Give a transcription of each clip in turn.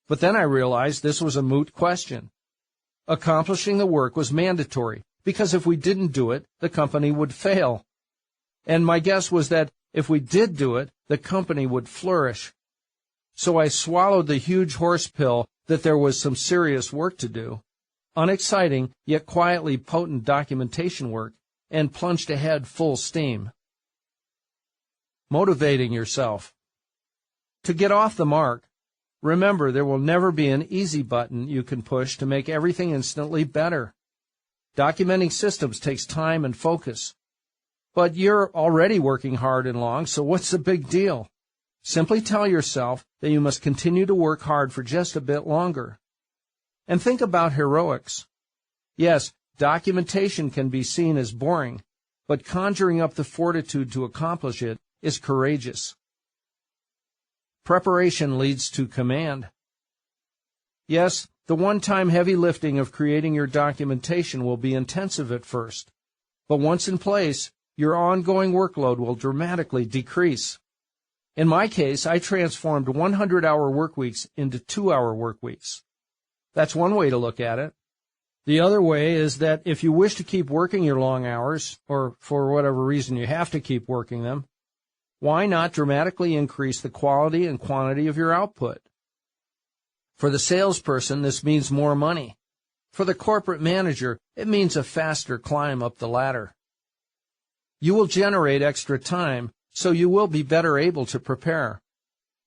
But then I realized this was a moot question. Accomplishing the work was mandatory, because if we didn't do it, the company would fail. And my guess was that if we did do it, the company would flourish. So I swallowed the huge horse pill that there was some serious work to do, unexciting yet quietly potent documentation work, and plunged ahead full steam. Motivating yourself. To get off the mark, remember there will never be an easy button you can push to make everything instantly better. Documenting systems takes time and focus. But you're already working hard and long, so what's the big deal? Simply tell yourself that you must continue to work hard for just a bit longer. And think about heroics. Yes, documentation can be seen as boring, but conjuring up the fortitude to accomplish it is courageous. Preparation leads to command. Yes, the one-time heavy lifting of creating your documentation will be intensive at first, but once in place, your ongoing workload will dramatically decrease. In my case, I transformed 100-hour workweeks into 2-hour workweeks. That's one way to look at it. The other way is that if you wish to keep working your long hours, or for whatever reason you have to keep working them, why not dramatically increase the quality and quantity of your output? For the salesperson, this means more money. For the corporate manager, it means a faster climb up the ladder. You will generate extra time, so you will be better able to prepare.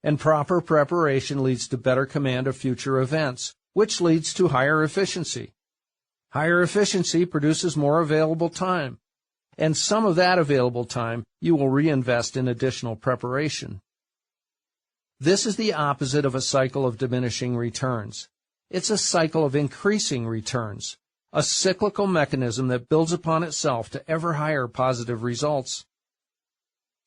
And proper preparation leads to better command of future events, which leads to higher efficiency. Higher efficiency produces more available time, and some of that available time you will reinvest in additional preparation. This is the opposite of a cycle of diminishing returns. It's a cycle of increasing returns, a cyclical mechanism that builds upon itself to ever higher positive results.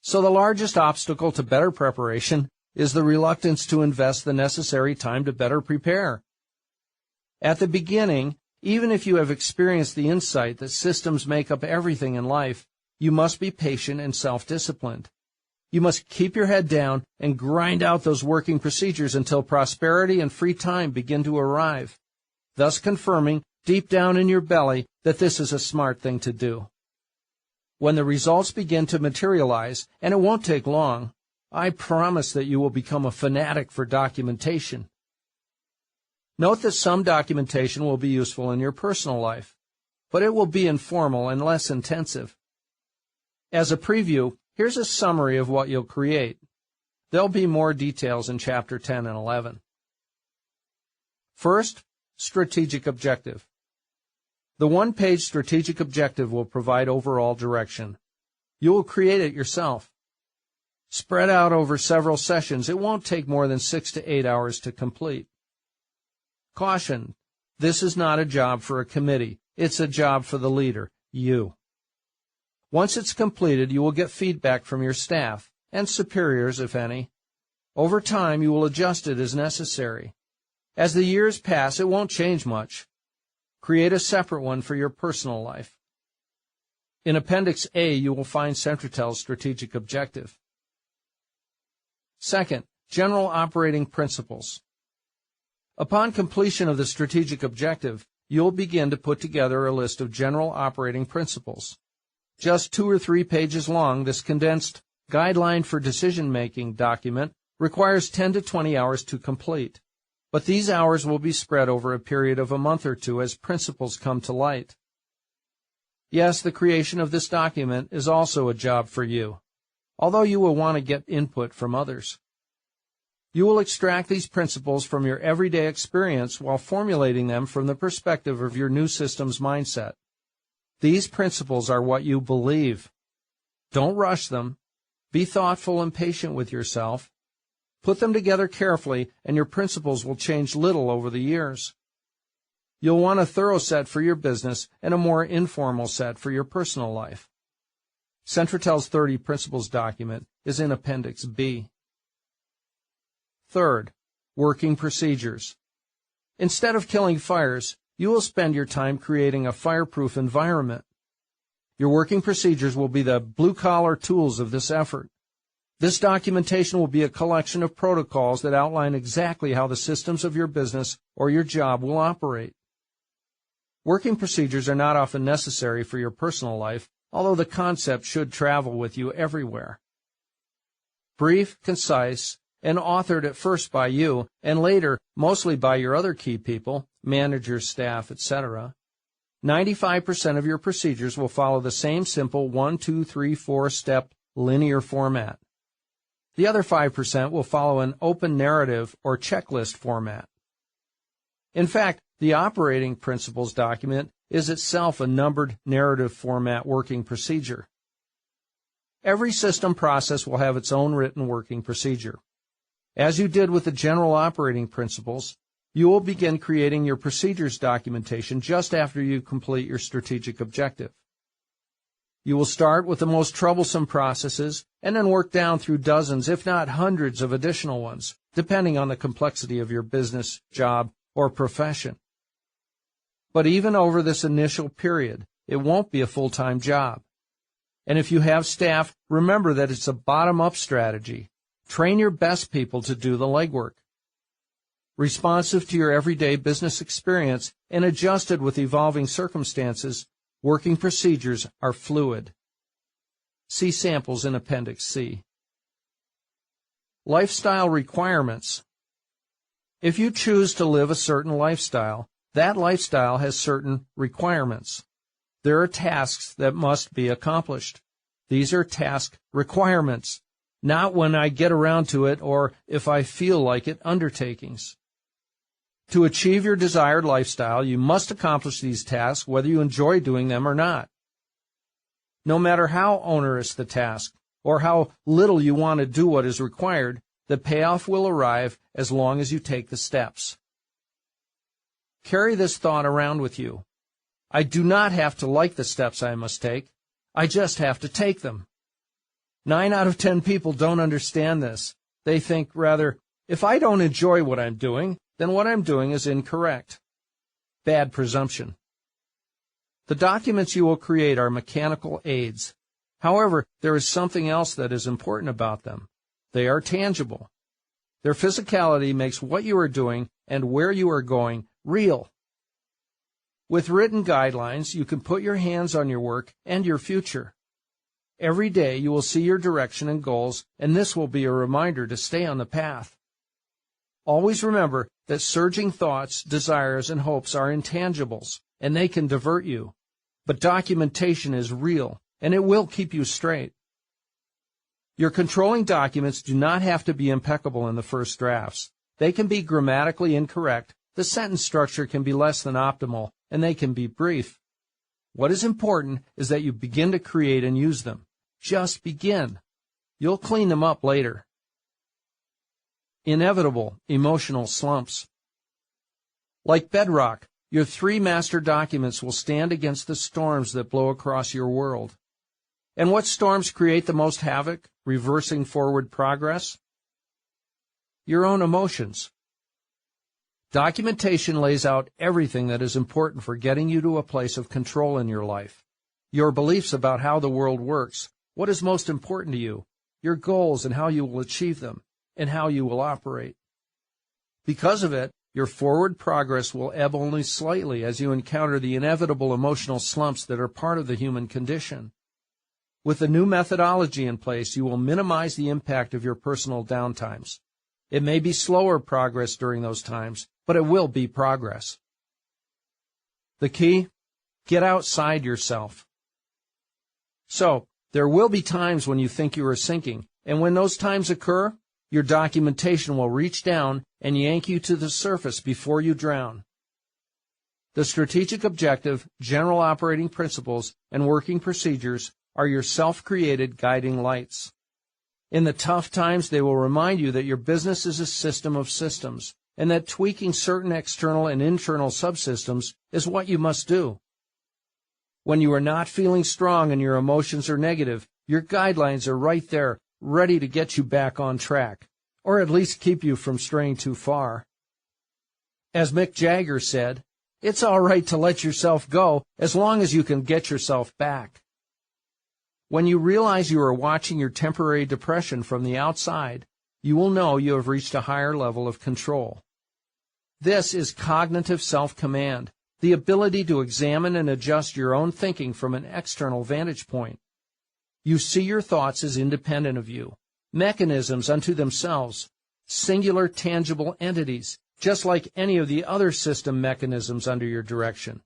So the largest obstacle to better preparation is the reluctance to invest the necessary time to better prepare. At the beginning, even if you have experienced the insight that systems make up everything in life, you must be patient and self-disciplined. You must keep your head down and grind out those working procedures until prosperity and free time begin to arrive, thus confirming deep down in your belly that this is a smart thing to do. When the results begin to materialize, and it won't take long, I promise that you will become a fanatic for documentation. Note that some documentation will be useful in your personal life, but it will be informal and less intensive. As a preview, here's a summary of what you'll create. There'll be more details in Chapter 10 and 11. First, strategic objective. The one-page strategic objective will provide overall direction. You will create it yourself. Spread out over several sessions, it won't take more than 6 to 8 hours to complete. Caution, this is not a job for a committee. It's a job for the leader, you. Once it's completed, you will get feedback from your staff, and superiors, if any. Over time, you will adjust it as necessary. As the years pass, it won't change much. Create a separate one for your personal life. In Appendix A, you will find Centratel's strategic objective. Second, general operating principles. Upon completion of the strategic objective, you'll begin to put together a list of general operating principles. Just 2 or 3 pages long, this condensed Guideline for Decision-Making document requires 10 to 20 hours to complete, but these hours will be spread over a period of a month or two as principles come to light. Yes, the creation of this document is also a job for you, although you will want to get input from others. You will extract these principles from your everyday experience while formulating them from the perspective of your new system's mindset. These principles are what you believe. Don't rush them. Be thoughtful and patient with yourself. Put them together carefully, and your principles will change little over the years. You'll want a thorough set for your business and a more informal set for your personal life. Centratel's 30 Principles document is in Appendix B. Third, working procedures. Instead of killing fires, you will spend your time creating a fireproof environment. Your working procedures will be the blue-collar tools of this effort. This documentation will be a collection of protocols that outline exactly how the systems of your business or your job will operate. Working procedures are not often necessary for your personal life, although the concept should travel with you everywhere. Brief, concise, and authored at first by you, and later mostly by your other key people, managers, staff, etc., 95% of your procedures will follow the same simple 1, 2, 3, 4-step linear format. The other 5% will follow an open narrative or checklist format. In fact, the operating principles document is itself a numbered narrative format working procedure. Every system process will have its own written working procedure. As you did with the general operating principles, you will begin creating your procedures documentation just after you complete your strategic objective. You will start with the most troublesome processes and then work down through dozens, if not hundreds, of additional ones, depending on the complexity of your business, job, or profession. But even over this initial period, it won't be a full-time job. And if you have staff, remember that it's a bottom-up strategy. Train your best people to do the legwork. Responsive to your everyday business experience and adjusted with evolving circumstances, working procedures are fluid. See samples in Appendix C. Lifestyle requirements. If you choose to live a certain lifestyle, that lifestyle has certain requirements. There are tasks that must be accomplished. These are task requirements, not when I get around to it or if I feel like it undertakings. To achieve your desired lifestyle, you must accomplish these tasks whether you enjoy doing them or not. No matter how onerous the task or how little you want to do what is required, the payoff will arrive as long as you take the steps. Carry this thought around with you. I do not have to like the steps I must take. I just have to take them. 9 out of 10 people don't understand this. They think, rather, if I don't enjoy what I'm doing, then what I'm doing is incorrect. Bad presumption. The documents you will create are mechanical aids. However, there is something else that is important about them. They are tangible. Their physicality makes what you are doing and where you are going real. With written guidelines, you can put your hands on your work and your future. Every day you will see your direction and goals, and this will be a reminder to stay on the path. Always remember that surging thoughts, desires, and hopes are intangibles, and they can divert you. But documentation is real, and it will keep you straight. Your controlling documents do not have to be impeccable in the first drafts. They can be grammatically incorrect, the sentence structure can be less than optimal, and they can be brief. What is important is that you begin to create and use them. Just begin. You'll clean them up later. Inevitable emotional slumps. Like bedrock, your 3 master documents will stand against the storms that blow across your world. And what storms create the most havoc, reversing forward progress? Your own emotions. Documentation lays out everything that is important for getting you to a place of control in your life. Your beliefs about how the world works, what is most important to you, your goals and how you will achieve them, and how you will operate. Because of it, your forward progress will ebb only slightly as you encounter the inevitable emotional slumps that are part of the human condition. With the new methodology in place, you will minimize the impact of your personal downtimes. It may be slower progress during those times, but it will be progress. The key? Get outside yourself. So, there will be times when you think you are sinking, and when those times occur, your documentation will reach down and yank you to the surface before you drown. The strategic objective, general operating principles, and working procedures are your self-created guiding lights. In the tough times, they will remind you that your business is a system of systems, and that tweaking certain external and internal subsystems is what you must do. When you are not feeling strong and your emotions are negative, your guidelines are right there, ready to get you back on track, or at least keep you from straying too far. As Mick Jagger said, it's all right to let yourself go as long as you can get yourself back. When you realize you are watching your temporary depression from the outside, you will know you have reached a higher level of control. This is cognitive self-command, the ability to examine and adjust your own thinking from an external vantage point. You see your thoughts as independent of you, mechanisms unto themselves, singular tangible entities, just like any of the other system mechanisms under your direction.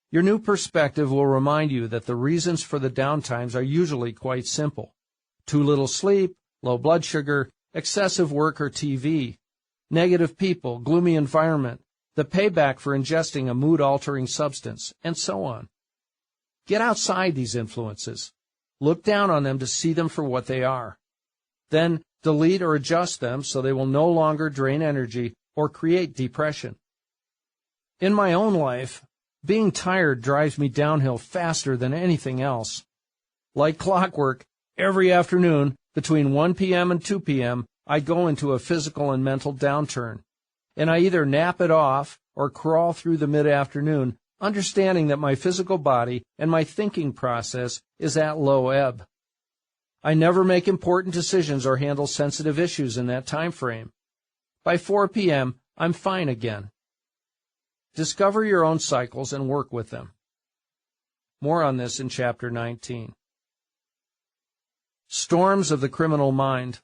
Your new perspective will remind you that the reasons for the downtimes are usually quite simple. Too little sleep, low blood sugar, excessive work or TV, negative people, gloomy environment, the payback for ingesting a mood-altering substance, and so on. Get outside these influences. Look down on them to see them for what they are. Then delete or adjust them so they will no longer drain energy or create depression. In my own life, being tired drives me downhill faster than anything else. Like clockwork, every afternoon between 1 p.m. and 2 p.m., I go into a physical and mental downturn, and I either nap it off or crawl through the mid-afternoon, understanding that my physical body and my thinking process is at low ebb. I never make important decisions or handle sensitive issues in that time frame. By 4 p.m., I'm fine again. Discover your own cycles and work with them. More on this in Chapter 19. Storms of the criminal mind.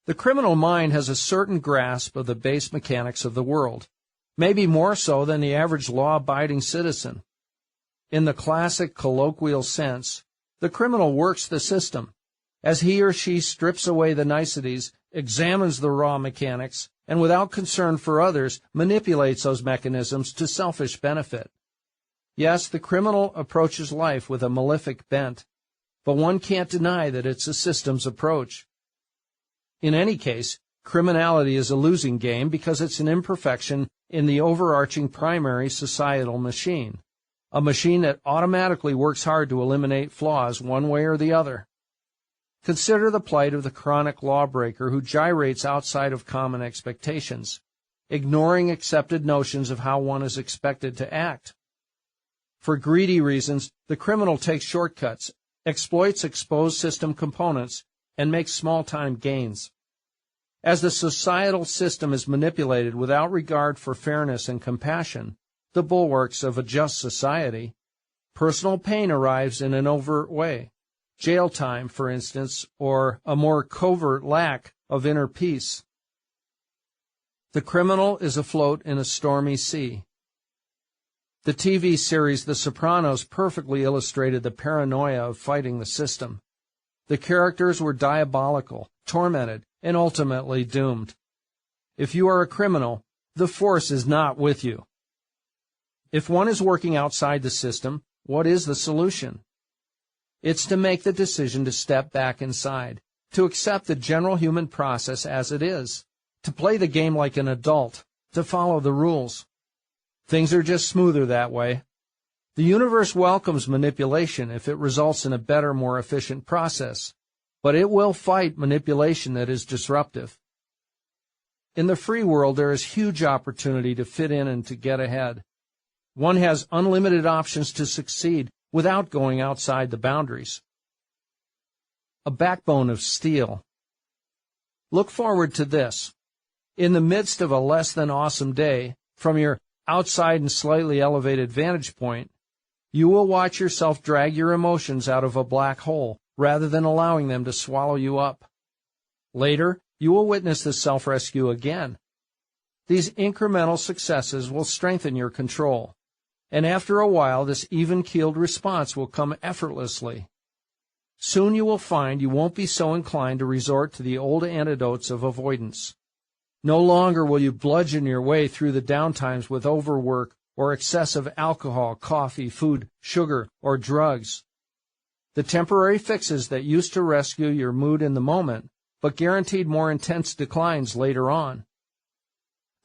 The criminal mind has a certain grasp of the base mechanics of the world, maybe more so than the average law-abiding citizen. In the classic colloquial sense, the criminal works the system, as he or she strips away the niceties, examines the raw mechanics, and without concern for others, manipulates those mechanisms to selfish benefit. Yes, the criminal approaches life with a malefic bent, but one can't deny that it's a system's approach. In any case, criminality is a losing game because it's an imperfection in the overarching primary societal machine, a machine that automatically works hard to eliminate flaws one way or the other. Consider the plight of the chronic lawbreaker who gyrates outside of common expectations, ignoring accepted notions of how one is expected to act. For greedy reasons, the criminal takes shortcuts, exploits exposed system components, and makes small-time gains. As the societal system is manipulated without regard for fairness and compassion, the bulwarks of a just society, personal pain arrives in an overt way. Jail time, for instance, or a more covert lack of inner peace. The criminal is afloat in a stormy sea. The TV series The Sopranos perfectly illustrated the paranoia of fighting the system. The characters were diabolical, tormented, and ultimately doomed. If you are a criminal, the force is not with you. If one is working outside the system, what is the solution? It's to make the decision to step back inside, to accept the general human process as it is, to play the game like an adult, to follow the rules. Things are just smoother that way. The universe welcomes manipulation if it results in a better, more efficient process, but it will fight manipulation that is disruptive. In the free world, there is huge opportunity to fit in and to get ahead. One has unlimited options to succeed without going outside the boundaries. A backbone of steel. Look forward to this. In the midst of a less than awesome day, from your outside and slightly elevated vantage point, you will watch yourself drag your emotions out of a black hole rather than allowing them to swallow you up. Later, you will witness the self-rescue again. These incremental successes will strengthen your control, and after a while this even-keeled response will come effortlessly. Soon you will find you won't be so inclined to resort to the old antidotes of avoidance. No longer will you bludgeon your way through the downtimes with overwork or excessive alcohol, coffee, food, sugar, or drugs. The temporary fixes that used to rescue your mood in the moment, but guaranteed more intense declines later on.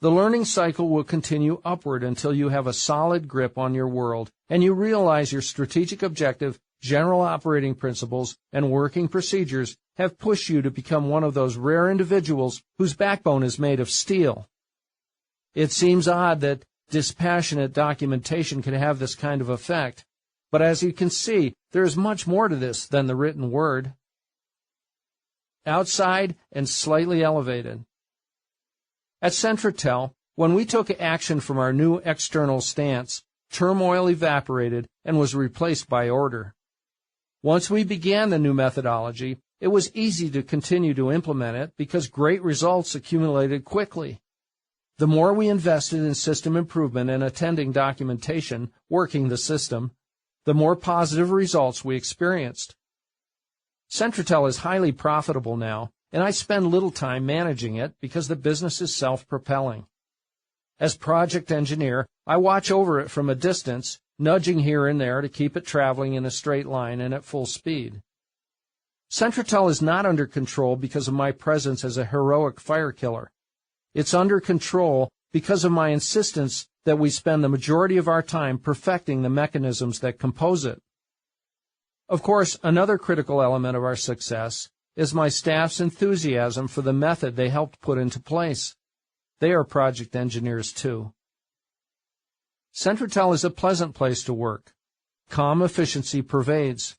The learning cycle will continue upward until you have a solid grip on your world and you realize your strategic objective, general operating principles, and working procedures have pushed you to become one of those rare individuals whose backbone is made of steel. It seems odd that dispassionate documentation can have this kind of effect, But as you can see, there is much more to this than the written word. Outside and slightly elevated. At Centratel, when we took action from our new external stance, turmoil evaporated and was replaced by order. Once we began the new methodology, it was easy to continue to implement it because great results accumulated quickly. The more we invested in system improvement and attending documentation, working the system, the more positive results we experienced. Centratel is highly profitable now, and I spend little time managing it because the business is self-propelling. As project engineer, I watch over it from a distance, nudging here and there to keep it traveling in a straight line and at full speed. Centratel is not under control because of my presence as a heroic fire killer. It's under control because of my insistence that we spend the majority of our time perfecting the mechanisms that compose it. Of course, another critical element of our success is my staff's enthusiasm for the method they helped put into place. They are project engineers too. Centratel is a pleasant place to work. Calm efficiency pervades.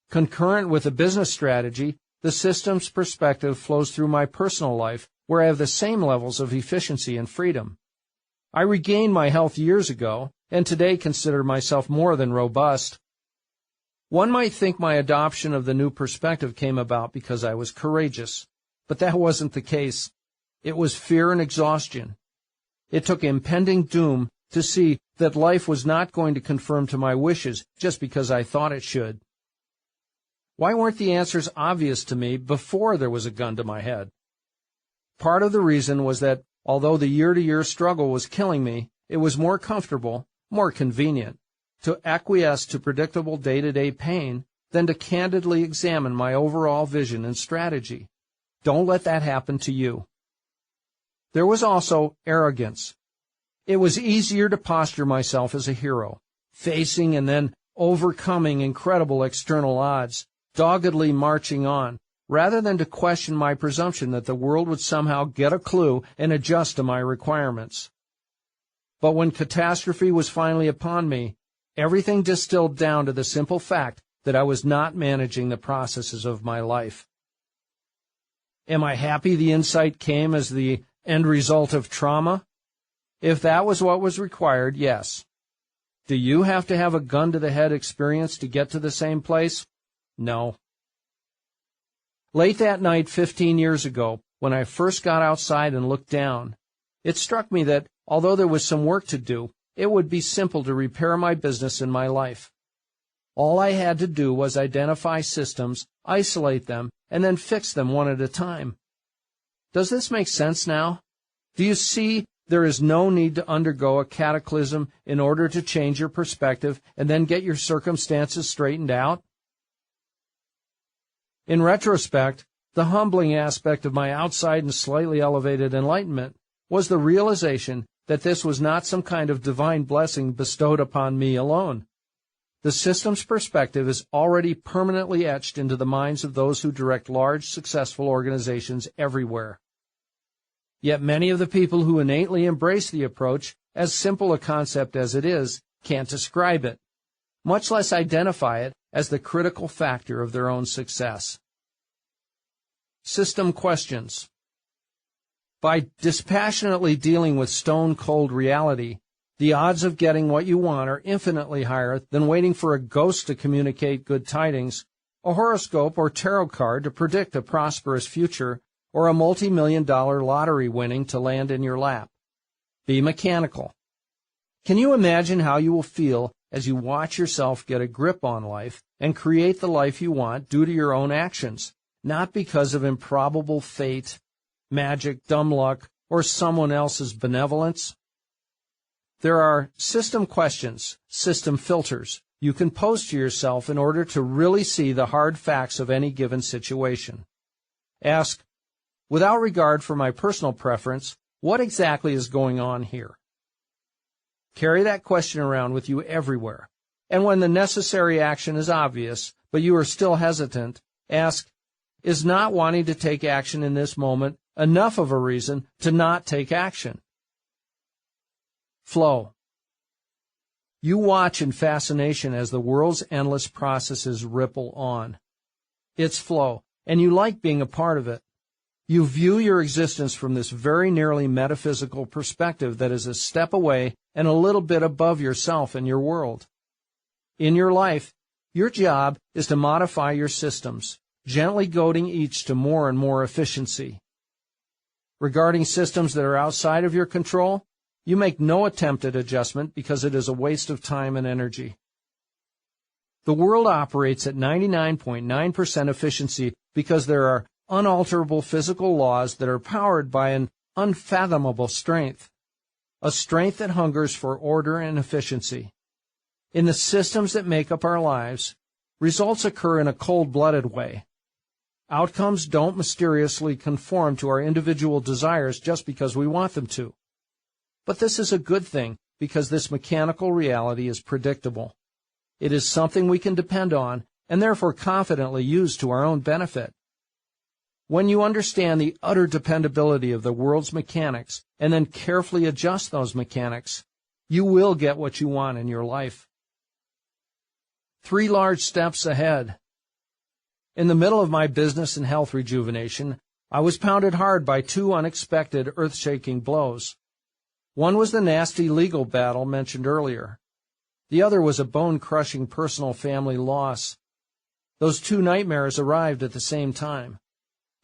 Concurrent with the business strategy, the system's perspective flows through my personal life, where I have the same levels of efficiency and freedom. I regained my health years ago, and today consider myself more than robust. One might think my adoption of the new perspective came about because I was courageous, but that wasn't the case. It was fear and exhaustion. It took impending doom to see that life was not going to conform to my wishes just because I thought it should. Why weren't the answers obvious to me before there was a gun to my head? Part of the reason was that, although the year-to-year struggle was killing me, it was more comfortable, more convenient, to acquiesce to predictable day-to-day pain than to candidly examine my overall vision and strategy. Don't let that happen to you. There was also arrogance. It was easier to posture myself as a hero, facing and then overcoming incredible external odds, doggedly marching on, rather than to question my presumption that the world would somehow get a clue and adjust to my requirements. But when catastrophe was finally upon me, everything distilled down to the simple fact that I was not managing the processes of my life. Am I happy the insight came as the end result of trauma? If that was what was required, yes. Do you have to have a gun-to-the-head experience to get to the same place? No. Late that night 15 years ago, when I first got outside and looked down, it struck me that, although there was some work to do, it would be simple to repair my business and my life. All I had to do was identify systems, isolate them, and then fix them one at a time. Does this make sense now? Do you see there is no need to undergo a cataclysm in order to change your perspective and then get your circumstances straightened out? In retrospect, the humbling aspect of my outside and slightly elevated enlightenment was the realization that this was not some kind of divine blessing bestowed upon me alone. The system's perspective is already permanently etched into the minds of those who direct large, successful organizations everywhere. Yet many of the people who innately embrace the approach, as simple a concept as it is, can't describe it, much less identify it as the critical factor of their own success. System questions. By dispassionately dealing with stone-cold reality, the odds of getting what you want are infinitely higher than waiting for a ghost to communicate good tidings, a horoscope or tarot card to predict a prosperous future, or a multi-million-dollar lottery winning to land in your lap. Be mechanical. Can you imagine how you will feel as you watch yourself get a grip on life and create the life you want due to your own actions, not because of improbable fate, magic, dumb luck, or someone else's benevolence? There are system questions, system filters, you can pose to yourself in order to really see the hard facts of any given situation. Ask, without regard for my personal preference, what exactly is going on here? Carry that question around with you everywhere, and when the necessary action is obvious, but you are still hesitant, ask, is not wanting to take action in this moment enough of a reason to not take action? Flow. You watch in fascination as the world's endless processes ripple on. It's flow, and you like being a part of it. You view your existence from this very nearly metaphysical perspective that is a step away and a little bit above yourself and your world. In your life, your job is to modify your systems, gently goading each to more and more efficiency. Regarding systems that are outside of your control, you make no attempt at adjustment because it is a waste of time and energy. The world operates at 99.9% efficiency because there are unalterable physical laws that are powered by an unfathomable strength, a strength that hungers for order and efficiency. In the systems that make up our lives, results occur in a cold-blooded way. Outcomes don't mysteriously conform to our individual desires just because we want them to. But this is a good thing because this mechanical reality is predictable. It is something we can depend on and therefore confidently use to our own benefit. When you understand the utter dependability of the world's mechanics and then carefully adjust those mechanics, you will get what you want in your life. 3 large steps ahead. In the middle of my business and health rejuvenation, I was pounded hard by 2 unexpected earth-shaking blows. One was the nasty legal battle mentioned earlier. The other was a bone-crushing personal family loss. Those 2 nightmares arrived at the same time.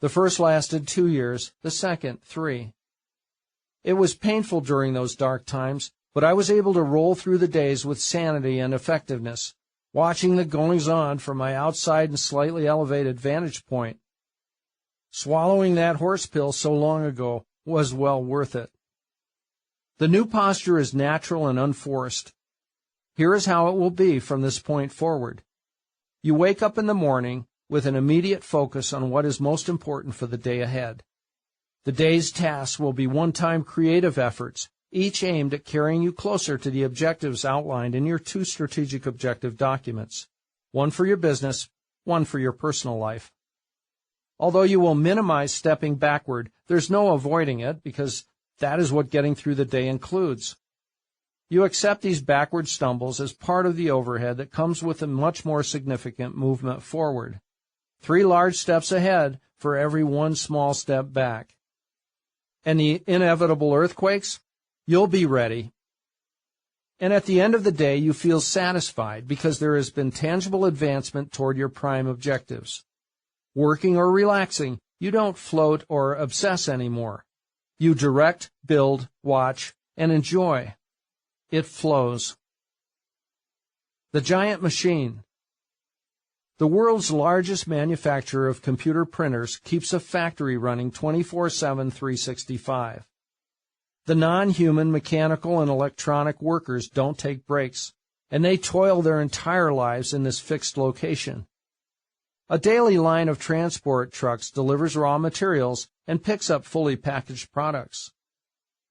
The first lasted 2 years, the second 3. It was painful during those dark times, but I was able to roll through the days with sanity and effectiveness, watching the goings-on from my outside and slightly elevated vantage point. Swallowing that horse pill so long ago was well worth it. The new posture is natural and unforced. Here is how it will be from this point forward. You wake up in the morning with an immediate focus on what is most important for the day ahead. The day's tasks will be one-time creative efforts, each aimed at carrying you closer to the objectives outlined in your 2 strategic objective documents, one for your business, one for your personal life. Although you will minimize stepping backward, there's no avoiding it because that is what getting through the day includes. You accept these backward stumbles as part of the overhead that comes with a much more significant movement forward. 3 large steps ahead for every 1 small step back. And the inevitable earthquakes? You'll be ready. And at the end of the day, you feel satisfied because there has been tangible advancement toward your prime objectives. Working or relaxing, you don't float or obsess anymore. You direct, build, watch, and enjoy. It flows. The giant machine. The world's largest manufacturer of computer printers keeps a factory running 24/7, 365. The non-human mechanical and electronic workers don't take breaks, and they toil their entire lives in this fixed location. A daily line of transport trucks delivers raw materials and picks up fully packaged products.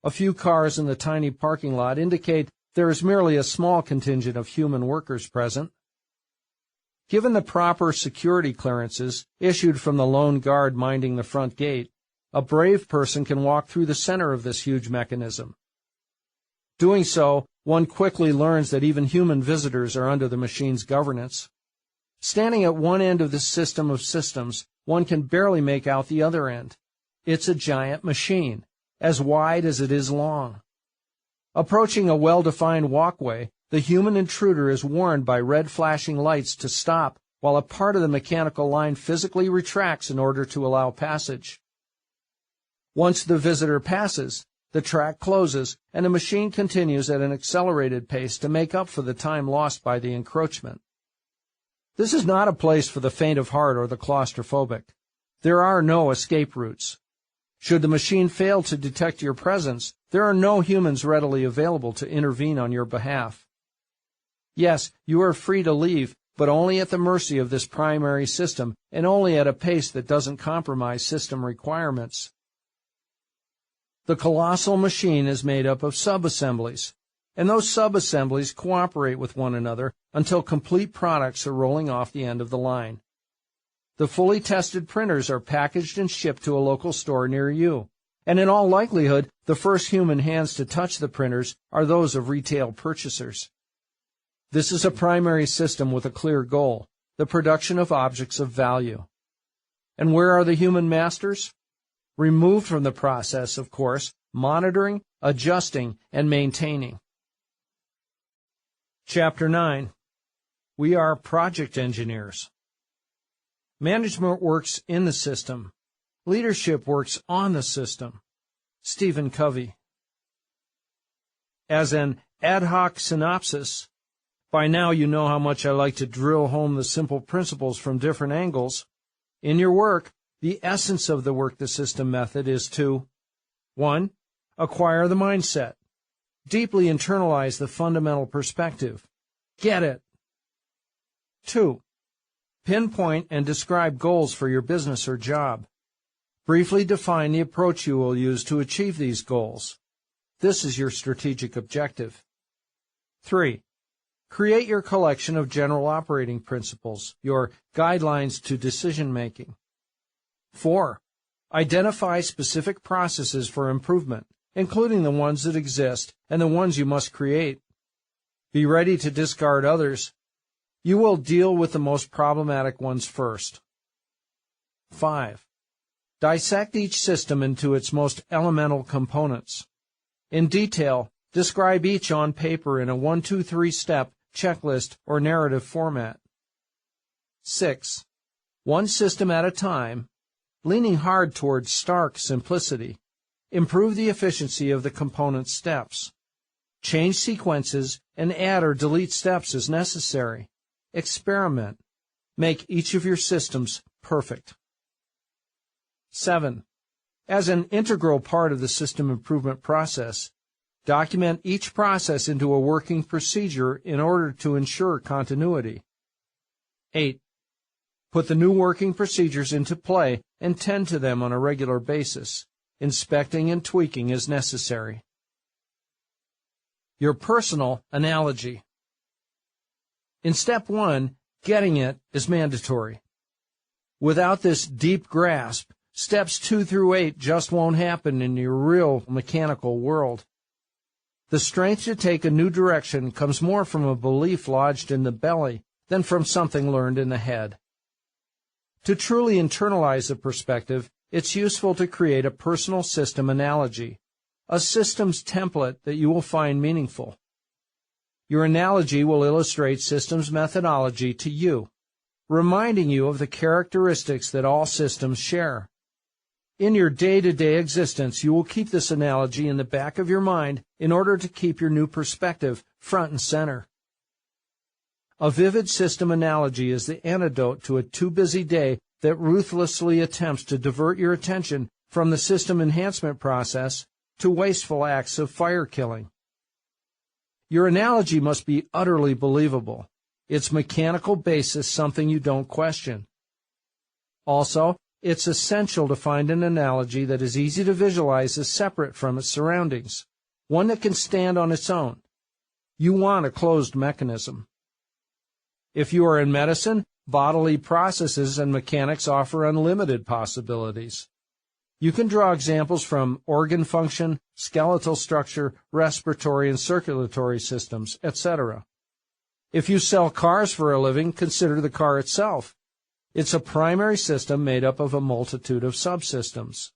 A few cars in the tiny parking lot indicate there is merely a small contingent of human workers present. Given the proper security clearances issued from the lone guard minding the front gate, a brave person can walk through the center of this huge mechanism. Doing so, one quickly learns that even human visitors are under the machine's governance. Standing at one end of this system of systems, one can barely make out the other end. It's a giant machine, as wide as it is long. Approaching a well-defined walkway, the human intruder is warned by red flashing lights to stop while a part of the mechanical line physically retracts in order to allow passage. Once the visitor passes, the track closes and the machine continues at an accelerated pace to make up for the time lost by the encroachment. This is not a place for the faint of heart or the claustrophobic. There are no escape routes. Should the machine fail to detect your presence, there are no humans readily available to intervene on your behalf. Yes, you are free to leave, but only at the mercy of this primary system and only at a pace that doesn't compromise system requirements. The colossal machine is made up of subassemblies, and those subassemblies cooperate with one another until complete products are rolling off the end of the line. The fully tested printers are packaged and shipped to a local store near you, and in all likelihood, the first human hands to touch the printers are those of retail purchasers. This is a primary system with a clear goal, the production of objects of value. And where are the human masters? Removed from the process, of course, monitoring, adjusting, and maintaining. Chapter 9. We are project engineers. Management works in the system. Leadership works on the system. Stephen Covey. As an ad hoc synopsis, by now you know how much I like to drill home the simple principles from different angles. In your work, the essence of the Work the System method is to 1. Acquire the mindset. Deeply internalize the fundamental perspective. Get it. 2. Pinpoint and describe goals for your business or job. Briefly define the approach you will use to achieve these goals. This is your strategic objective. 3. Create your collection of general operating principles, your guidelines to decision-making. 4. Identify specific processes for improvement, including the ones that exist and the ones you must create. Be ready to discard others. You will deal with the most problematic ones first. 5. Dissect each system into its most elemental components. In detail, describe each on paper in a 1-2-3 step checklist or narrative format. 6. One system at a time, leaning hard towards stark simplicity. Improve the efficiency of the component steps. Change sequences and add or delete steps as necessary. Experiment. Make each of your systems perfect. 7. As an integral part of the system improvement process, document each process into a working procedure in order to ensure continuity. 8. Put the new working procedures into play and tend to them on a regular basis, inspecting and tweaking as necessary. Your personal analogy. In step 1, getting it is mandatory. Without this deep grasp, steps 2 through 8 just won't happen in your real mechanical world. The strength to take a new direction comes more from a belief lodged in the belly than from something learned in the head. To truly internalize the perspective, it's useful to create a personal system analogy, a systems template that you will find meaningful. Your analogy will illustrate systems methodology to you, reminding you of the characteristics that all systems share. In your day-to-day existence, you will keep this analogy in the back of your mind in order to keep your new perspective front and center. A vivid system analogy is the antidote to a too-busy day that ruthlessly attempts to divert your attention from the system enhancement process to wasteful acts of fire killing. Your analogy must be utterly believable, its mechanical basis something you don't question. Also, it's essential to find an analogy that is easy to visualize as separate from its surroundings, one that can stand on its own. You want a closed mechanism. If you are in medicine, bodily processes and mechanics offer unlimited possibilities. You can draw examples from organ function, skeletal structure, respiratory and circulatory systems, etc. If you sell cars for a living, consider the car itself. It's a primary system made up of a multitude of subsystems.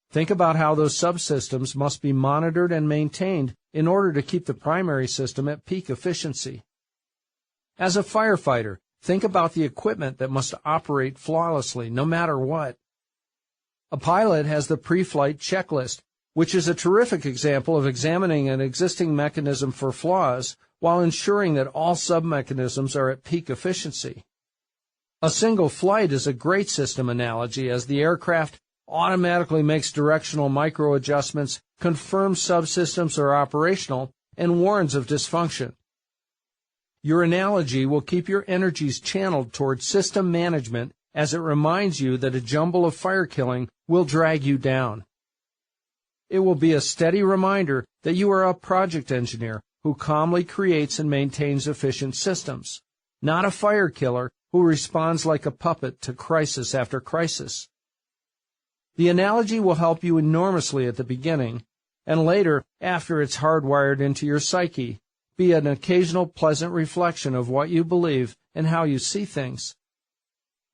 Think about how those subsystems must be monitored and maintained in order to keep the primary system at peak efficiency. As a firefighter, think about the equipment that must operate flawlessly no matter what. A pilot has the pre-flight checklist, which is a terrific example of examining an existing mechanism for flaws while ensuring that all sub-mechanisms are at peak efficiency. A single flight is a great system analogy as the aircraft automatically makes directional micro-adjustments, confirms subsystems are operational, and warns of dysfunction. Your analogy will keep your energies channeled toward system management as it reminds you that a jumble of fire killing will drag you down. It will be a steady reminder that you are a project engineer who calmly creates and maintains efficient systems, not a fire killer who responds like a puppet to crisis after crisis. The analogy will help you enormously at the beginning, and later, after it's hardwired into your psyche, be an occasional pleasant reflection of what you believe and how you see things.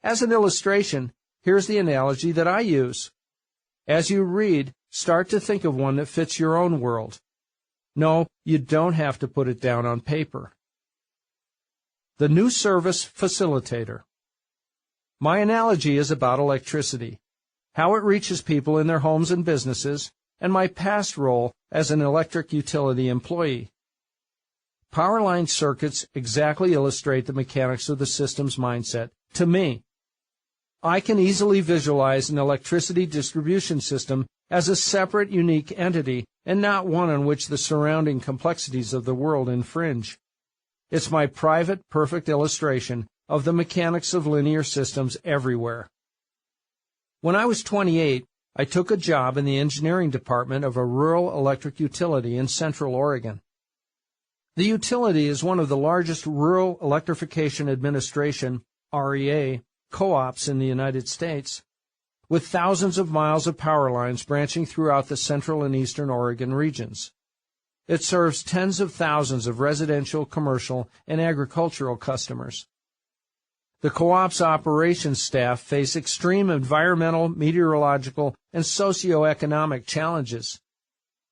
As an illustration, here's the analogy that I use. As you read, start to think of one that fits your own world. No, you don't have to put it down on paper. The new service facilitator. My analogy is about electricity, how it reaches people in their homes and businesses, and my past role as an electric utility employee. Power line circuits exactly illustrate the mechanics of the system's mindset to me. I can easily visualize an electricity distribution system as a separate, unique entity and not one on which the surrounding complexities of the world infringe. It's my private, perfect illustration of the mechanics of linear systems everywhere. When I was 28, I took a job in the engineering department of a rural electric utility in Central Oregon. The utility is one of the largest rural electrification administration, REA, co-ops in the United States, with thousands of miles of power lines branching throughout the central and eastern Oregon regions. It serves tens of thousands of residential, commercial, and agricultural customers. The co-op's operations staff face extreme environmental, meteorological, and socioeconomic challenges.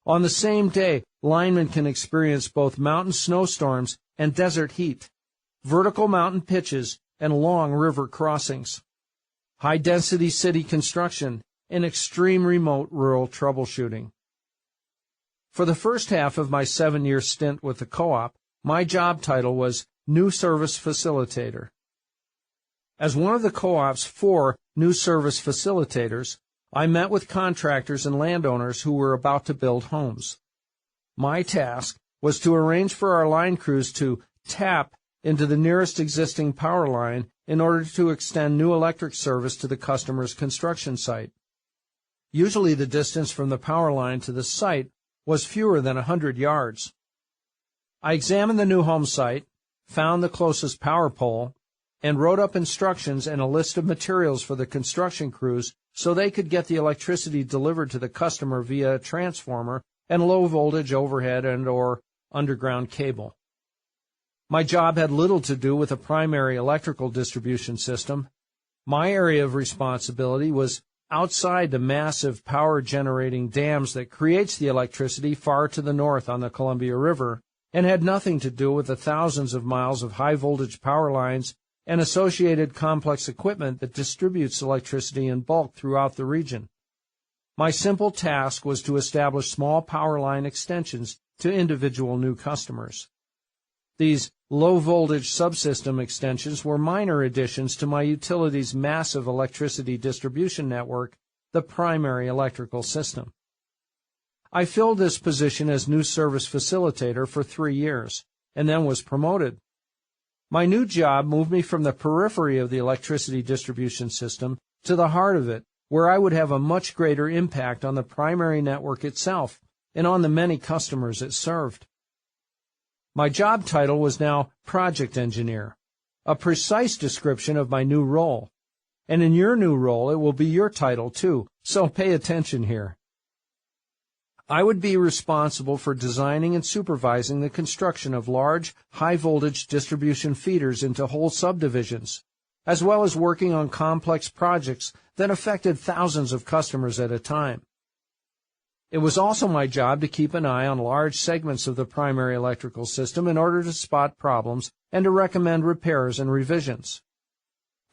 On the same day, linemen can experience both mountain snowstorms and desert heat, vertical mountain pitches, and long river crossings, high-density city construction, and extreme remote rural troubleshooting. For the first half of my 7-year stint with the co-op, my job title was New Service Facilitator. As one of the co-op's 4 new service facilitators, I met with contractors and landowners who were about to build homes. My task was to arrange for our line crews to tap into the nearest existing power line in order to extend new electric service to the customer's construction site. Usually the distance from the power line to the site was fewer than 100 yards. I examined the new home site, found the closest power pole, and wrote up instructions and a list of materials for the construction crews so they could get the electricity delivered to the customer via a transformer and low-voltage overhead and/or underground cable. My job had little to do with a primary electrical distribution system. My area of responsibility was outside the massive power-generating dams that creates the electricity far to the north on the Columbia River, and had nothing to do with the thousands of miles of high-voltage power lines and associated complex equipment that distributes electricity in bulk throughout the region. My simple task was to establish small power line extensions to individual new customers. These low-voltage subsystem extensions were minor additions to my utility's massive electricity distribution network, the primary electrical system. I filled this position as new service facilitator for 3 years, and then was promoted. My new job moved me from the periphery of the electricity distribution system to the heart of it, where I would have a much greater impact on the primary network itself and on the many customers it served. My job title was now Project Engineer, a precise description of my new role. And in your new role, it will be your title too, so pay attention here. I would be responsible for designing and supervising the construction of large, high-voltage distribution feeders into whole subdivisions, as well as working on complex projects that affected thousands of customers at a time. It was also my job to keep an eye on large segments of the primary electrical system in order to spot problems and to recommend repairs and revisions.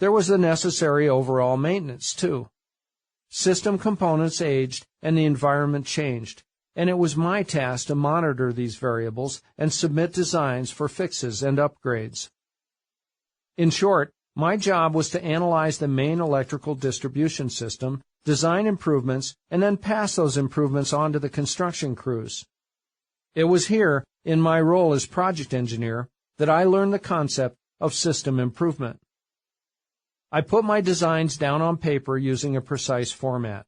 There was the necessary overall maintenance, too. System components aged and the environment changed, and it was my task to monitor these variables and submit designs for fixes and upgrades. In short, my job was to analyze the main electrical distribution system, design improvements, and then pass those improvements on to the construction crews. It was here, in my role as project engineer, that I learned the concept of system improvement. I put my designs down on paper using a precise format.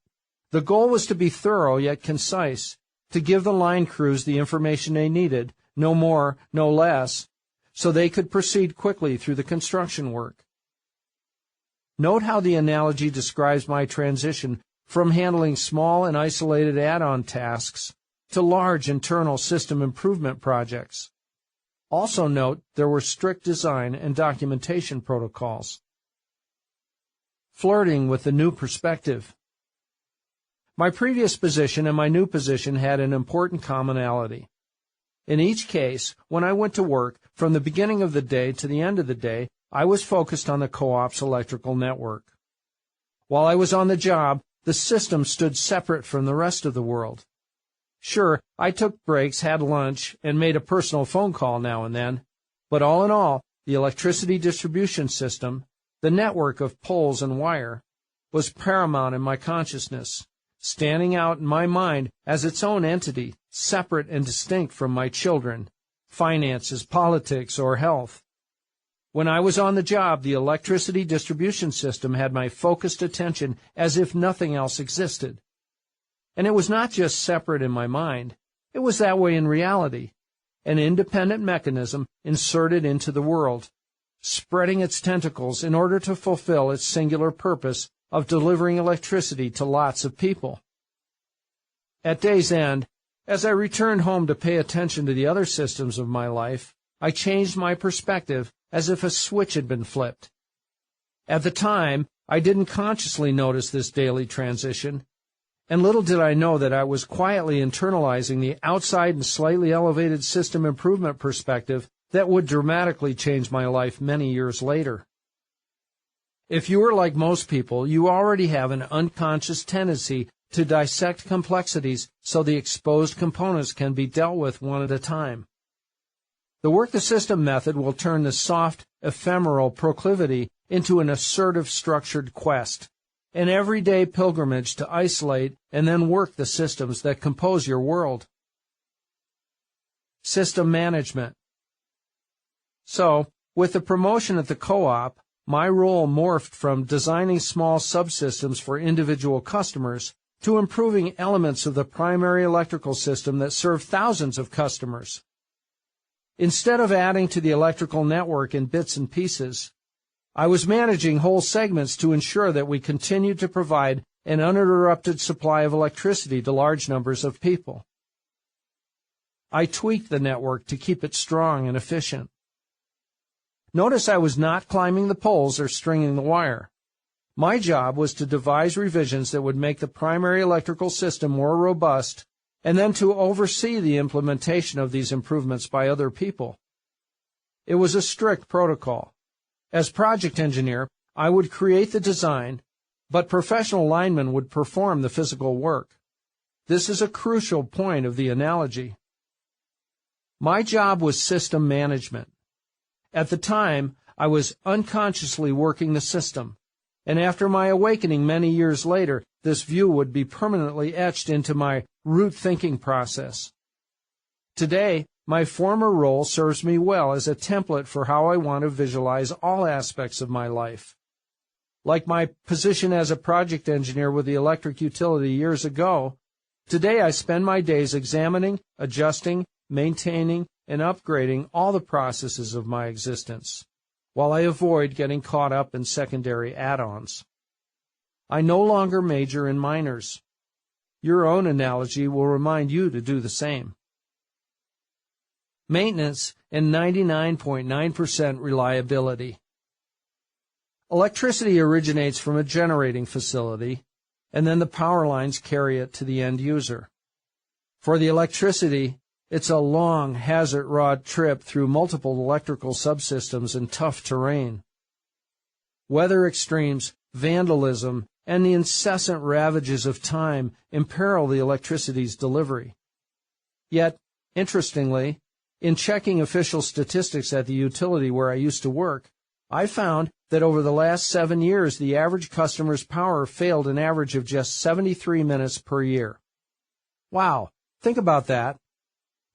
The goal was to be thorough yet concise, to give the line crews the information they needed, no more, no less, so they could proceed quickly through the construction work. Note how the analogy describes my transition from handling small and isolated add-on tasks to large internal system improvement projects. Also note there were strict design and documentation protocols. Flirting with the new perspective. My previous position and my new position had an important commonality. In each case, when I went to work, from the beginning of the day to the end of the day, I was focused on the co-op's electrical network. While I was on the job, the system stood separate from the rest of the world. Sure, I took breaks, had lunch, and made a personal phone call now and then, but all in all, the electricity distribution system, the network of poles and wire, was paramount in my consciousness, standing out in my mind as its own entity, separate and distinct from my children, finances, politics, or health. When I was on the job, the electricity distribution system had my focused attention as if nothing else existed. And it was not just separate in my mind, it was that way in reality, an independent mechanism inserted into the world, spreading its tentacles in order to fulfill its singular purpose of delivering electricity to lots of people. At day's end, as I returned home to pay attention to the other systems of my life, I changed my perspective as if a switch had been flipped. At the time, I didn't consciously notice this daily transition, and little did I know that I was quietly internalizing the outside and slightly elevated system improvement perspective that would dramatically change my life many years later. If you are like most people, you already have an unconscious tendency to dissect complexities so the exposed components can be dealt with one at a time. The work the system method will turn the soft, ephemeral proclivity into an assertive, structured quest, an everyday pilgrimage to isolate and then work the systems that compose your world. System management. So, with the promotion at the co-op, my role morphed from designing small subsystems for individual customers to improving elements of the primary electrical system that serve thousands of customers. Instead of adding to the electrical network in bits and pieces, I was managing whole segments to ensure that we continued to provide an uninterrupted supply of electricity to large numbers of people. I tweaked the network to keep it strong and efficient. Notice I was not climbing the poles or stringing the wire. My job was to devise revisions that would make the primary electrical system more robust and then to oversee the implementation of these improvements by other people. It was a strict protocol. As project engineer, I would create the design, but professional linemen would perform the physical work. This is a crucial point of the analogy. My job was system management. At the time, I was unconsciously working the system, and after my awakening many years later, this view would be permanently etched into my root thinking process. Today, my former role serves me well as a template for how I want to visualize all aspects of my life. Like my position as a project engineer with the electric utility years ago, today I spend my days examining, adjusting, maintaining, and upgrading all the processes of my existence, while I avoid getting caught up in secondary add-ons. I no longer major in minors. Your own analogy will remind you to do the same. Maintenance and 99.9% reliability. Electricity originates from a generating facility, and then the power lines carry it to the end user. For the electricity, it's a long, hazard-wrought trip through multiple electrical subsystems and tough terrain. Weather extremes, vandalism, and the incessant ravages of time imperil the electricity's delivery. Yet, interestingly, in checking official statistics at the utility where I used to work, I found that over the last 7 years, the average customer's power failed an average of just 73 minutes per year. Wow, think about that.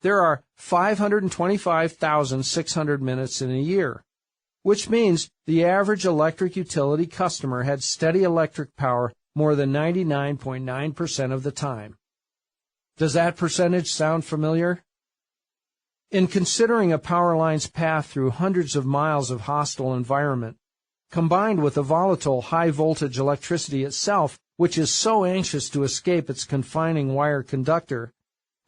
There are 525,600 minutes in a year, which means the average electric utility customer had steady electric power more than 99.9% of the time. Does that percentage sound familiar? In considering a power line's path through hundreds of miles of hostile environment, combined with the volatile high-voltage electricity itself, which is so anxious to escape its confining wire conductor,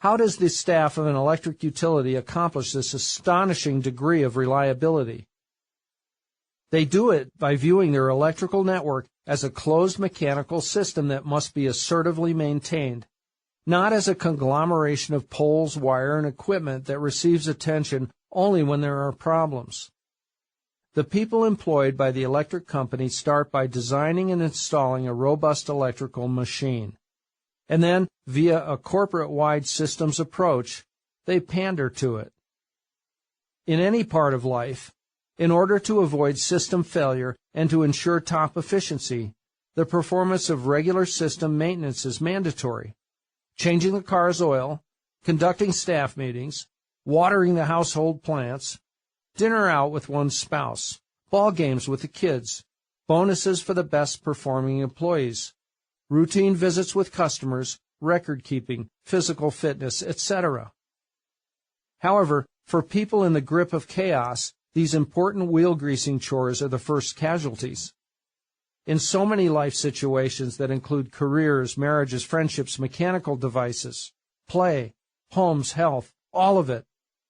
How does the staff of an electric utility accomplish this astonishing degree of reliability? They do it by viewing their electrical network as a closed mechanical system that must be assertively maintained, not as a conglomeration of poles, wire, and equipment that receives attention only when there are problems. The people employed by the electric company start by designing and installing a robust electrical machine, and then, via a corporate-wide systems approach, they pander to it. In any part of life, in order to avoid system failure and to ensure top efficiency, the performance of regular system maintenance is mandatory. Changing the car's oil, conducting staff meetings, watering the household plants, dinner out with one's spouse, ball games with the kids, bonuses for the best performing employees, routine visits with customers, record keeping, physical fitness, etc. However, for people in the grip of chaos, these important wheel-greasing chores are the first casualties. In so many life situations that include careers, marriages, friendships, mechanical devices, play, homes, health, all of it,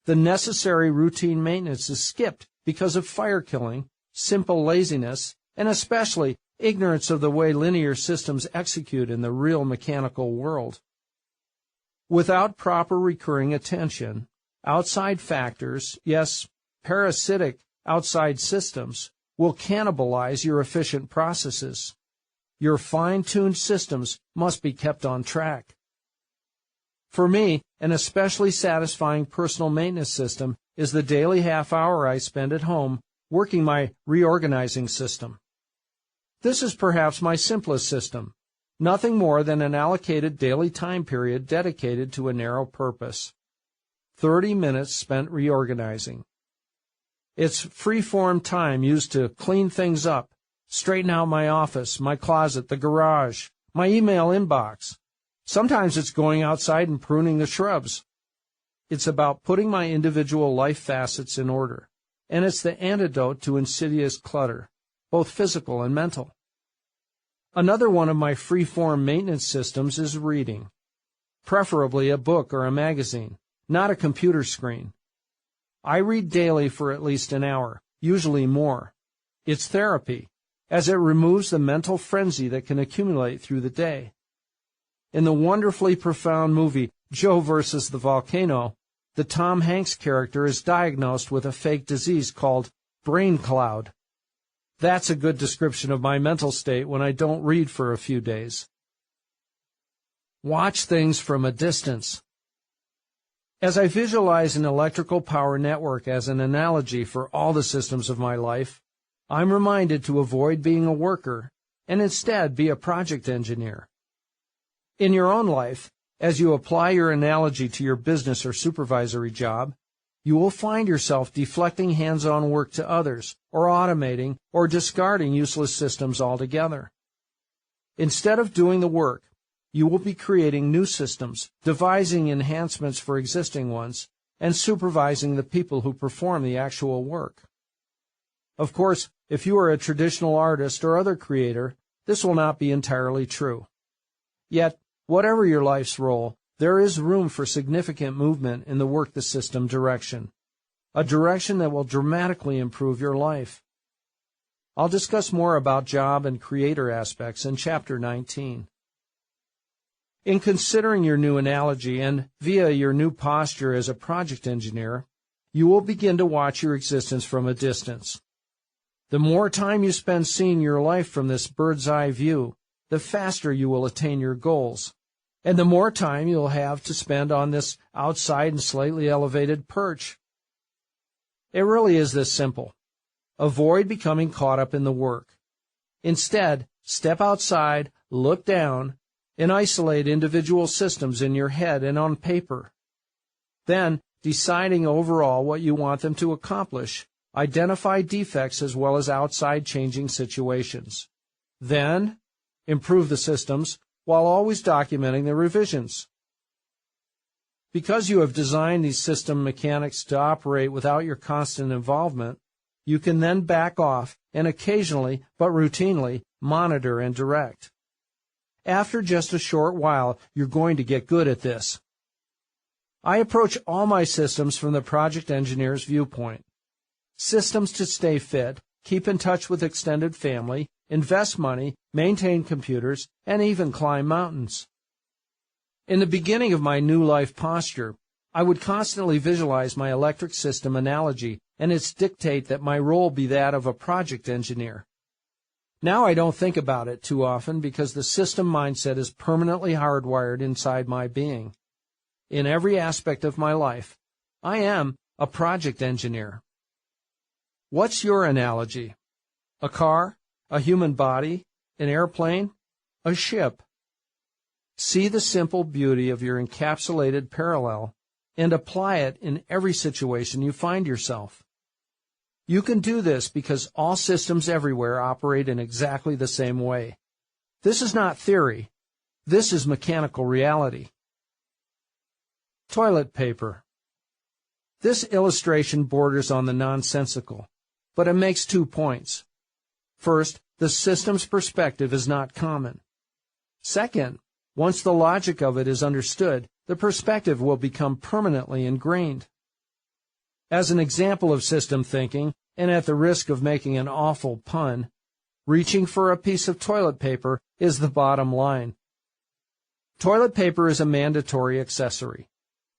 the necessary routine maintenance is skipped because of fire killing, simple laziness, and especially ignorance of the way linear systems execute in the real mechanical world. Without proper recurring attention, outside factors, yes, parasitic outside systems, will cannibalize your efficient processes. Your fine-tuned systems must be kept on track. For me, an especially satisfying personal maintenance system is the daily half hour I spend at home working my reorganizing system. This is perhaps my simplest system, nothing more than an allocated daily time period dedicated to a narrow purpose. 30 minutes spent reorganizing. It's free-form time used to clean things up, straighten out my office, my closet, the garage, my email inbox. Sometimes it's going outside and pruning the shrubs. It's about putting my individual life facets in order, and it's the antidote to insidious clutter, both physical and mental. Another one of my free-form maintenance systems is reading, preferably a book or a magazine, not a computer screen. I read daily for at least an hour, usually more. It's therapy, as it removes the mental frenzy that can accumulate through the day. In the wonderfully profound movie Joe versus the Volcano, the Tom Hanks character is diagnosed with a fake disease called brain cloud. That's a good description of my mental state when I don't read for a few days. Watch things from a distance. As I visualize an electrical power network as an analogy for all the systems of my life, I'm reminded to avoid being a worker and instead be a project engineer. In your own life, as you apply your analogy to your business or supervisory job, you will find yourself deflecting hands-on work to others, or automating, or discarding useless systems altogether. Instead of doing the work, you will be creating new systems, devising enhancements for existing ones, and supervising the people who perform the actual work. Of course, if you are a traditional artist or other creator, this will not be entirely true. Yet, whatever your life's role, there is room for significant movement in the work the system direction, a direction that will dramatically improve your life. I'll discuss more about job and creator aspects in Chapter 19. In considering your new analogy and via your new posture as a project engineer, you will begin to watch your existence from a distance. The more time you spend seeing your life from this bird's-eye view, the faster you will attain your goals, and the more time you'll have to spend on this outside and slightly elevated perch. It really is this simple. Avoid becoming caught up in the work. Instead, step outside, look down, and isolate individual systems in your head and on paper. Then, deciding overall what you want them to accomplish, identify defects as well as outside changing situations. Then, improve the systems while always documenting the revisions. Because you have designed these system mechanics to operate without your constant involvement, you can then back off and occasionally, but routinely, monitor and direct. After just a short while, you're going to get good at this. I approach all my systems from the project engineer's viewpoint. Systems to stay fit, keep in touch with extended family, invest money, maintain computers, and even climb mountains. In the beginning of my new life posture, I would constantly visualize my electric system analogy and its dictate that my role be that of a project engineer. Now I don't think about it too often because the system mindset is permanently hardwired inside my being. In every aspect of my life, I am a project engineer. What's your analogy? A car? A human body? An airplane? A ship? See the simple beauty of your encapsulated parallel and apply it in every situation you find yourself. You can do this because all systems everywhere operate in exactly the same way. This is not theory. This is mechanical reality. Toilet paper. This illustration borders on the nonsensical, but it makes 2 points. First, the system's perspective is not common. Second, once the logic of it is understood, the perspective will become permanently ingrained. As an example of system thinking, and at the risk of making an awful pun, reaching for a piece of toilet paper is the bottom line. Toilet paper is a mandatory accessory.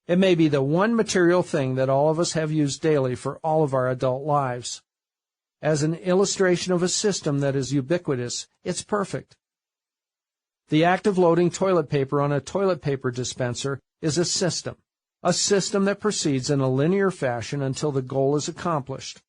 It may be the one material thing that all of us have used daily for all of our adult lives. As an illustration of a system that is ubiquitous, it's perfect. The act of loading toilet paper on a toilet paper dispenser is a system that proceeds in a linear fashion until the goal is accomplished.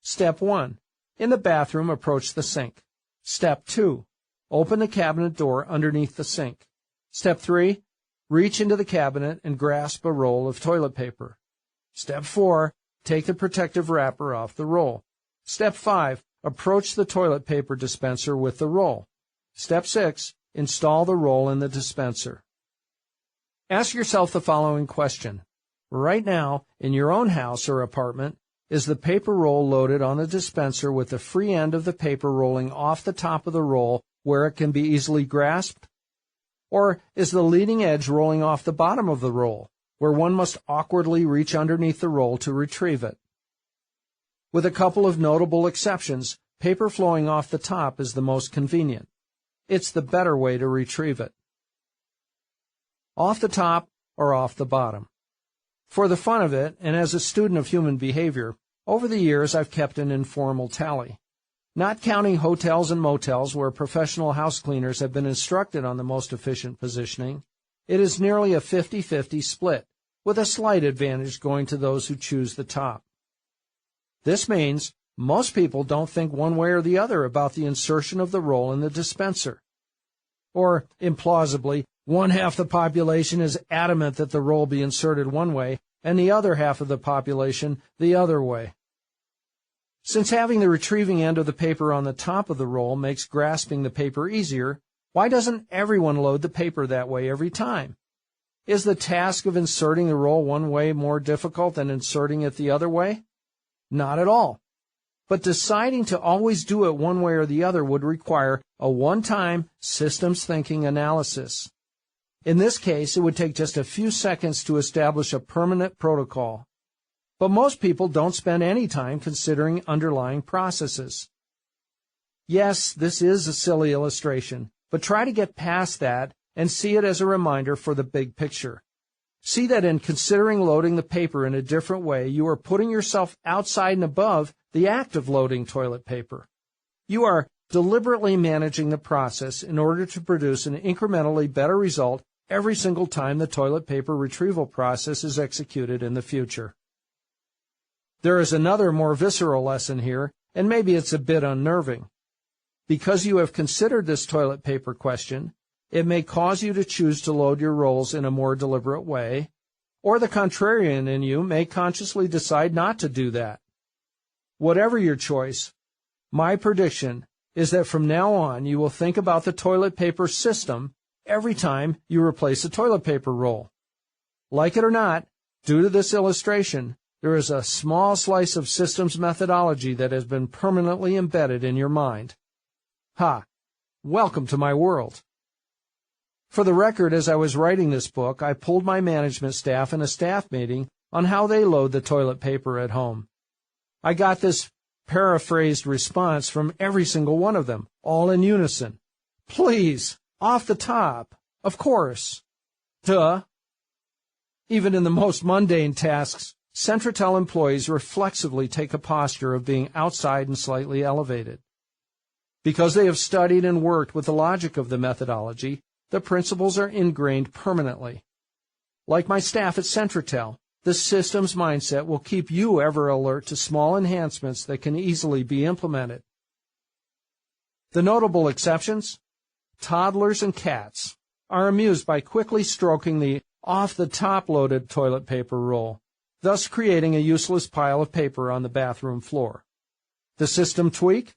Step 1. In the bathroom, approach the sink. Step 2. Open the cabinet door underneath the sink. Step 3. Reach into the cabinet and grasp a roll of toilet paper. Step 4. Take the protective wrapper off the roll. Step 5. Approach the toilet paper dispenser with the roll. Step 6. Install the roll in the dispenser. Ask yourself the following question. Right now, in your own house or apartment, is the paper roll loaded on the dispenser with the free end of the paper rolling off the top of the roll where it can be easily grasped? Or is the leading edge rolling off the bottom of the roll, where one must awkwardly reach underneath the roll to retrieve it? With a couple of notable exceptions, paper flowing off the top is the most convenient. It's the better way to retrieve it. Off the top or off the bottom? For the fun of it, and as a student of human behavior, over the years I've kept an informal tally. Not counting hotels and motels where professional house cleaners have been instructed on the most efficient positioning, it is nearly a 50-50 split, with a slight advantage going to those who choose the top. This means most people don't think one way or the other about the insertion of the roll in the dispenser. Or, implausibly, one half the population is adamant that the roll be inserted one way, and the other half of the population the other way. Since having the retrieving end of the paper on the top of the roll makes grasping the paper easier, why doesn't everyone load the paper that way every time? Is the task of inserting the roll one way more difficult than inserting it the other way? Not at all. But deciding to always do it one way or the other would require a one-time systems thinking analysis. In this case, it would take just a few seconds to establish a permanent protocol. But most people don't spend any time considering underlying processes. Yes, this is a silly illustration, but try to get past that and see it as a reminder for the big picture. See that in considering loading the paper in a different way, you are putting yourself outside and above the act of loading toilet paper. You are deliberately managing the process in order to produce an incrementally better result every single time the toilet paper retrieval process is executed in the future. There is another more visceral lesson here, and maybe it's a bit unnerving. Because you have considered this toilet paper question, it may cause you to choose to load your rolls in a more deliberate way, or the contrarian in you may consciously decide not to do that. Whatever your choice, my prediction is that from now on you will think about the toilet paper system every time you replace a toilet paper roll. Like it or not, due to this illustration, there is a small slice of systems methodology that has been permanently embedded in your mind. Ha! Welcome to my world. For the record, as I was writing this book, I polled my management staff in a staff meeting on how they load the toilet paper at home. I got this paraphrased response from every single one of them, all in unison. Please, off the top, of course. Duh. Even in the most mundane tasks, Centratel employees reflexively take a posture of being outside and slightly elevated. Because they have studied and worked with the logic of the methodology, the principles are ingrained permanently. Like my staff at Centratel, the systems mindset will keep you ever alert to small enhancements that can easily be implemented. The notable exceptions? Toddlers and cats are amused by quickly stroking the off-the-top loaded toilet paper roll, thus creating a useless pile of paper on the bathroom floor. The system tweak?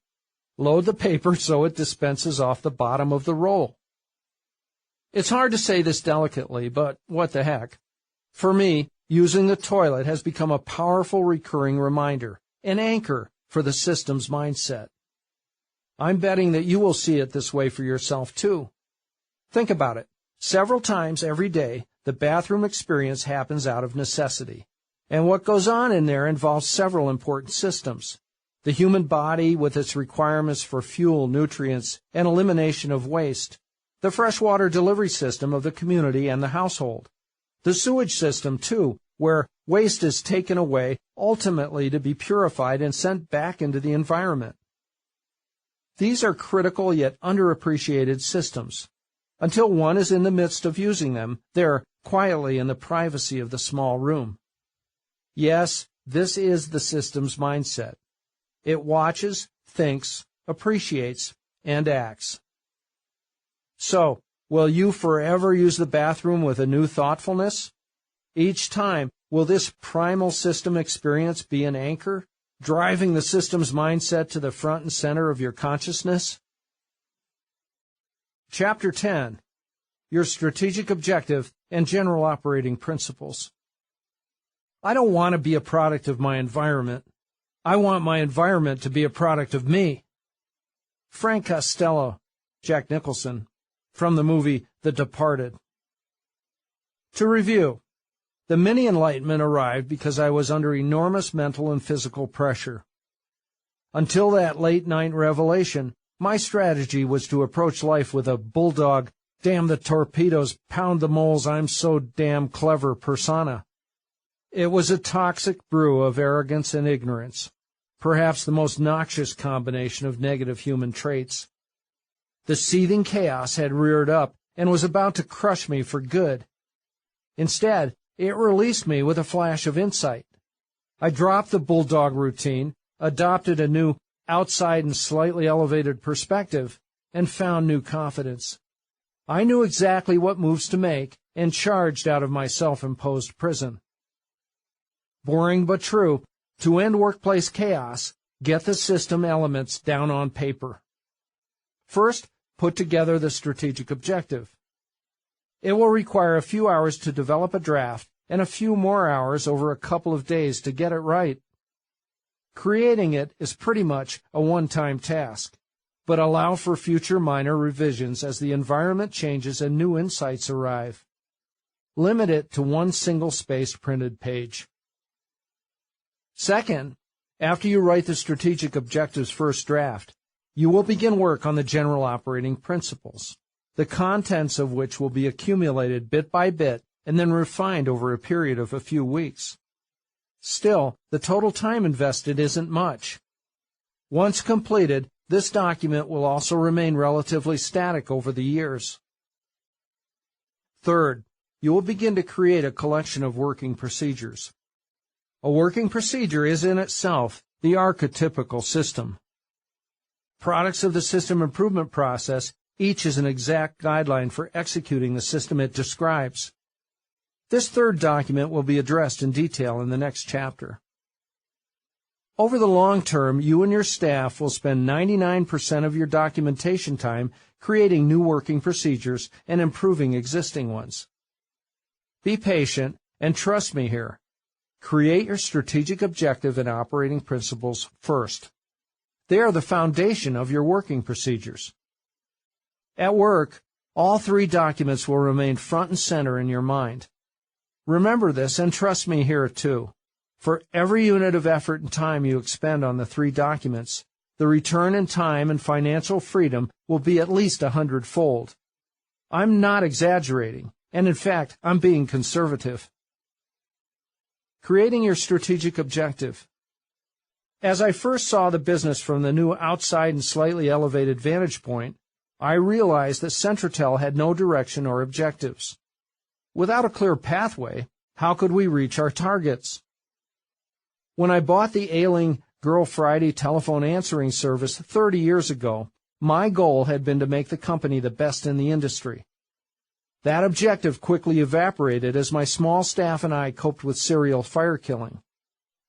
Load the paper so it dispenses off the bottom of the roll. It's hard to say this delicately, but what the heck. For me, using the toilet has become a powerful recurring reminder, an anchor for the system's mindset. I'm betting that you will see it this way for yourself, too. Think about it. Several times every day, the bathroom experience happens out of necessity. And what goes on in there involves several important systems. The human body with its requirements for fuel, nutrients, and elimination of waste. The freshwater delivery system of the community and the household. The sewage system, too, where waste is taken away, ultimately to be purified and sent back into the environment. These are critical yet underappreciated systems. Until one is in the midst of using them, there, quietly in the privacy of the small room. Yes, this is the system's mindset. It watches, thinks, appreciates, and acts. So, will you forever use the bathroom with a new thoughtfulness? Each time, will this primal system experience be an anchor, driving the system's mindset to the front and center of your consciousness? Chapter 10. Your Strategic Objective and General Operating Principles. I don't want to be a product of my environment. I want my environment to be a product of me. Frank Costello, Jack Nicholson, from the movie The Departed. To review, the mini-enlightenment arrived because I was under enormous mental and physical pressure. Until that late-night revelation, my strategy was to approach life with a bulldog, damn the torpedoes, pound the moles, I'm so damn clever persona. It was a toxic brew of arrogance and ignorance, perhaps the most noxious combination of negative human traits. The seething chaos had reared up and was about to crush me for good. Instead, it released me with a flash of insight. I dropped the bulldog routine, adopted a new outside and slightly elevated perspective, and found new confidence. I knew exactly what moves to make and charged out of my self-imposed prison. Boring but true, to end workplace chaos, get the system elements down on paper. First, put together the strategic objective. It will require a few hours to develop a draft and a few more hours over a couple of days to get it right. Creating it is pretty much a one-time task, but allow for future minor revisions as the environment changes and new insights arrive. Limit it to one single-spaced printed page. Second, after you write the strategic objectives first draft, you will begin work on the general operating principles, the contents of which will be accumulated bit by bit and then refined over a period of a few weeks. Still, the total time invested isn't much. Once completed, this document will also remain relatively static over the years. Third, you will begin to create a collection of working procedures. A working procedure is in itself the archetypical system. Products of the system improvement process, each is an exact guideline for executing the system it describes. This third document will be addressed in detail in the next chapter. Over the long term, you and your staff will spend 99% of your documentation time creating new working procedures and improving existing ones. Be patient and trust me here. Create your strategic objective and operating principles first. They are the foundation of your working procedures. At work, All three documents will remain front and center in your mind. Remember this, and trust me here too. For every unit of effort and time you expend on the three documents, the return in time and financial freedom will be at least 100-fold. I'm not exaggerating, and in fact, I'm being conservative. Creating your strategic objective. As I first saw the business from the new outside and slightly elevated vantage point, I realized that Centratel had no direction or objectives. Without a clear pathway, how could we reach our targets? When I bought the ailing Girl Friday telephone answering service 30 years ago, my goal had been to make the company the best in the industry. That objective quickly evaporated as my small staff and I coped with serial fire killing.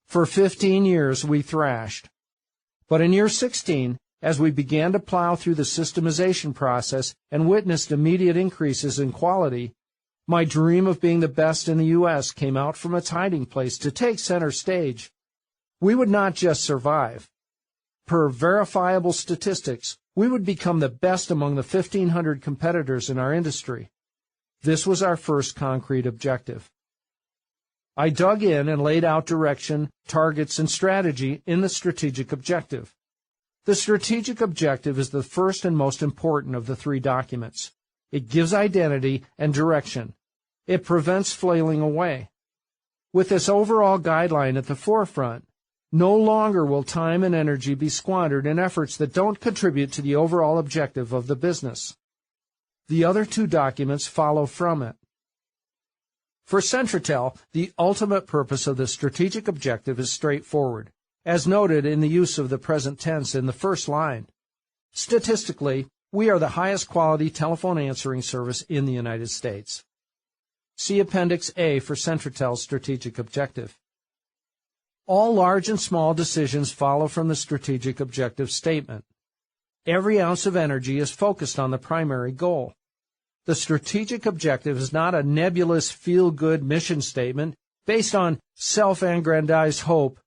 For 15 years, we thrashed. But in year 16, as we began to plow through the systemization process and witnessed immediate increases in quality, my dream of being the best in the U.S. came out from its hiding place to take center stage. We would not just survive. Per verifiable statistics, we would become the best among the 1,500 competitors in our industry. This was our first concrete objective. I dug in and laid out direction, targets, and strategy in the strategic objective. The strategic objective is the first and most important of the three documents. It gives identity and direction. It prevents flailing away. With this overall guideline at the forefront, no longer will time and energy be squandered in efforts that don't contribute to the overall objective of the business. The other two documents follow from it. For Centratel, the ultimate purpose of the strategic objective is straightforward, as noted in the use of the present tense in the first line. Statistically, we are the highest quality telephone answering service in the United States. See Appendix A for Centratel's strategic objective. All large and small decisions follow from the strategic objective statement. Every ounce of energy is focused on the primary goal. The strategic objective is not a nebulous feel-good mission statement based on self-aggrandized hope.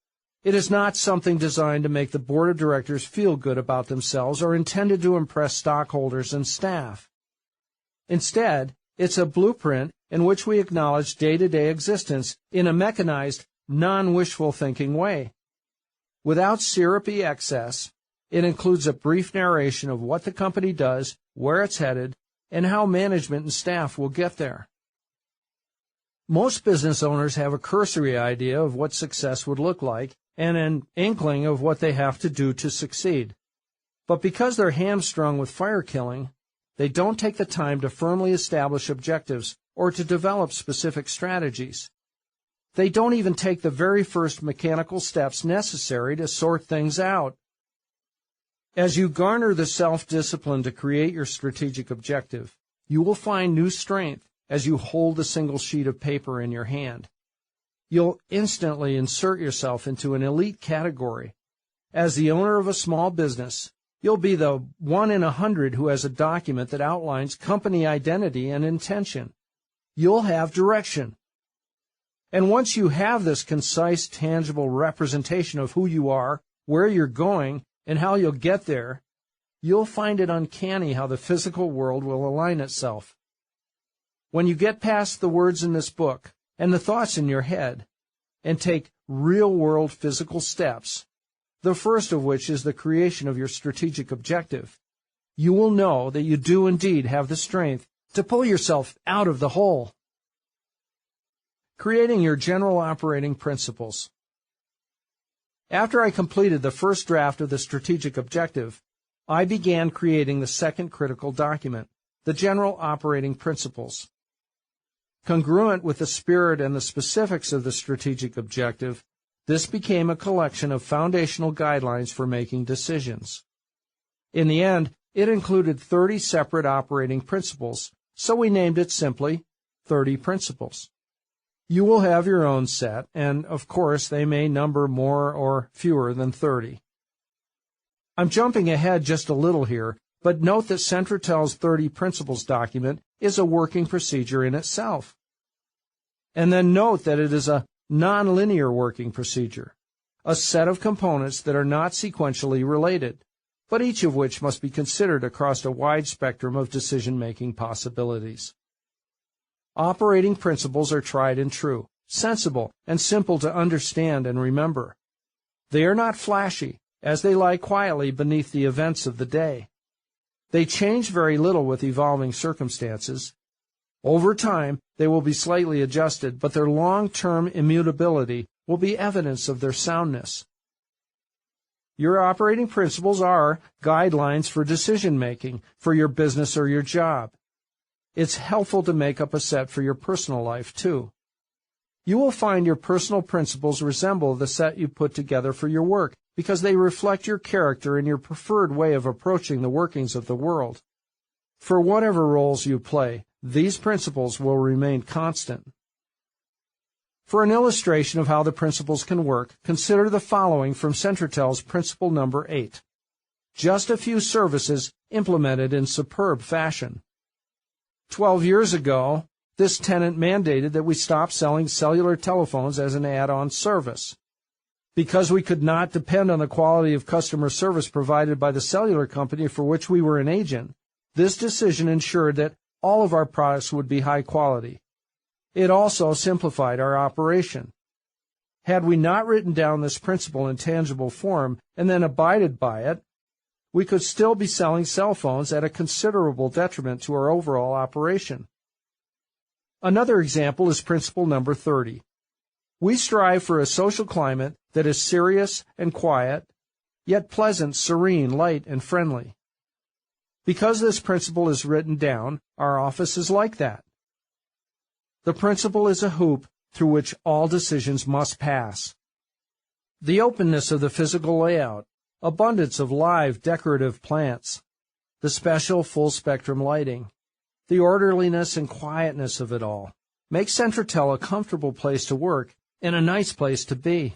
It is not something designed to make the board of directors feel good about themselves or intended to impress stockholders and staff. Instead, it's a blueprint in which we acknowledge day-to-day existence in a mechanized, non-wishful thinking way. Without syrupy excess, it includes a brief narration of what the company does, where it's headed, and how management and staff will get there. Most business owners have a cursory idea of what success would look like and an inkling of what they have to do to succeed. But because they're hamstrung with fire killing, they don't take the time to firmly establish objectives or to develop specific strategies. They don't even take the very first mechanical steps necessary to sort things out. As you garner the self-discipline to create your strategic objective, you will find new strength as you hold a single sheet of paper in your hand. You'll instantly insert yourself into an elite category. As the owner of a small business, you'll be the 1 in 100 who has a document that outlines company identity and intention. You'll have direction. And once you have this concise, tangible representation of who you are, where you're going, and how you'll get there, you'll find it uncanny how the physical world will align itself. When you get past the words in this book and the thoughts in your head and take real-world physical steps, the first of which is the creation of your strategic objective, you will know that you do indeed have the strength to pull yourself out of the hole. Creating your general operating principles. After I completed the first draft of the strategic objective, I began creating the second critical document, the general operating principles. Congruent with the spirit and the specifics of the strategic objective, this became a collection of foundational guidelines for making decisions. In the end, it included 30 separate operating principles, so we named it simply 30 Principles. You will have your own set, and of course they may number more or fewer than 30. I'm jumping ahead just a little here, but note that Centratel's 30 Principles document is a working procedure in itself. And then note that it is a nonlinear working procedure, a set of components that are not sequentially related. but each of which must be considered across a wide spectrum of decision-making possibilities. Operating principles are tried and true, sensible, and simple to understand and remember. They are not flashy, as they lie quietly beneath the events of the day. They change very little with evolving circumstances. Over time, they will be slightly adjusted, but their long-term immutability will be evidence of their soundness. Your operating principles are guidelines for decision-making for your business or your job. It's helpful to make up a set for your personal life, too. You will find your personal principles resemble the set you put together for your work because they reflect your character and your preferred way of approaching the workings of the world. For whatever roles you play, these principles will remain constant. For an illustration of how the principles can work, consider the following from Centratel's principle number 8. Just a few services implemented in superb fashion. 12 years ago, this tenant mandated that we stop selling cellular telephones as an add-on service. Because we could not depend on the quality of customer service provided by the cellular company for which we were an agent, this decision ensured that all of our products would be high quality. It also simplified our operation. Had we not written down this principle in tangible form and then abided by it, we could still be selling cell phones at a considerable detriment to our overall operation. Another example is principle number 30. We strive for a social climate that is serious and quiet, yet pleasant, serene, light, and friendly. Because this principle is written down, our office is like that. The principle is a hoop through which all decisions must pass. The openness of the physical layout, abundance of live, decorative plants, the special full-spectrum lighting, the orderliness and quietness of it all make Centratel a comfortable place to work and a nice place to be.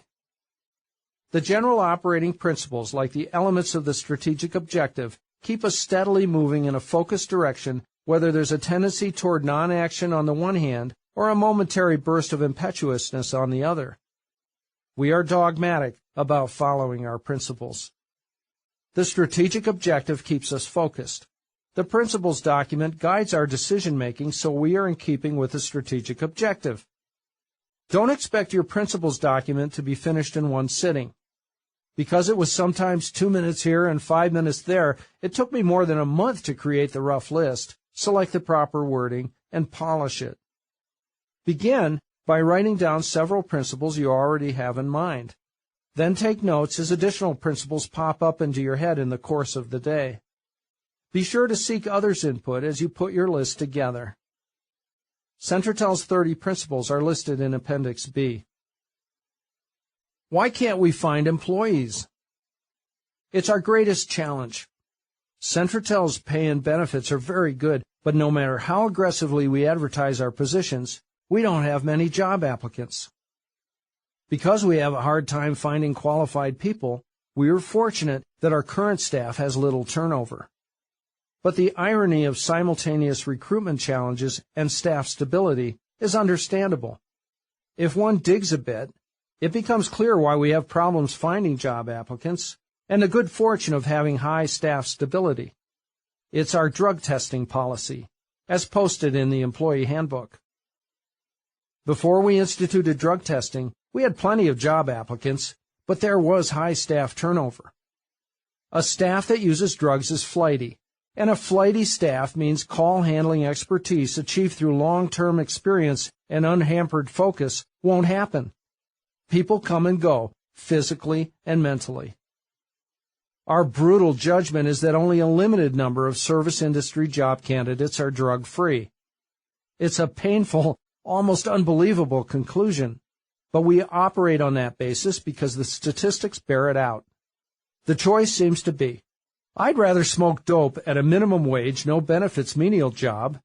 The general operating principles, like the elements of the strategic objective, keep us steadily moving in a focused direction, whether there's a tendency toward non-action on the one hand or a momentary burst of impetuousness on the other. We are dogmatic about following our principles. The strategic objective keeps us focused. The principles document guides our decision-making so we are in keeping with the strategic objective. Don't expect your principles document to be finished in one sitting. Because it was sometimes 2 minutes here and 5 minutes there, it took me more than a month to create the rough list, select the proper wording, and polish it. Begin by writing down several principles you already have in mind. Then take notes as additional principles pop up into your head in the course of the day. Be sure to seek others' input as you put your list together. Centratel's 30 principles are listed in Appendix B. Why can't we find employees? It's our greatest challenge. Centratel's pay and benefits are very good, but no matter how aggressively we advertise our positions, we don't have many job applicants. Because we have a hard time finding qualified people, we are fortunate that our current staff has little turnover. But the irony of simultaneous recruitment challenges and staff stability is understandable. If one digs a bit, it becomes clear why we have problems finding job applicants and the good fortune of having high staff stability. It's our drug testing policy, as posted in the employee handbook. Before we instituted drug testing, we had plenty of job applicants, but there was high staff turnover. A staff that uses drugs is flighty, and a flighty staff means call handling expertise achieved through long-term experience and unhampered focus won't happen. People come and go, physically and mentally. Our brutal judgment is that only a limited number of service industry job candidates are drug-free. It's a painful, almost unbelievable conclusion, but we operate on that basis because the statistics bear it out. The choice seems to be, I'd rather smoke dope at a minimum wage, no benefits menial job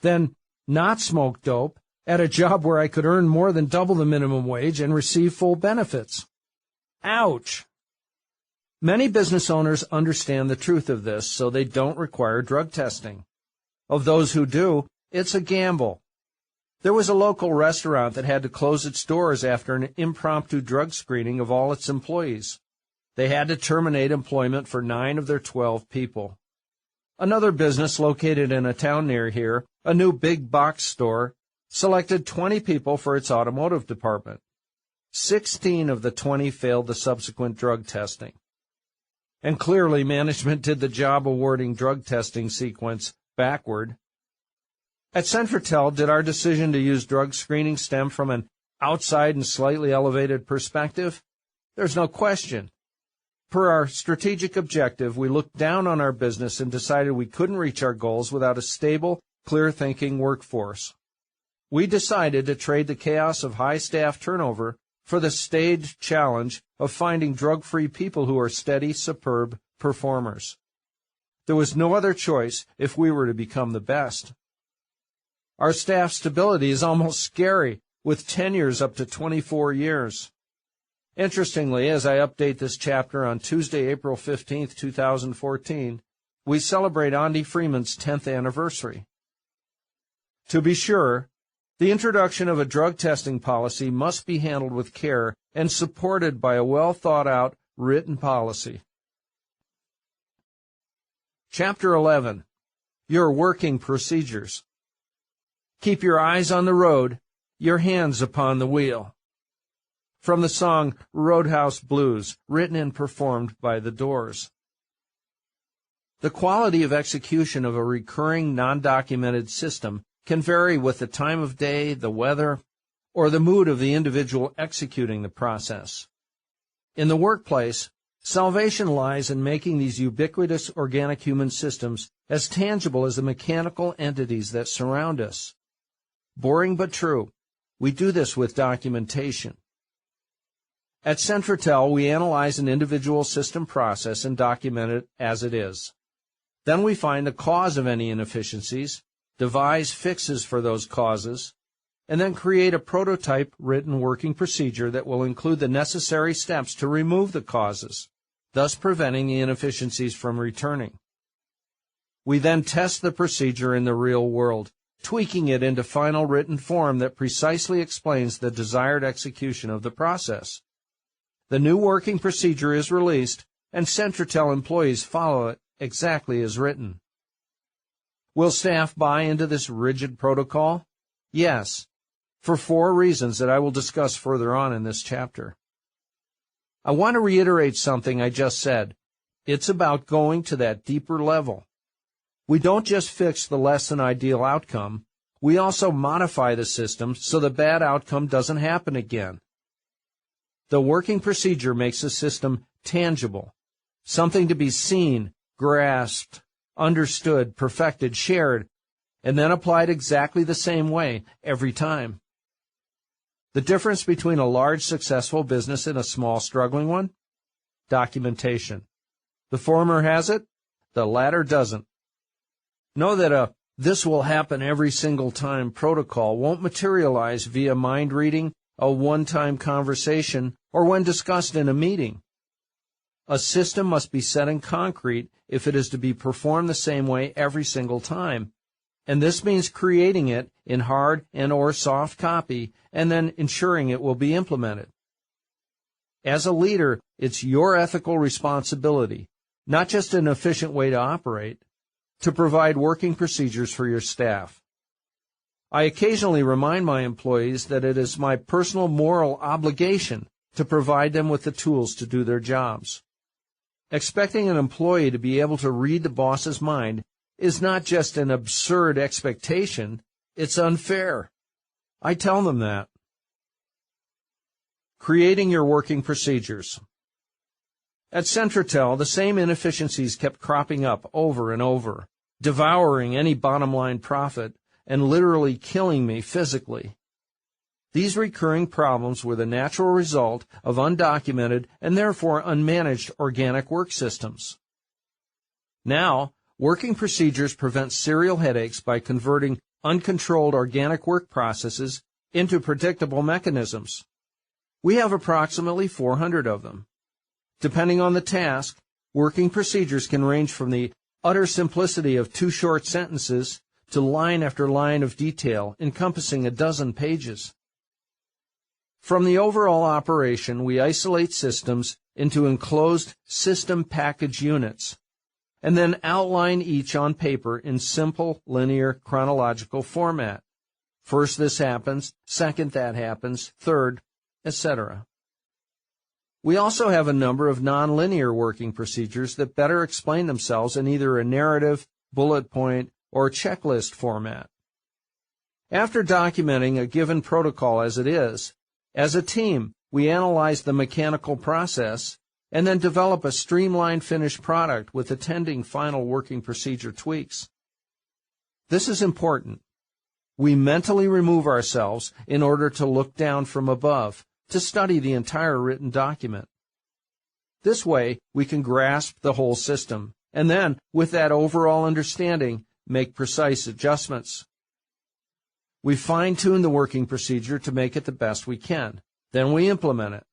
than not smoke dope at a job where I could earn more than double the minimum wage and receive full benefits. Ouch! Many business owners understand the truth of this, so they don't require drug testing. Of those who do, it's a gamble. There was a local restaurant that had to close its doors after an impromptu drug screening of all its employees. They had to terminate employment for 9 of their 12 people. Another business located in a town near here, a new big box store, selected 20 people for its automotive department. 16 of the 20 failed the subsequent drug testing. And clearly management did the job awarding drug testing sequence backward. At Centratel, did our decision to use drug screening stem from an outside and slightly elevated perspective? There's no question. Per our strategic objective, we looked down on our business and decided we couldn't reach our goals without a stable, clear-thinking workforce. We decided to trade the chaos of high staff turnover for the staged challenge of finding drug-free people who are steady, superb performers. There was no other choice if we were to become the best. Our staff stability is almost scary, with tenures up to 24 years. Interestingly, as I update this chapter on Tuesday, April 15, 2014, we celebrate Andy Freeman's 10th anniversary. To be sure, the introduction of a drug testing policy must be handled with care and supported by a well-thought-out written policy. Chapter 11. Your Working Procedures. Keep your eyes on the road, your hands upon the wheel. From the song Roadhouse Blues, written and performed by The Doors. The quality of execution of a recurring, non-documented system can vary with the time of day, the weather, or the mood of the individual executing the process. In the workplace, salvation lies in making these ubiquitous organic human systems as tangible as the mechanical entities that surround us. Boring but true, we do this with documentation. At Centratel, we analyze an individual system process and document it as it is. Then we find the cause of any inefficiencies, devise fixes for those causes, and then create a prototype written working procedure that will include the necessary steps to remove the causes, thus preventing the inefficiencies from returning. We then test the procedure in the real world, tweaking it into final written form that precisely explains the desired execution of the process. The new working procedure is released, and Centratel employees follow it exactly as written. Will staff buy into this rigid protocol? Yes, for 4 reasons that I will discuss further on in this chapter. I want to reiterate something I just said. It's about going to that deeper level. We don't just fix the less than ideal outcome, we also modify the system so the bad outcome doesn't happen again. The working procedure makes the system tangible, something to be seen, grasped, understood, perfected, shared, and then applied exactly the same way every time. The difference between a large successful business and a small struggling one? Documentation. The former has it, the latter doesn't. Know that a "this will happen every single time" protocol won't materialize via mind reading, a one-time conversation, or when discussed in a meeting. A system must be set in concrete if it is to be performed the same way every single time, and this means creating it in hard and/or soft copy and then ensuring it will be implemented. As a leader, it's your ethical responsibility, not just an efficient way to operate, to provide working procedures for your staff. I occasionally remind my employees that it is my personal moral obligation to provide them with the tools to do their jobs. Expecting an employee to be able to read the boss's mind is not just an absurd expectation, it's unfair. I tell them that. Creating your working procedures. At Centratel, the same inefficiencies kept cropping up over and over, devouring any bottom-line profit and literally killing me physically. These recurring problems were the natural result of undocumented and therefore unmanaged organic work systems. Now, working procedures prevent serial headaches by converting uncontrolled organic work processes into predictable mechanisms. We have approximately 400 of them. Depending on the task, working procedures can range from the utter simplicity of 2 short sentences to line after line of detail encompassing a dozen pages. From the overall operation, we isolate systems into enclosed system package units, and then outline each on paper in simple, linear, chronological format. First this happens, second that happens, third, etc. We also have a number of nonlinear working procedures that better explain themselves in either a narrative, bullet point, or checklist format. After documenting a given protocol as it is, as a team, we analyze the mechanical process and then develop a streamlined finished product with attending final working procedure tweaks. This is important. We mentally remove ourselves in order to look down from above, to study the entire written document. This way, we can grasp the whole system, and then, with that overall understanding, make precise adjustments. We fine-tune the working procedure to make it the best we can. Then we implement it.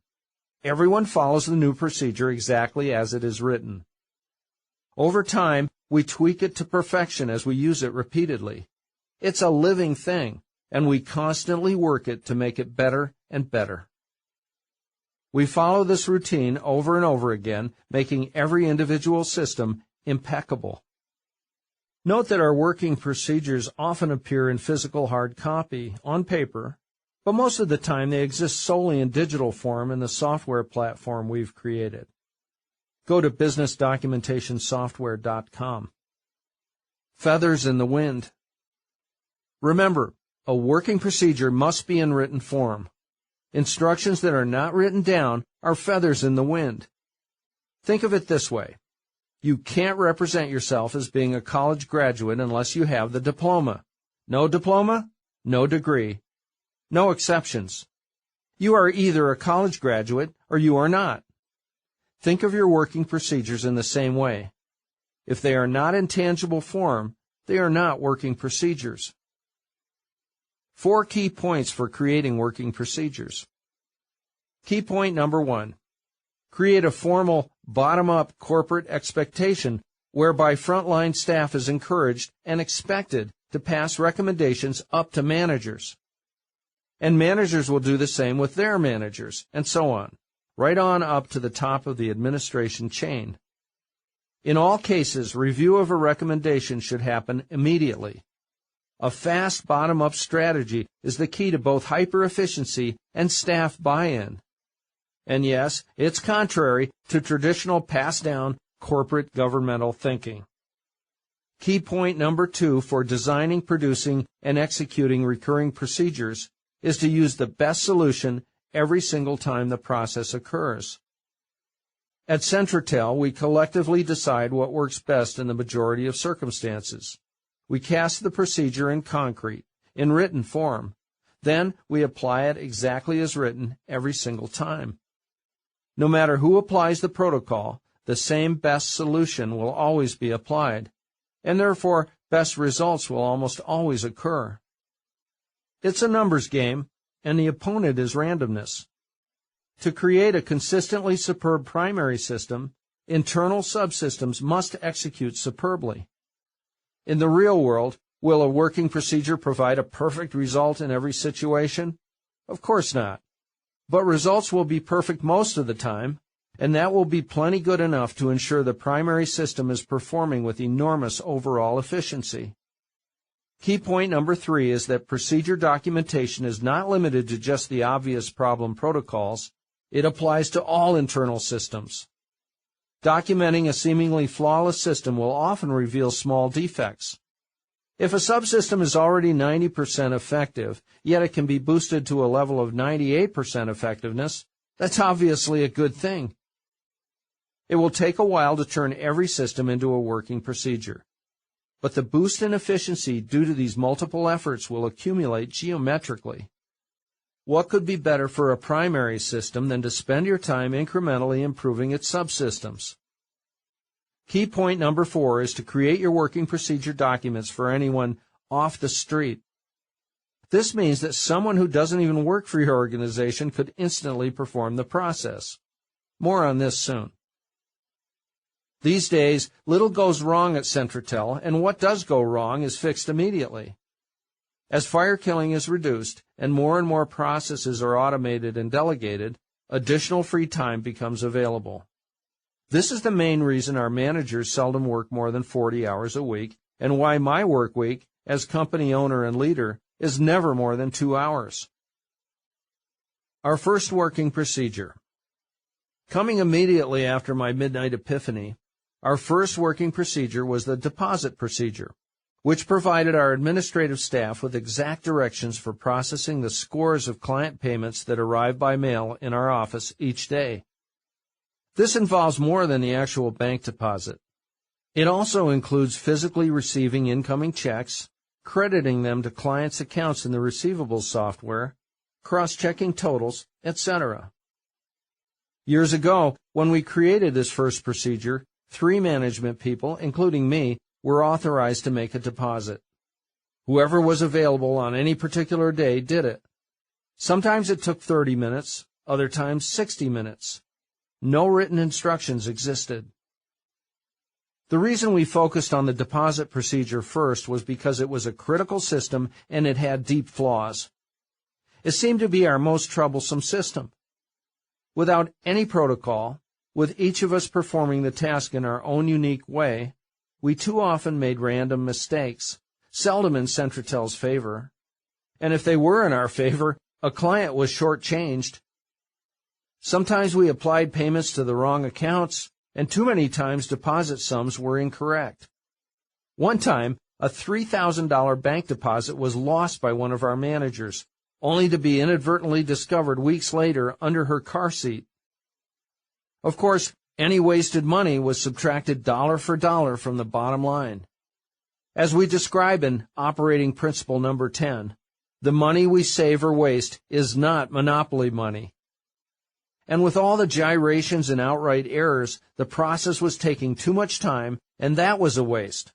Everyone follows the new procedure exactly as it is written. Over time, we tweak it to perfection as we use it repeatedly. It's a living thing, and we constantly work it to make it better and better. We follow this routine over and over again, making every individual system impeccable. Note that our working procedures often appear in physical hard copy, on paper, but most of the time they exist solely in digital form in the software platform we've created. Go to businessdocumentationsoftware.com. Feathers in the wind. Remember, a working procedure must be in written form. Instructions that are not written down are feathers in the wind. Think of it this way. You can't represent yourself as being a college graduate unless you have the diploma. No diploma, no degree. No exceptions. You are either a college graduate or you are not. Think of your working procedures in the same way. If they are not in tangible form, they are not working procedures. 4 key points for creating working procedures. Key point number 1. Create a formal, bottom-up corporate expectation whereby frontline staff is encouraged and expected to pass recommendations up to managers. And managers will do the same with their managers, and so on, right on up to the top of the administration chain. In all cases, review of a recommendation should happen immediately. A fast bottom-up strategy is the key to both hyper-efficiency and staff buy-in. And yes, it's contrary to traditional pass-down corporate governmental thinking. Key point number 2 for designing, producing, and executing recurring procedures is to use the best solution every single time the process occurs. At Centratel, we collectively decide what works best in the majority of circumstances. We cast the procedure in concrete, in written form. Then we apply it exactly as written every single time. No matter who applies the protocol, the same best solution will always be applied, and therefore best results will almost always occur. It's a numbers game, and the opponent is randomness. To create a consistently superb primary system, internal subsystems must execute superbly. In the real world, will a working procedure provide a perfect result in every situation? Of course not. But results will be perfect most of the time, and that will be plenty good enough to ensure the primary system is performing with enormous overall efficiency. Key point number 3 is that procedure documentation is not limited to just the obvious problem protocols. It applies to all internal systems. Documenting a seemingly flawless system will often reveal small defects. If a subsystem is already 90% effective, yet it can be boosted to a level of 98% effectiveness, that's obviously a good thing. It will take a while to turn every system into a working procedure. But the boost in efficiency due to these multiple efforts will accumulate geometrically. What could be better for a primary system than to spend your time incrementally improving its subsystems? Key point number 4 is to create your working procedure documents for anyone off the street. This means that someone who doesn't even work for your organization could instantly perform the process. More on this soon. These days, little goes wrong at Centratel, and what does go wrong is fixed immediately. As fire killing is reduced and more processes are automated and delegated, additional free time becomes available. This is the main reason our managers seldom work more than 40 hours a week, and why my work week, as company owner and leader, is never more than 2 hours. Our first working procedure. Coming immediately after my midnight epiphany, our first working procedure was the deposit procedure, which provided our administrative staff with exact directions for processing the scores of client payments that arrive by mail in our office each day. This involves more than the actual bank deposit. It also includes physically receiving incoming checks, crediting them to clients' accounts in the receivables software, cross-checking totals, etc. Years ago, when we created this first procedure, 3 management people, including me, were authorized to make a deposit. Whoever was available on any particular day did it. Sometimes it took 30 minutes, other times 60 minutes. No written instructions existed. The reason we focused on the deposit procedure first was because it was a critical system and it had deep flaws. It seemed to be our most troublesome system. Without any protocol, with each of us performing the task in our own unique way, we too often made random mistakes, seldom in Centratel's favor. And if they were in our favor, a client was shortchanged. Sometimes we applied payments to the wrong accounts, and too many times deposit sums were incorrect. One time, a $3,000 bank deposit was lost by one of our managers, only to be inadvertently discovered weeks later under her car seat. Of course, any wasted money was subtracted dollar for dollar from the bottom line. As we describe in Operating Principle Number 10, the money we save or waste is not monopoly money. And with all the gyrations and outright errors, the process was taking too much time, and that was a waste.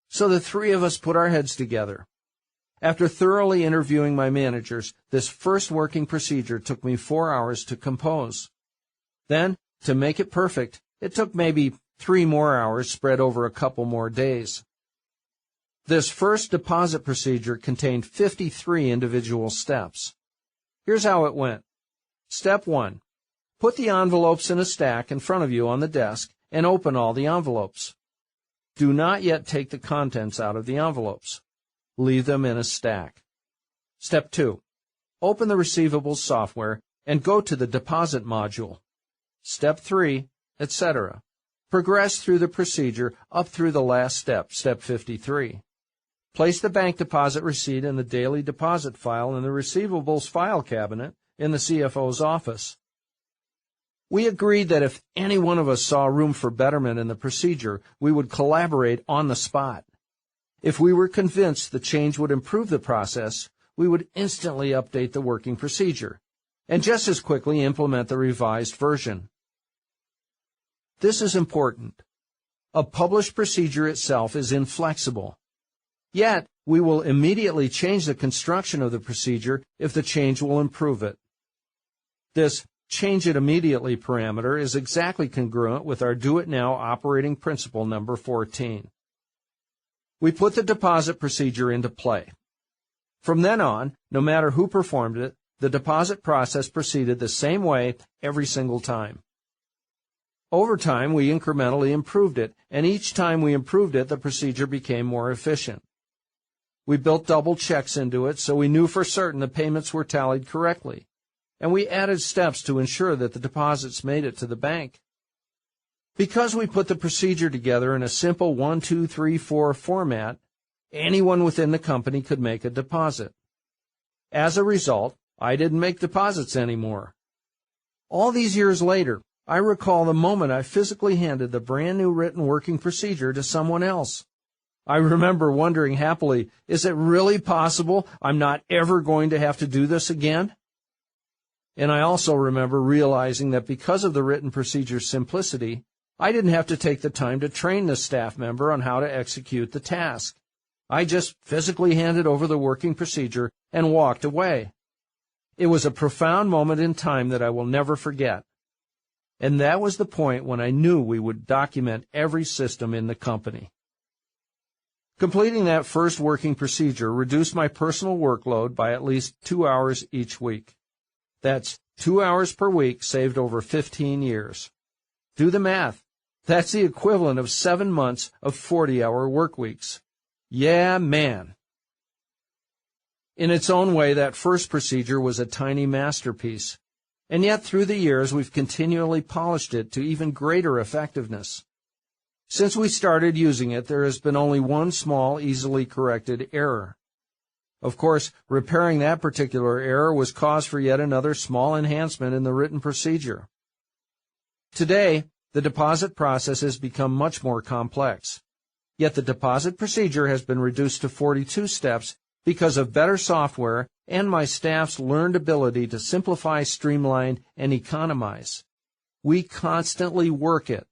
So the 3 of us put our heads together. After thoroughly interviewing my managers, this first working procedure took me 4 hours to compose. Then, to make it perfect, it took maybe 3 more hours spread over a couple more days. This first deposit procedure contained 53 individual steps. Here's how it went. Step 1. Put the envelopes in a stack in front of you on the desk and open all the envelopes. Do not yet take the contents out of the envelopes. Leave them in a stack. Step 2. Open the receivables software and go to the deposit module. Step 3, etc. Progress through the procedure up through the last step, Step 53. Place the bank deposit receipt in the daily deposit file in the receivables file cabinet in the CFO's office. We agreed that if any one of us saw room for betterment in the procedure, we would collaborate on the spot. If we were convinced the change would improve the process, we would instantly update the working procedure, and just as quickly implement the revised version. This is important. A published procedure itself is inflexible. Yet, we will immediately change the construction of the procedure if the change will improve it. This change it immediately parameter is exactly congruent with our Do It Now operating principle number 14. We put the deposit procedure into play. From then on, no matter who performed it, the deposit process proceeded the same way every single time. Over time, we incrementally improved it, and each time we improved it, the procedure became more efficient. We built double checks into it so we knew for certain the payments were tallied correctly, and we added steps to ensure that the deposits made it to the bank. Because we put the procedure together in a simple 1, 2, 3, 4 format, anyone within the company could make a deposit. As a result, I didn't make deposits anymore. All these years later, I recall the moment I physically handed the brand new written working procedure to someone else. I remember wondering happily, is it really possible I'm not ever going to have to do this again? And I also remember realizing that because of the written procedure's simplicity, I didn't have to take the time to train the staff member on how to execute the task. I just physically handed over the working procedure and walked away. It was a profound moment in time that I will never forget. And that was the point when I knew we would document every system in the company. Completing that first working procedure reduced my personal workload by at least 2 hours each week. That's 2 hours per week saved over 15 years. Do the math. That's the equivalent of 7 months of 40-hour work weeks. Yeah, man. In its own way, that first procedure was a tiny masterpiece. And yet, through the years, we've continually polished it to even greater effectiveness. Since we started using it, there has been only one small, easily corrected error. Of course, repairing that particular error was cause for yet another small enhancement in the written procedure. Today, the deposit process has become much more complex. Yet the deposit procedure has been reduced to 42 steps because of better software and my staff's learned ability to simplify, streamline, and economize. We constantly work it.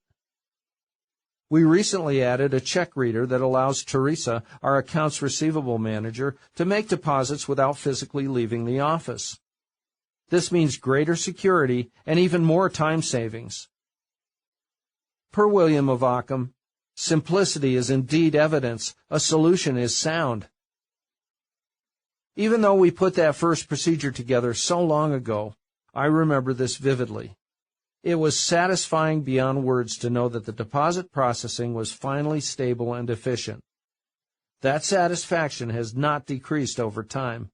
We recently added a check reader that allows Teresa, our accounts receivable manager, to make deposits without physically leaving the office. This means greater security and even more time savings. Per William of Ockham, simplicity is indeed evidence, a solution is sound. Even though we put that first procedure together so long ago, I remember this vividly. It was satisfying beyond words to know that the deposit processing was finally stable and efficient. That satisfaction has not decreased over time.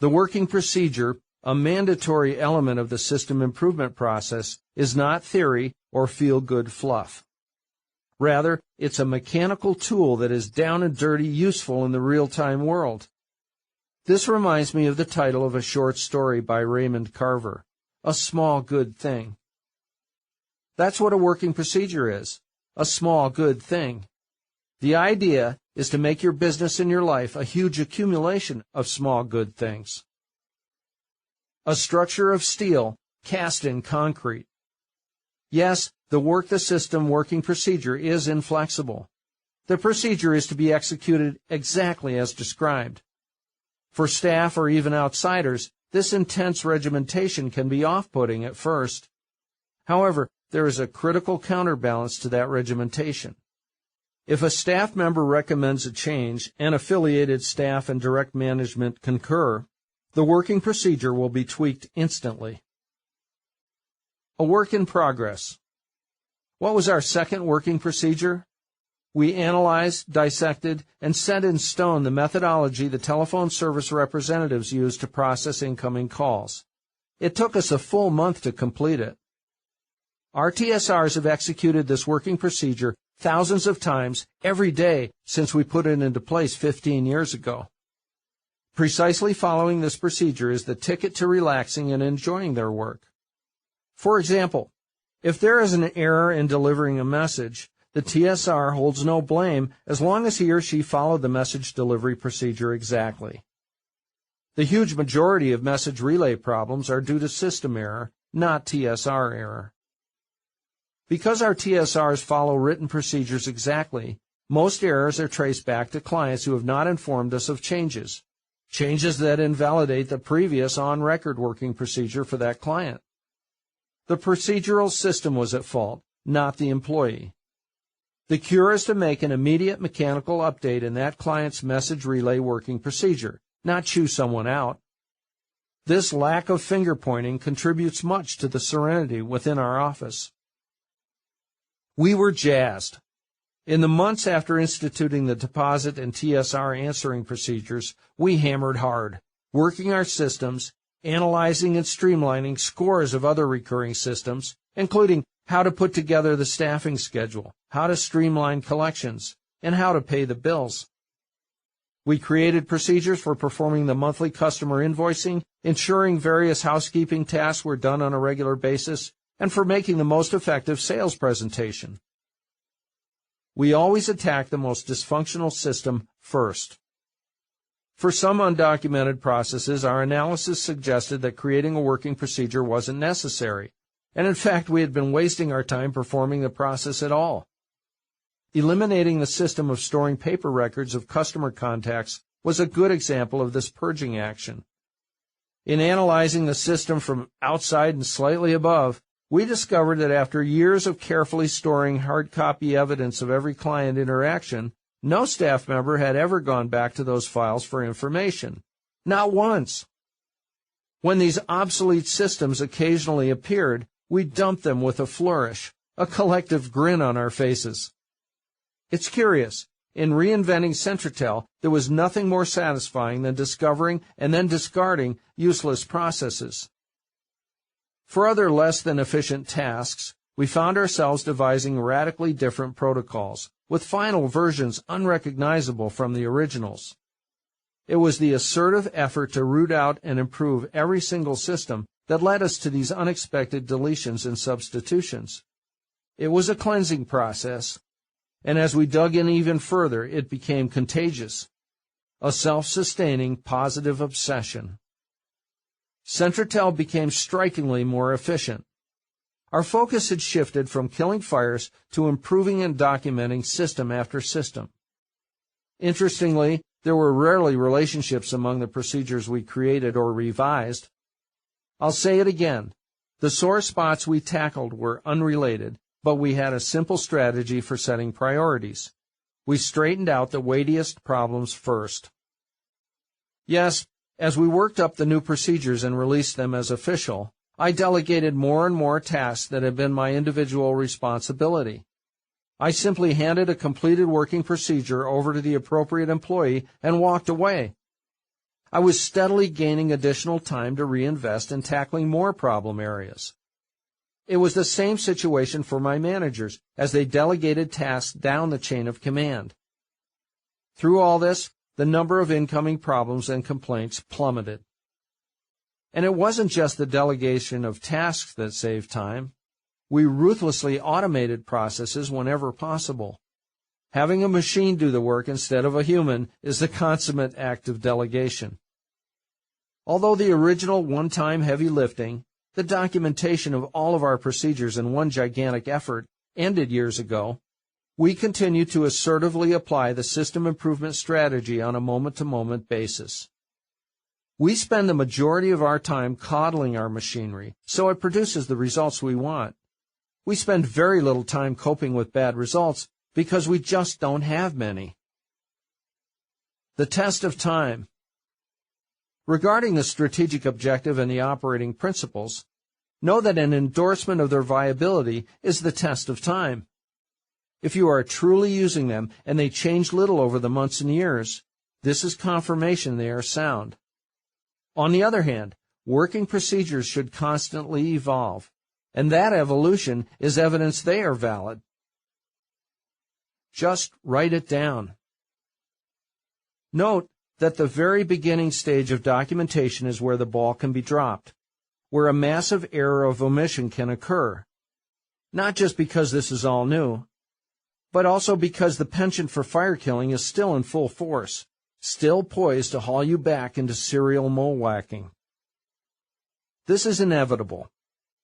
The working procedure, a mandatory element of the system improvement process, is not theory or feel-good fluff. Rather, it's a mechanical tool that is down and dirty useful in the real-time world. This reminds me of the title of a short story by Raymond Carver, A Small Good Thing. That's what a working procedure is, a small good thing. The idea is to make your business and your life a huge accumulation of small good things. A structure of steel cast in concrete. Yes, the system working procedure is inflexible. The procedure is to be executed exactly as described. For staff or even outsiders, this intense regimentation can be off-putting at first. However, there is a critical counterbalance to that regimentation. If a staff member recommends a change and affiliated staff and direct management concur, the working procedure will be tweaked instantly. A work in progress. What was our second working procedure? We analyzed, dissected, and set in stone the methodology the telephone service representatives use to process incoming calls. It took us a full month to complete it. Our TSRs have executed this working procedure thousands of times every day since we put it into place 15 years ago. Precisely following this procedure is the ticket to relaxing and enjoying their work. For example, if there is an error in delivering a message, the TSR holds no blame as long as he or she followed the message delivery procedure exactly. The huge majority of message relay problems are due to system error, not TSR error. Because our TSRs follow written procedures exactly, most errors are traced back to clients who have not informed us of changes that invalidate the previous on-record working procedure for that client. The procedural system was at fault, not the employee. The cure is to make an immediate mechanical update in that client's message relay working procedure, not chew someone out. This lack of finger-pointing contributes much to the serenity within our office. We were jazzed. In the months after instituting the deposit and TSR answering procedures, we hammered hard, working our systems, analyzing and streamlining scores of other recurring systems, including how to put together the staffing schedule, how to streamline collections, and how to pay the bills. We created procedures for performing the monthly customer invoicing, ensuring various housekeeping tasks were done on a regular basis, and for making the most effective sales presentation. We always attack the most dysfunctional system first. For some undocumented processes, our analysis suggested that creating a working procedure wasn't necessary, and in fact we had been wasting our time performing the process at all. Eliminating the system of storing paper records of customer contacts was a good example of this purging action. In analyzing the system from outside and slightly above, we discovered that after years of carefully storing hard copy evidence of every client interaction, no staff member had ever gone back to those files for information. Not once. When these obsolete systems occasionally appeared, we dumped them with a flourish, a collective grin on our faces. It's curious. In reinventing Centratel, there was nothing more satisfying than discovering and then discarding useless processes. For other less than efficient tasks, we found ourselves devising radically different protocols, with final versions unrecognizable from the originals. It was the assertive effort to root out and improve every single system that led us to these unexpected deletions and substitutions. It was a cleansing process, and as we dug in even further, it became contagious, a self-sustaining positive obsession. Centratel became strikingly more efficient. Our focus had shifted from killing fires to improving and documenting system after system. Interestingly, there were rarely relationships among the procedures we created or revised. I'll say it again. The sore spots we tackled were unrelated, but we had a simple strategy for setting priorities. We straightened out the weightiest problems first. Yes, as we worked up the new procedures and released them as official, I delegated more and more tasks that had been my individual responsibility. I simply handed a completed working procedure over to the appropriate employee and walked away. I was steadily gaining additional time to reinvest in tackling more problem areas. It was the same situation for my managers as they delegated tasks down the chain of command. Through all this, the number of incoming problems and complaints plummeted. And it wasn't just the delegation of tasks that saved time. We ruthlessly automated processes whenever possible. Having a machine do the work instead of a human is the consummate act of delegation. Although the original one-time heavy lifting, the documentation of all of our procedures in one gigantic effort, ended years ago, we continue to assertively apply the system improvement strategy on a moment-to-moment basis. We spend the majority of our time coddling our machinery so it produces the results we want. We spend very little time coping with bad results because we just don't have many. The test of time. Regarding the strategic objective and the operating principles, know that an endorsement of their viability is the test of time. If you are truly using them and they change little over the months and years, this is confirmation they are sound. On the other hand, working procedures should constantly evolve, and that evolution is evidence they are valid. Just write it down. Note that the very beginning stage of documentation is where the ball can be dropped, where a massive error of omission can occur, not just because this is all new, but also because the penchant for fire killing is still in full force, still poised to haul you back into serial mole whacking. This is inevitable.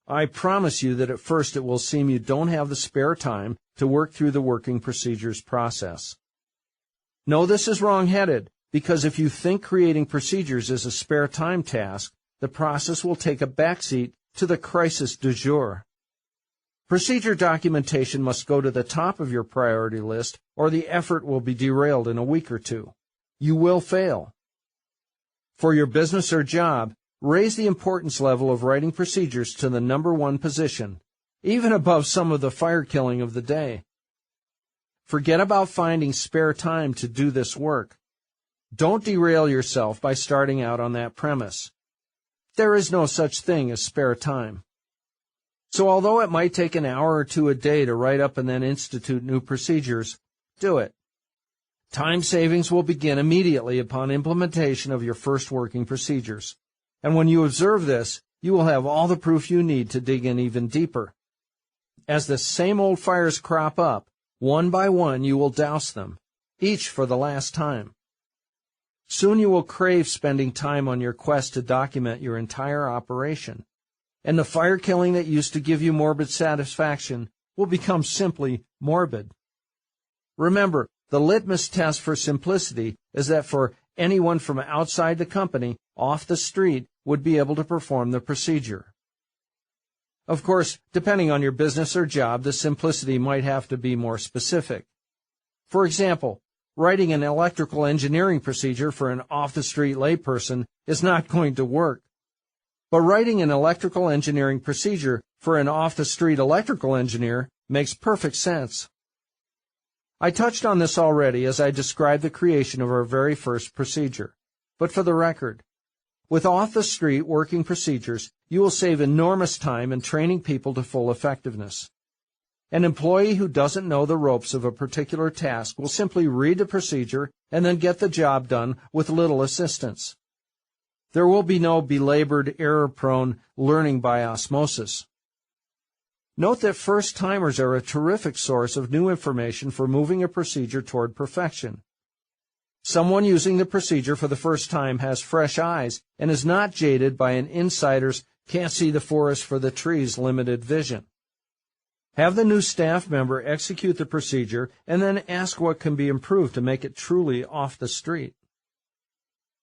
I promise you that at first it will seem you don't have the spare time to work through the working procedures process. No, this is wrong-headed, because if you think creating procedures is a spare time task, the process will take a backseat to the crisis du jour. Procedure documentation must go to the top of your priority list, or the effort will be derailed in a week or two. You will fail. For your business or job, raise the importance level of writing procedures to the #1 position, even above some of the fire killing of the day. Forget about finding spare time to do this work. Don't derail yourself by starting out on that premise. There is no such thing as spare time. So although it might take an hour or two a day to write up and then institute new procedures, do it. Time savings will begin immediately upon implementation of your first working procedures. And when you observe this, you will have all the proof you need to dig in even deeper. As the same old fires crop up, one by one you will douse them, each for the last time. Soon you will crave spending time on your quest to document your entire operation, and the fire killing that used to give you morbid satisfaction will become simply morbid. Remember, the litmus test for simplicity is that for anyone from outside the company, off the street, would be able to perform the procedure. Of course, depending on your business or job, the simplicity might have to be more specific. For example, writing an electrical engineering procedure for an off-the-street layperson is not going to work. But writing an electrical engineering procedure for an off-the-street electrical engineer makes perfect sense. I touched on this already as I described the creation of our very first procedure. But for the record, with off-the-street working procedures, you will save enormous time in training people to full effectiveness. An employee who doesn't know the ropes of a particular task will simply read the procedure and then get the job done with little assistance. There will be no belabored, error-prone learning by osmosis. Note that first-timers are a terrific source of new information for moving a procedure toward perfection. Someone using the procedure for the first time has fresh eyes and is not jaded by an insider's can't see the forest for the trees limited vision. Have the new staff member execute the procedure and then ask what can be improved to make it truly off the street.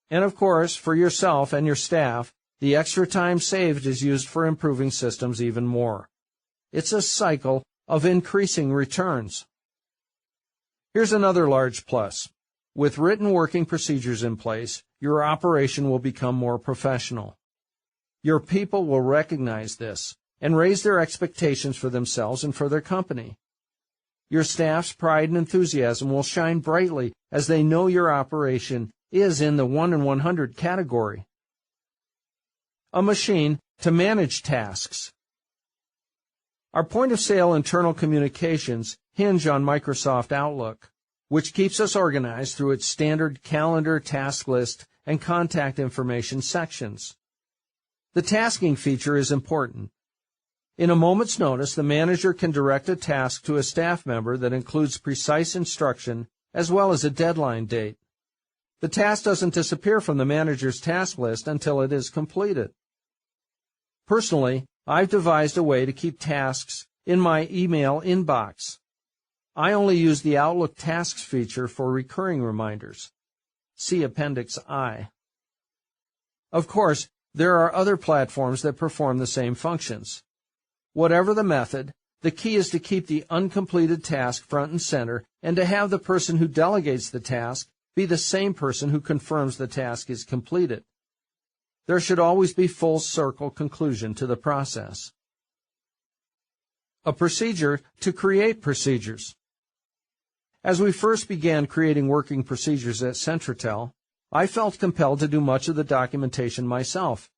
And of course, for yourself and your staff, the extra time saved is used for improving systems even more. It's a cycle of increasing returns. Here's another large plus. With written working procedures in place, your operation will become more professional. Your people will recognize this and raise their expectations for themselves and for their company. Your staff's pride and enthusiasm will shine brightly as they know your operation is in the 1 in 100 category. A machine to manage tasks. Our point-of-sale internal communications hinge on Microsoft Outlook, which keeps us organized through its standard calendar, task list, and contact information sections. The tasking feature is important. In a moment's notice, the manager can direct a task to a staff member that includes precise instruction as well as a deadline date. The task doesn't disappear from the manager's task list until it is completed. Personally, I've devised a way to keep tasks in my email inbox. I only use the Outlook Tasks feature for recurring reminders. See Appendix I. Of course, there are other platforms that perform the same functions. Whatever the method, the key is to keep the uncompleted task front and center and to have the person who delegates the task be the same person who confirms the task is completed. There should always be full circle conclusion to the process. A procedure to create procedures. As we first began creating working procedures at Centratel, I felt compelled to do much of the documentation myself.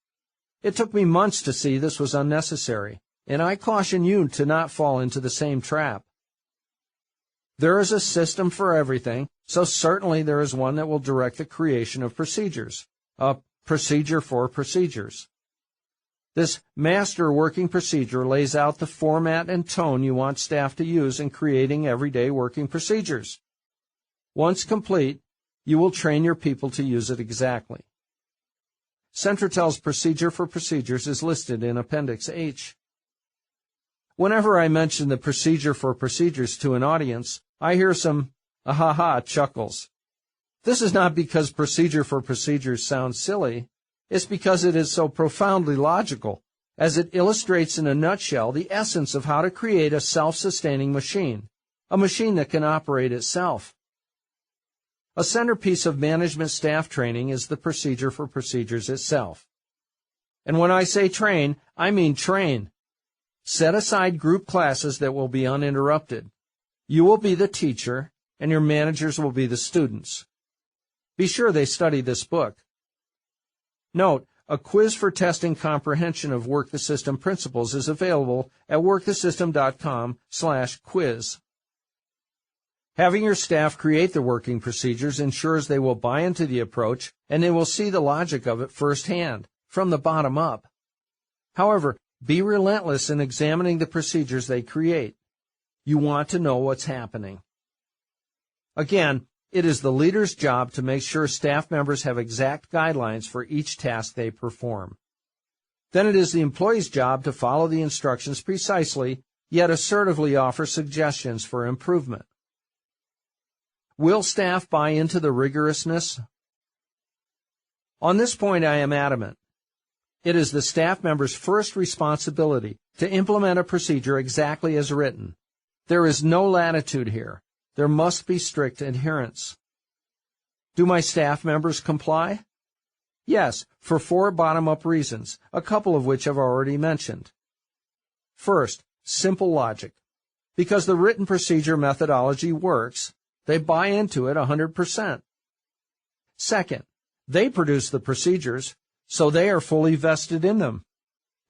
It took me months to see this was unnecessary, and I caution you to not fall into the same trap. There is a system for everything, so certainly there is one that will direct the creation of procedures, a procedure for procedures. This master working procedure lays out the format and tone you want staff to use in creating everyday working procedures. Once complete, you will train your people to use it exactly. Centratel's procedure for procedures is listed in Appendix H. Whenever I mention the procedure for procedures to an audience, I hear some ah-ha-ha chuckles. This is not because procedure for procedures sounds silly. It's because it is so profoundly logical, as it illustrates in a nutshell the essence of how to create a self-sustaining machine, a machine that can operate itself. A centerpiece of management staff training is the procedure for procedures itself. And when I say train, I mean train. Set aside group classes that will be uninterrupted. You will be the teacher, and your managers will be the students. Be sure they study this book. Note, a quiz for testing comprehension of Work the System principles is available at workthesystem.com/quiz. Having your staff create the working procedures ensures they will buy into the approach and they will see the logic of it firsthand, from the bottom up. However, be relentless in examining the procedures they create. You want to know what's happening. Again, it is the leader's job to make sure staff members have exact guidelines for each task they perform. Then it is the employee's job to follow the instructions precisely, yet assertively offer suggestions for improvement. Will staff buy into the rigorousness? On this point, I am adamant. It is the staff member's first responsibility to implement a procedure exactly as written. There is no latitude here. There must be strict adherence. Do my staff members comply? Yes, for 4 bottom-up reasons, a couple of which I've already mentioned. First, simple logic. Because the written procedure methodology works, they buy into it 100%. Second, they produce the procedures, so they are fully vested in them.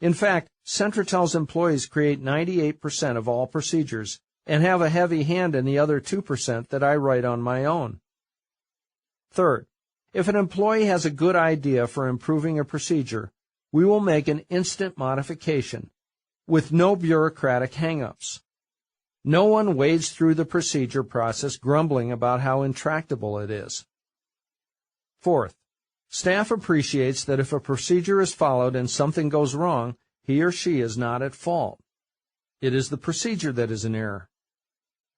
In fact, Centratel's employees create 98% of all procedures and have a heavy hand in the other 2% that I write on my own. Third, if an employee has a good idea for improving a procedure, we will make an instant modification with no bureaucratic hang-ups. No one wades through the procedure process grumbling about how intractable it is. Fourth, staff appreciates that if a procedure is followed and something goes wrong, he or she is not at fault. It is the procedure that is in error.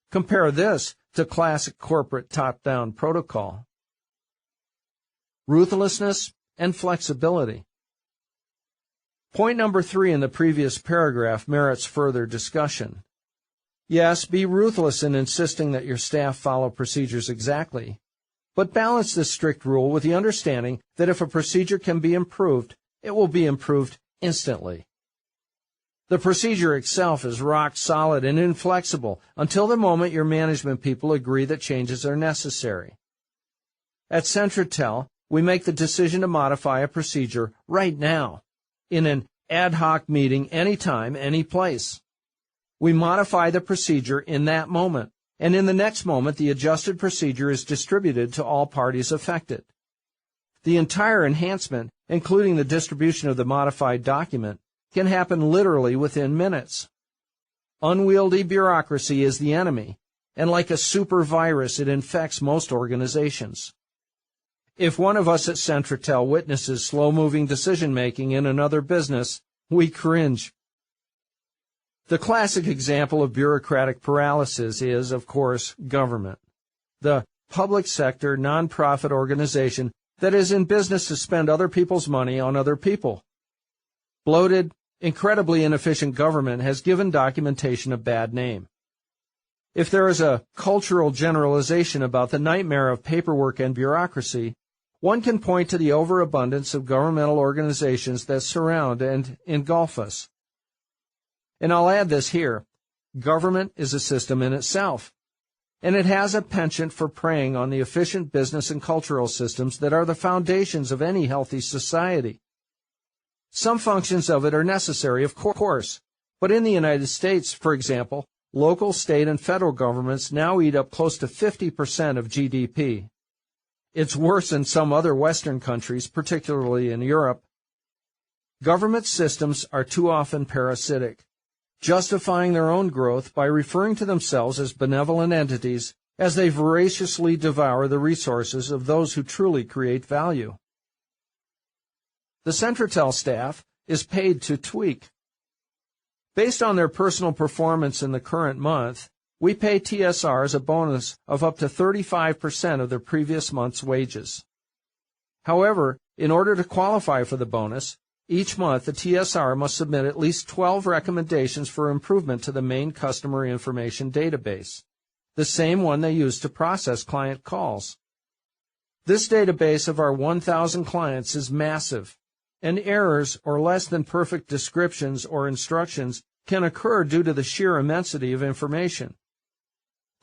Compare this to classic corporate top-down protocol. Ruthlessness and flexibility. Point number 3 in the previous paragraph merits further discussion. Yes, be ruthless in insisting that your staff follow procedures exactly, but balance this strict rule with the understanding that if a procedure can be improved, it will be improved instantly. The procedure itself is rock solid and inflexible until the moment your management people agree that changes are necessary. At Centratel, we make the decision to modify a procedure right now, in an ad hoc meeting anytime, any place. We modify the procedure in that moment, and in the next moment the adjusted procedure is distributed to all parties affected. The entire enhancement, including the distribution of the modified document, can happen literally within minutes. Unwieldy bureaucracy is the enemy, and like a super virus, it infects most organizations. If one of us at Centratel witnesses slow-moving decision-making in another business, we cringe. The classic example of bureaucratic paralysis is, of course, government, the public sector nonprofit organization that is in business to spend other people's money on other people. Bloated, incredibly inefficient government has given documentation a bad name. If there is a cultural generalization about the nightmare of paperwork and bureaucracy, one can point to the overabundance of governmental organizations that surround and engulf us. And I'll add this here. Government is a system in itself, and it has a penchant for preying on the efficient business and cultural systems that are the foundations of any healthy society. Some functions of it are necessary, of course, but in the United States, for example, local, state, and federal governments now eat up close to 50% of GDP. It's worse in some other Western countries, particularly in Europe. Government systems are too often parasitic, justifying their own growth by referring to themselves as benevolent entities as they voraciously devour the resources of those who truly create value. The Centratel staff is paid to tweak. Based on their personal performance in the current month, we pay TSRs a bonus of up to 35% of their previous month's wages. However, in order to qualify for the bonus, each month the TSR must submit at least 12 recommendations for improvement to the main customer information database, the same one they use to process client calls. This database of our 1,000 clients is massive, and errors or less than perfect descriptions or instructions can occur due to the sheer immensity of information.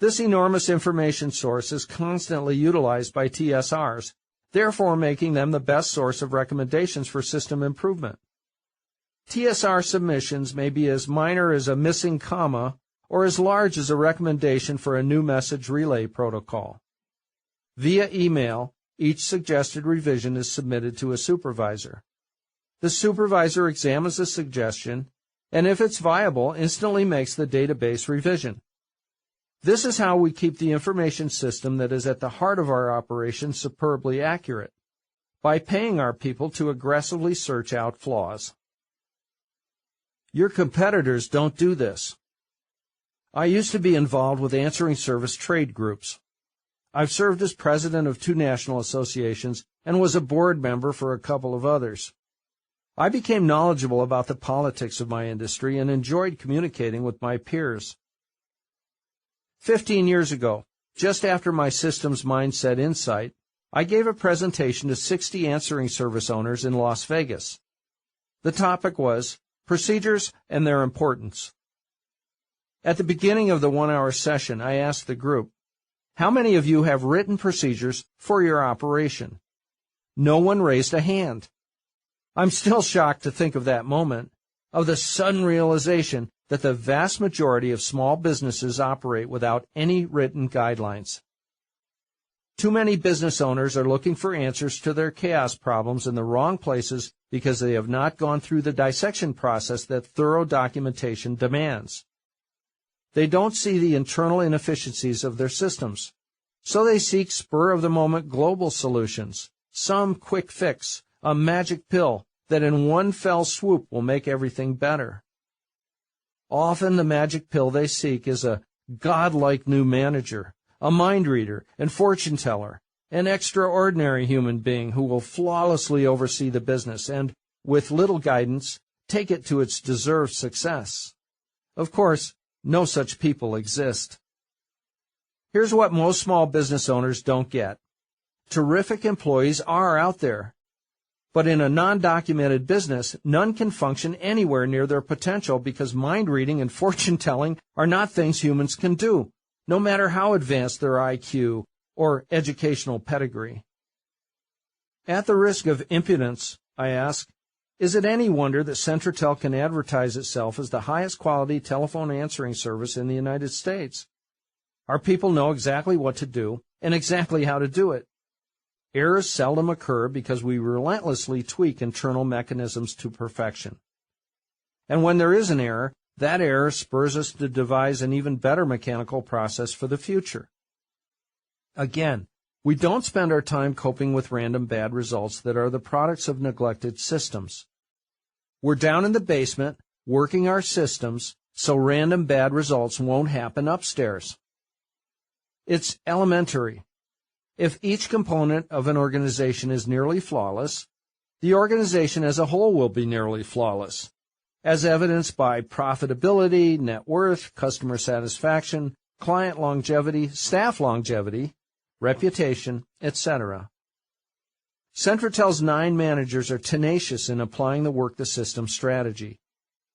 This enormous information source is constantly utilized by TSRs, therefore making them the best source of recommendations for system improvement. TSR submissions may be as minor as a missing comma or as large as a recommendation for a new message relay protocol. Via email, each suggested revision is submitted to a supervisor. The supervisor examines the suggestion, and if it's viable, instantly makes the database revision. This is how we keep the information system that is at the heart of our operation superbly accurate, by paying our people to aggressively search out flaws. Your competitors don't do this. I used to be involved with answering service trade groups. I've served as president of 2 national associations and was a board member for a couple of others. I became knowledgeable about the politics of my industry and enjoyed communicating with my peers. 15 years ago, just after my systems mindset insight, I gave a presentation to 60 answering service owners in Las Vegas. The topic was procedures and their importance. At the beginning of the 1-hour session, I asked the group, how many of you have written procedures for your operation? No one raised a hand. I'm still shocked to think of that moment, of the sudden realization that the vast majority of small businesses operate without any written guidelines. Too many business owners are looking for answers to their chaos problems in the wrong places because they have not gone through the dissection process that thorough documentation demands. They don't see the internal inefficiencies of their systems, so they seek spur-of-the-moment global solutions, some quick fix, a magic pill that in one fell swoop will make everything better. Often the magic pill they seek is a godlike new manager, a mind reader and fortune teller, an extraordinary human being who will flawlessly oversee the business and, with little guidance, take it to its deserved success. Of course, no such people exist. Here's what most small business owners don't get. Terrific employees are out there. But in a non-documented business, none can function anywhere near their potential because mind reading and fortune telling are not things humans can do, no matter how advanced their IQ or educational pedigree. At the risk of impudence, I ask, is it any wonder that Centratel can advertise itself as the highest quality telephone answering service in the United States? Our people know exactly what to do and exactly how to do it. Errors seldom occur because we relentlessly tweak internal mechanisms to perfection. And when there is an error, that error spurs us to devise an even better mechanical process for the future. Again, we don't spend our time coping with random bad results that are the products of neglected systems. We're down in the basement, working our systems, so random bad results won't happen upstairs. It's elementary. If each component of an organization is nearly flawless, the organization as a whole will be nearly flawless, as evidenced by profitability, net worth, customer satisfaction, client longevity, staff longevity, reputation, etc. Centratel's 9 managers are tenacious in applying the work the system strategy.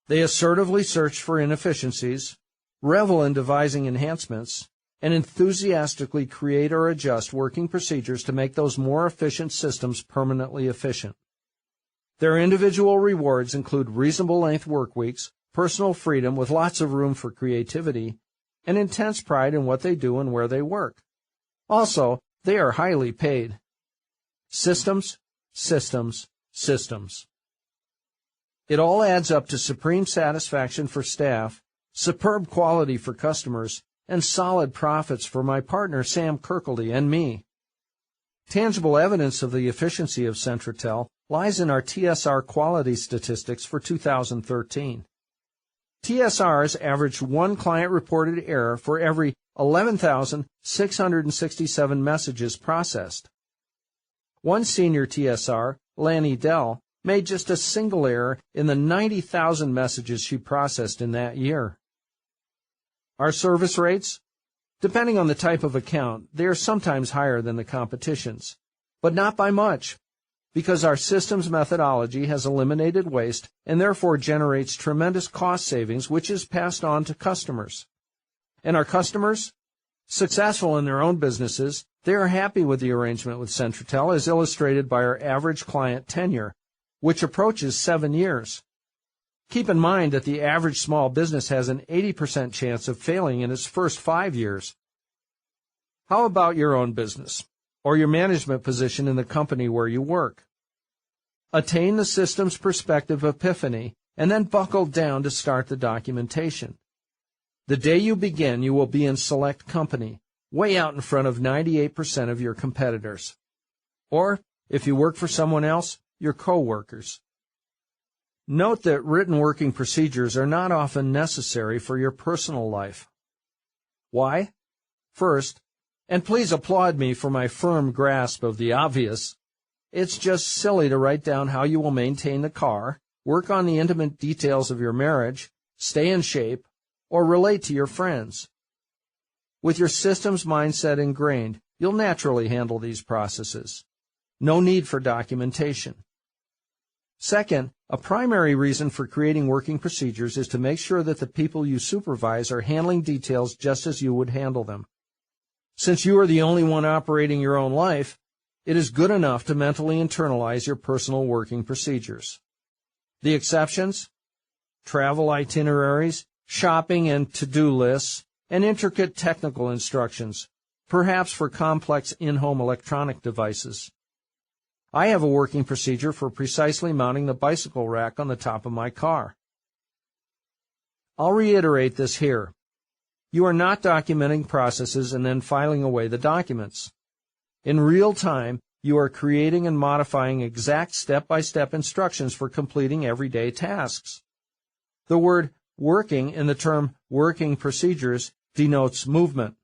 They assertively search for inefficiencies, revel in devising enhancements, and enthusiastically create or adjust working procedures to make those more efficient systems permanently efficient. Their individual rewards include reasonable length work weeks, personal freedom with lots of room for creativity, and intense pride in what they do and where they work. Also, they are highly paid. Systems, systems, systems. It all adds up to supreme satisfaction for staff, superb quality for customers, and solid profits for my partner Sam Kirkleady and me. Tangible evidence of the efficiency of Centratel lies in our TSR quality statistics for 2013. TSRs averaged 1 client-reported error for every 11,667 messages processed. One senior TSR, Lanny Dell, made just a single error in the 90,000 messages she processed in that year. Our service rates? Depending on the type of account, they are sometimes higher than the competition's, but not by much, because our systems methodology has eliminated waste and therefore generates tremendous cost savings, which is passed on to customers. And our customers? Successful in their own businesses, they are happy with the arrangement with Centratel, as illustrated by our average client tenure, which approaches 7 years. Keep in mind that the average small business has an 80% chance of failing in its first 5 years. How about your own business, or your management position in the company where you work? Attain the systems perspective epiphany, and then buckle down to start the documentation. The day you begin, you will be in select company, way out in front of 98% of your competitors. Or, if you work for someone else, your co-workers. Note that written working procedures are not often necessary for your personal life. Why? First, and please applaud me for my firm grasp of the obvious, it's just silly to write down how you will maintain the car, work on the intimate details of your marriage, stay in shape, or relate to your friends. With your systems mindset ingrained, you'll naturally handle these processes. No need for documentation. Second, a primary reason for creating working procedures is to make sure that the people you supervise are handling details just as you would handle them. Since you are the only one operating your own life, it is good enough to mentally internalize your personal working procedures. The exceptions? Travel itineraries, shopping and to-do lists, and intricate technical instructions, perhaps for complex in-home electronic devices. I have a working procedure for precisely mounting the bicycle rack on the top of my car. I'll reiterate this here. You are not documenting processes and then filing away the documents. In real time, you are creating and modifying exact step-by-step instructions for completing everyday tasks. The word working in the term working procedures denotes movement.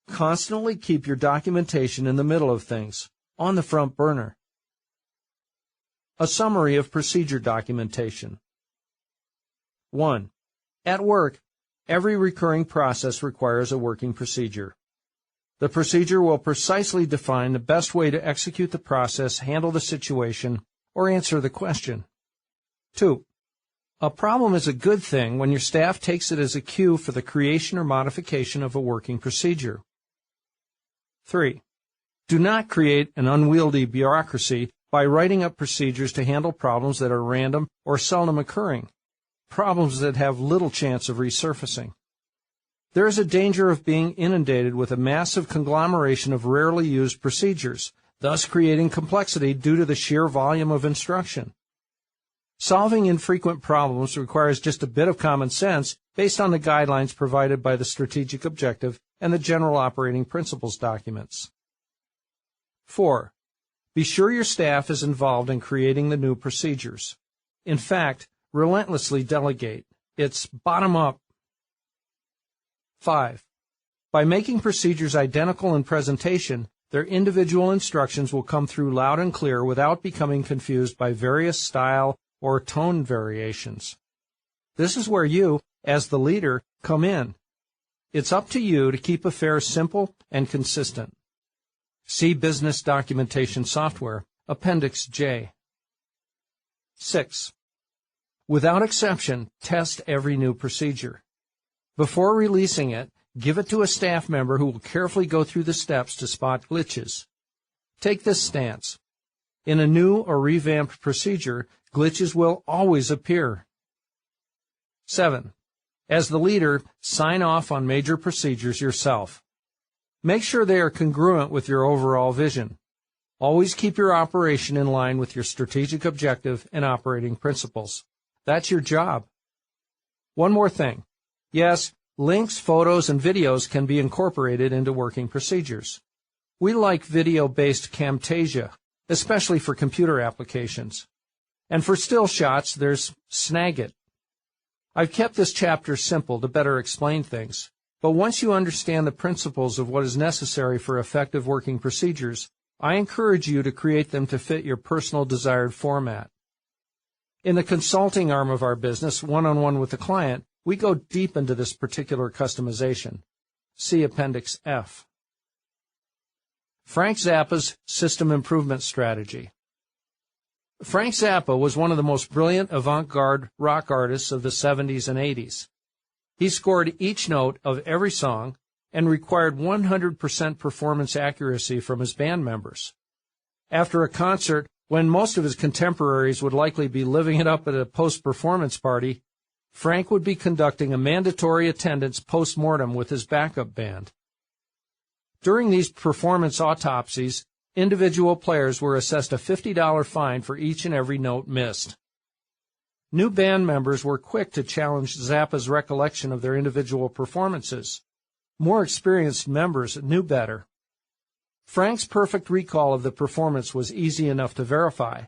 Constantly keep your documentation in the middle of things, on the front burner. A summary of procedure documentation. 1. At work, every recurring process requires a working procedure. The procedure will precisely define the best way to execute the process, handle the situation, or answer the question. 2. A problem is a good thing when your staff takes it as a cue for the creation or modification of a working procedure. 3. Do not create an unwieldy bureaucracy by writing up procedures to handle problems that are random or seldom occurring, problems that have little chance of resurfacing. There is a danger of being inundated with a massive conglomeration of rarely used procedures, thus creating complexity due to the sheer volume of instruction. Solving infrequent problems requires just a bit of common sense based on the guidelines provided by the strategic objective and the general operating principles documents. 4. Be sure your staff is involved in creating the new procedures. In fact, relentlessly delegate. It's bottom up. 5. By making procedures identical in presentation, their individual instructions will come through loud and clear without becoming confused by various style or tone variations. This is where you, as the leader, come in. It's up to you to keep affairs simple and consistent. See Business Documentation Software, Appendix J. 6. Without exception, test every new procedure. Before releasing it, give it to a staff member who will carefully go through the steps to spot glitches. Take this stance. In a new or revamped procedure, glitches will always appear. 7. As the leader, sign off on major procedures yourself. Make sure they are congruent with your overall vision. Always keep your operation in line with your strategic objective and operating principles. That's your job. One more thing. Yes, links, photos, and videos can be incorporated into working procedures. We like video-based Camtasia, especially for computer applications. And for still shots, there's Snagit. I've kept this chapter simple to better explain things, but once you understand the principles of what is necessary for effective working procedures, I encourage you to create them to fit your personal desired format. In the consulting arm of our business, one-on-one with the client, we go deep into this particular customization. See Appendix F. Frank Zappa's System Improvement Strategy. Frank Zappa was one of the most brilliant avant-garde rock artists of the 70s and 80s. He scored each note of every song and required 100% performance accuracy from his band members. After a concert, when most of his contemporaries would likely be living it up at a post-performance party, Frank would be conducting a mandatory attendance post-mortem with his backup band. During these performance autopsies, individual players were assessed a $50 fine for each and every note missed. New band members were quick to challenge Zappa's recollection of their individual performances. More experienced members knew better. Frank's perfect recall of the performance was easy enough to verify.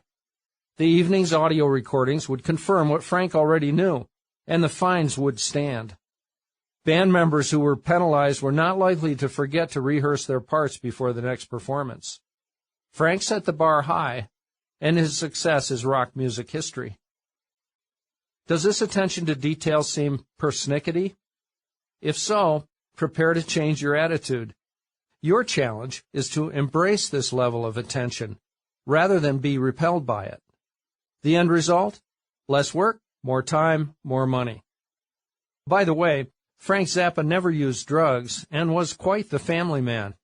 The evening's audio recordings would confirm what Frank already knew, and the fines would stand. Band members who were penalized were not likely to forget to rehearse their parts before the next performance. Frank set the bar high, and his success is rock music history. Does this attention to detail seem persnickety? If so, prepare to change your attitude. Your challenge is to embrace this level of attention rather than be repelled by it. The end result? Less work, more time, more money. By the way, Frank Zappa never used drugs and was quite the family man.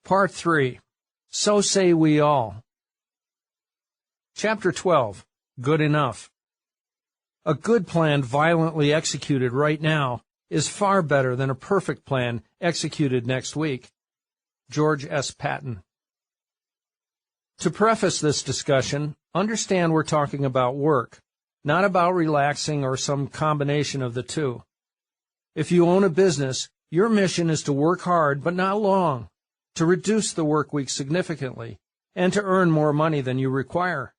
Part 3. So Say We All. Chapter 12. Good Enough. A good plan violently executed right now is far better than a perfect plan executed next week. George S. Patton. To preface this discussion, understand we're talking about work, not about relaxing or some combination of the two. If you own a business, your mission is to work hard but not long, to reduce the work week significantly, and to earn more money than you require.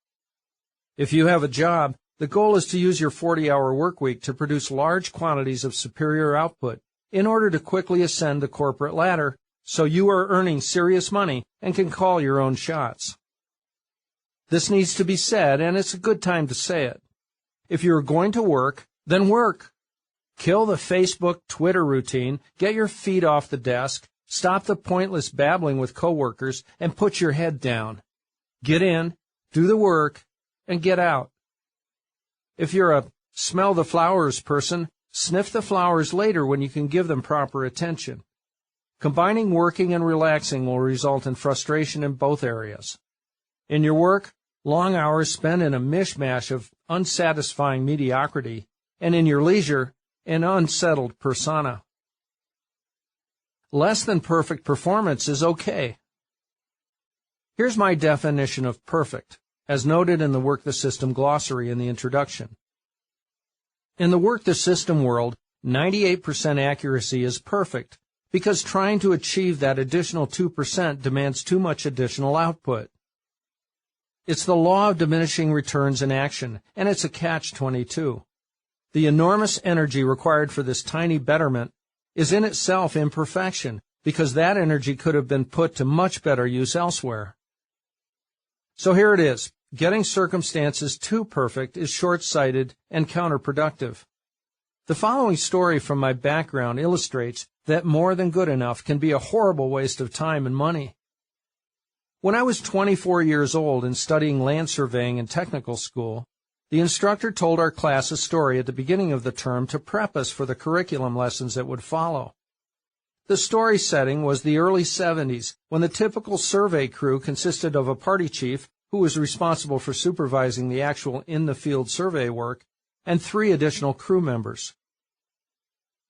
If you have a job, the goal is to use your 40-hour work week to produce large quantities of superior output in order to quickly ascend the corporate ladder so you are earning serious money and can call your own shots. This needs to be said, and it's a good time to say it. If you're going to work, then work. Kill the Facebook, Twitter routine, get your feet off the desk, stop the pointless babbling with coworkers, and put your head down. Get in, do the work, and get out. If you're a smell the flowers person, sniff the flowers later when you can give them proper attention. Combining working and relaxing will result in frustration in both areas. In your work, long hours spent in a mishmash of unsatisfying mediocrity, and in your leisure, an unsettled persona. Less than perfect performance is okay. Here's my definition of perfect, as noted in the Work the System glossary in the introduction. In the Work the System world, 98% accuracy is perfect, because trying to achieve that additional 2% demands too much additional output. It's the law of diminishing returns in action, and it's a catch-22. The enormous energy required for this tiny betterment is in itself imperfection, because that energy could have been put to much better use elsewhere. So here it is. Getting circumstances too perfect is short-sighted and counterproductive. The following story from my background illustrates that more than good enough can be a horrible waste of time and money. When I was 24 years old and studying land surveying in technical school, the instructor told our class a story at the beginning of the term to prep us for the curriculum lessons that would follow. The story setting was the early 70s, when the typical survey crew consisted of a party chief, who was responsible for supervising the actual in-the-field survey work, and 3 additional crew members.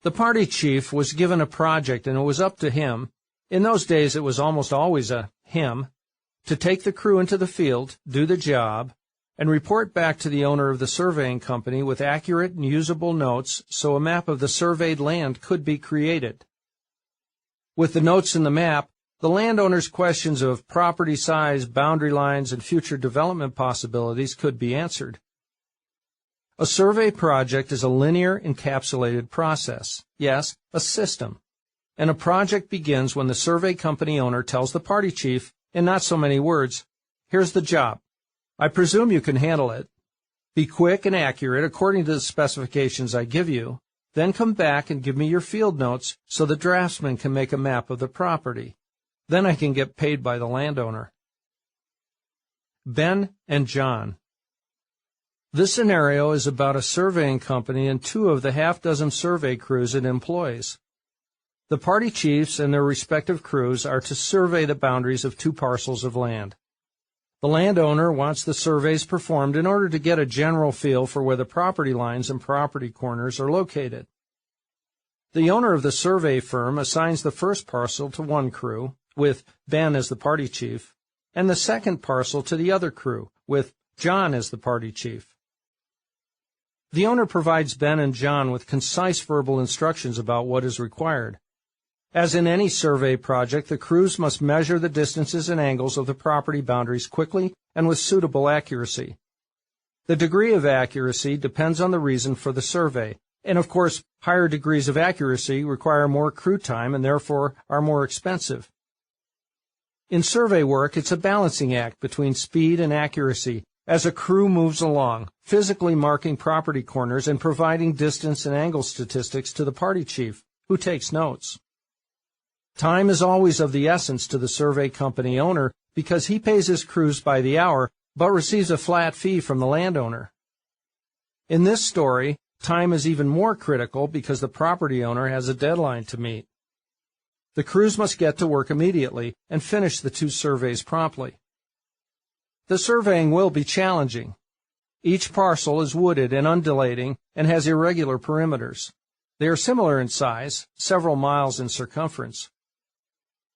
The party chief was given a project, and it was up to him, in those days it was almost always a him, to take the crew into the field, do the job, and report back to the owner of the surveying company with accurate and usable notes so a map of the surveyed land could be created. With the notes in the map, the landowner's questions of property size, boundary lines, and future development possibilities could be answered. A survey project is a linear, encapsulated process. Yes, a system. And a project begins when the survey company owner tells the party chief, in not so many words, "Here's the job. I presume you can handle it. Be quick and accurate according to the specifications I give you. Then come back and give me your field notes so the draftsman can make a map of the property. Then I can get paid by the landowner." Ben and John. This scenario is about a surveying company and 2 of the half-dozen survey crews it employs. The party chiefs and their respective crews are to survey the boundaries of 2 parcels of land. The landowner wants the surveys performed in order to get a general feel for where the property lines and property corners are located. The owner of the survey firm assigns the first parcel to one crew, with Ben as the party chief, and the second parcel to the other crew, with John as the party chief. The owner provides Ben and John with concise verbal instructions about what is required. As in any survey project, the crews must measure the distances and angles of the property boundaries quickly and with suitable accuracy. The degree of accuracy depends on the reason for the survey, and of course, higher degrees of accuracy require more crew time and therefore are more expensive. In survey work, it's a balancing act between speed and accuracy as a crew moves along, physically marking property corners and providing distance and angle statistics to the party chief, who takes notes. Time is always of the essence to the survey company owner because he pays his crews by the hour but receives a flat fee from the landowner. In this story, time is even more critical because the property owner has a deadline to meet. The crews must get to work immediately and finish the 2 surveys promptly. The surveying will be challenging. Each parcel is wooded and undulating and has irregular perimeters. They are similar in size, several miles in circumference.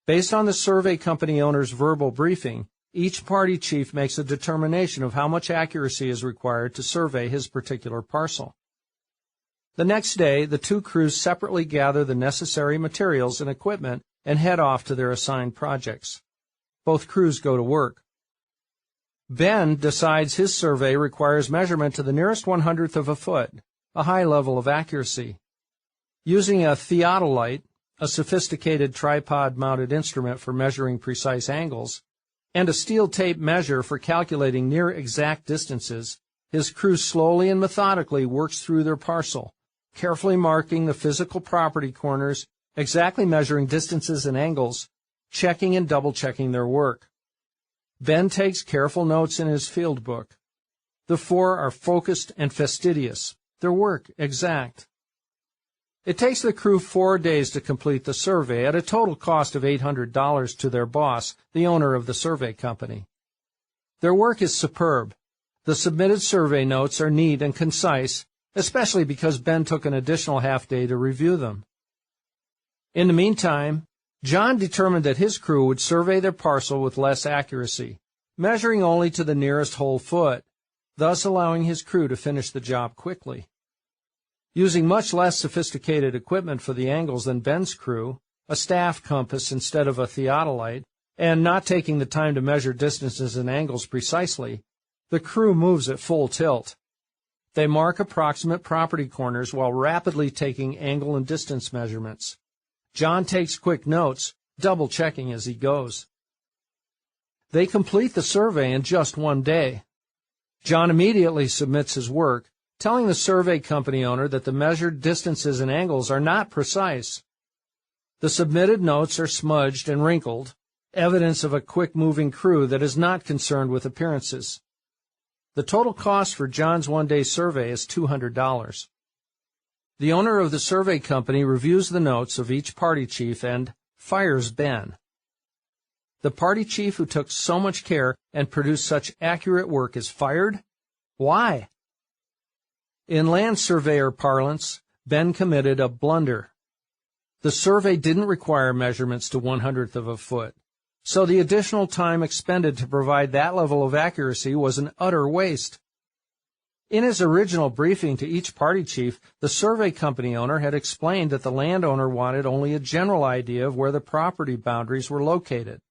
Based on the survey company owner's verbal briefing, each party chief makes a determination of how much accuracy is required to survey his particular parcel. The next day, the 2 crews separately gather the necessary materials and equipment and head off to their assigned projects. Both crews go to work. Ben decides his survey requires measurement to the nearest 1/100th of a foot, a high level of accuracy. Using a theodolite, a sophisticated tripod-mounted instrument for measuring precise angles, and a steel tape measure for calculating near exact distances, his crew slowly and methodically works through their parcel, carefully marking the physical property corners, exactly measuring distances and angles, checking and double-checking their work. Ben takes careful notes in his field book. The 4 are focused and fastidious, their work exact. It takes the crew 4 days to complete the survey at a total cost of $800 to their boss, the owner of the survey company. Their work is superb. The submitted survey notes are neat and concise, especially because Ben took an additional half-day to review them. In the meantime, John determined that his crew would survey their parcel with less accuracy, measuring only to the nearest whole foot, thus allowing his crew to finish the job quickly. Using much less sophisticated equipment for the angles than Ben's crew, a staff compass instead of a theodolite, and not taking the time to measure distances and angles precisely, the crew moves at full tilt. They mark approximate property corners while rapidly taking angle and distance measurements. John takes quick notes, double-checking as he goes. They complete the survey in just 1 day. John immediately submits his work, telling the survey company owner that the measured distances and angles are not precise. The submitted notes are smudged and wrinkled, evidence of a quick-moving crew that is not concerned with appearances. The total cost for John's 1-day survey is $200. The owner of the survey company reviews the notes of each party chief and fires Ben. The party chief who took so much care and produced such accurate work is fired? Why? In land surveyor parlance, Ben committed a blunder. The survey didn't require measurements to 1/100th of a foot, so the additional time expended to provide that level of accuracy was an utter waste. In his original briefing to each party chief, the survey company owner had explained that the landowner wanted only a general idea of where the property boundaries were located.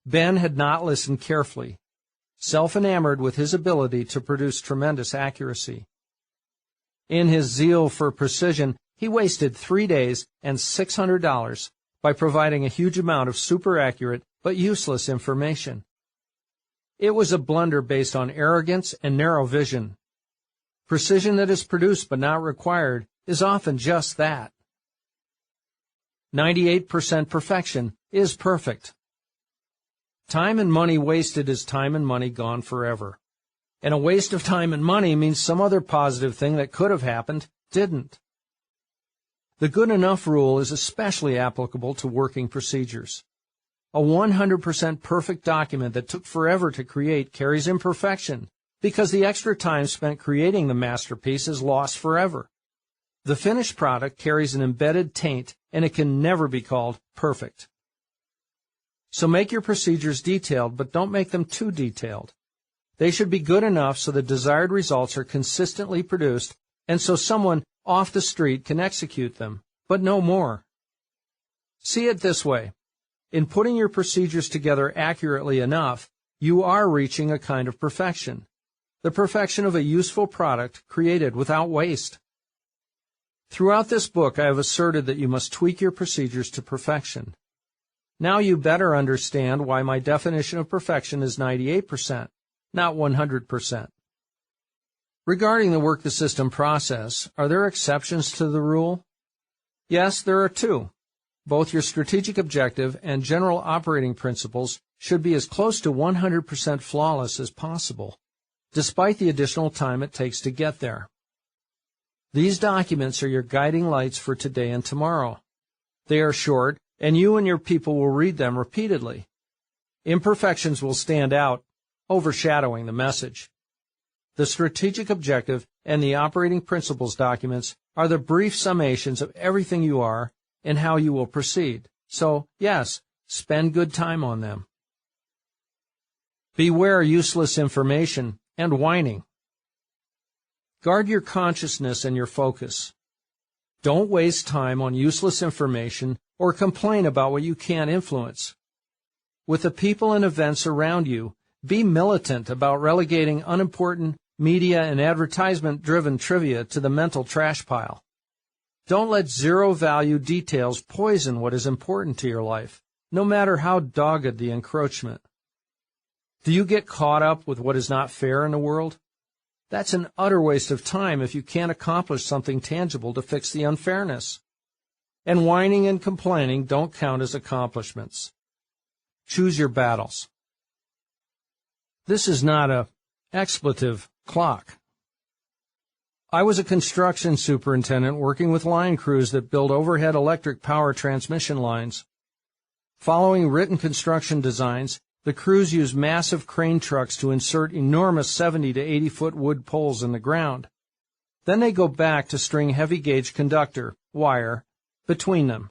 Ben had not listened carefully, self-enamored with his ability to produce tremendous accuracy. In his zeal for precision, he wasted 3 days and $600 by providing a huge amount of super-accurate but useless information. It was a blunder based on arrogance and narrow vision. Precision that is produced but not required is often just that. 98% perfection is perfect. Time and money wasted is time and money gone forever. And a waste of time and money means some other positive thing that could have happened didn't. The good enough rule is especially applicable to working procedures. A 100% perfect document that took forever to create carries imperfection because the extra time spent creating the masterpiece is lost forever. The finished product carries an embedded taint, and it can never be called perfect. So make your procedures detailed, but don't make them too detailed. They should be good enough so the desired results are consistently produced, and so someone off the street can execute them, but no more. See it this way. In putting your procedures together accurately enough, you are reaching a kind of perfection, the perfection of a useful product created without waste. Throughout this book, I have asserted that you must tweak your procedures to perfection. Now you better understand why my definition of perfection is 98%, not 100%. Regarding the work the system process, are there exceptions to the rule? Yes, there are 2. both your strategic objective and general operating principles should be as close to 100% flawless as possible, despite the additional time it takes to get there. These documents are your guiding lights for today and tomorrow. They are short, and you and your people will read them repeatedly. Imperfections will stand out, overshadowing the message. The strategic objective and the operating principles documents are the brief summations of everything you are and how you will proceed. So, yes, spend good time on them. Beware useless information and whining. Guard your consciousness and your focus. Don't waste time on useless information or complain about what you can't influence. With the people and events around you, be militant about relegating unimportant media and advertisement-driven trivia to the mental trash pile. Don't let zero-value details poison what is important to your life, no matter how dogged the encroachment. Do you get caught up with what is not fair in the world? That's an utter waste of time if you can't accomplish something tangible to fix the unfairness. And whining and complaining don't count as accomplishments. Choose your battles. This is not a expletive clock. I was a construction superintendent working with line crews that build overhead electric power transmission lines. Following written construction designs, the crews use massive crane trucks to insert enormous 70 to 80-foot wood poles in the ground. Then they go back to string heavy-gauge conductor, wire, between them.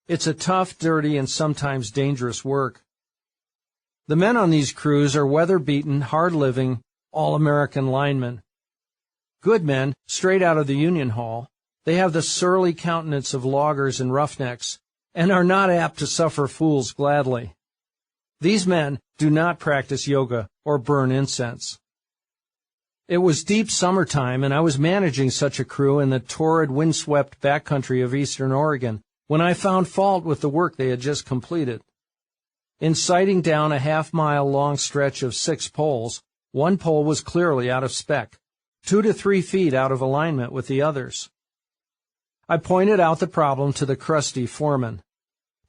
It's a tough, dirty, and sometimes dangerous work. The men on these crews are weather-beaten, hard-living, all-American linemen. Good men, straight out of the Union Hall. They have the surly countenance of loggers and roughnecks, and are not apt to suffer fools gladly. These men do not practice yoga or burn incense. It was deep summertime, and I was managing such a crew in the torrid, windswept backcountry of eastern Oregon when I found fault with the work they had just completed. In sighting down a half-mile-long stretch of 6 poles, one pole was clearly out of spec, 2 to 3 feet out of alignment with the others. I pointed out the problem to the crusty foreman.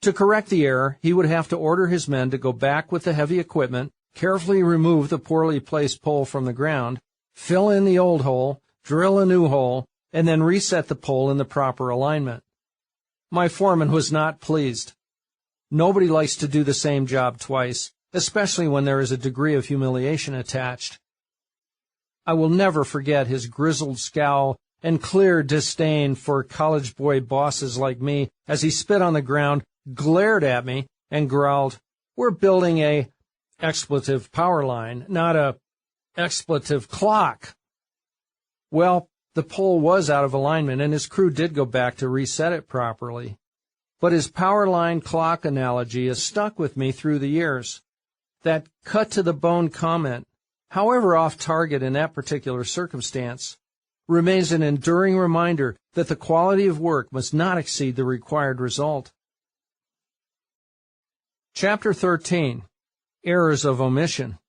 To correct the error, he would have to order his men to go back with the heavy equipment, carefully remove the poorly placed pole from the ground, fill in the old hole, drill a new hole, and then reset the pole in the proper alignment. My foreman was not pleased. Nobody likes to do the same job twice, especially when there is a degree of humiliation attached. I will never forget his grizzled scowl and clear disdain for college boy bosses like me as he spit on the ground, glared at me, and growled, "We're building a expletive power line, not a expletive clock." Well, the pole was out of alignment, and his crew did go back to reset it properly. But his power line clock analogy has stuck with me through the years. That cut-to-the-bone comment, however off-target in that particular circumstance, remains an enduring reminder that the quality of work must not exceed the required result. Chapter 13. Errors of Omission.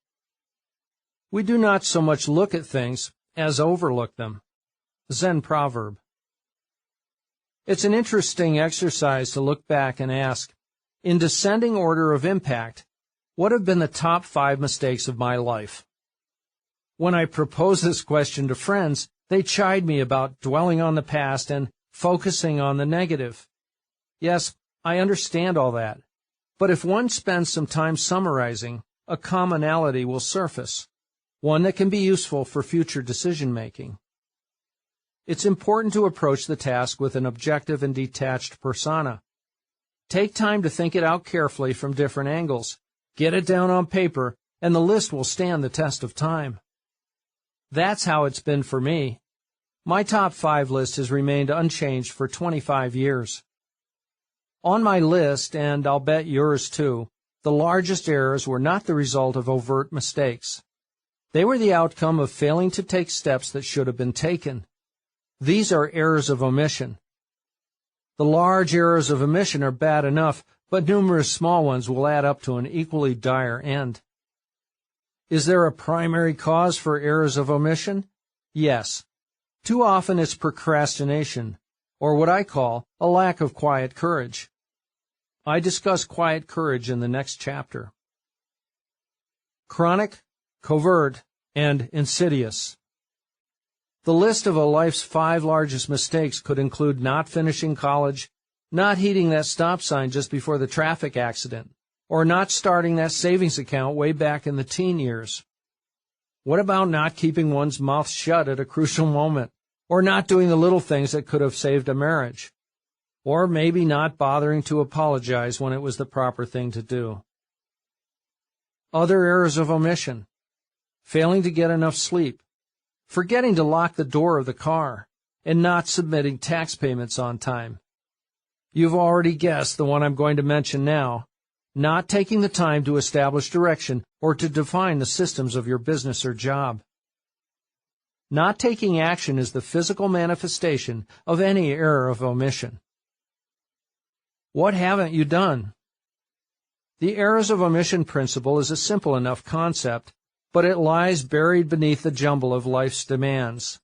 We do not so much look at things as overlook them. Zen proverb. It's an interesting exercise to look back and ask, in descending order of impact, what have been the top 5 mistakes of my life? When I propose this question to friends, they chide me about dwelling on the past and focusing on the negative. Yes, I understand all that. But if one spends some time summarizing, a commonality will surface, one that can be useful for future decision-making. It's important to approach the task with an objective and detached persona. Take time to think it out carefully from different angles, get it down on paper, and the list will stand the test of time. That's how it's been for me. My top 5 list has remained unchanged for 25 years. On my list, and I'll bet yours too, the largest errors were not the result of overt mistakes. They were the outcome of failing to take steps that should have been taken. These are errors of omission. The large errors of omission are bad enough, but numerous small ones will add up to an equally dire end. Is there a primary cause for errors of omission? Yes. Too often it's procrastination, or what I call a lack of quiet courage. I discuss quiet courage in the next chapter. Chronic, covert, and insidious. The list of a life's 5 largest mistakes could include not finishing college, not heeding that stop sign just before the traffic accident, or not starting that savings account way back in the teen years. What about not keeping one's mouth shut at a crucial moment, or not doing the little things that could have saved a marriage, or maybe not bothering to apologize when it was the proper thing to do? Other errors of omission: failing to get enough sleep, forgetting to lock the door of the car, and not submitting tax payments on time. You've already guessed the one I'm going to mention now: not taking the time to establish direction or to define the systems of your business or job. Not taking action is the physical manifestation of any error of omission. What haven't you done? The errors of omission principle is a simple enough concept, but it lies buried beneath the jumble of life's demands.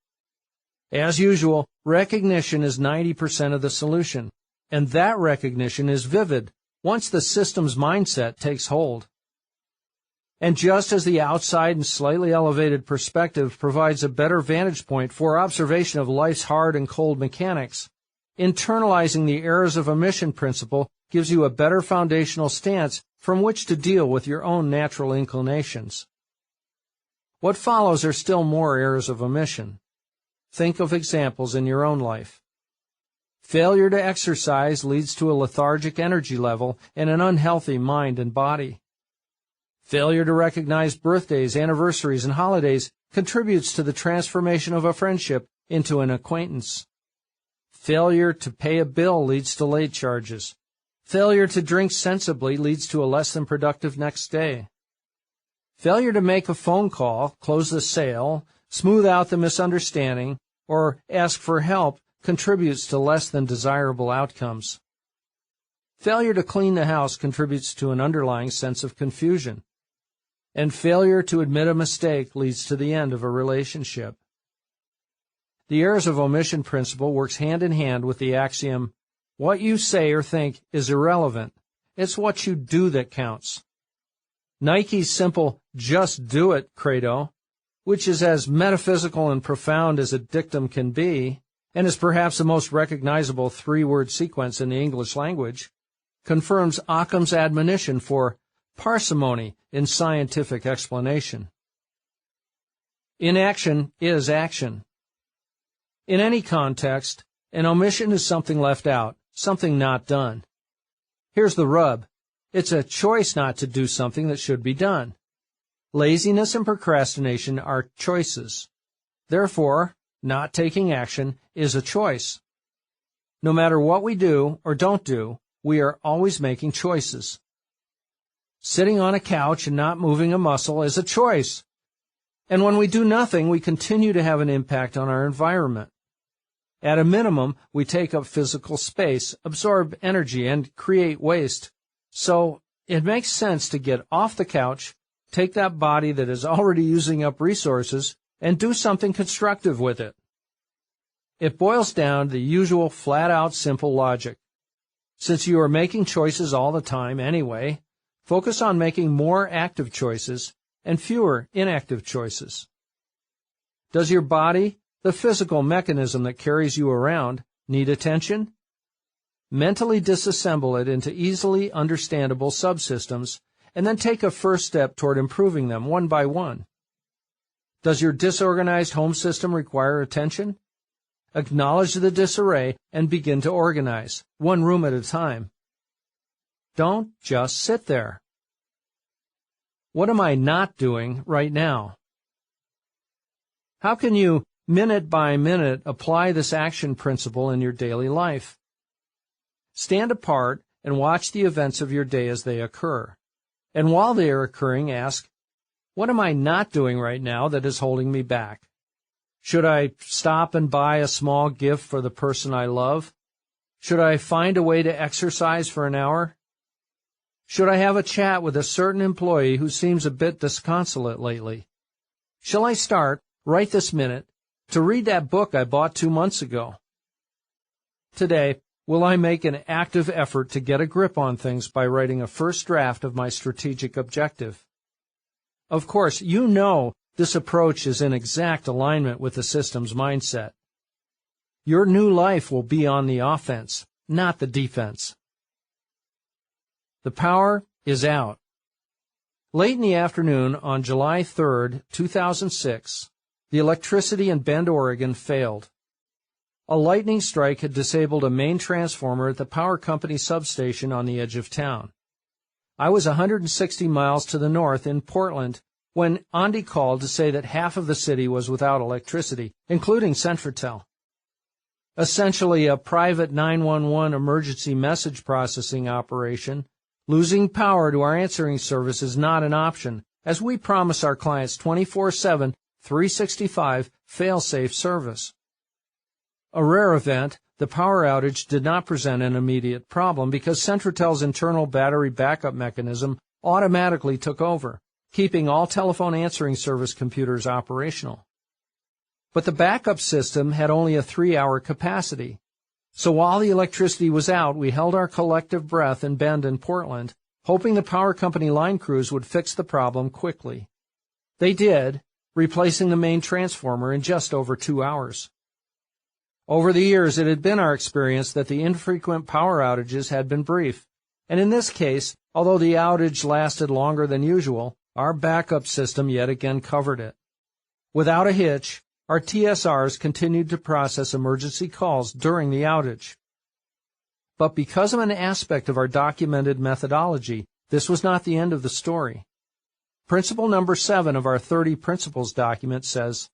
As usual, recognition is 90% of the solution, and that recognition is vivid once the system's mindset takes hold. And just as the outside and slightly elevated perspective provides a better vantage point for observation of life's hard and cold mechanics, internalizing the errors of omission principle gives you a better foundational stance from which to deal with your own natural inclinations. What follows are still more errors of omission. Think of examples in your own life. Failure to exercise leads to a lethargic energy level and an unhealthy mind and body. Failure to recognize birthdays, anniversaries, and holidays contributes to the transformation of a friendship into an acquaintance. Failure to pay a bill leads to late charges. Failure to drink sensibly leads to a less than productive next day. Failure to make a phone call, close the sale, smooth out the misunderstanding, or ask for help contributes to less than desirable outcomes. Failure to clean the house contributes to an underlying sense of confusion. And failure to admit a mistake leads to the end of a relationship. The errors of omission principle works hand in hand with the axiom, what you say or think is irrelevant. It's what you do that counts. Nike's simple, just do it credo, which is as metaphysical and profound as a dictum can be, and is perhaps the most recognizable 3-word sequence in the English language, confirms Occam's admonition for parsimony in scientific explanation. Inaction is action. In any context, an omission is something left out, something not done. Here's the rub. It's a choice not to do something that should be done. Laziness and procrastination are choices. Therefore, not taking action is a choice. No matter what we do or don't do, we are always making choices. Sitting on a couch and not moving a muscle is a choice. And when we do nothing, we continue to have an impact on our environment. At a minimum, we take up physical space, absorb energy, and create waste. So it makes sense to get off the couch, take that body that is already using up resources, and do something constructive with it. It boils down to the usual flat-out simple logic. Since you are making choices all the time anyway, focus on making more active choices and fewer inactive choices. Does your body, the physical mechanism that carries you around, need attention? Mentally disassemble it into easily understandable subsystems, and then take a first step toward improving them one by one. Does your disorganized home system require attention? Acknowledge the disarray and begin to organize, one room at a time. Don't just sit there. What am I not doing right now? How can you, minute by minute, apply this action principle in your daily life? Stand apart and watch the events of your day as they occur. And while they are occurring, ask, what am I not doing right now that is holding me back? Should I stop and buy a small gift for the person I love? Should I find a way to exercise for an hour? Should I have a chat with a certain employee who seems a bit disconsolate lately? Shall I start, right this minute, to read that book I bought 2 months ago? Today, will I make an active effort to get a grip on things by writing a first draft of my strategic objective. Of course, you know this approach is in exact alignment with the system's mindset. Your new life will be on the offense, not the defense. The power is out. Late in the afternoon on July 3, 2006, the electricity in Bend, Oregon failed. A lightning strike had disabled a main transformer at the power company substation on the edge of town. I was 160 miles to the north in Portland when Andy called to say that half of the city was without electricity, including Centratel. Essentially a private 911 emergency message processing operation, losing power to our answering service is not an option, as we promise our clients 24/7, 365 fail-safe service. A rare event, the power outage did not present an immediate problem because Centratel's internal battery backup mechanism automatically took over, keeping all telephone answering service computers operational. But the backup system had only a 3-hour capacity. So while the electricity was out, we held our collective breath in Bend and Portland, hoping the power company line crews would fix the problem quickly. They did, replacing the main transformer in just over 2 hours. Over the years, it had been our experience that the infrequent power outages had been brief, and in this case, although the outage lasted longer than usual, our backup system yet again covered it. Without a hitch, our TSRs continued to process emergency calls during the outage. But because of an aspect of our documented methodology, this was not the end of the story. Principle number 7 of our 30 Principles document says,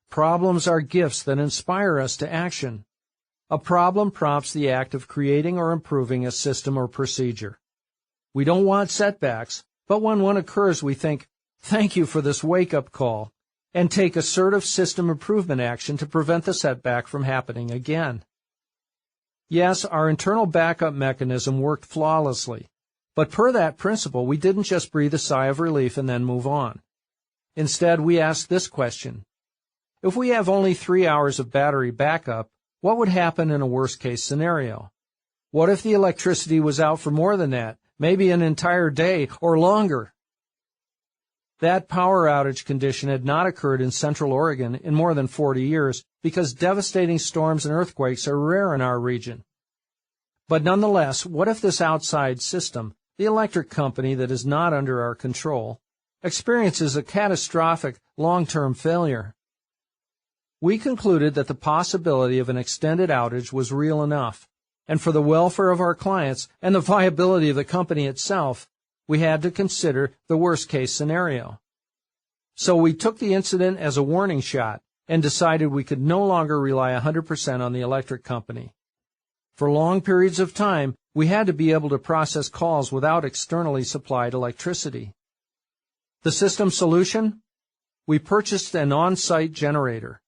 "Problems are gifts that inspire us to action. A problem prompts the act of creating or improving a system or procedure. We don't want setbacks, but when one occurs we think, 'Thank you for this wake-up call,' and take assertive system improvement action to prevent the setback from happening again." Yes, our internal backup mechanism worked flawlessly, but per that principle we didn't just breathe a sigh of relief and then move on. Instead, we asked this question: if we have only 3 hours of battery backup, what would happen in a worst-case scenario? What if the electricity was out for more than that, maybe an entire day or longer? That power outage condition had not occurred in Central Oregon in more than 40 years because devastating storms and earthquakes are rare in our region. But nonetheless, what if this outside system, the electric company that is not under our control, experiences a catastrophic long-term failure? We concluded that the possibility of an extended outage was real enough, and for the welfare of our clients and the viability of the company itself, we had to consider the worst-case scenario. So we took the incident as a warning shot and decided we could no longer rely 100% on the electric company. For long periods of time, we had to be able to process calls without externally supplied electricity. The system solution? We purchased an on-site generator.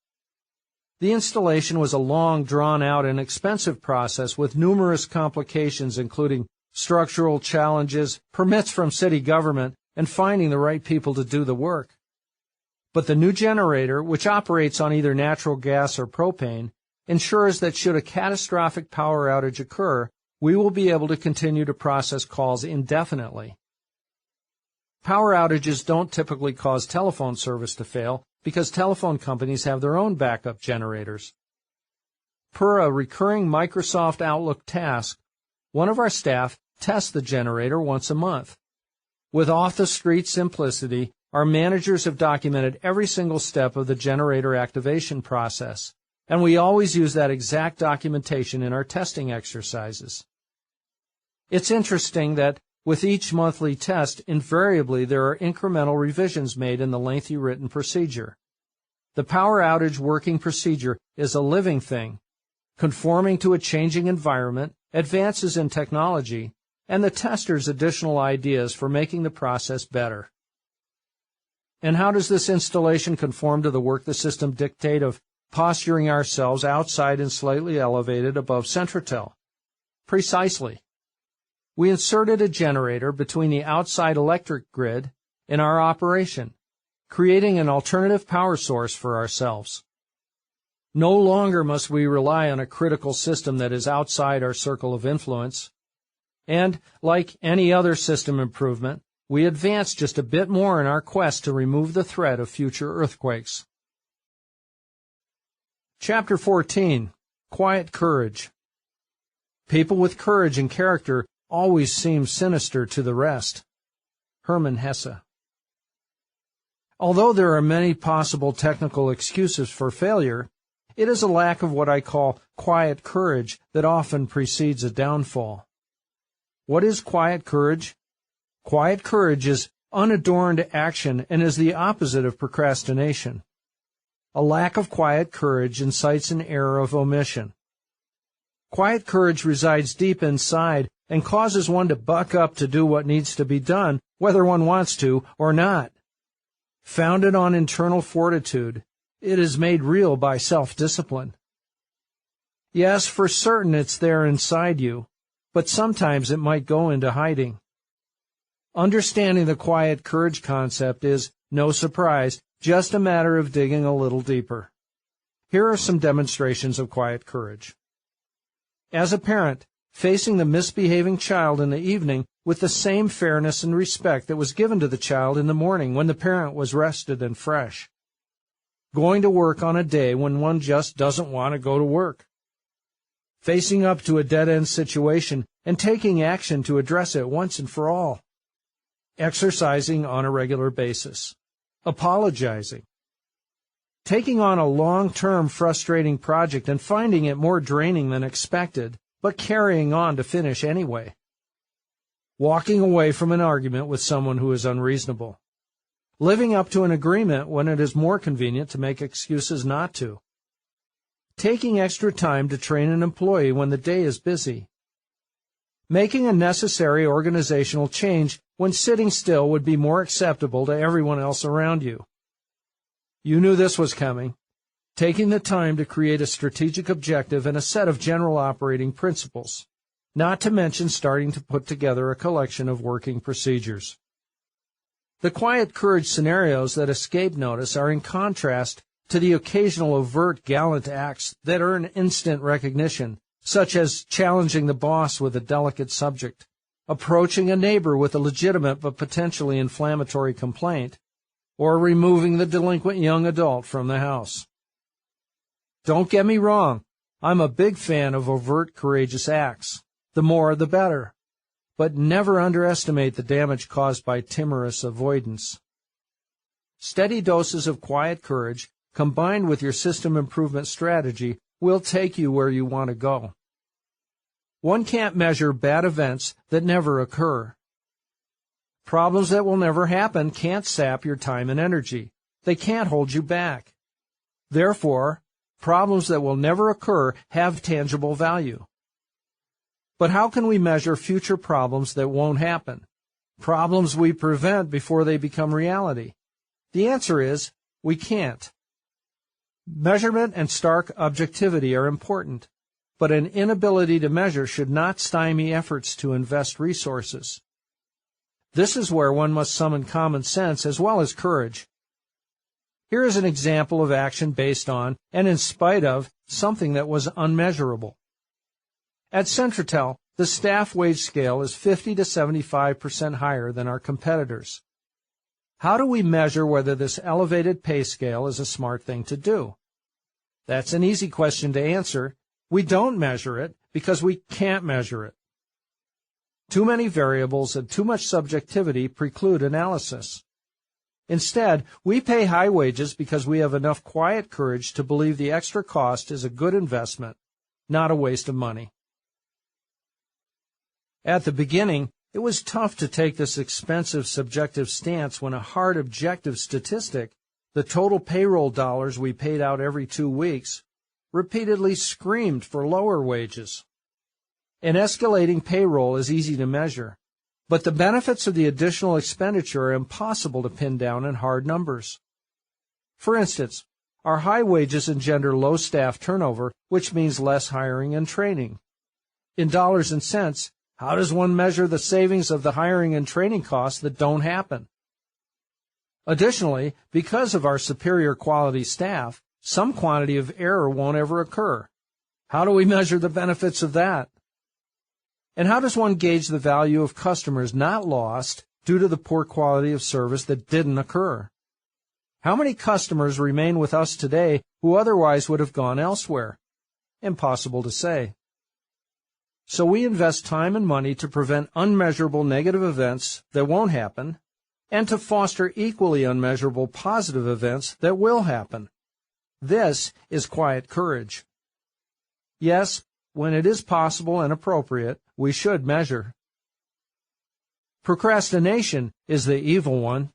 The installation was a long, drawn-out, and expensive process with numerous complications including structural challenges, permits from city government, and finding the right people to do the work. But the new generator, which operates on either natural gas or propane, ensures that should a catastrophic power outage occur, we will be able to continue to process calls indefinitely. Power outages don't typically cause telephone service to fail because telephone companies have their own backup generators. Per a recurring Microsoft Outlook task, one of our staff tests the generator once a month. With off-the-street simplicity, our managers have documented every single step of the generator activation process, and we always use that exact documentation in our testing exercises. It's interesting that with each monthly test, invariably there are incremental revisions made in the lengthy written procedure. The power outage working procedure is a living thing, conforming to a changing environment, advances in technology, and the tester's additional ideas for making the process better. And how does this installation conform to the work the system dictate of posturing ourselves outside and slightly elevated above Centratel? Precisely. We inserted a generator between the outside electric grid and our operation, creating an alternative power source for ourselves. No longer must we rely on a critical system that is outside our circle of influence. And, like any other system improvement, we advance just a bit more in our quest to remove the threat of future earthquakes. Chapter 14. Quiet Courage. People with courage and character always seem sinister to the rest. Hermann Hesse. Although there are many possible technical excuses for failure, it is a lack of what I call quiet courage that often precedes a downfall. What is quiet courage? Quiet courage is unadorned action and is the opposite of procrastination. A lack of quiet courage incites an error of omission. Quiet courage resides deep inside and causes one to buck up to do what needs to be done, whether one wants to or not. Founded on internal fortitude, it is made real by self-discipline. Yes, for certain it's there inside you, but sometimes it might go into hiding. Understanding the quiet courage concept is, no surprise, just a matter of digging a little deeper. Here are some demonstrations of quiet courage. As a parent, facing the misbehaving child in the evening with the same fairness and respect that was given to the child in the morning when the parent was rested and fresh. Going to work on a day when one just doesn't want to go to work. Facing up to a dead-end situation and taking action to address it once and for all. Exercising on a regular basis. Apologizing. Taking on a long-term frustrating project and finding it more draining than expected, but carrying on to finish anyway. Walking away from an argument with someone who is unreasonable. Living up to an agreement when it is more convenient to make excuses not to. Taking extra time to train an employee when the day is busy. Making a necessary organizational change when sitting still would be more acceptable to everyone else around you. You knew this was coming. Taking the time to create a strategic objective and a set of general operating principles, not to mention starting to put together a collection of working procedures. The quiet courage scenarios that escape notice are in contrast to the occasional overt gallant acts that earn instant recognition, such as challenging the boss with a delicate subject, approaching a neighbor with a legitimate but potentially inflammatory complaint, or removing the delinquent young adult from the house. Don't get me wrong, I'm a big fan of overt courageous acts. The more, the better. But never underestimate the damage caused by timorous avoidance. Steady doses of quiet courage, combined with your system improvement strategy, will take you where you want to go. One can't measure bad events that never occur. Problems that will never happen can't sap your time and energy. They can't hold you back. Therefore, problems that will never occur have tangible value. But how can we measure future problems that won't happen? Problems we prevent before they become reality? The answer is, we can't. Measurement and stark objectivity are important, but an inability to measure should not stymie efforts to invest resources. This is where one must summon common sense as well as courage. Here is an example of action based on, and in spite of, something that was unmeasurable. At Centratel, the staff wage scale is 50 to 75% higher than our competitors. How do we measure whether this elevated pay scale is a smart thing to do? That's an easy question to answer. We don't measure it because we can't measure it. Too many variables and too much subjectivity preclude analysis. Instead, we pay high wages because we have enough quiet courage to believe the extra cost is a good investment, not a waste of money. At the beginning, it was tough to take this expensive subjective stance when a hard objective statistic, the total payroll dollars we paid out every 2 weeks, repeatedly screamed for lower wages. An escalating payroll is easy to measure, but the benefits of the additional expenditure are impossible to pin down in hard numbers. For instance, our high wages engender low staff turnover, which means less hiring and training. In dollars and cents, how does one measure the savings of the hiring and training costs that don't happen? Additionally, because of our superior quality staff, some quantity of error won't ever occur. How do we measure the benefits of that? And how does one gauge the value of customers not lost due to the poor quality of service that didn't occur? How many customers remain with us today who otherwise would have gone elsewhere? Impossible to say. So we invest time and money to prevent unmeasurable negative events that won't happen, and to foster equally unmeasurable positive events that will happen. This is quiet courage. Yes, when it is possible and appropriate, we should measure. Procrastination is the evil one.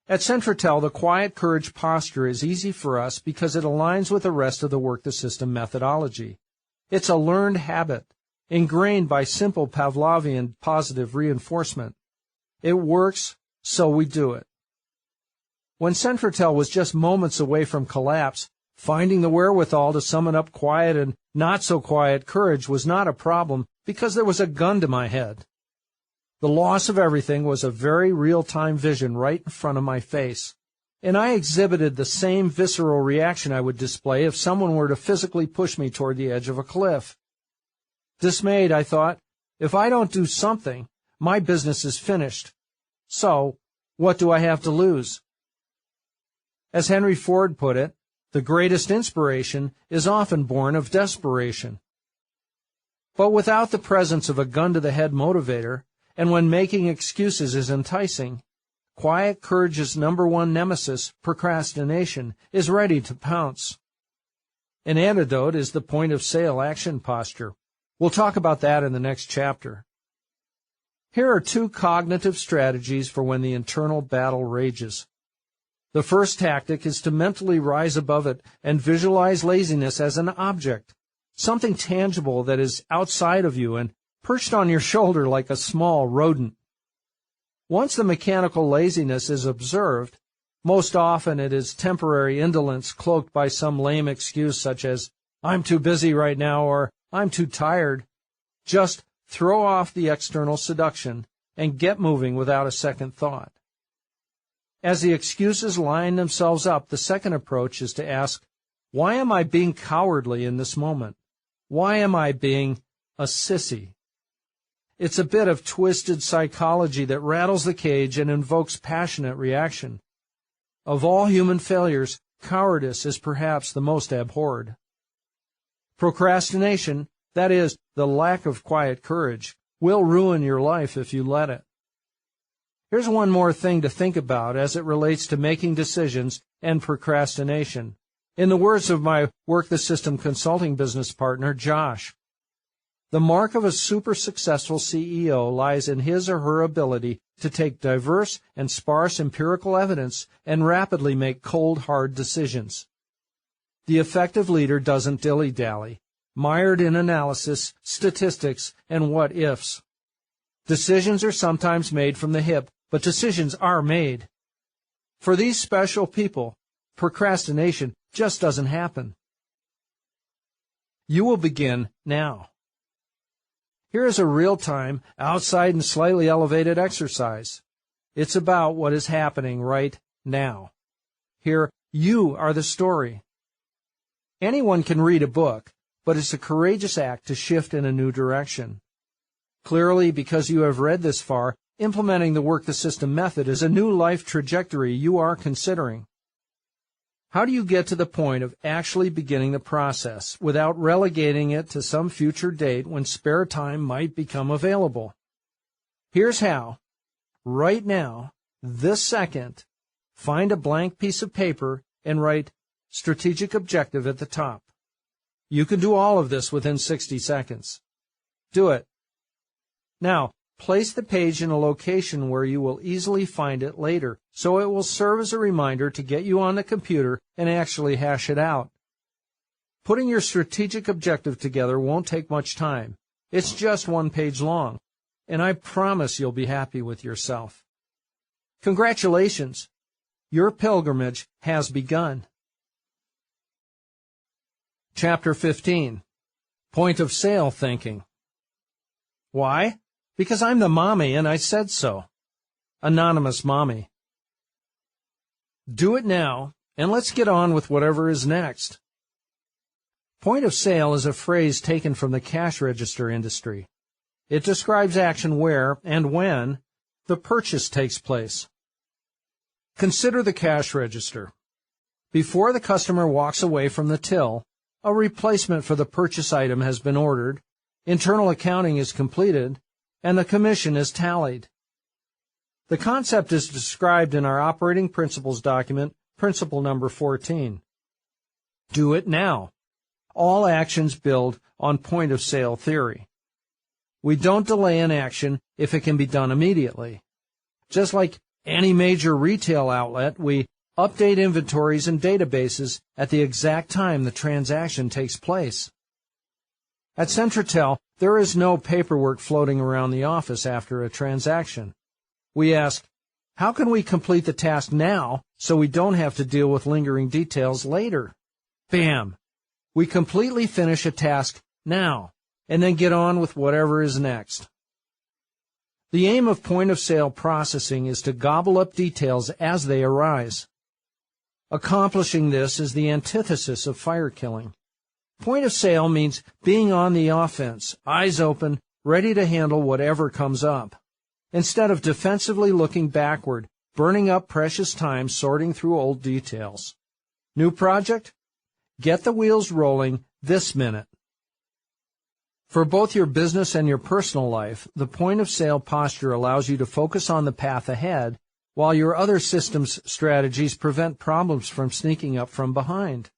At Centratel, the quiet courage posture is easy for us because it aligns with the rest of the Work the System methodology. It's a learned habit, ingrained by simple Pavlovian positive reinforcement. It works, so we do it. When Centratel was just moments away from collapse, finding the wherewithal to summon up quiet and not-so-quiet courage was not a problem because there was a gun to my head. The loss of everything was a very real-time vision right in front of my face, and I exhibited the same visceral reaction I would display if someone were to physically push me toward the edge of a cliff. Dismayed, I thought, if I don't do something, my business is finished. So, what do I have to lose? As Henry Ford put it, the greatest inspiration is often born of desperation. But without the presence of a gun-to-the-head motivator, and when making excuses is enticing, quiet courage's number one nemesis, procrastination, is ready to pounce. An antidote is the point-of-sale action posture. We'll talk about that in the next chapter. Here are two cognitive strategies for when the internal battle rages. The first tactic is to mentally rise above it and visualize laziness as an object, something tangible that is outside of you and perched on your shoulder like a small rodent. Once the mechanical laziness is observed, most often it is temporary indolence cloaked by some lame excuse such as, "I'm too busy right now," or "I'm too tired." Just throw off the external seduction and get moving without a second thought. As the excuses line themselves up, the second approach is to ask, why am I being cowardly in this moment? Why am I being a sissy? It's a bit of twisted psychology that rattles the cage and invokes passionate reaction. Of all human failures, cowardice is perhaps the most abhorred. Procrastination, that is, the lack of quiet courage, will ruin your life if you let it. Here's one more thing to think about as it relates to making decisions and procrastination. In the words of my Work the System consulting business partner, Josh, the mark of a super successful CEO lies in his or her ability to take diverse and sparse empirical evidence and rapidly make cold, hard decisions. The effective leader doesn't dilly-dally, mired in analysis, statistics, and what-ifs. Decisions are sometimes made from the hip, but decisions are made. For these special people, procrastination just doesn't happen. You will begin now. Here is a real-time, outside and slightly elevated exercise. It's about what is happening right now. Here, you are the story. Anyone can read a book, but it's a courageous act to shift in a new direction. Clearly, because you have read this far, implementing the Work the System method is a new life trajectory you are considering. How do you get to the point of actually beginning the process without relegating it to some future date when spare time might become available? Here's how. Right now, this second, find a blank piece of paper and write strategic objective at the top. You can do all of this within 60 seconds. Do it. Now, place the page in a location where you will easily find it later, so it will serve as a reminder to get you on the computer and actually hash it out. Putting your strategic objective together won't take much time. It's just one page long, and I promise you'll be happy with yourself. Congratulations! Your pilgrimage has begun. Chapter 15. Point of Sale Thinking. Why? Because I'm the mommy and I said so. Anonymous Mommy. Do it now and let's get on with whatever is next. Point of sale is a phrase taken from the cash register industry. It describes action where and when the purchase takes place. Consider the cash register. Before the customer walks away from the till, a replacement for the purchase item has been ordered, internal accounting is completed, and the commission is tallied. The concept is described in our operating principles document, principle number 14. Do it now. All actions build on point of sale theory. We don't delay an action if it can be done immediately. Just like any major retail outlet, we update inventories and databases at the exact time the transaction takes place. At Centratel, there is no paperwork floating around the office after a transaction. We ask, how can we complete the task now so we don't have to deal with lingering details later? Bam! We completely finish a task now, and then get on with whatever is next. The aim of point-of-sale processing is to gobble up details as they arise. Accomplishing this is the antithesis of fire killing. Point-of-sale means being on the offense, eyes open, ready to handle whatever comes up, instead of defensively looking backward, burning up precious time sorting through old details. New project? Get the wheels rolling this minute. For both your business and your personal life, the point-of-sale posture allows you to focus on the path ahead, while your other systems strategies prevent problems from sneaking up from behind.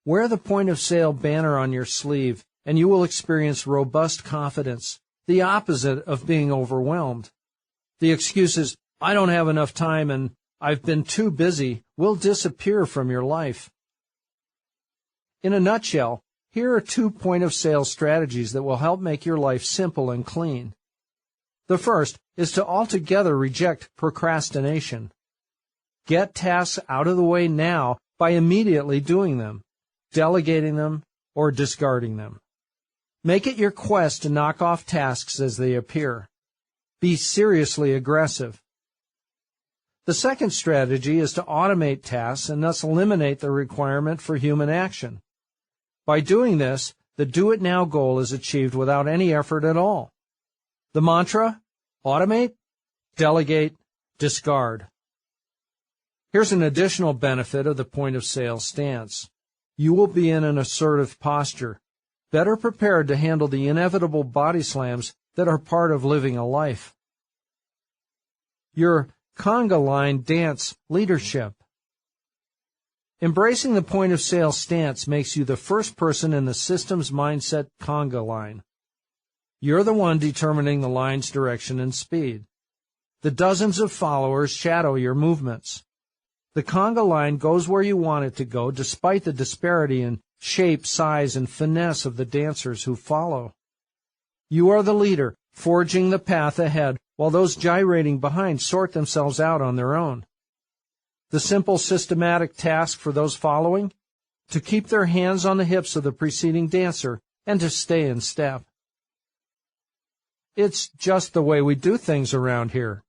Wear the point-of-sale banner on your sleeve, and you will experience robust confidence, the opposite of being overwhelmed. The excuses, I don't have enough time and I've been too busy, will disappear from your life. In a nutshell, here are 2 point-of-sale strategies that will help make your life simple and clean. The first is to altogether reject procrastination. Get tasks out of the way now by immediately doing them, delegating them, or discarding them. Make it your quest to knock off tasks as they appear. Be seriously aggressive. The second strategy is to automate tasks and thus eliminate the requirement for human action. By doing this, the do-it-now goal is achieved without any effort at all. The mantra? Automate, delegate, discard. Here's an additional benefit of the point-of-sale stance. You will be in an assertive posture, better prepared to handle the inevitable body slams that are part of living a life. Your conga line dance leadership. Embracing the point-of-sale stance makes you the first person in the system's mindset conga line. You're the one determining the line's direction and speed. The dozens of followers shadow your movements. The conga line goes where you want it to go despite the disparity in shape, size, and finesse of the dancers who follow. You are the leader, forging the path ahead while those gyrating behind sort themselves out on their own. The simple systematic task for those following? To keep their hands on the hips of the preceding dancer and to stay in step. It's just the way we do things around here.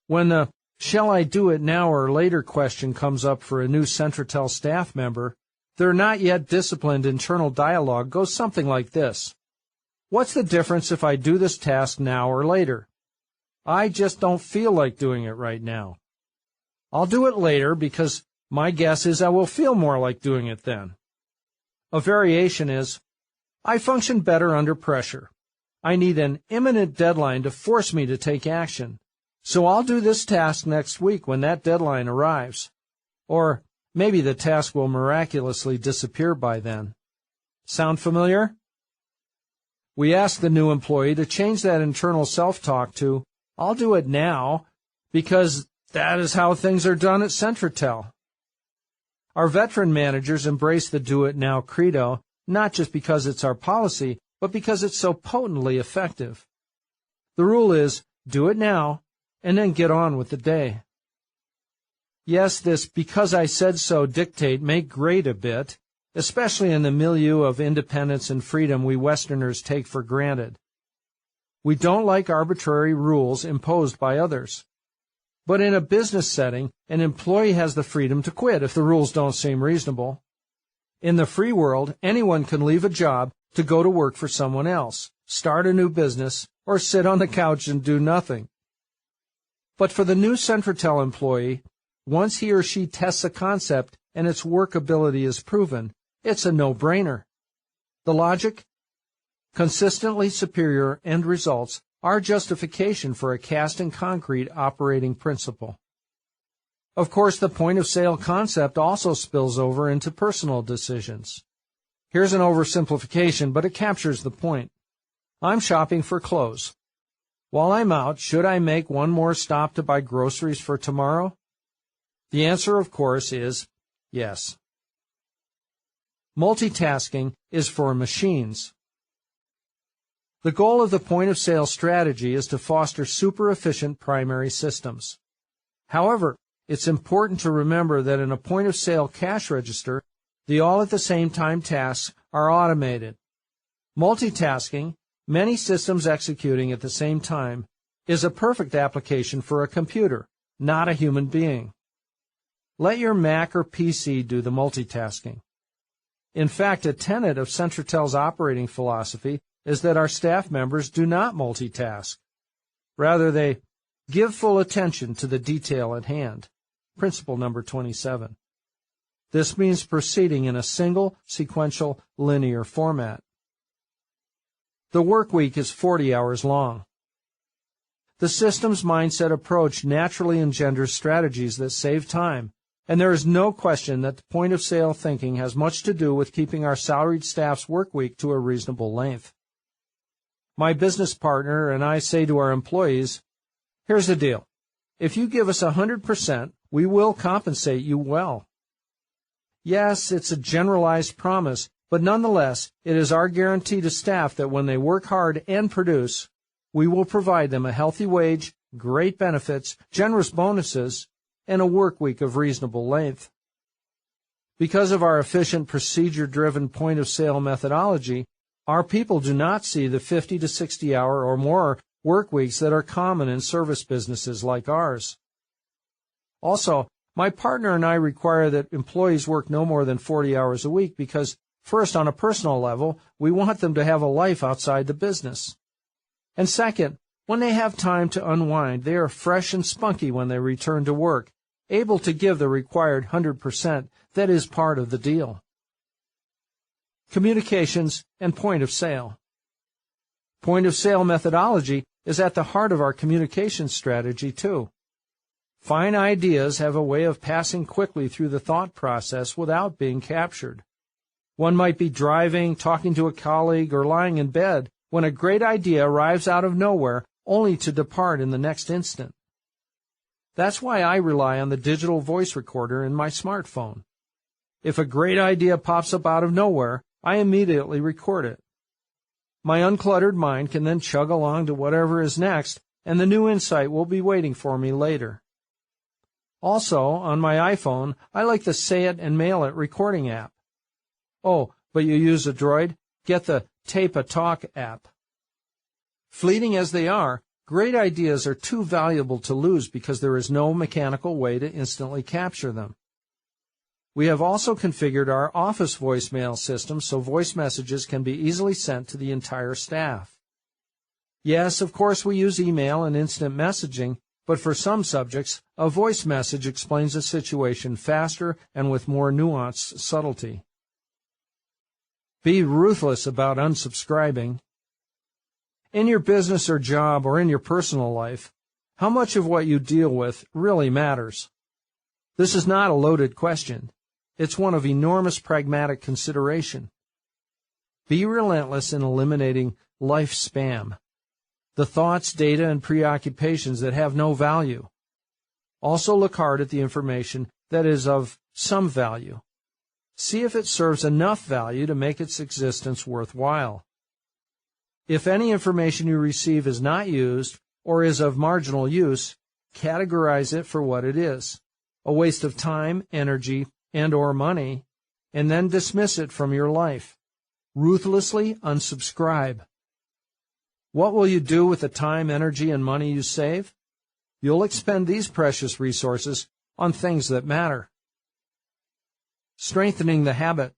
When the shall I do it now or later question comes up for a new Centratel staff member, their not yet disciplined internal dialogue goes something like this. What's the difference if I do this task now or later? I just don't feel like doing it right now. I'll do it later because my guess is I will feel more like doing it then. A variation is, I function better under pressure. I need an imminent deadline to force me to take action. So I'll do this task next week when that deadline arrives. Or maybe the task will miraculously disappear by then. Sound familiar? We ask the new employee to change that internal self-talk to, I'll do it now, because that is how things are done at Centratel. Our veteran managers embrace the do-it-now credo, not just because it's our policy, but because it's so potently effective. The rule is, do it now, and then get on with the day. Yes, this because I said so dictate may grate a bit, especially in the milieu of independence and freedom we Westerners take for granted. We don't like arbitrary rules imposed by others. But in a business setting, an employee has the freedom to quit if the rules don't seem reasonable. In the free world, anyone can leave a job to go to work for someone else, start a new business, or sit on the couch and do nothing. But for the new Centratel employee, once he or she tests a concept and its workability is proven, it's a no-brainer. The logic? Consistently superior end results are justification for a cast-in-concrete operating principle. Of course, the point-of-sale concept also spills over into personal decisions. Here's an oversimplification, but it captures the point. I'm shopping for clothes. While I'm out, should I make one more stop to buy groceries for tomorrow? The answer, of course, is yes. Multitasking is for machines. The goal of the point-of-sale strategy is to foster super-efficient primary systems. However, it's important to remember that in a point-of-sale cash register, the all-at-the-same-time tasks are automated. Multitasking, many systems executing at the same time, is a perfect application for a computer, not a human being. Let your Mac or PC do the multitasking. In fact, a tenet of Centratel's operating philosophy is that our staff members do not multitask. Rather, they give full attention to the detail at hand. Principle number 27. This means proceeding in a single, sequential, linear format. The work week is 40 hours long. The systems mindset approach naturally engenders strategies that save time, and there is no question that the point-of-sale thinking has much to do with keeping our salaried staff's work week to a reasonable length. My business partner and I say to our employees, here's the deal. If you give us 100%, we will compensate you well. Yes, it's a generalized promise, but nonetheless, it is our guarantee to staff that when they work hard and produce, we will provide them a healthy wage, great benefits, generous bonuses, and a work week of reasonable length. Because of our efficient, procedure-driven point-of-sale methodology, our people do not see the 50 to 60-hour or more work weeks that are common in service businesses like ours. Also, my partner and I require that employees work no more than 40 hours a week because, first, on a personal level, we want them to have a life outside the business. And second, when they have time to unwind, they are fresh and spunky when they return to work, able to give the required 100% that is part of the deal. Communications and point-of-sale. Point-of-sale methodology is at the heart of our communication strategy, too. Fine ideas have a way of passing quickly through the thought process without being captured. One might be driving, talking to a colleague, or lying in bed when a great idea arrives out of nowhere only to depart in the next instant. That's why I rely on the digital voice recorder in my smartphone. If a great idea pops up out of nowhere, I immediately record it. My uncluttered mind can then chug along to whatever is next, and the new insight will be waiting for me later. Also, on my iPhone, I like the Say It and Mail It recording app. Oh, but you use a Droid? Get the Tape a Talk app. Fleeting as they are, great ideas are too valuable to lose because there is no mechanical way to instantly capture them. We have also configured our office voicemail system so voice messages can be easily sent to the entire staff. Yes, of course we use email and instant messaging, but for some subjects, a voice message explains a situation faster and with more nuanced subtlety. Be ruthless about unsubscribing. In your business or job or in your personal life, how much of what you deal with really matters? This is not a loaded question. It's one of enormous pragmatic consideration. Be relentless in eliminating life spam, the thoughts, data, and preoccupations that have no value. Also look hard at the information that is of some value. See if it serves enough value to make its existence worthwhile. If any information you receive is not used or is of marginal use, categorize it for what it is, a waste of time, energy, and/or money, and then dismiss it from your life. Ruthlessly unsubscribe. What will you do with the time, energy, and money you save? you'll expend these precious resources on things that matter. Strengthening the habit.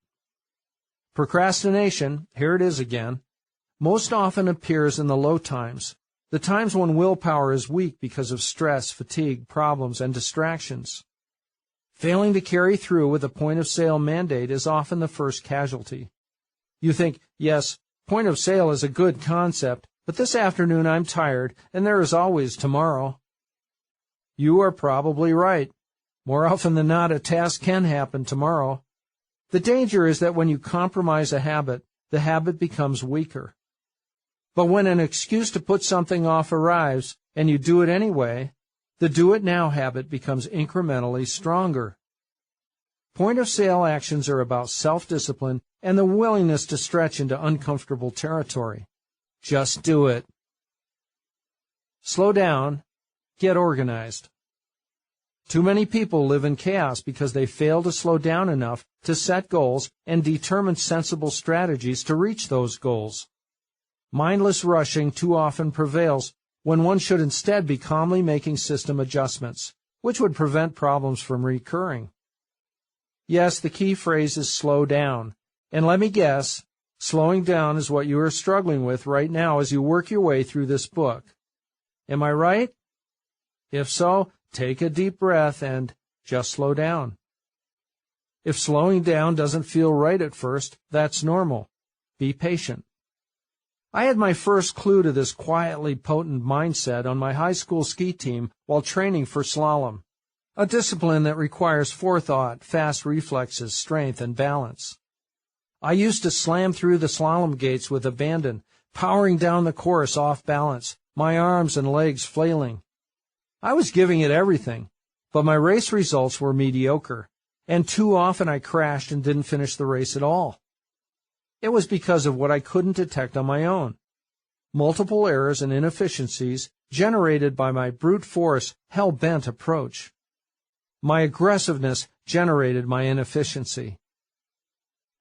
Procrastination, here it is again, most often appears in the low times, the times when willpower is weak because of stress, fatigue, problems, and distractions. Failing to carry through with a point-of-sale mandate is often the first casualty. You think, yes, point-of-sale is a good concept, but this afternoon I'm tired, and there is always tomorrow. You are probably right. More often than not, a task can happen tomorrow. The danger is that when you compromise a habit, the habit becomes weaker. But when an excuse to put something off arrives, and you do it anyway, the do-it-now habit becomes incrementally stronger. Point-of-sale actions are about self-discipline and the willingness to stretch into uncomfortable territory. Just do it. Slow down. Get organized. Too many people live in chaos because they fail to slow down enough to set goals and determine sensible strategies to reach those goals. Mindless rushing too often prevails when one should instead be calmly making system adjustments, which would prevent problems from recurring. Yes, the key phrase is slow down. And let me guess, slowing down is what you are struggling with right now as you work your way through this book. Am I right? If so, take a deep breath and just slow down. If slowing down doesn't feel right at first, that's normal. Be patient. I had my first clue to this quietly potent mindset on my high school ski team while training for slalom, a discipline that requires forethought, fast reflexes, strength, and balance. I used to slam through the slalom gates with abandon, powering down the course off balance, my arms and legs flailing. I was giving it everything, but my race results were mediocre, and too often I crashed and didn't finish the race at all. It was because of what I couldn't detect on my own. Multiple errors and inefficiencies generated by my brute force, hell-bent approach. My aggressiveness generated my inefficiency.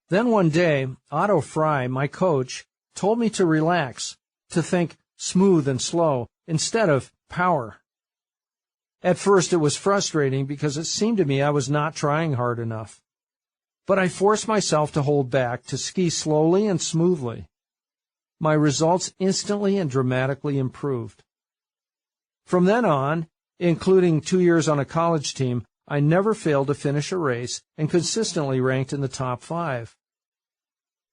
Then one day, Otto Fry, my coach, told me to relax, to think smooth and slow instead of power. At first it was frustrating because it seemed to me I was not trying hard enough. But I forced myself to hold back, to ski slowly and smoothly. My results instantly and dramatically improved. From then on, including 2 years on a college team, I never failed to finish a race and consistently ranked in the top 5.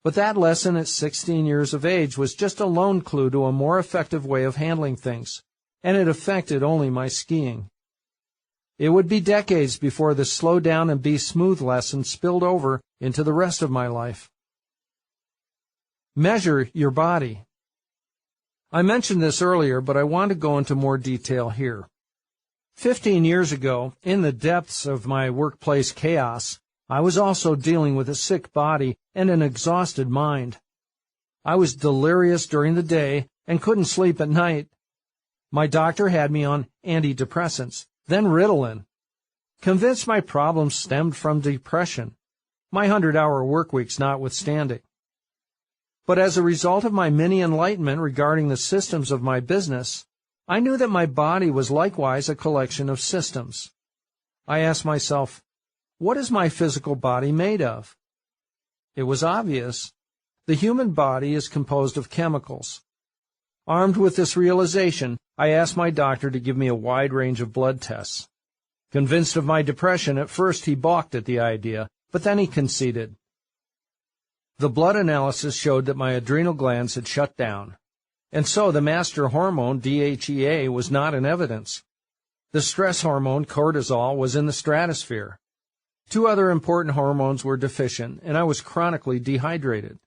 But that lesson at 16 years of age was just a lone clue to a more effective way of handling things, and it affected only my skiing. It would be decades before the slow down and be smooth lesson spilled over into the rest of my life. Measure your body. I mentioned this earlier, but I want to go into more detail here. 15 years ago, in the depths of my workplace chaos, I was also dealing with a sick body and an exhausted mind. I was delirious during the day and couldn't sleep at night. My doctor had me on antidepressants, then Ritalin. Convinced my problems stemmed from depression, my 100-hour workweeks notwithstanding. But as a result of my mini-enlightenment regarding the systems of my business, I knew that my body was likewise a collection of systems. I asked myself, what is my physical body made of? It was obvious. The human body is composed of chemicals. Armed with this realization, I asked my doctor to give me a wide range of blood tests. Convinced of my depression, at first he balked at the idea, but then he conceded. The blood analysis showed that my adrenal glands had shut down, and so the master hormone, DHEA, was not in evidence. The stress hormone, cortisol, was in the stratosphere. 2 other important hormones were deficient, and I was chronically dehydrated.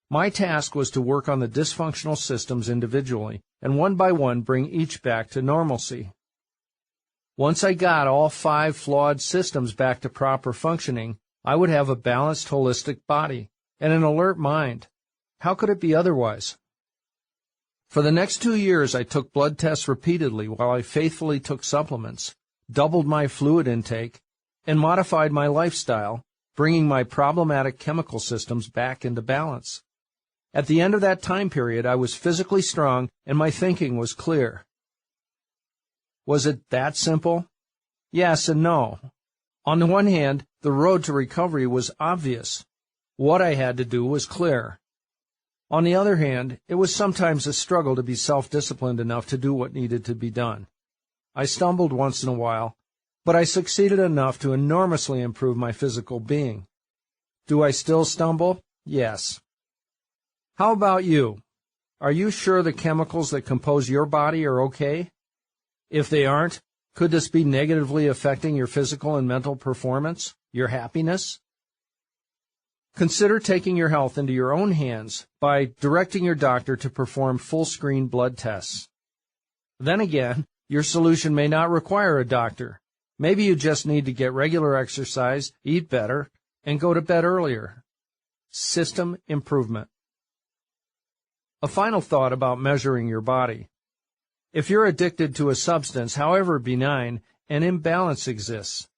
My task was to work on the dysfunctional systems individually, and one by one bring each back to normalcy. Once I got all 5 flawed systems back to proper functioning, I would have a balanced, holistic body and an alert mind. How could it be otherwise? For the next 2 years, I took blood tests repeatedly while I faithfully took supplements, doubled my fluid intake, and modified my lifestyle, bringing my problematic chemical systems back into balance. At the end of that time period, I was physically strong and my thinking was clear. Was it that simple? Yes and no. On the one hand, the road to recovery was obvious. What I had to do was clear. On the other hand, it was sometimes a struggle to be self-disciplined enough to do what needed to be done. I stumbled once in a while, but I succeeded enough to enormously improve my physical being. Do I still stumble? Yes. How about you? Are you sure the chemicals that compose your body are okay? If they aren't, could this be negatively affecting your physical and mental performance, your happiness? Consider taking your health into your own hands by directing your doctor to perform full-screen blood tests. Then again, your solution may not require a doctor. Maybe you just need to get regular exercise, eat better, and go to bed earlier. System improvement. A final thought about measuring your body. If you're addicted to a substance, however benign, an imbalance exists.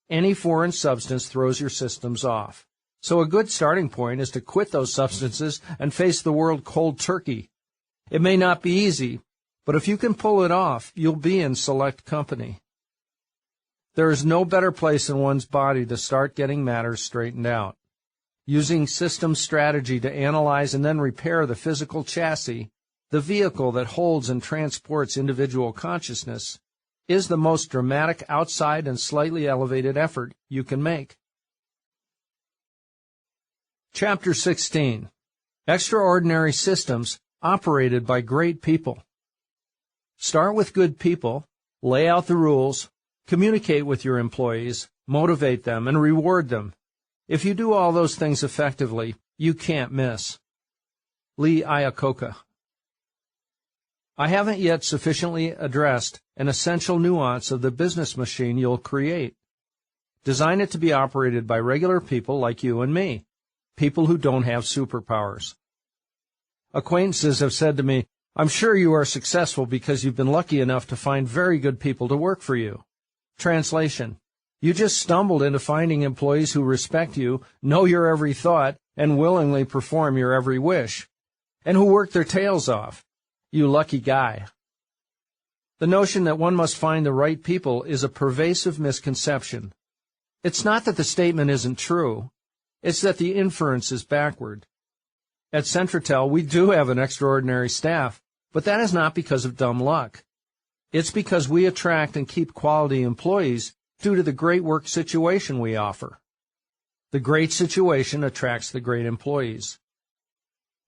Any foreign substance throws your systems off. So a good starting point is to quit those substances and face the world cold turkey. It may not be easy, but if you can pull it off, you'll be in select company. There is no better place in one's body to start getting matters straightened out. Using system strategy to analyze and then repair the physical chassis, the vehicle that holds and transports individual consciousness, is the most dramatic outside and slightly elevated effort you can make. Chapter 16. Extraordinary Systems Operated by Great People. Start with good people, lay out the rules, communicate with your employees, motivate them, and reward them. If you do all those things effectively, you can't miss. Lee Iacocca. I haven't yet sufficiently addressed an essential nuance of the business machine you'll create. Design it to be operated by regular people like you and me. People who don't have superpowers. Acquaintances have said to me, "I'm sure you are successful because you've been lucky enough to find very good people to work for you." Translation: you just stumbled into finding employees who respect you, know your every thought, and willingly perform your every wish, and who work their tails off. You lucky guy. The notion that one must find the right people is a pervasive misconception. It's not that the statement isn't true. It's that the inference is backward. At Centratel, we do have an extraordinary staff, but that is not because of dumb luck. It's because we attract and keep quality employees due to the great work situation we offer. The great situation attracts the great employees.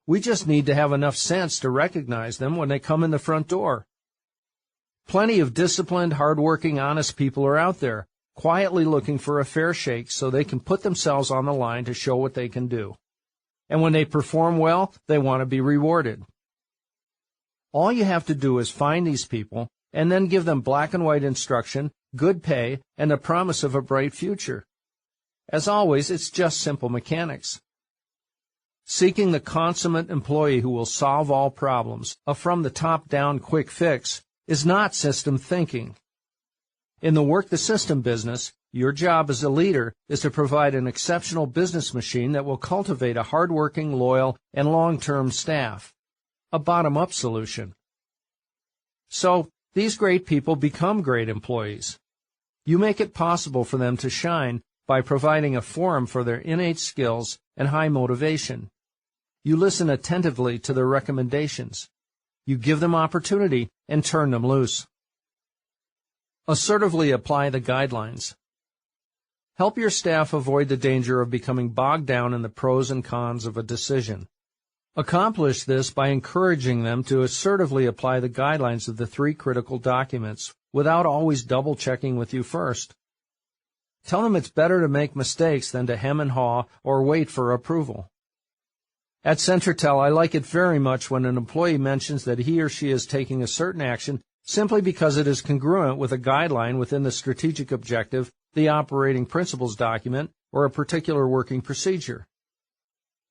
We just need to have enough sense to recognize them when they come in the front door. Plenty of disciplined, hard-working, honest people are out there, quietly looking for a fair shake so they can put themselves on the line to show what they can do. And when they perform well, they want to be rewarded. All you have to do is find these people and then give them black and white instruction, good pay, and the promise of a bright future. As always, it's just simple mechanics. Seeking the consummate employee who will solve all problems, a from-the-top-down quick fix, is not system thinking. In the work the system business, your job as a leader is to provide an exceptional business machine that will cultivate a hard-working, loyal, and long-term staff. A bottom-up solution. So, these great people become great employees. You make it possible for them to shine by providing a forum for their innate skills and high motivation. You listen attentively to their recommendations. You give them opportunity and turn them loose. Assertively apply the guidelines. Help your staff avoid the danger of becoming bogged down in the pros and cons of a decision. Accomplish this by encouraging them to assertively apply the guidelines of the 3 critical documents without always double-checking with you first. Tell them it's better to make mistakes than to hem and haw or wait for approval. At Centratel, I like it very much when an employee mentions that he or she is taking a certain action simply because it is congruent with a guideline within the strategic objective, the operating principles document, or a particular working procedure.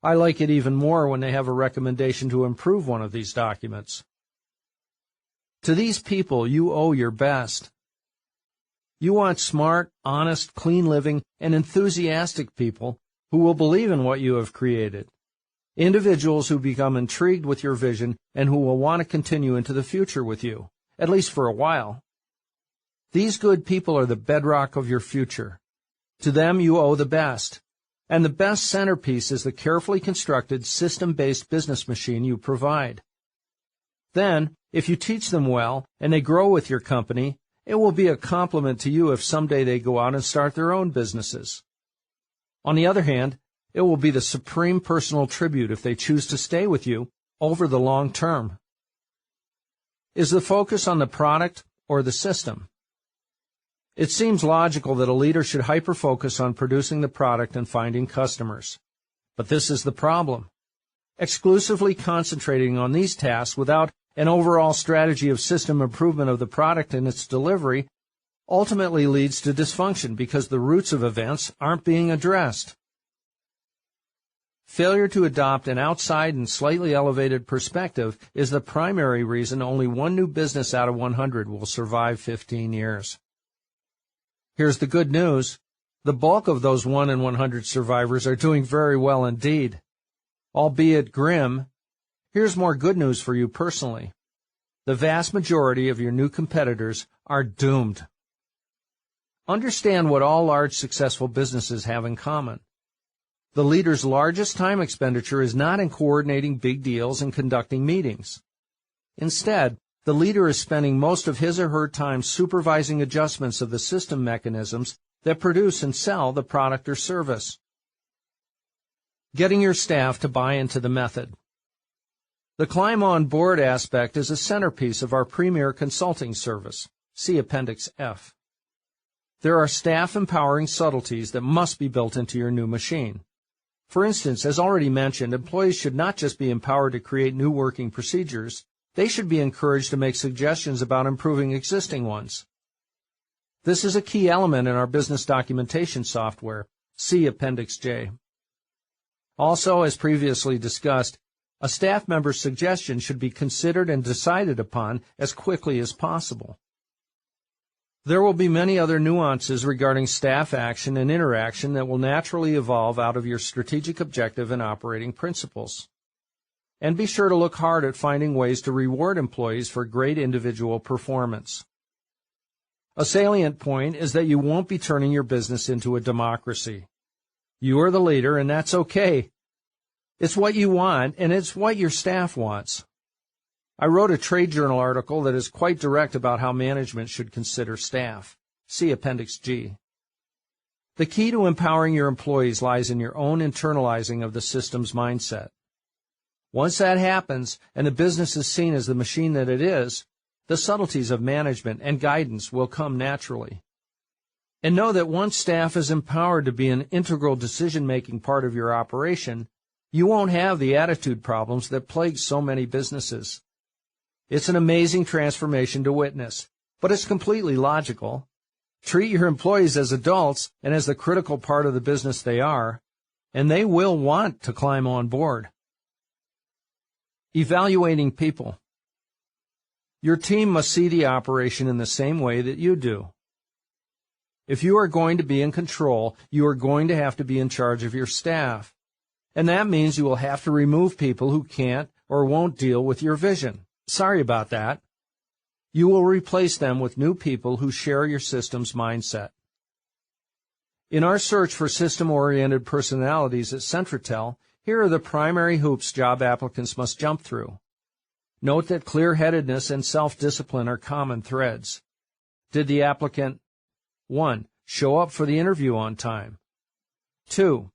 I like it even more when they have a recommendation to improve one of these documents. To these people, you owe your best. You want smart, honest, clean living, and enthusiastic people who will believe in what you have created. Individuals who become intrigued with your vision and who will want to continue into the future with you, at least for a while. These good people are the bedrock of your future. To them you owe the best. And the best centerpiece is the carefully constructed, system-based business machine you provide. Then, if you teach them well and they grow with your company, it will be a compliment to you if someday they go out and start their own businesses. On the other hand, it will be the supreme personal tribute if they choose to stay with you over the long term. Is the focus on the product or the system? It seems logical that a leader should hyper-focus on producing the product and finding customers. But this is the problem. Exclusively concentrating on these tasks without an overall strategy of system improvement of the product and its delivery ultimately leads to dysfunction because the roots of events aren't being addressed. Failure to adopt an outside and slightly elevated perspective is the primary reason only one new business out of 100 will survive 15 years. Here's the good news. The bulk of those 1 in 100 survivors are doing very well indeed. Albeit grim, here's more good news for you personally. The vast majority of your new competitors are doomed. Understand what all large successful businesses have in common. The leader's largest time expenditure is not in coordinating big deals and conducting meetings. Instead, the leader is spending most of his or her time supervising adjustments of the system mechanisms that produce and sell the product or service. Getting your staff to buy into the method. The Climb on Board aspect is a centerpiece of our premier consulting service. See Appendix F. There are staff-empowering subtleties that must be built into your new machine. For instance, as already mentioned, employees should not just be empowered to create new working procedures, they should be encouraged to make suggestions about improving existing ones. This is a key element in our business documentation software. See Appendix J. Also, as previously discussed, a staff member's suggestion should be considered and decided upon as quickly as possible. There will be many other nuances regarding staff action and interaction that will naturally evolve out of your strategic objective and operating principles. And be sure to look hard at finding ways to reward employees for great individual performance. A salient point is that you won't be turning your business into a democracy. You are the leader, and that's okay. It's what you want, and it's what your staff wants. I wrote a trade journal article that is quite direct about how management should consider staff. See Appendix G. The key to empowering your employees lies in your own internalizing of the system's mindset. Once that happens, and the business is seen as the machine that it is, the subtleties of management and guidance will come naturally. And know that once staff is empowered to be an integral decision-making part of your operation, you won't have the attitude problems that plague so many businesses. It's an amazing transformation to witness, but it's completely logical. Treat your employees as adults and as the critical part of the business they are, and they will want to climb on board. Evaluating people. Your team must see the operation in the same way that you do. If you are going to be in control, you are going to have to be in charge of your staff. And that means you will have to remove people who can't or won't deal with your vision. Sorry about that. You will replace them with new people who share your system's mindset. In our search for system-oriented personalities at Centratel, here are the primary hoops job applicants must jump through. Note that clear-headedness and self-discipline are common threads. Did the applicant 1. Show up for the interview on time. 2.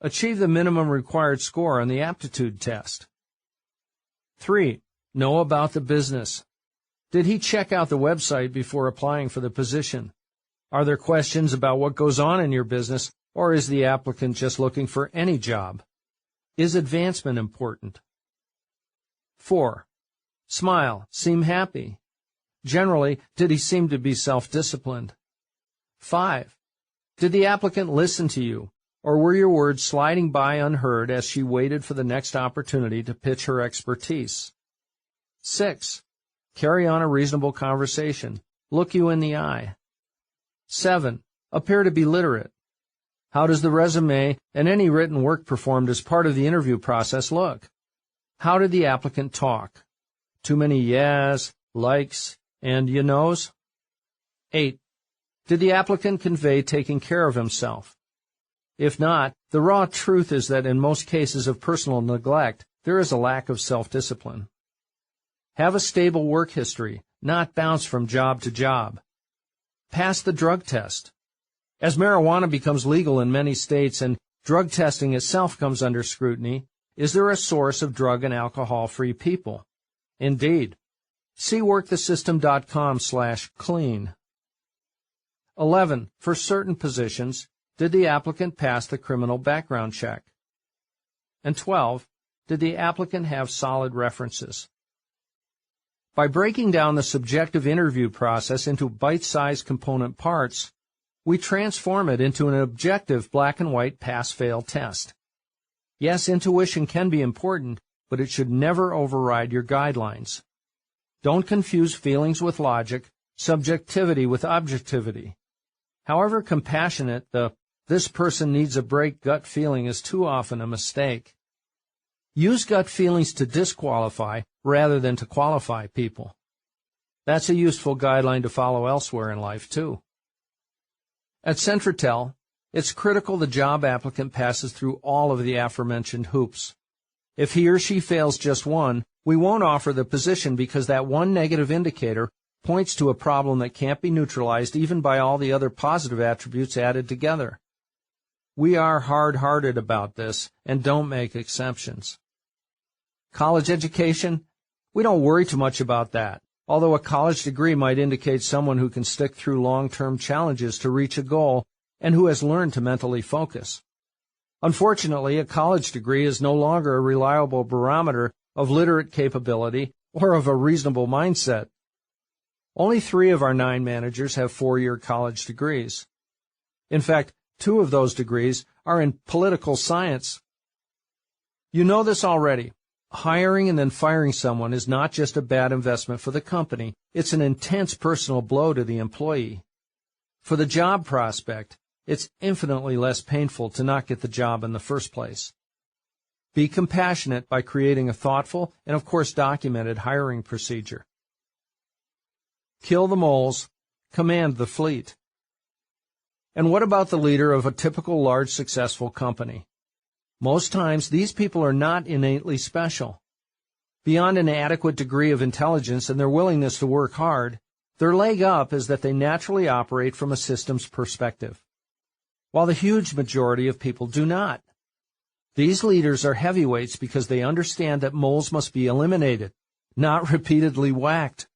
Achieve the minimum required score on the aptitude test. 3. Know about the business. Did he check out the website before applying for the position? Are there questions about what goes on in your business, or is the applicant just looking for any job? Is advancement important? 4. Smile. Seem happy. Generally, did he seem to be self-disciplined? 5. Did the applicant listen to you, or were your words sliding by unheard as she waited for the next opportunity to pitch her expertise? 6. Carry on a reasonable conversation. Look you in the eye. 7. Appear to be literate. How does the resume and any written work performed as part of the interview process look? How did the applicant talk? Too many yes, likes, and you knows? 8. Did the applicant convey taking care of himself? If not, the raw truth is that in most cases of personal neglect, there is a lack of self-discipline. Have a stable work history, not bounce from job to job. Pass the drug test. As marijuana becomes legal in many states and drug testing itself comes under scrutiny, is there a source of drug and alcohol-free people? Indeed. See workthesystem.com/clean. 11. For certain positions, did the applicant pass the criminal background check? And 12. Did the applicant have solid references? By breaking down the subjective interview process into bite-sized component parts, we transform it into an objective black-and-white pass-fail test. Yes, intuition can be important, but it should never override your guidelines. Don't confuse feelings with logic, subjectivity with objectivity. However compassionate this person needs a break gut feeling is too often a mistake. Use gut feelings to disqualify rather than to qualify people. That's a useful guideline to follow elsewhere in life, too. At Centratel, it's critical the job applicant passes through all of the aforementioned hoops. If he or she fails just one, we won't offer the position because that one negative indicator points to a problem that can't be neutralized even by all the other positive attributes added together. We are hard-hearted about this and don't make exceptions. College education? We don't worry too much about that, although a college degree might indicate someone who can stick through long-term challenges to reach a goal and who has learned to mentally focus. Unfortunately, a college degree is no longer a reliable barometer of literate capability or of a reasonable mindset. Only 3 of our 9 managers have 4-year college degrees. In fact, 2 of those degrees are in political science. You know this already. Hiring and then firing someone is not just a bad investment for the company, it's an intense personal blow to the employee. For the job prospect, it's infinitely less painful to not get the job in the first place. Be compassionate by creating a thoughtful and, of course, documented hiring procedure. Kill the moles, command the fleet. And what about the leader of a typical large successful company? Most times, these people are not innately special. Beyond an adequate degree of intelligence and their willingness to work hard, their leg up is that they naturally operate from a systems perspective, while the huge majority of people do not. These leaders are heavyweights because they understand that moles must be eliminated, not repeatedly whacked.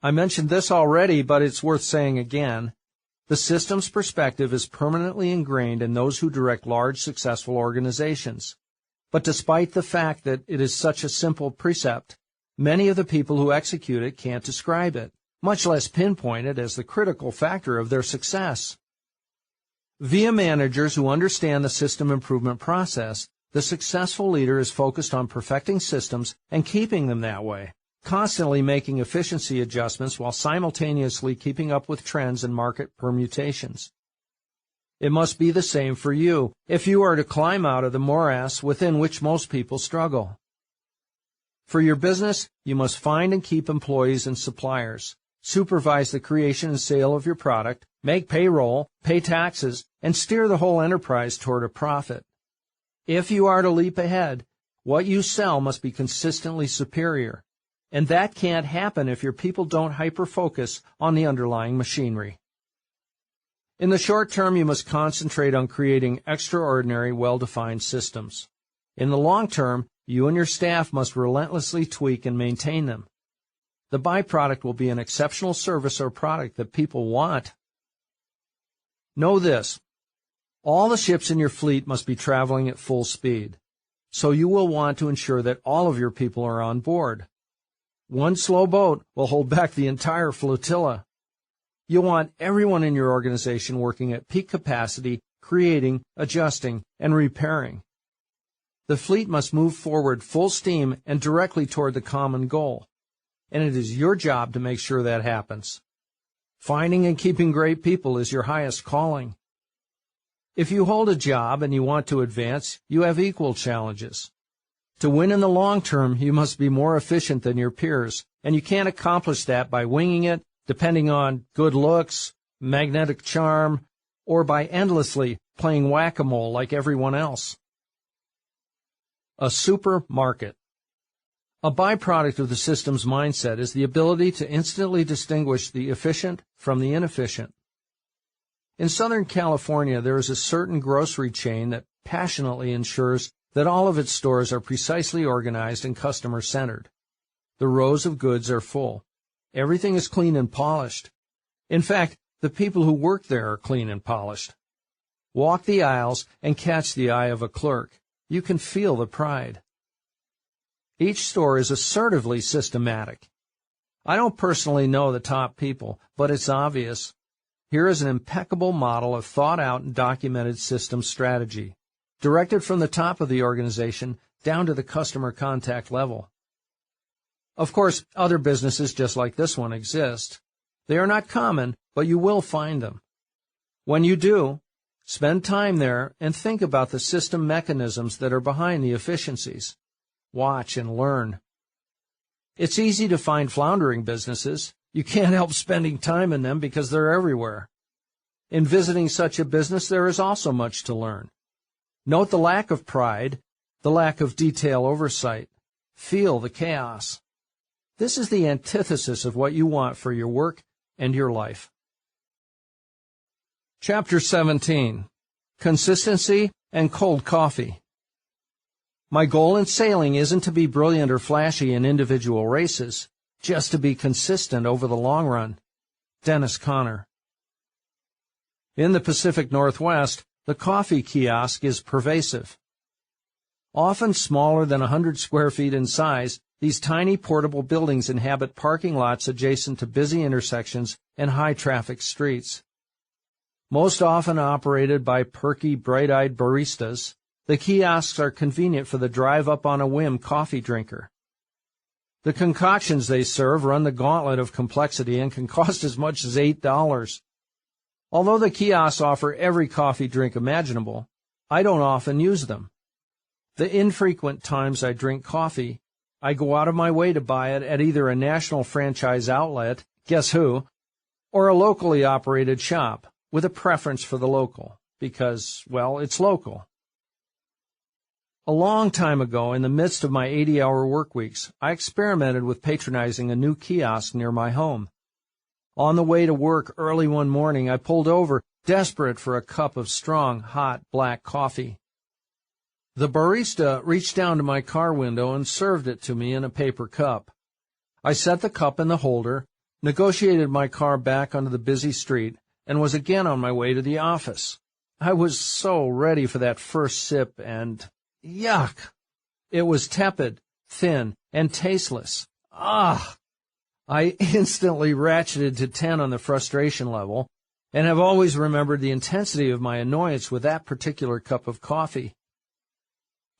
I mentioned this already, but it's worth saying again. The systems perspective is permanently ingrained in those who direct large, successful organizations. But despite the fact that it is such a simple precept, many of the people who execute it can't describe it, much less pinpoint it as the critical factor of their success. Via managers who understand the system improvement process, the successful leader is focused on perfecting systems and keeping them that way, constantly making efficiency adjustments while simultaneously keeping up with trends and market permutations. It must be the same for you if you are to climb out of the morass within which most people struggle. For your business, you must find and keep employees and suppliers, supervise the creation and sale of your product, make payroll, pay taxes, and steer the whole enterprise toward a profit. If you are to leap ahead, what you sell must be consistently superior. And that can't happen if your people don't hyper-focus on the underlying machinery. In the short term, you must concentrate on creating extraordinary, well-defined systems. In the long term, you and your staff must relentlessly tweak and maintain them. The byproduct will be an exceptional service or product that people want. Know this. All the ships in your fleet must be traveling at full speed, so you will want to ensure that all of your people are on board. One slow boat will hold back the entire flotilla. You'll want everyone in your organization working at peak capacity, creating, adjusting, and repairing. The fleet must move forward full steam and directly toward the common goal, and it is your job to make sure that happens. Finding and keeping great people is your highest calling. If you hold a job and you want to advance, you have equal challenges. To win in the long term, you must be more efficient than your peers, and you can't accomplish that by winging it depending on good looks, magnetic charm, or by endlessly playing whack-a-mole like everyone else. A supermarket. A byproduct of the system's mindset is the ability to instantly distinguish the efficient from the inefficient. In Southern California, there is a certain grocery chain that passionately ensures that all of its stores are precisely organized and customer-centered. The rows of goods are full. Everything is clean and polished. In fact, the people who work there are clean and polished. Walk the aisles and catch the eye of a clerk. You can feel the pride. Each store is assertively systematic. I don't personally know the top people, but it's obvious. Here is an impeccable model of thought-out and documented system strategy, directed from the top of the organization down to the customer contact level. Of course, other businesses just like this one exist. They are not common, but you will find them. When you do, spend time there and think about the system mechanisms that are behind the efficiencies. Watch and learn. It's easy to find floundering businesses. You can't help spending time in them because they're everywhere. In visiting such a business, there is also much to learn. Note the lack of pride, the lack of detail oversight. Feel the chaos. This is the antithesis of what you want for your work and your life. Chapter 17. Consistency and Cold Coffee. My goal in sailing isn't to be brilliant or flashy in individual races, just to be consistent over the long run. Dennis Conner. In the Pacific Northwest, the coffee kiosk is pervasive. Often smaller than 100 square feet in size, these tiny portable buildings inhabit parking lots adjacent to busy intersections and high-traffic streets. Most often operated by perky, bright-eyed baristas, the kiosks are convenient for the drive-up-on-a-whim coffee drinker. The concoctions they serve run the gauntlet of complexity and can cost as much as $8. Although the kiosks offer every coffee drink imaginable, I don't often use them. The infrequent times I drink coffee, I go out of my way to buy it at either a national franchise outlet, guess who, or a locally operated shop, with a preference for the local, because, well, it's local. A long time ago, in the midst of my 80-hour work weeks, I experimented with patronizing a new kiosk near my home. On the way to work early one morning, I pulled over, desperate for a cup of strong, hot, black coffee. The barista reached down to my car window and served it to me in a paper cup. I set the cup in the holder, negotiated my car back onto the busy street, and was again on my way to the office. I was so ready for that first sip, and yuck! It was tepid, thin, and tasteless. Ah! I instantly ratcheted to 10 on the frustration level, and have always remembered the intensity of my annoyance with that particular cup of coffee.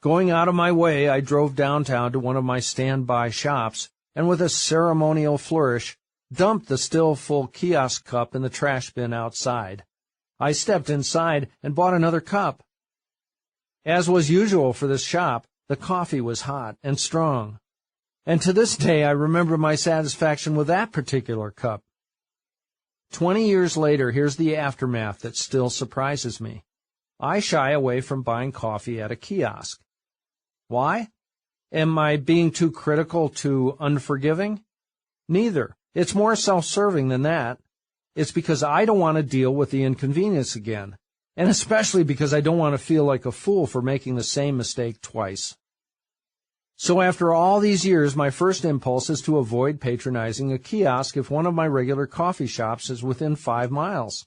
Going out of my way, I drove downtown to one of my standby shops, and with a ceremonial flourish, dumped the still full kiosk cup in the trash bin outside. I stepped inside and bought another cup. As was usual for this shop, the coffee was hot and strong. And to this day I remember my satisfaction with that particular cup. 20 years later, here's the aftermath that still surprises me. I shy away from buying coffee at a kiosk. Why? Am I being too critical, too unforgiving? Neither. It's more self-serving than that. It's because I don't want to deal with the inconvenience again, and especially because I don't want to feel like a fool for making the same mistake twice. So after all these years, my first impulse is to avoid patronizing a kiosk if one of my regular coffee shops is within 5 miles.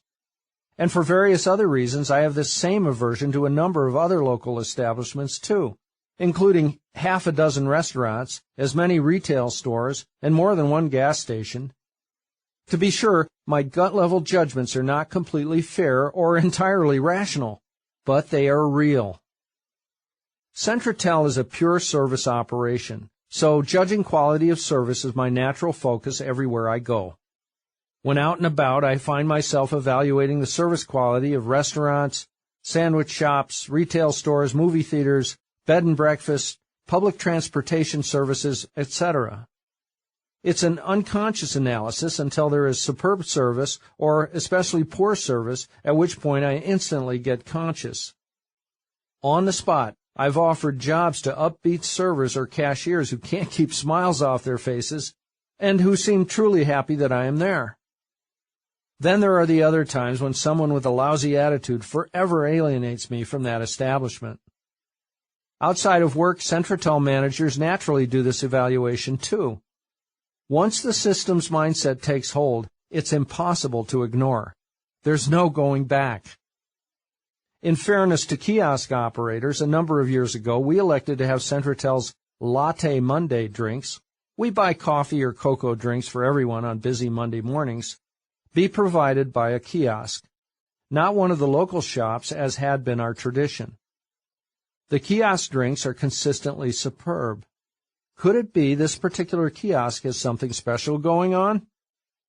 And for various other reasons, I have this same aversion to a number of other local establishments, too, including half a dozen restaurants, as many retail stores, and more than one gas station. To be sure, my gut-level judgments are not completely fair or entirely rational, but they are real. Centratel is a pure service operation, so judging quality of service is my natural focus everywhere I go. When out and about, I find myself evaluating the service quality of restaurants, sandwich shops, retail stores, movie theaters, bed and breakfast, public transportation services, etc. It's an unconscious analysis until there is superb service or especially poor service, at which point I instantly get conscious. On the spot, I've offered jobs to upbeat servers or cashiers who can't keep smiles off their faces and who seem truly happy that I am there. Then there are the other times when someone with a lousy attitude forever alienates me from that establishment. Outside of work, Centratel managers naturally do this evaluation too. Once the system's mindset takes hold, it's impossible to ignore. There's no going back. In fairness to kiosk operators, a number of years ago, we elected to have Centratel's Latte Monday drinks. We buy coffee or cocoa drinks for everyone on busy Monday mornings, be provided by a kiosk, not one of the local shops as had been our tradition. The kiosk drinks are consistently superb. Could it be this particular kiosk has something special going on?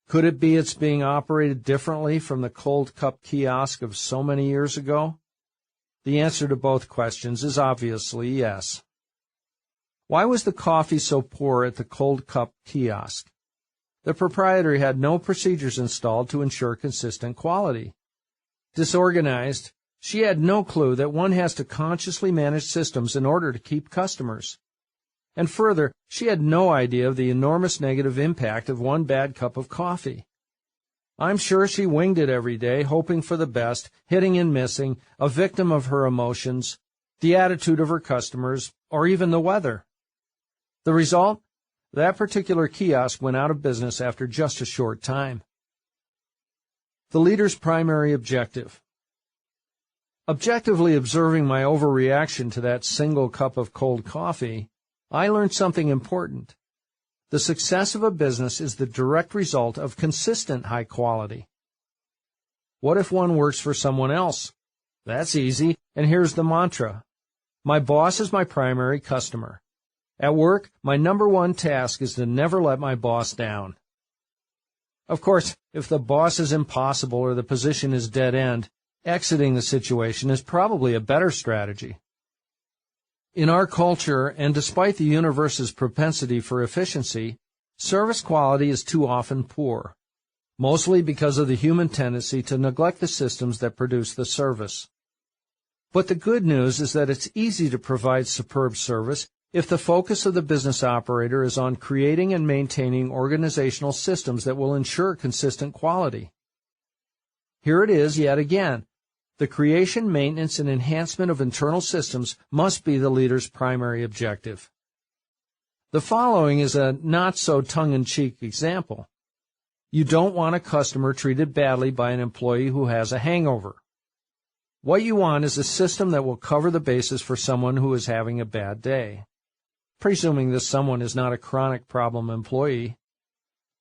Could it be it's being operated differently from the cold cup kiosk of so many years ago? The answer to both questions is obviously yes. Why was the coffee so poor at the cold cup kiosk? The proprietor had no procedures installed to ensure consistent quality. Disorganized, she had no clue that one has to consciously manage systems in order to keep customers. And further, she had no idea of the enormous negative impact of one bad cup of coffee. I'm sure she winged it every day, hoping for the best, hitting and missing, a victim of her emotions, the attitude of her customers, or even the weather. The result? That particular kiosk went out of business after just a short time. The leader's primary objective. Objectively observing my overreaction to that single cup of cold coffee, I learned something important. The success of a business is the direct result of consistent high quality. What if one works for someone else? That's easy, and here's the mantra. My boss is my primary customer. At work, my number one task is to never let my boss down. Of course, if the boss is impossible or the position is dead end, exiting the situation is probably a better strategy. In our culture, and despite the universe's propensity for efficiency, service quality is too often poor, mostly because of the human tendency to neglect the systems that produce the service. But the good news is that it's easy to provide superb service if the focus of the business operator is on creating and maintaining organizational systems that will ensure consistent quality. Here it is yet again. The creation, maintenance, and enhancement of internal systems must be the leader's primary objective. The following is a not-so-tongue-in-cheek example. You don't want a customer treated badly by an employee who has a hangover. What you want is a system that will cover the bases for someone who is having a bad day, presuming this someone is not a chronic problem employee.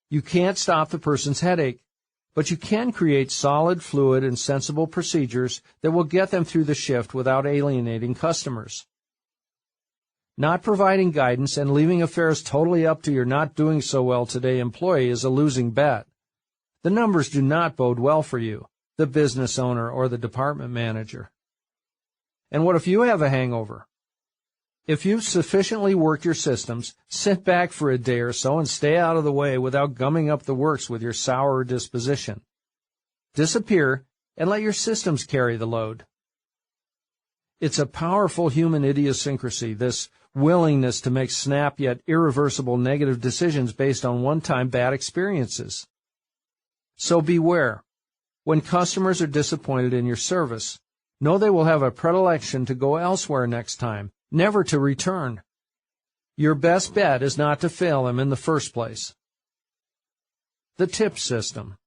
You can't stop the person's headache, but you can create solid, fluid, and sensible procedures that will get them through the shift without alienating customers. Not providing guidance and leaving affairs totally up to your not-doing-so-well-today employee is a losing bet. The numbers do not bode well for you, the business owner or the department manager. And what if you have a hangover? If you've sufficiently worked your systems, sit back for a day or so and stay out of the way without gumming up the works with your sour disposition. Disappear and let your systems carry the load. It's a powerful human idiosyncrasy, this willingness to make snap yet irreversible negative decisions based on one-time bad experiences. So beware. When customers are disappointed in your service, know they will have a predilection to go elsewhere next time, never to return. Your best bet is not to fail them in the first place. The tip system.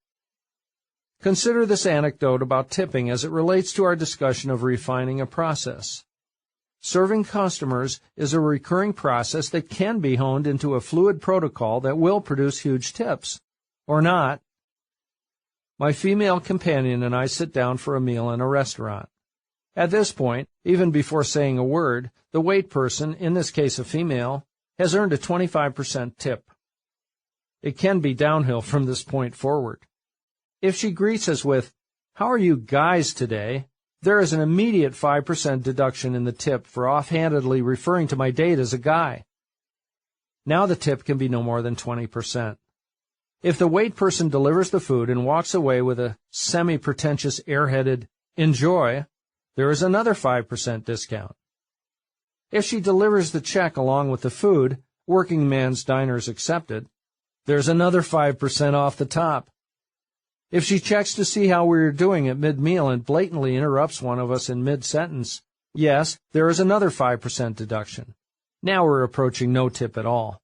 Consider this anecdote about tipping as it relates to our discussion of refining a process. Serving customers is a recurring process that can be honed into a fluid protocol that will produce huge tips, or not. My female companion and I sit down for a meal in a restaurant. At this point, even before saying a word, the wait person, in this case a female, has earned a 25% tip. It can be downhill from this point forward. If she greets us with, "How are you guys today?" there is an immediate 5% deduction in the tip for offhandedly referring to my date as a guy. Now the tip can be no more than 20%. If the wait person delivers the food and walks away with a semi-pretentious airheaded "enjoy," there is another 5% discount. If she delivers the check along with the food, working man's diners accepted, there's another 5% off the top. If she checks to see how we are doing at mid-meal and blatantly interrupts one of us in mid-sentence, yes, there is another 5% deduction. Now we're approaching no tip at all.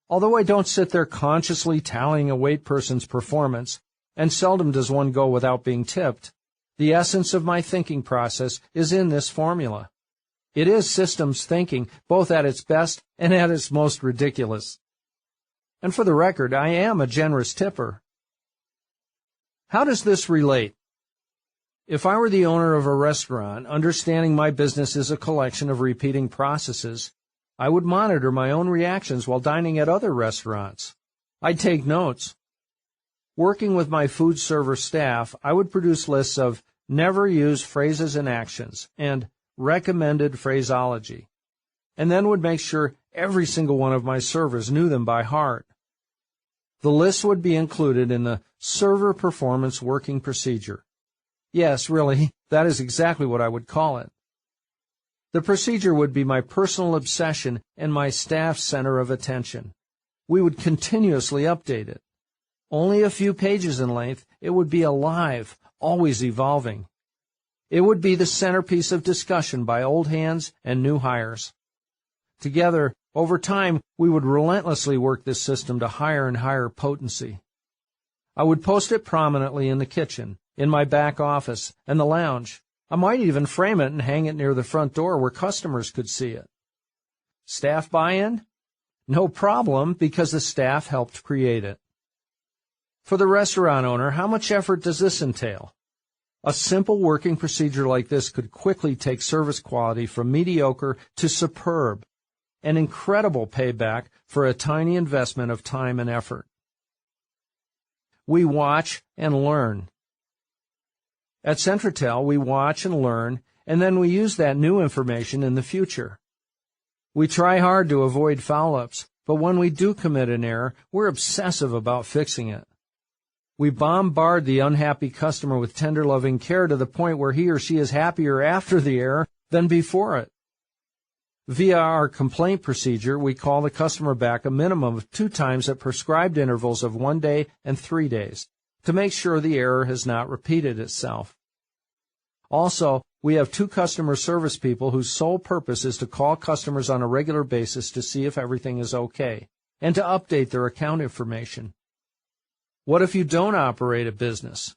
Although I don't sit there consciously tallying a wait person's performance, and seldom does one go without being tipped, the essence of my thinking process is in this formula. It is systems thinking, both at its best and at its most ridiculous. And for the record, I am a generous tipper. How does this relate? If I were the owner of a restaurant, understanding my business is a collection of repeating processes, I would monitor my own reactions while dining at other restaurants. I'd take notes. Working with my food server staff, I would produce lists of never use phrases and actions and recommended phraseology, and then would make sure every single one of my servers knew them by heart. The list would be included in the server performance working procedure. Yes, really, that is exactly what I would call it. The procedure would be my personal obsession and my staff's center of attention. We would continuously update it. Only a few pages in length, it would be alive, always evolving. It would be the centerpiece of discussion by old hands and new hires. Together, over time, we would relentlessly work this system to higher and higher potency. I would post it prominently in the kitchen, in my back office, and the lounge. I might even frame it and hang it near the front door where customers could see it. Staff buy-in? No problem, because the staff helped create it. For the restaurant owner, how much effort does this entail? A simple working procedure like this could quickly take service quality from mediocre to superb, an incredible payback for a tiny investment of time and effort. We watch and learn. At Centratel, we watch and learn, and then we use that new information in the future. We try hard to avoid foul-ups, but when we do commit an error, we're obsessive about fixing it. We bombard the unhappy customer with tender, loving care to the point where he or she is happier after the error than before it. Via our complaint procedure, we call the customer back a minimum of 2 times at prescribed intervals of 1 day and 3 days to make sure the error has not repeated itself. Also, we have 2 customer service people whose sole purpose is to call customers on a regular basis to see if everything is okay and to update their account information. What if you don't operate a business?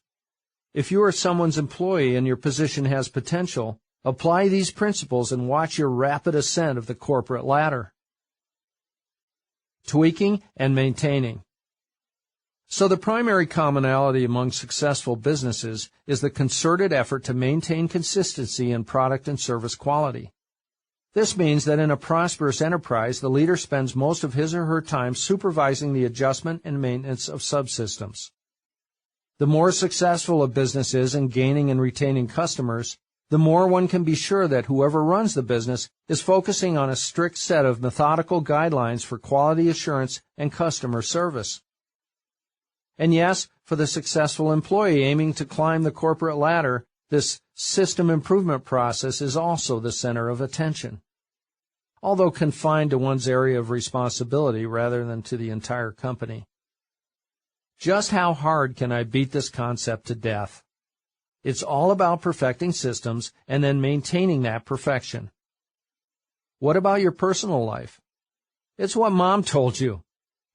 If you are someone's employee and your position has potential, apply these principles and watch your rapid ascent of the corporate ladder. Tweaking and maintaining. So the primary commonality among successful businesses is the concerted effort to maintain consistency in product and service quality. This means that in a prosperous enterprise, the leader spends most of his or her time supervising the adjustment and maintenance of subsystems. The more successful a business is in gaining and retaining customers, the more one can be sure that whoever runs the business is focusing on a strict set of methodical guidelines for quality assurance and customer service. And yes, for the successful employee aiming to climb the corporate ladder, this system improvement process is also the center of attention, although confined to one's area of responsibility rather than to the entire company. Just how hard can I beat this concept to death? It's all about perfecting systems and then maintaining that perfection. What about your personal life? It's what Mom told you.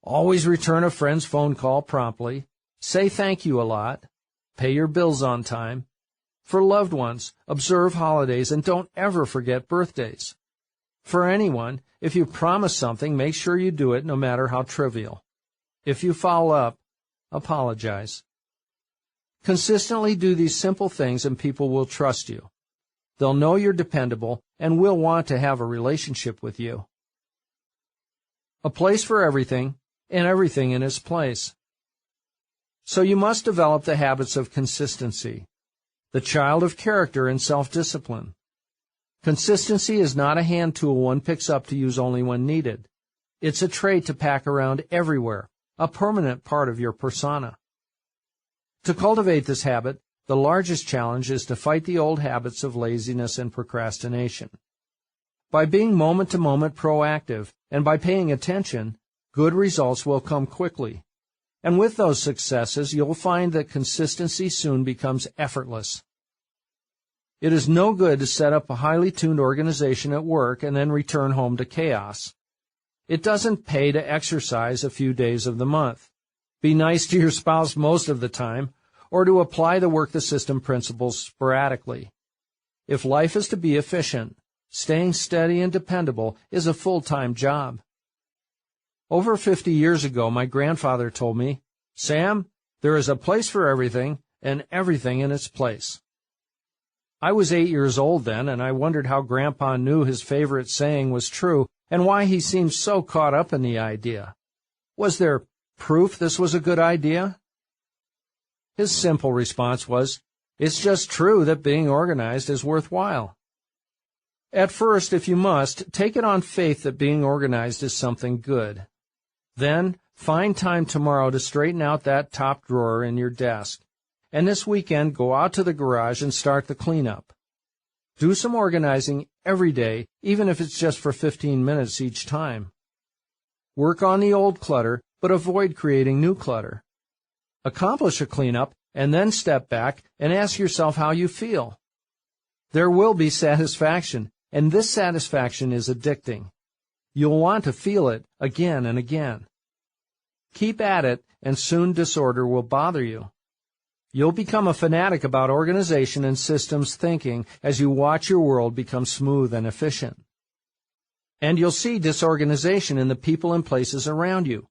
Always return a friend's phone call promptly, say thank you a lot, pay your bills on time. For loved ones, observe holidays and don't ever forget birthdays. For anyone, if you promise something, make sure you do it no matter how trivial. If you foul up, apologize. Consistently do these simple things and people will trust you. They'll know you're dependable and will want to have a relationship with you. A place for everything and everything in its place. So you must develop the habits of consistency, the child of character and self-discipline. Consistency is not a hand tool one picks up to use only when needed. It's a trait to pack around everywhere, a permanent part of your persona. To cultivate this habit, the largest challenge is to fight the old habits of laziness and procrastination. By being moment-to-moment proactive and by paying attention, good results will come quickly. And with those successes, you'll find that consistency soon becomes effortless. It is no good to set up a highly tuned organization at work and then return home to chaos. It doesn't pay to exercise a few days of the month, be nice to your spouse most of the time, or to apply the work the system principles sporadically. If life is to be efficient, staying steady and dependable is a full-time job. Over 50 years ago, my grandfather told me, "Sam, there is a place for everything, and everything in its place." I was 8 years old then, and I wondered how Grandpa knew his favorite saying was true and why he seemed so caught up in the idea. Was there proof this was a good idea? His simple response was, "It's just true that being organized is worthwhile." At first, if you must, take it on faith that being organized is something good. Then, find time tomorrow to straighten out that top drawer in your desk. And this weekend, go out to the garage and start the cleanup. Do some organizing every day, even if it's just for 15 minutes each time. Work on the old clutter, but avoid creating new clutter. Accomplish a cleanup, and then step back and ask yourself how you feel. There will be satisfaction, and this satisfaction is addicting. You'll want to feel it again and again. Keep at it, and soon disorder will bother you. You'll become a fanatic about organization and systems thinking as you watch your world become smooth and efficient. And you'll see disorganization in the people and places around you.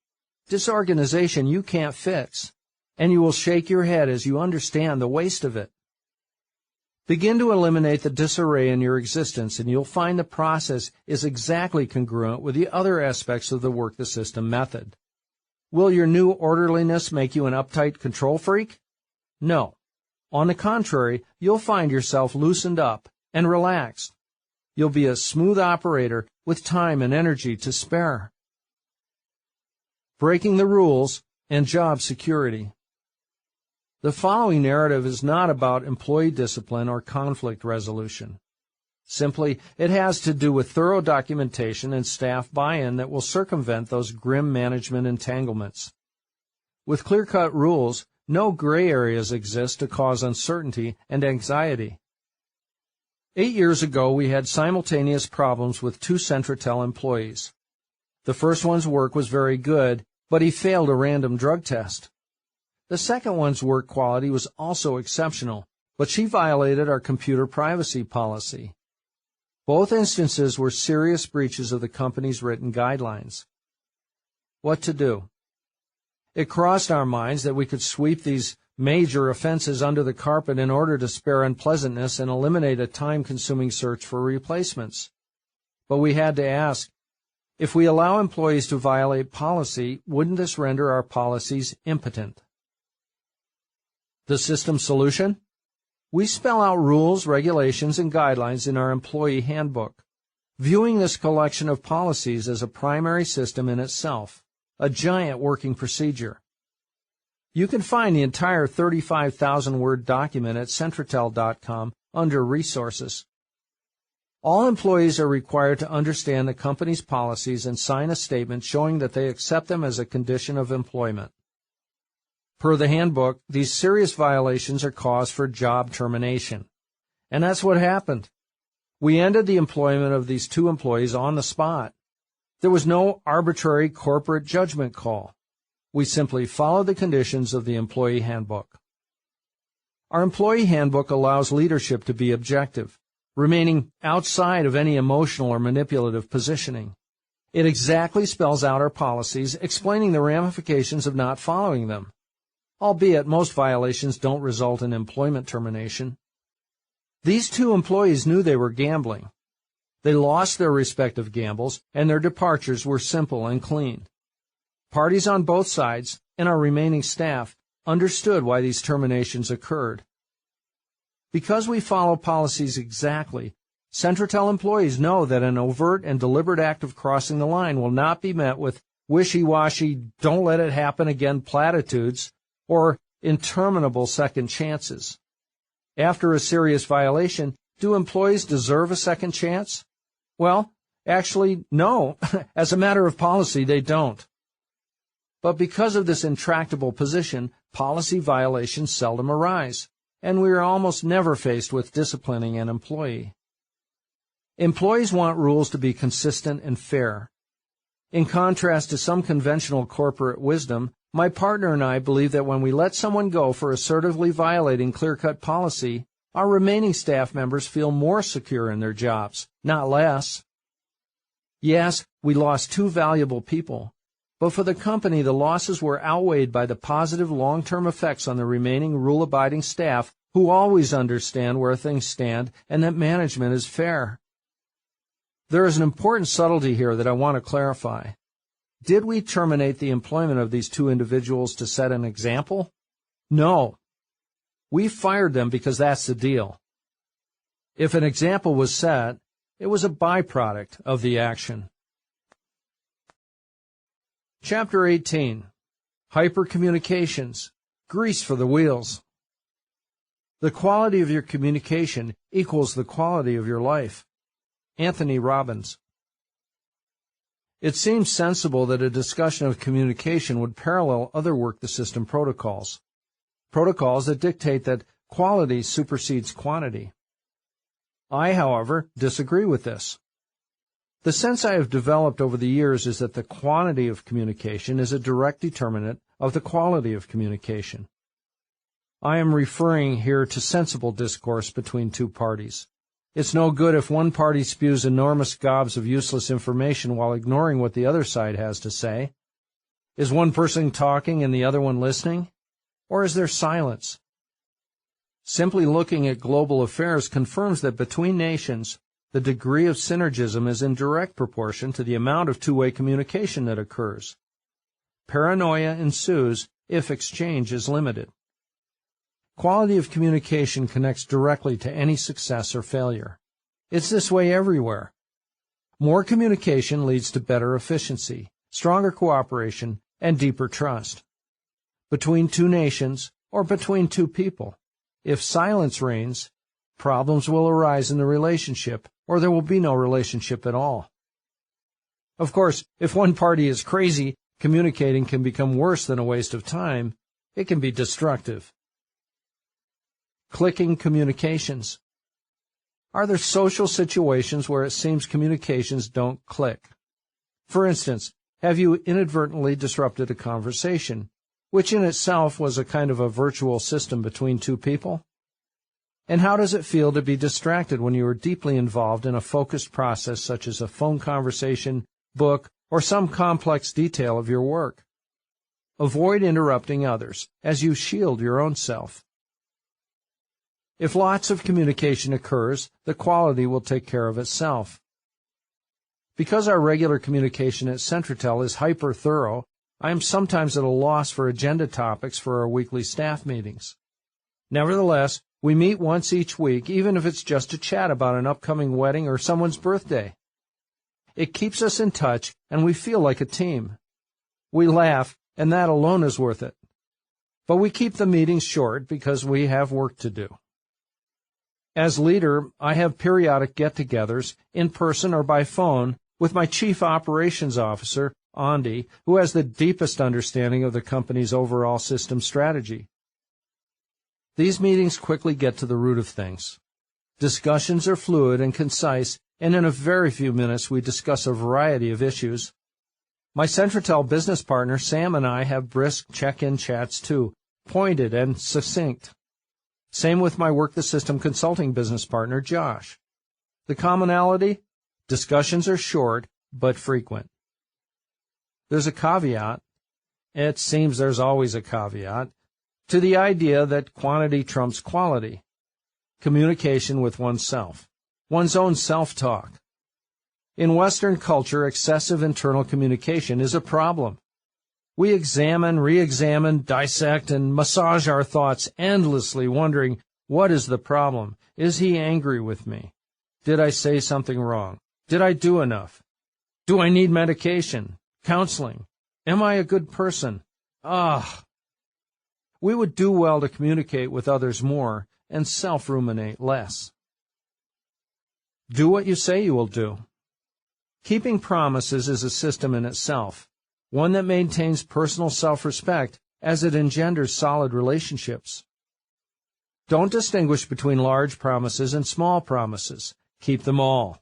Disorganization you can't fix, and you will shake your head as you understand the waste of it. Begin to eliminate the disarray in your existence, and you'll find the process is exactly congruent with the other aspects of the work the system method. Will your new orderliness make you an uptight control freak? No. On the contrary, you'll find yourself loosened up and relaxed. You'll be a smooth operator with time and energy to spare. Breaking the rules and job security. The following narrative is not about employee discipline or conflict resolution. Simply, it has to do with thorough documentation and staff buy-in that will circumvent those grim management entanglements. With clear-cut rules, no gray areas exist to cause uncertainty and anxiety. 8 years ago, we had simultaneous problems with 2 Centratel employees. The first one's work was very good, but he failed a random drug test. The second one's work quality was also exceptional, but she violated our computer privacy policy. Both instances were serious breaches of the company's written guidelines. What to do? It crossed our minds that we could sweep these major offenses under the carpet in order to spare unpleasantness and eliminate a time-consuming search for replacements. But we had to ask, if we allow employees to violate policy, wouldn't this render our policies impotent? The system solution? We spell out rules, regulations, and guidelines in our employee handbook, viewing this collection of policies as a primary system in itself, a giant working procedure. You can find the entire 35,000-word document at Centratel.com under Resources. All employees are required to understand the company's policies and sign a statement showing that they accept them as a condition of employment. Per the handbook, these serious violations are cause for job termination. And that's what happened. We ended the employment of these 2 employees on the spot. There was no arbitrary corporate judgment call. We simply followed the conditions of the employee handbook. Our employee handbook allows leadership to be objective, remaining outside of any emotional or manipulative positioning. It exactly spells out our policies, explaining the ramifications of not following them. Albeit most violations don't result in employment termination. These 2 employees knew they were gambling. They lost their respective gambles, and their departures were simple and clean. Parties on both sides, and our remaining staff, understood why these terminations occurred. Because we follow policies exactly, Centratel employees know that an overt and deliberate act of crossing the line will not be met with wishy-washy, don't let it happen again platitudes or interminable second chances. After a serious violation, do employees deserve a second chance? Well, actually, no. As a matter of policy, they don't. But because of this intractable position, policy violations seldom arise, and we are almost never faced with disciplining an employee. Employees want rules to be consistent and fair. In contrast to some conventional corporate wisdom, my partner and I believe that when we let someone go for assertively violating clear-cut policy, our remaining staff members feel more secure in their jobs, not less. Yes, we lost 2 valuable people, but for the company the losses were outweighed by the positive long-term effects on the remaining rule-abiding staff who always understand where things stand and that management is fair. There is an important subtlety here that I want to clarify. Did we terminate the employment of these 2 individuals to set an example? No. We fired them because that's the deal. If an example was set, it was a byproduct of the action. Chapter 18. Hypercommunications. Grease for the wheels. The quality of your communication equals the quality of your life. Anthony Robbins. It seems sensible that a discussion of communication would parallel other work-the-system protocols that dictate that quality supersedes quantity. I, however, disagree with this. The sense I have developed over the years is that the quantity of communication is a direct determinant of the quality of communication. I am referring here to sensible discourse between 2 parties. It's no good if one party spews enormous gobs of useless information while ignoring what the other side has to say. Is one person talking and the other one listening? Or is there silence? Simply looking at global affairs confirms that between nations, the degree of synergism is in direct proportion to the amount of two-way communication that occurs. Paranoia ensues if exchange is limited. Quality of communication connects directly to any success or failure. It's this way everywhere. More communication leads to better efficiency, stronger cooperation, and deeper trust. Between 2 nations, or between 2 people, if silence reigns, problems will arise in the relationship, or there will be no relationship at all. Of course, if one party is crazy, communicating can become worse than a waste of time. It can be destructive. Clicking communications. Are there social situations where it seems communications don't click? For instance, have you inadvertently disrupted a conversation, which in itself was a kind of a virtual system between 2 people? And how does it feel to be distracted when you are deeply involved in a focused process such as a phone conversation, book, or some complex detail of your work? Avoid interrupting others as you shield your own self. If lots of communication occurs, the quality will take care of itself. Because our regular communication at Centratel is hyper-thorough, I am sometimes at a loss for agenda topics for our weekly staff meetings. Nevertheless, we meet once each week, even if it's just to chat about an upcoming wedding or someone's birthday. It keeps us in touch, and we feel like a team. We laugh, and that alone is worth it. But we keep the meetings short because we have work to do. As leader, I have periodic get-togethers, in person or by phone, with my Chief Operations Officer, Andy, who has the deepest understanding of the company's overall system strategy. These meetings quickly get to the root of things. Discussions are fluid and concise, and in a very few minutes we discuss a variety of issues. My Centratel business partner, Sam, and I have brisk check-in chats too, pointed and succinct. Same with my Work the System consulting business partner, Josh. The commonality? Discussions are short, but frequent. There's a caveat. It seems there's always a caveat to the idea that quantity trumps quality. Communication with oneself. One's own self-talk. In Western culture, excessive internal communication is a problem. We examine, re-examine, dissect, and massage our thoughts endlessly, wondering, what is the problem? Is he angry with me? Did I say something wrong? Did I do enough? Do I need medication? Counseling? Am I a good person? We would do well to communicate with others more and self-ruminate less. Do what you say you will do. Keeping promises is a system in itself, one that maintains personal self-respect as it engenders solid relationships. Don't distinguish between large promises and small promises. Keep them all.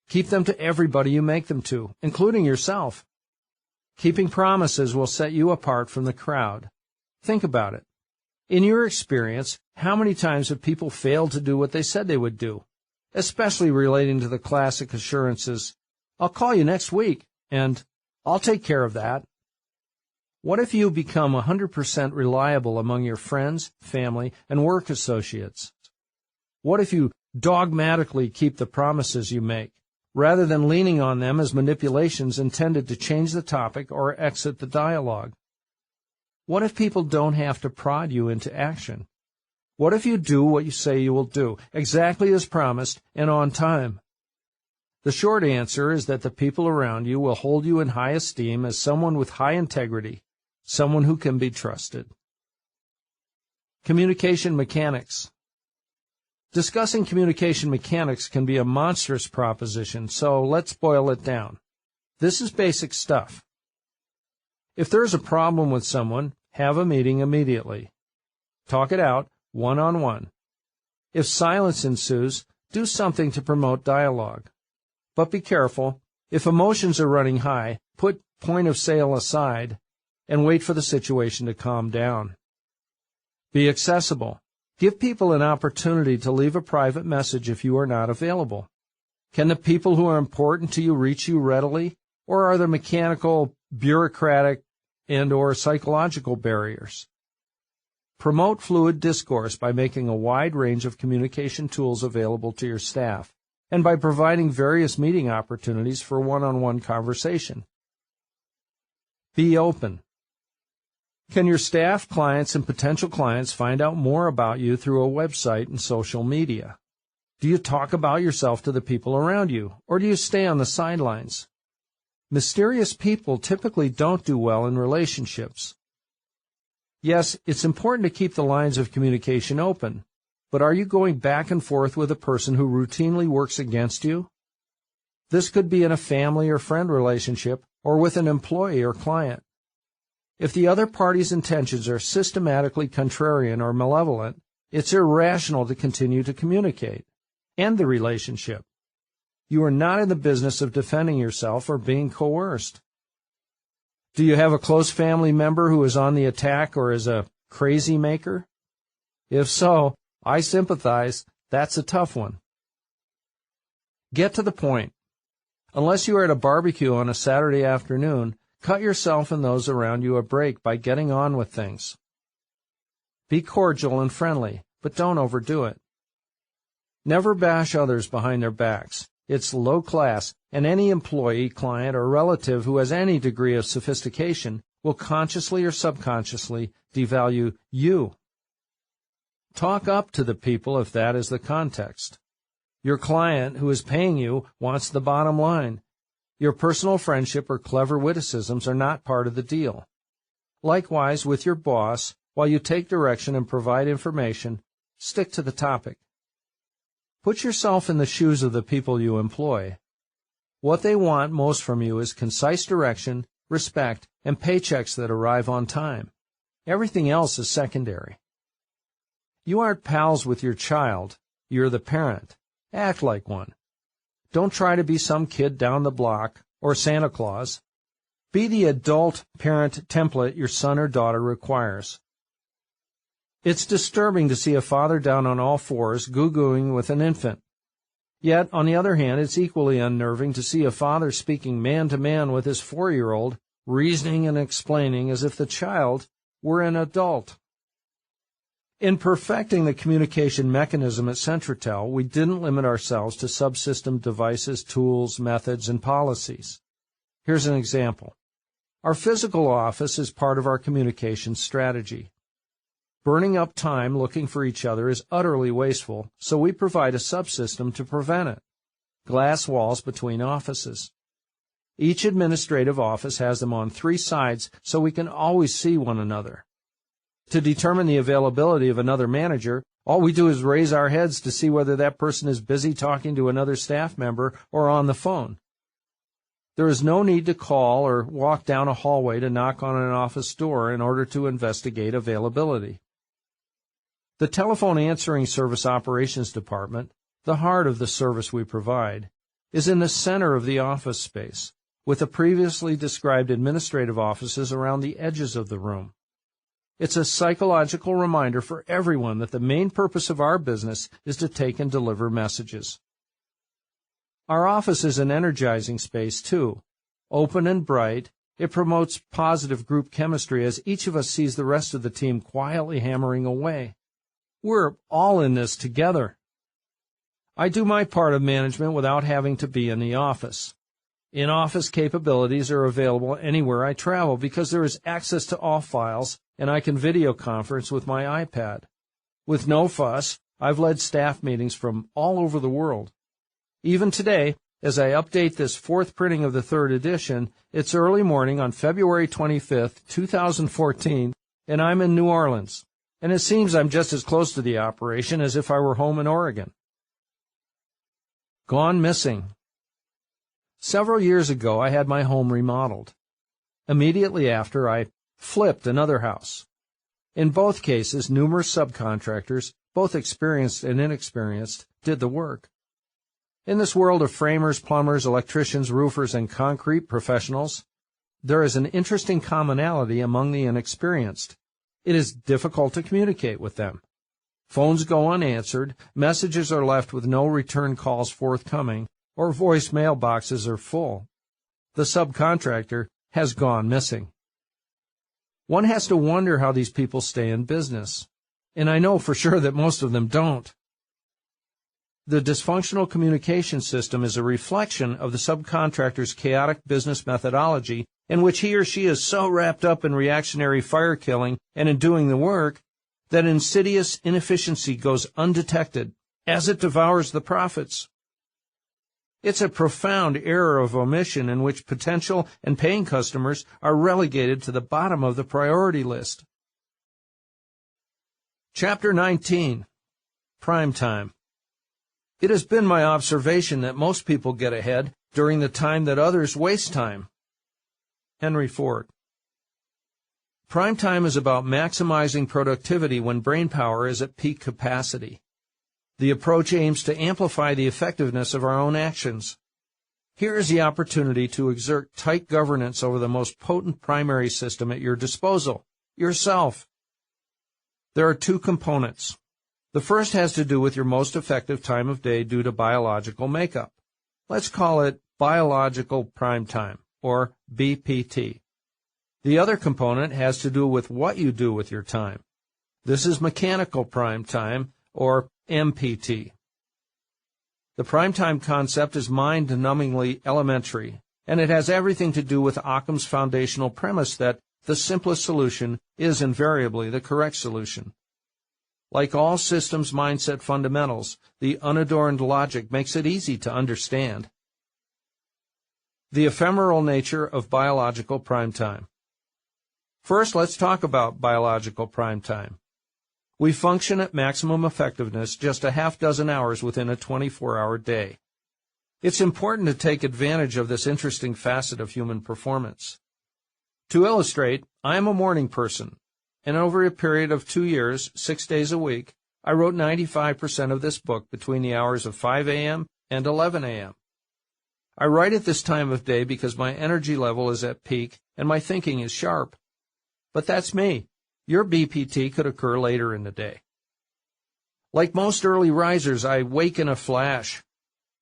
Keep them to everybody you make them to, including yourself. Keeping promises will set you apart from the crowd. Think about it. In your experience, how many times have people failed to do what they said they would do, especially relating to the classic assurances, "I'll call you next week," and "I'll take care of that." What if you become 100% reliable among your friends, family, and work associates? What if you dogmatically keep the promises you make, rather than leaning on them as manipulations intended to change the topic or exit the dialogue? What if people don't have to prod you into action? What if you do what you say you will do, exactly as promised and on time? The short answer is that the people around you will hold you in high esteem as someone with high integrity, someone who can be trusted. Communication mechanics. Discussing communication mechanics can be a monstrous proposition, so let's boil it down. This is basic stuff. If there is a problem with someone, have a meeting immediately. Talk it out, one-on-one. If silence ensues, do something to promote dialogue. But be careful. If emotions are running high, put point of sale aside and wait for the situation to calm down. Be accessible. Give people an opportunity to leave a private message if you are not available. Can the people who are important to you reach you readily, or are there mechanical, bureaucratic, and/or psychological barriers? Promote fluid discourse by making a wide range of communication tools available to your staff, and by providing various meeting opportunities for one-on-one conversation. Be open. Can your staff, clients, and potential clients find out more about you through a website and social media? Do you talk about yourself to the people around you, or do you stay on the sidelines? Mysterious people typically don't do well in relationships. Yes, it's important to keep the lines of communication open, but are you going back and forth with a person who routinely works against you? This could be in a family or friend relationship, or with an employee or client. If the other party's intentions are systematically contrarian or malevolent, it's irrational to continue to communicate. End the relationship. You are not in the business of defending yourself or being coerced. Do you have a close family member who is on the attack or is a crazy maker? If so, I sympathize. That's a tough one. Get to the point. Unless you are at a barbecue on a Saturday afternoon, cut yourself and those around you a break by getting on with things. Be cordial and friendly, but don't overdo it. Never bash others behind their backs. It's low class, and any employee, client, or relative who has any degree of sophistication will consciously or subconsciously devalue you. Talk up to the people if that is the context. Your client who is paying you wants the bottom line. Your personal friendship or clever witticisms are not part of the deal. Likewise, with your boss, while you take direction and provide information, stick to the topic. Put yourself in the shoes of the people you employ. What they want most from you is concise direction, respect, and paychecks that arrive on time. Everything else is secondary. You aren't pals with your child. You're the parent. Act like one. Don't try to be some kid down the block or Santa Claus. Be the adult parent template your son or daughter requires. It's disturbing to see a father down on all fours goo-gooing with an infant. Yet, on the other hand, it's equally unnerving to see a father speaking man-to-man with his 4-year-old, reasoning and explaining as if the child were an adult. In perfecting the communication mechanism at Centratel, we didn't limit ourselves to subsystem devices, tools, methods, and policies. Here's an example. Our physical office is part of our communication strategy. Burning up time looking for each other is utterly wasteful, so we provide a subsystem to prevent it. Glass walls between offices. Each administrative office has them on 3 sides so we can always see one another. To determine the availability of another manager, all we do is raise our heads to see whether that person is busy talking to another staff member or on the phone. There is no need to call or walk down a hallway to knock on an office door in order to investigate availability. The telephone answering service operations department, the heart of the service we provide, is in the center of the office space, with the previously described administrative offices around the edges of the room. It's a psychological reminder for everyone that the main purpose of our business is to take and deliver messages. Our office is an energizing space, too. Open and bright, it promotes positive group chemistry as each of us sees the rest of the team quietly hammering away. We're all in this together. I do my part of management without having to be in the office. In-office capabilities are available anywhere I travel because there is access to all files, and I can video conference with my iPad. With no fuss, I've led staff meetings from all over the world. Even today, as I update this 4th printing of the 3rd edition, it's early morning on February 25th, 2014, and I'm in New Orleans. And it seems I'm just as close to the operation as if I were home in Oregon. Gone missing. Several years ago, I had my home remodeled. Immediately after, I flipped another house. In both cases, numerous subcontractors, both experienced and inexperienced, did the work. In this world of framers, plumbers, electricians, roofers, and concrete professionals, there is an interesting commonality among the inexperienced. It is difficult to communicate with them. Phones go unanswered, messages are left with no return calls forthcoming, or voicemail boxes are full. The subcontractor has gone missing. One has to wonder how these people stay in business, and I know for sure that most of them don't. The dysfunctional communication system is a reflection of the subcontractor's chaotic business methodology in which he or she is so wrapped up in reactionary fire killing and in doing the work that insidious inefficiency goes undetected as it devours the profits. It's a profound error of omission in which potential and paying customers are relegated to the bottom of the priority list. Chapter 19. Prime Time. It has been my observation that most people get ahead during the time that others waste time. Henry Ford. Prime time is about maximizing productivity when brain power is at peak capacity. The approach aims to amplify the effectiveness of our own actions. Here is the opportunity to exert tight governance over the most potent primary system at your disposal, yourself. There are 2 components. The first has to do with your most effective time of day due to biological makeup. Let's call it biological prime time, or BPT. The other component has to do with what you do with your time. This is mechanical prime time, or MPT. The prime time concept is mind-numbingly elementary, and it has everything to do with Occam's foundational premise that the simplest solution is invariably the correct solution. Like all systems mindset fundamentals, the unadorned logic makes it easy to understand. The ephemeral nature of biological prime time. First, let's talk about biological prime time. We function at maximum effectiveness just a half dozen hours within a 24-hour day. It's important to take advantage of this interesting facet of human performance. To illustrate, I am a morning person, and over a period of 2 years, 6 days a week, I wrote 95% of this book between the hours of 5 a.m. and 11 a.m. I write at this time of day because my energy level is at peak and my thinking is sharp. But that's me. Your BPT could occur later in the day. Like most early risers, I wake in a flash.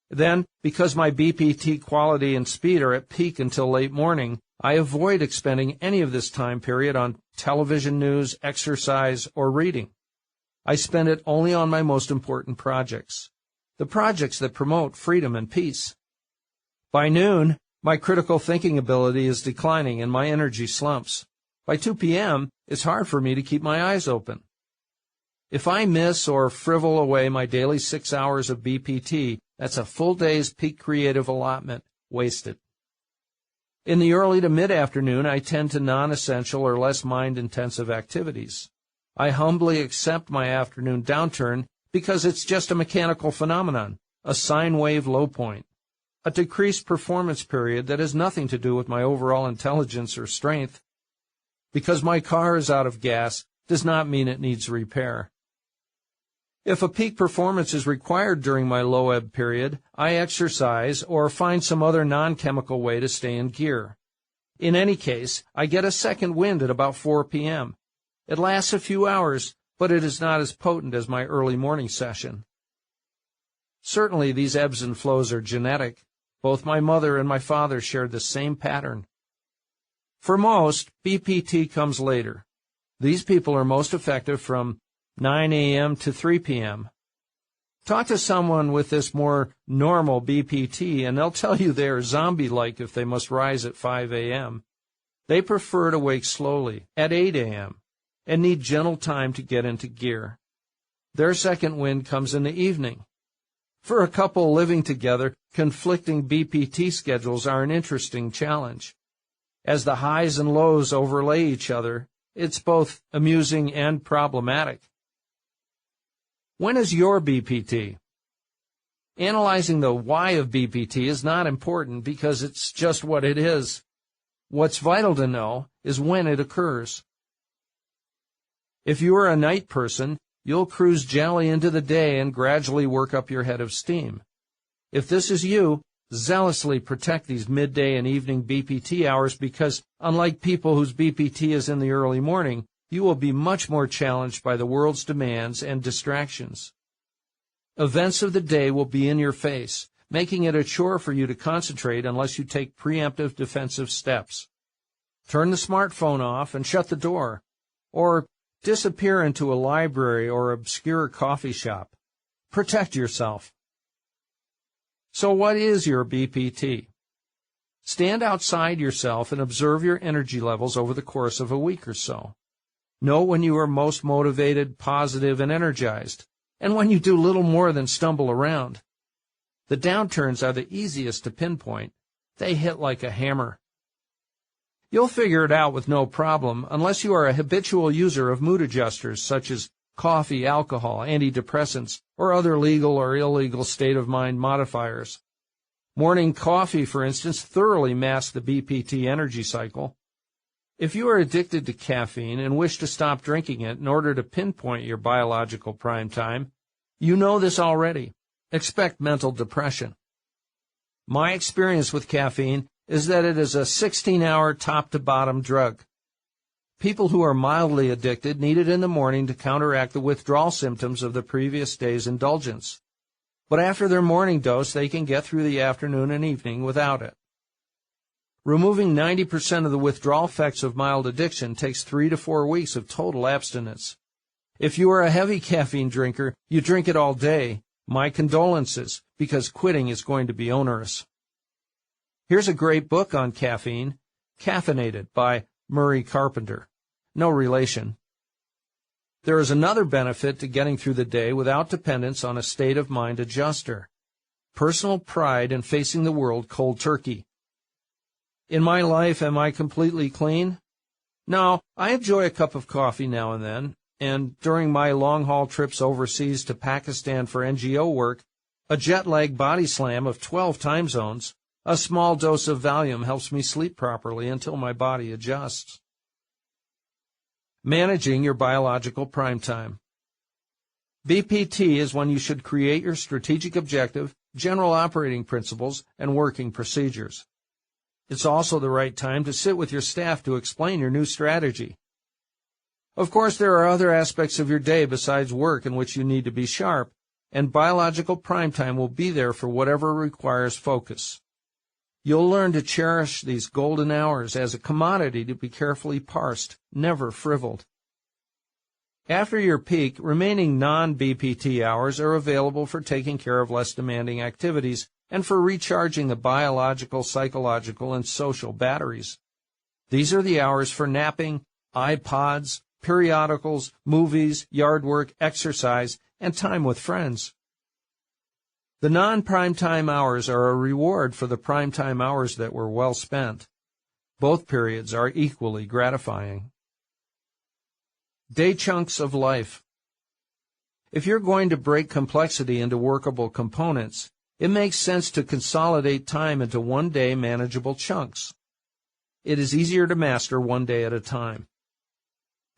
Then, because my BPT quality and speed are at peak until late morning, I avoid expending any of this time period on television news, exercise, or reading. I spend it only on my most important projects, the projects that promote freedom and peace. By noon, my critical thinking ability is declining and my energy slumps. By 2 p.m., it's hard for me to keep my eyes open. If I miss or frivol away my daily 6 hours of BPT, that's a full day's peak creative allotment wasted. In the early to mid-afternoon, I tend to non-essential or less mind-intensive activities. I humbly accept my afternoon downturn because it's just a mechanical phenomenon, a sine wave low point, a decreased performance period that has nothing to do with my overall intelligence or strength. Because my car is out of gas does not mean it needs repair. If a peak performance is required during my low ebb period, I exercise or find some other non-chemical way to stay in gear. In any case, I get a second wind at about 4 p.m. It lasts a few hours, but it is not as potent as my early morning session. Certainly these ebbs and flows are genetic. Both my mother and my father shared the same pattern. For most, BPT comes later. These people are most effective from 9 a.m. to 3 p.m. Talk to someone with this more normal BPT, and they'll tell you they are zombie-like if they must rise at 5 a.m. They prefer to wake slowly, at 8 a.m., and need gentle time to get into gear. Their second wind comes in the evening. For a couple living together, conflicting BPT schedules are an interesting challenge. As the highs and lows overlay each other, it's both amusing and problematic. When is your BPT? Analyzing the why of BPT is not important because it's just what it is. What's vital to know is when it occurs. If you are a night person, you'll cruise gently into the day and gradually work up your head of steam. If this is you, zealously protect these midday and evening BPT hours because, unlike people whose BPT is in the early morning, you will be much more challenged by the world's demands and distractions. Events of the day will be in your face, making it a chore for you to concentrate unless you take preemptive defensive steps. Turn the smartphone off and shut the door, or disappear into a library or obscure coffee shop. Protect yourself. So what is your BPT? Stand outside yourself and observe your energy levels over the course of a week or so. Know when you are most motivated, positive, and energized, and when you do little more than stumble around. The downturns are the easiest to pinpoint. They hit like a hammer. You'll figure it out with no problem unless you are a habitual user of mood adjusters such as coffee, alcohol, antidepressants, or other legal or illegal state-of-mind modifiers. Morning coffee, for instance, thoroughly masks the BPT energy cycle. If you are addicted to caffeine and wish to stop drinking it in order to pinpoint your biological prime time, you know this already. Expect mental depression. My experience with caffeine is that it is a 16-hour top-to-bottom drug. People who are mildly addicted need it in the morning to counteract the withdrawal symptoms of the previous day's indulgence. But after their morning dose, they can get through the afternoon and evening without it. Removing 90% of the withdrawal effects of mild addiction takes 3 to 4 weeks of total abstinence. If you are a heavy caffeine drinker, you drink it all day. My condolences, because quitting is going to be onerous. Here's a great book on caffeine, Caffeinated by Murray Carpenter. No relation. There is another benefit to getting through the day without dependence on a state-of-mind adjuster. Personal pride in facing the world cold turkey. In my life, am I completely clean? No, I enjoy a cup of coffee now and then, and during my long-haul trips overseas to Pakistan for NGO work, a jet-lag body slam of 12 time zones, a small dose of Valium helps me sleep properly until my body adjusts. Managing your biological prime time. BPT is when you should create your strategic objective, general operating principles, and working procedures. It's also the right time to sit with your staff to explain your new strategy. Of course, there are other aspects of your day besides work in which you need to be sharp, and biological prime time will be there for whatever requires focus. You'll learn to cherish these golden hours as a commodity to be carefully parsed, never frivoled. After your peak, remaining non-BPT hours are available for taking care of less demanding activities and for recharging the biological, psychological, and social batteries. These are the hours for napping, iPods, periodicals, movies, yard work, exercise, and time with friends. The non-prime time hours are a reward for the prime time hours that were well spent. Both periods are equally gratifying. Day chunks of life. If you're going to break complexity into workable components, it makes sense to consolidate time into one-day manageable chunks. It is easier to master one day at a time.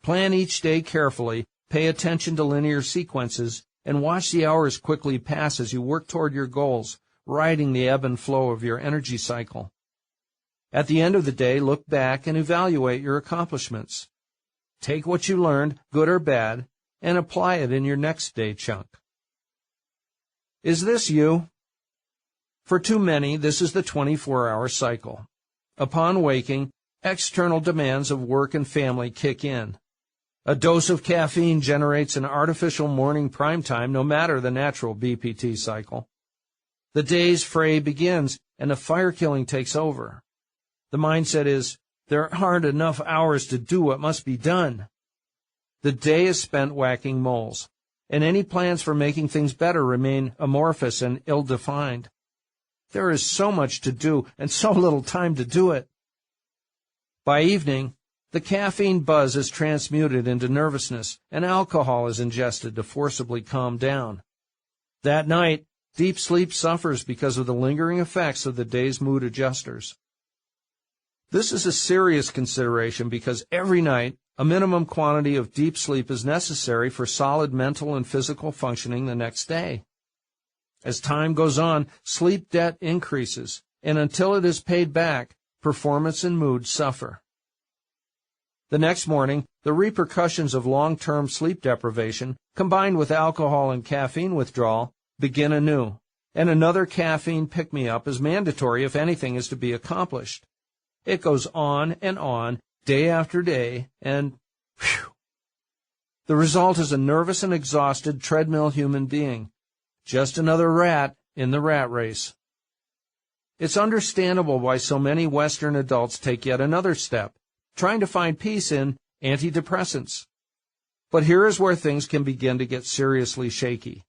Plan each day carefully, pay attention to linear sequences, and watch the hours quickly pass as you work toward your goals, riding the ebb and flow of your energy cycle. At the end of the day, look back and evaluate your accomplishments. Take what you learned, good or bad, and apply it in your next day chunk. Is this you? For too many, this is the 24-hour cycle. Upon waking, external demands of work and family kick in. A dose of caffeine generates an artificial morning prime time, no matter the natural BPT cycle. The day's fray begins, and the fire killing takes over. The mindset is, there aren't enough hours to do what must be done. The day is spent whacking moles, and any plans for making things better remain amorphous and ill-defined. There is so much to do, and so little time to do it. By evening, the caffeine buzz is transmuted into nervousness, and alcohol is ingested to forcibly calm down. That night, deep sleep suffers because of the lingering effects of the day's mood adjusters. This is a serious consideration because every night, a minimum quantity of deep sleep is necessary for solid mental and physical functioning the next day. As time goes on, sleep debt increases, and until it is paid back, performance and mood suffer. The next morning, the repercussions of long-term sleep deprivation, combined with alcohol and caffeine withdrawal, begin anew, and another caffeine pick-me-up is mandatory if anything is to be accomplished. It goes on, day after day, and whew. The result is a nervous and exhausted treadmill human being, just another rat in the rat race. It's understandable why so many Western adults take yet another step, trying to find peace in antidepressants. But here is where things can begin to get seriously shaky.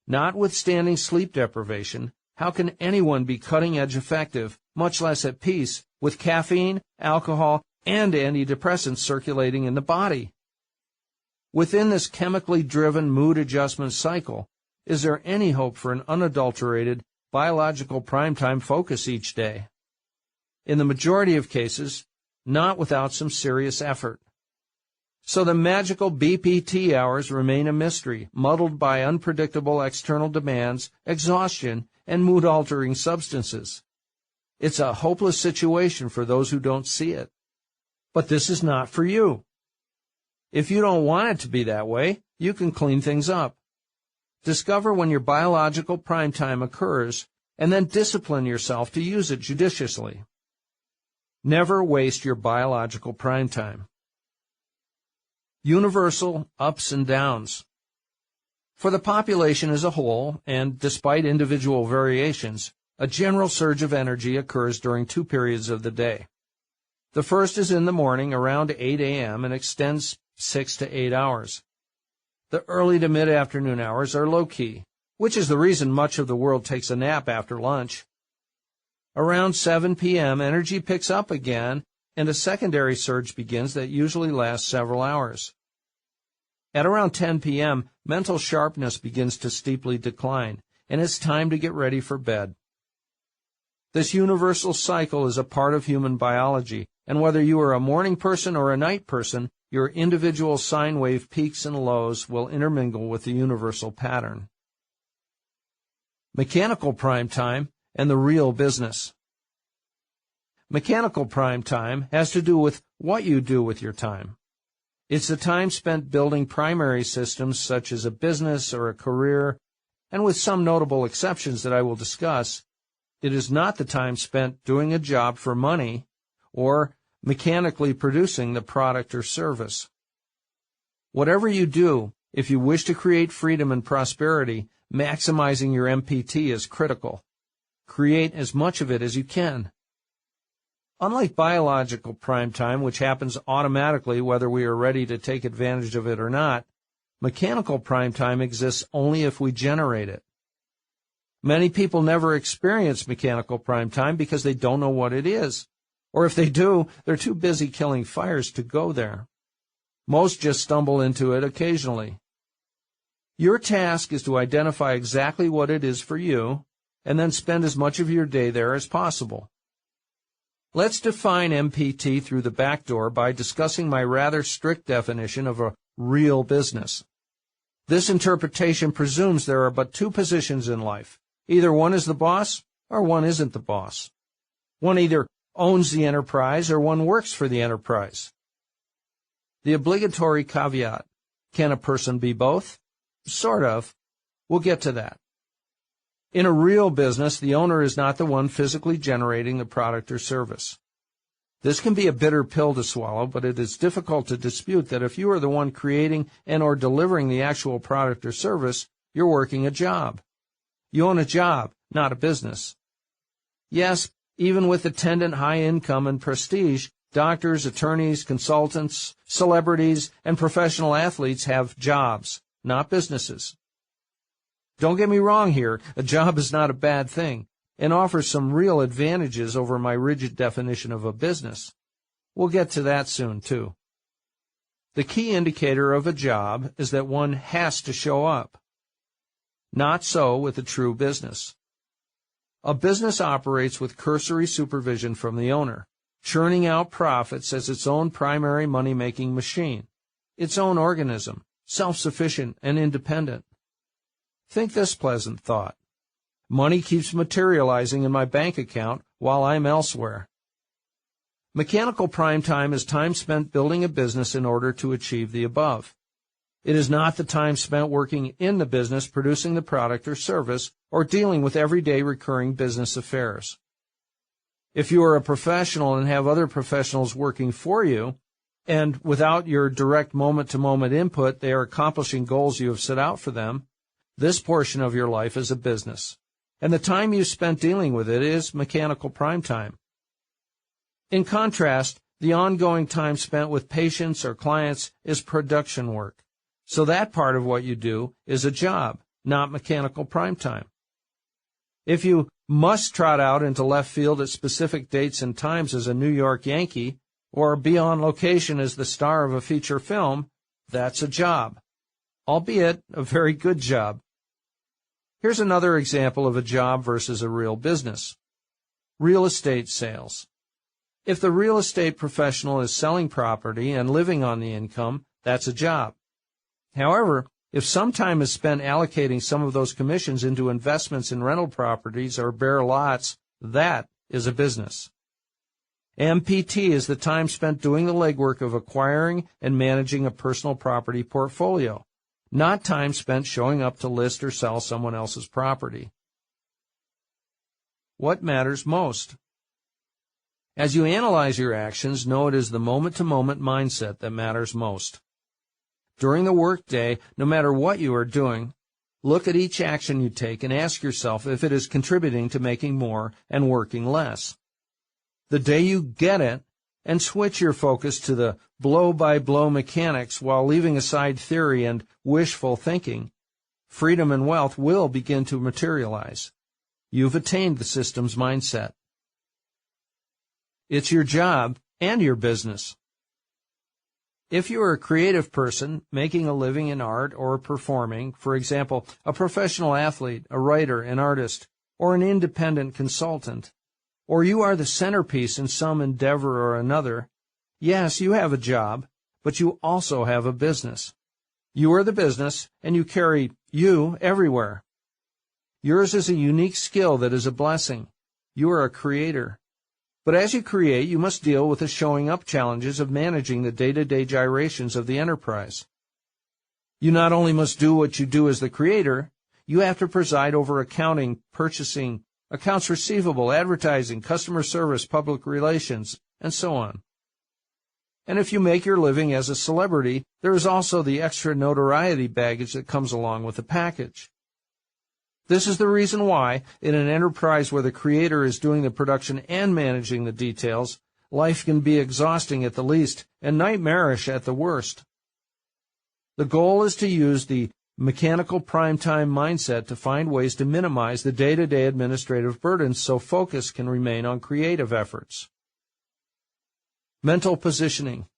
Notwithstanding sleep deprivation, how can anyone be cutting-edge effective, much less at peace, with caffeine, alcohol, and antidepressants circulating in the body? Within this chemically driven mood adjustment cycle, is there any hope for an unadulterated, biological primetime focus each day? In the majority of cases, not without some serious effort. So the magical BPT hours remain a mystery, muddled by unpredictable external demands, exhaustion, and mood-altering substances. It's a hopeless situation for those who don't see it. But this is not for you. If you don't want it to be that way, you can clean things up. Discover when your biological prime time occurs, and then discipline yourself to use it judiciously. Never waste your biological prime time. Universal ups and downs. For the population as a whole, and despite individual variations, a general surge of energy occurs during two periods of the day. The first is in the morning around 8 a.m. and extends 6 to 8 hours. The early to mid-afternoon hours are low-key, which is the reason much of the world takes a nap after lunch. Around 7 p.m., energy picks up again, and a secondary surge begins that usually lasts several hours. At around 10 p.m., mental sharpness begins to steeply decline, and it's time to get ready for bed. This universal cycle is a part of human biology, and whether you are a morning person or a night person, your individual sine wave peaks and lows will intermingle with the universal pattern. Mechanical prime time and the real business. Mechanical prime time has to do with what you do with your time. It's the time spent building primary systems such as a business or a career, and with some notable exceptions that I will discuss, it is not the time spent doing a job for money or mechanically producing the product or service. Whatever you do, if you wish to create freedom and prosperity, maximizing your MPT is critical. Create as much of it as you can. Unlike biological prime time, which happens automatically whether we are ready to take advantage of it or not, mechanical prime time exists only if we generate it. Many people never experience mechanical prime time because they don't know what it is. Or if they do, they're too busy killing fires to go there. Most just stumble into it occasionally. Your task is to identify exactly what it is for you, and then spend as much of your day there as possible. Let's define MPT through the back door by discussing my rather strict definition of a real business. This interpretation presumes there are but two positions in life. Either one is the boss, or one isn't the boss. One either owns the enterprise, or one works for the enterprise. The obligatory caveat: can a person be both? Sort of. We'll get to that. In a real business, the owner is not the one physically generating the product or service. This can be a bitter pill to swallow, but it is difficult to dispute that if you are the one creating and or delivering the actual product or service, you're working a job. You own a job, not a business. Yes, even with attendant high income and prestige, doctors, attorneys, consultants, celebrities, and professional athletes have jobs, not businesses. Don't get me wrong here, a job is not a bad thing, and offers some real advantages over my rigid definition of a business. We'll get to that soon, too. The key indicator of a job is that one has to show up. Not so with a true business. A business operates with cursory supervision from the owner, churning out profits as its own primary money-making machine, its own organism, self-sufficient and independent. Think this pleasant thought. Money keeps materializing in my bank account while I'm elsewhere. Mechanical prime time is time spent building a business in order to achieve the above. It is not the time spent working in the business producing the product or service or dealing with everyday recurring business affairs. If you are a professional and have other professionals working for you, and without your direct moment-to-moment input they are accomplishing goals you have set out for them, this portion of your life is a business, and the time you spent dealing with it is mechanical prime time. In contrast, the ongoing time spent with patients or clients is production work, so that part of what you do is a job, not mechanical prime time. If you must trot out into left field at specific dates and times as a New York Yankee, or be on location as the star of a feature film, that's a job, albeit a very good job. Here's another example of a job versus a real business. Real estate sales. If the real estate professional is selling property and living on the income, that's a job. However, if some time is spent allocating some of those commissions into investments in rental properties or bare lots, that is a business. MPT is the time spent doing the legwork of acquiring and managing a personal property portfolio, not time spent showing up to list or sell someone else's property. What matters most? As you analyze your actions, know it is the moment-to-moment mindset that matters most. During the workday, no matter what you are doing, look at each action you take and ask yourself if it is contributing to making more and working less. The day you get it, and switch your focus to the blow-by-blow mechanics while leaving aside theory and wishful thinking, freedom and wealth will begin to materialize. You've attained the system's mindset. It's your job and your business. If you are a creative person making a living in art or performing, for example, a professional athlete, a writer, an artist, or an independent consultant, or you are the centerpiece in some endeavor or another, yes, you have a job, but you also have a business. You are the business, and you carry you everywhere. Yours is a unique skill that is a blessing. You are a creator. But as you create, you must deal with the showing up challenges of managing the day-to-day gyrations of the enterprise. You not only must do what you do as the creator, you have to preside over accounting, purchasing, accounts receivable, advertising, customer service, public relations, and so on. And if you make your living as a celebrity, there is also the extra notoriety baggage that comes along with the package. This is the reason why, in an enterprise where the creator is doing the production and managing the details, life can be exhausting at the least and nightmarish at the worst. The goal is to use the mechanical prime-time mindset to find ways to minimize the day-to-day administrative burdens so focus can remain on creative efforts. Mental positioning.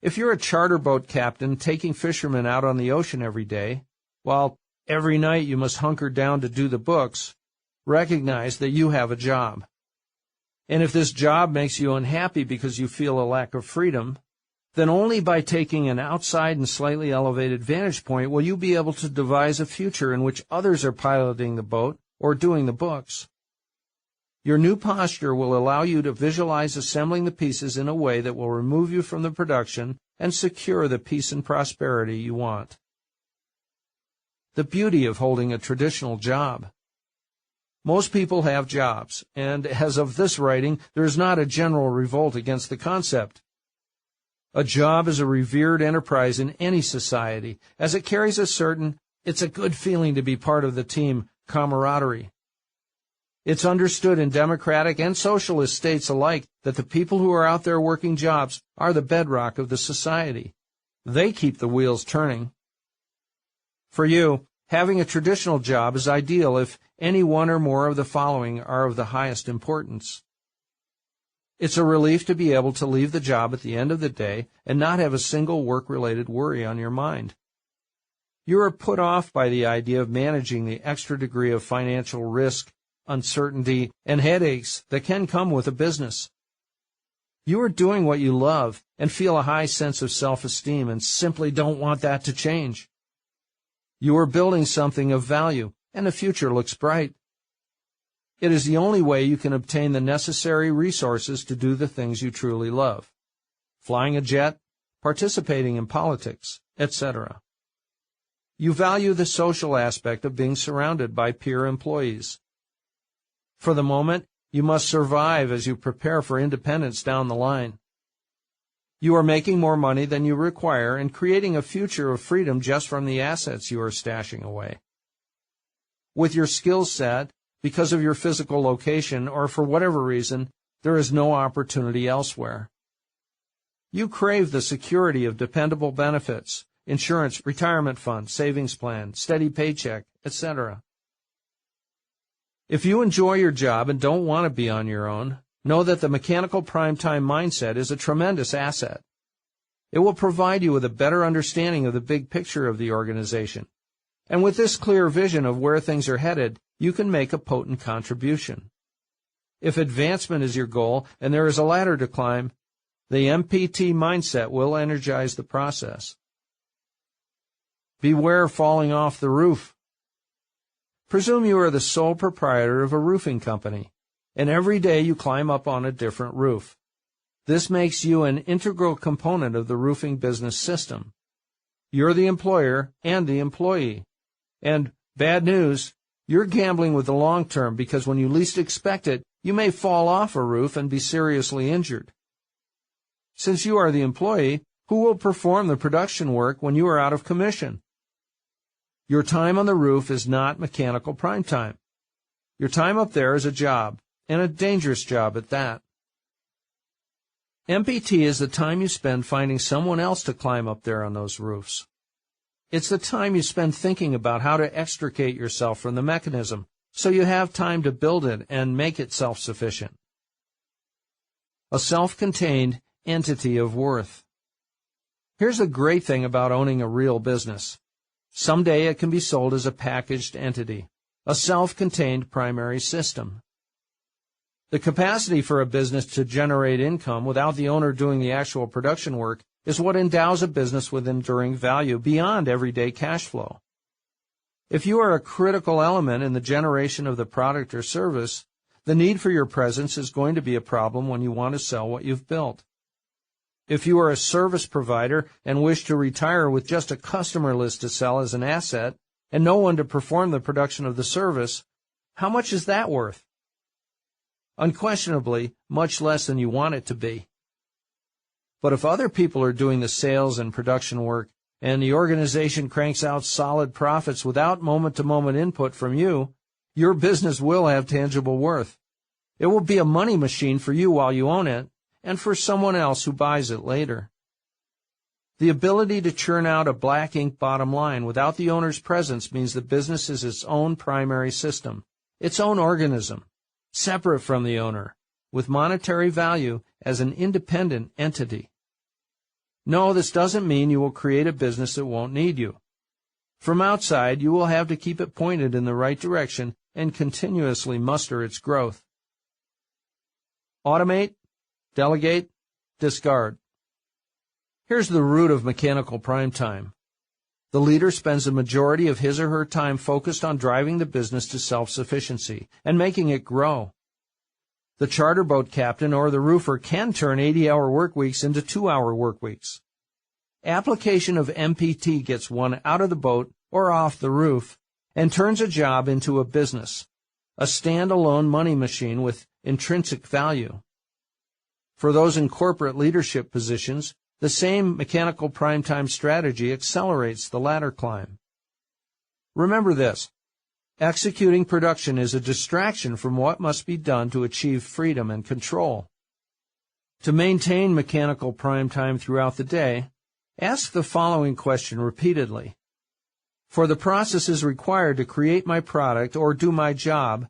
If you're a charter boat captain taking fishermen out on the ocean every day, while every night you must hunker down to do the books, recognize that you have a job. And if this job makes you unhappy because you feel a lack of freedom, then only by taking an outside and slightly elevated vantage point will you be able to devise a future in which others are piloting the boat or doing the books. Your new posture will allow you to visualize assembling the pieces in a way that will remove you from the production and secure the peace and prosperity you want. The beauty of holding a traditional job. Most people have jobs, and as of this writing, there is not a general revolt against the concept. A job is a revered enterprise in any society, as it carries it's a good feeling to be part of the team camaraderie. It's understood in democratic and socialist states alike that the people who are out there working jobs are the bedrock of the society. They keep the wheels turning. For you, having a traditional job is ideal if any one or more of the following are of the highest importance. It's a relief to be able to leave the job at the end of the day and not have a single work-related worry on your mind. You are put off by the idea of managing the extra degree of financial risk, uncertainty, and headaches that can come with a business. You are doing what you love and feel a high sense of self-esteem and simply don't want that to change. You are building something of value, and the future looks bright. It is the only way you can obtain the necessary resources to do the things you truly love. Flying a jet, participating in politics, etc. You value the social aspect of being surrounded by peer employees. For the moment, you must survive as you prepare for independence down the line. You are making more money than you require and creating a future of freedom just from the assets you are stashing away. With your skill set, because of your physical location or for whatever reason, there is no opportunity elsewhere. You crave the security of dependable benefits, insurance, retirement fund, savings plan, steady paycheck, etc. If you enjoy your job and don't want to be on your own, know that the mechanical prime-time mindset is a tremendous asset. It will provide you with a better understanding of the big picture of the organization. And with this clear vision of where things are headed, you can make a potent contribution. If advancement is your goal and there is a ladder to climb, the MPT mindset will energize the process. Beware falling off the roof. Presume you are the sole proprietor of a roofing company, and every day you climb up on a different roof. This makes you an integral component of the roofing business system. You're the employer and the employee. And, bad news, you're gambling with the long term because when you least expect it, you may fall off a roof and be seriously injured. Since you are the employee, who will perform the production work when you are out of commission? Your time on the roof is not mechanical prime time. Your time up there is a job, and a dangerous job at that. MPT is the time you spend finding someone else to climb up there on those roofs. It's the time you spend thinking about how to extricate yourself from the mechanism, so you have time to build it and make it self-sufficient. A self-contained entity of worth. Here's the great thing about owning a real business. Someday it can be sold as a packaged entity, a self-contained primary system. The capacity for a business to generate income without the owner doing the actual production work is what endows a business with enduring value beyond everyday cash flow. If you are a critical element in the generation of the product or service, the need for your presence is going to be a problem when you want to sell what you've built. If you are a service provider and wish to retire with just a customer list to sell as an asset and no one to perform the production of the service, how much is that worth? Unquestionably, much less than you want it to be. But if other people are doing the sales and production work, and the organization cranks out solid profits without moment-to-moment input from you, your business will have tangible worth. It will be a money machine for you while you own it, and for someone else who buys it later. The ability to churn out a black ink bottom line without the owner's presence means the business is its own primary system, its own organism, separate from the owner, with monetary value as an independent entity. No, this doesn't mean you will create a business that won't need you. From outside, you will have to keep it pointed in the right direction and continuously muster its growth. Automate, delegate, discard. Here's the root of mechanical prime time. The leader spends the majority of his or her time focused on driving the business to self-sufficiency and making it grow. The charter boat captain or the roofer can turn 80-hour work weeks into 2-hour work weeks. Application of MPT gets one out of the boat or off the roof and turns a job into a business, a stand-alone money machine with intrinsic value. For those in corporate leadership positions, the same mechanical prime time strategy accelerates the ladder climb. Remember this: executing production is a distraction from what must be done to achieve freedom and control. To maintain mechanical prime time throughout the day, ask the following question repeatedly. For the processes required to create my product or do my job,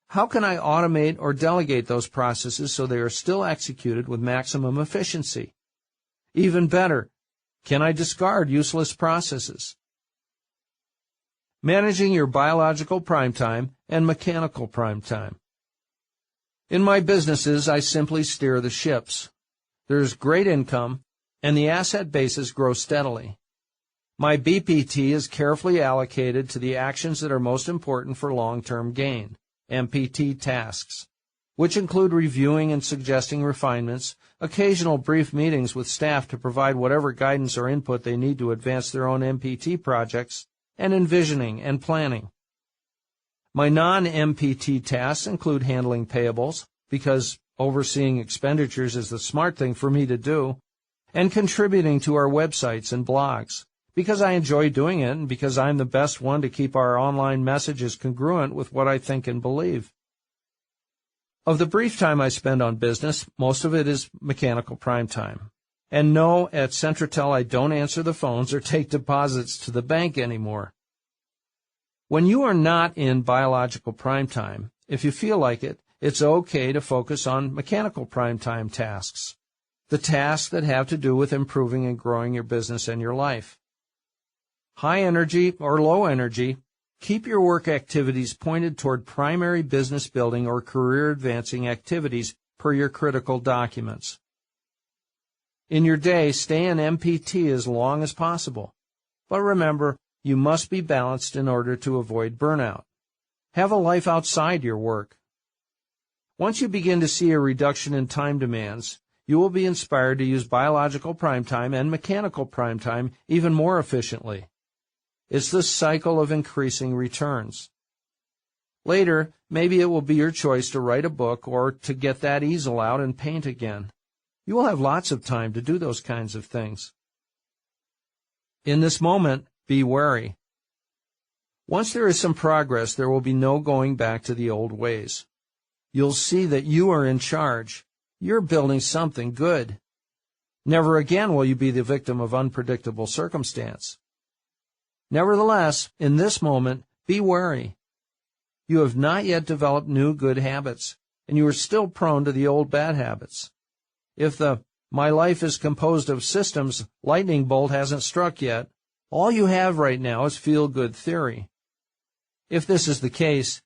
how can I automate or delegate those processes so they are still executed with maximum efficiency? Even better, can I discard useless processes? Managing your biological prime time and mechanical prime time. In my businesses, I simply steer the ships. There's great income, and the asset bases grow steadily. My BPT is carefully allocated to the actions that are most important for long-term gain, MPT tasks, which include reviewing and suggesting refinements, occasional brief meetings with staff to provide whatever guidance or input they need to advance their own MPT projects, and envisioning and planning. My non-MPT tasks include handling payables, because overseeing expenditures is the smart thing for me to do, and contributing to our websites and blogs, because I enjoy doing it and because I'm the best one to keep our online messages congruent with what I think and believe. Of the brief time I spend on business, most of it is mechanical prime time. And no, at Centratel I don't answer the phones or take deposits to the bank anymore. When you are not in biological prime time, if you feel like it, it's okay to focus on mechanical prime time tasks, the tasks that have to do with improving and growing your business and your life. High energy or low energy, keep your work activities pointed toward primary business building or career advancing activities per your critical documents. In your day, stay in MPT as long as possible. But remember, you must be balanced in order to avoid burnout. Have a life outside your work. Once you begin to see a reduction in time demands, you will be inspired to use biological prime time and mechanical prime time even more efficiently. It's the cycle of increasing returns. Later, maybe it will be your choice to write a book or to get that easel out and paint again. You will have lots of time to do those kinds of things. In this moment, be wary. Once there is some progress, there will be no going back to the old ways. You'll see that you are in charge. You're building something good. Never again will you be the victim of unpredictable circumstance. Nevertheless, in this moment, be wary. You have not yet developed new good habits, and you are still prone to the old bad habits. If the "my life is composed of systems" lightning bolt hasn't struck yet, all you have right now is feel-good theory. If this is the case,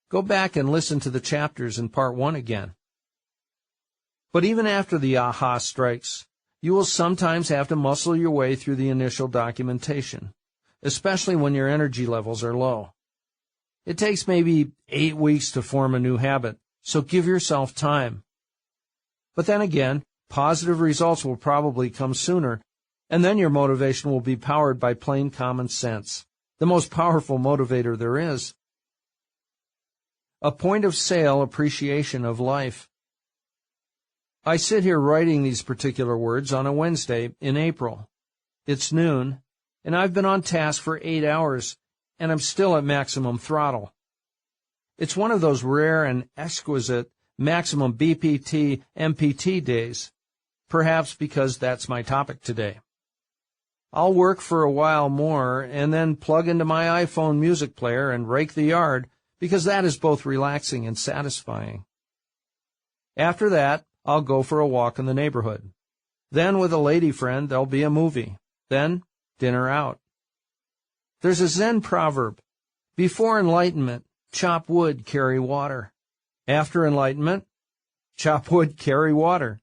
go back and listen to the chapters in Part 1 again. But even after the aha strikes, you will sometimes have to muscle your way through the initial documentation, especially when your energy levels are low. It takes maybe 8 weeks to form a new habit, so give yourself time. But then again, positive results will probably come sooner, and then your motivation will be powered by plain common sense, the most powerful motivator there is. A point of sale appreciation of life. I sit here writing these particular words on a Wednesday in April. It's noon, and I've been on task for 8 hours, and I'm still at maximum throttle. It's one of those rare and exquisite maximum BPT, MPT days, perhaps because that's my topic today. I'll work for a while more and then plug into my iPhone music player and rake the yard because that is both relaxing and satisfying. After that, I'll go for a walk in the neighborhood. Then with a lady friend, there'll be a movie. Then dinner out. There's a Zen proverb. Before enlightenment, chop wood, carry water. After enlightenment, chop wood, carry water.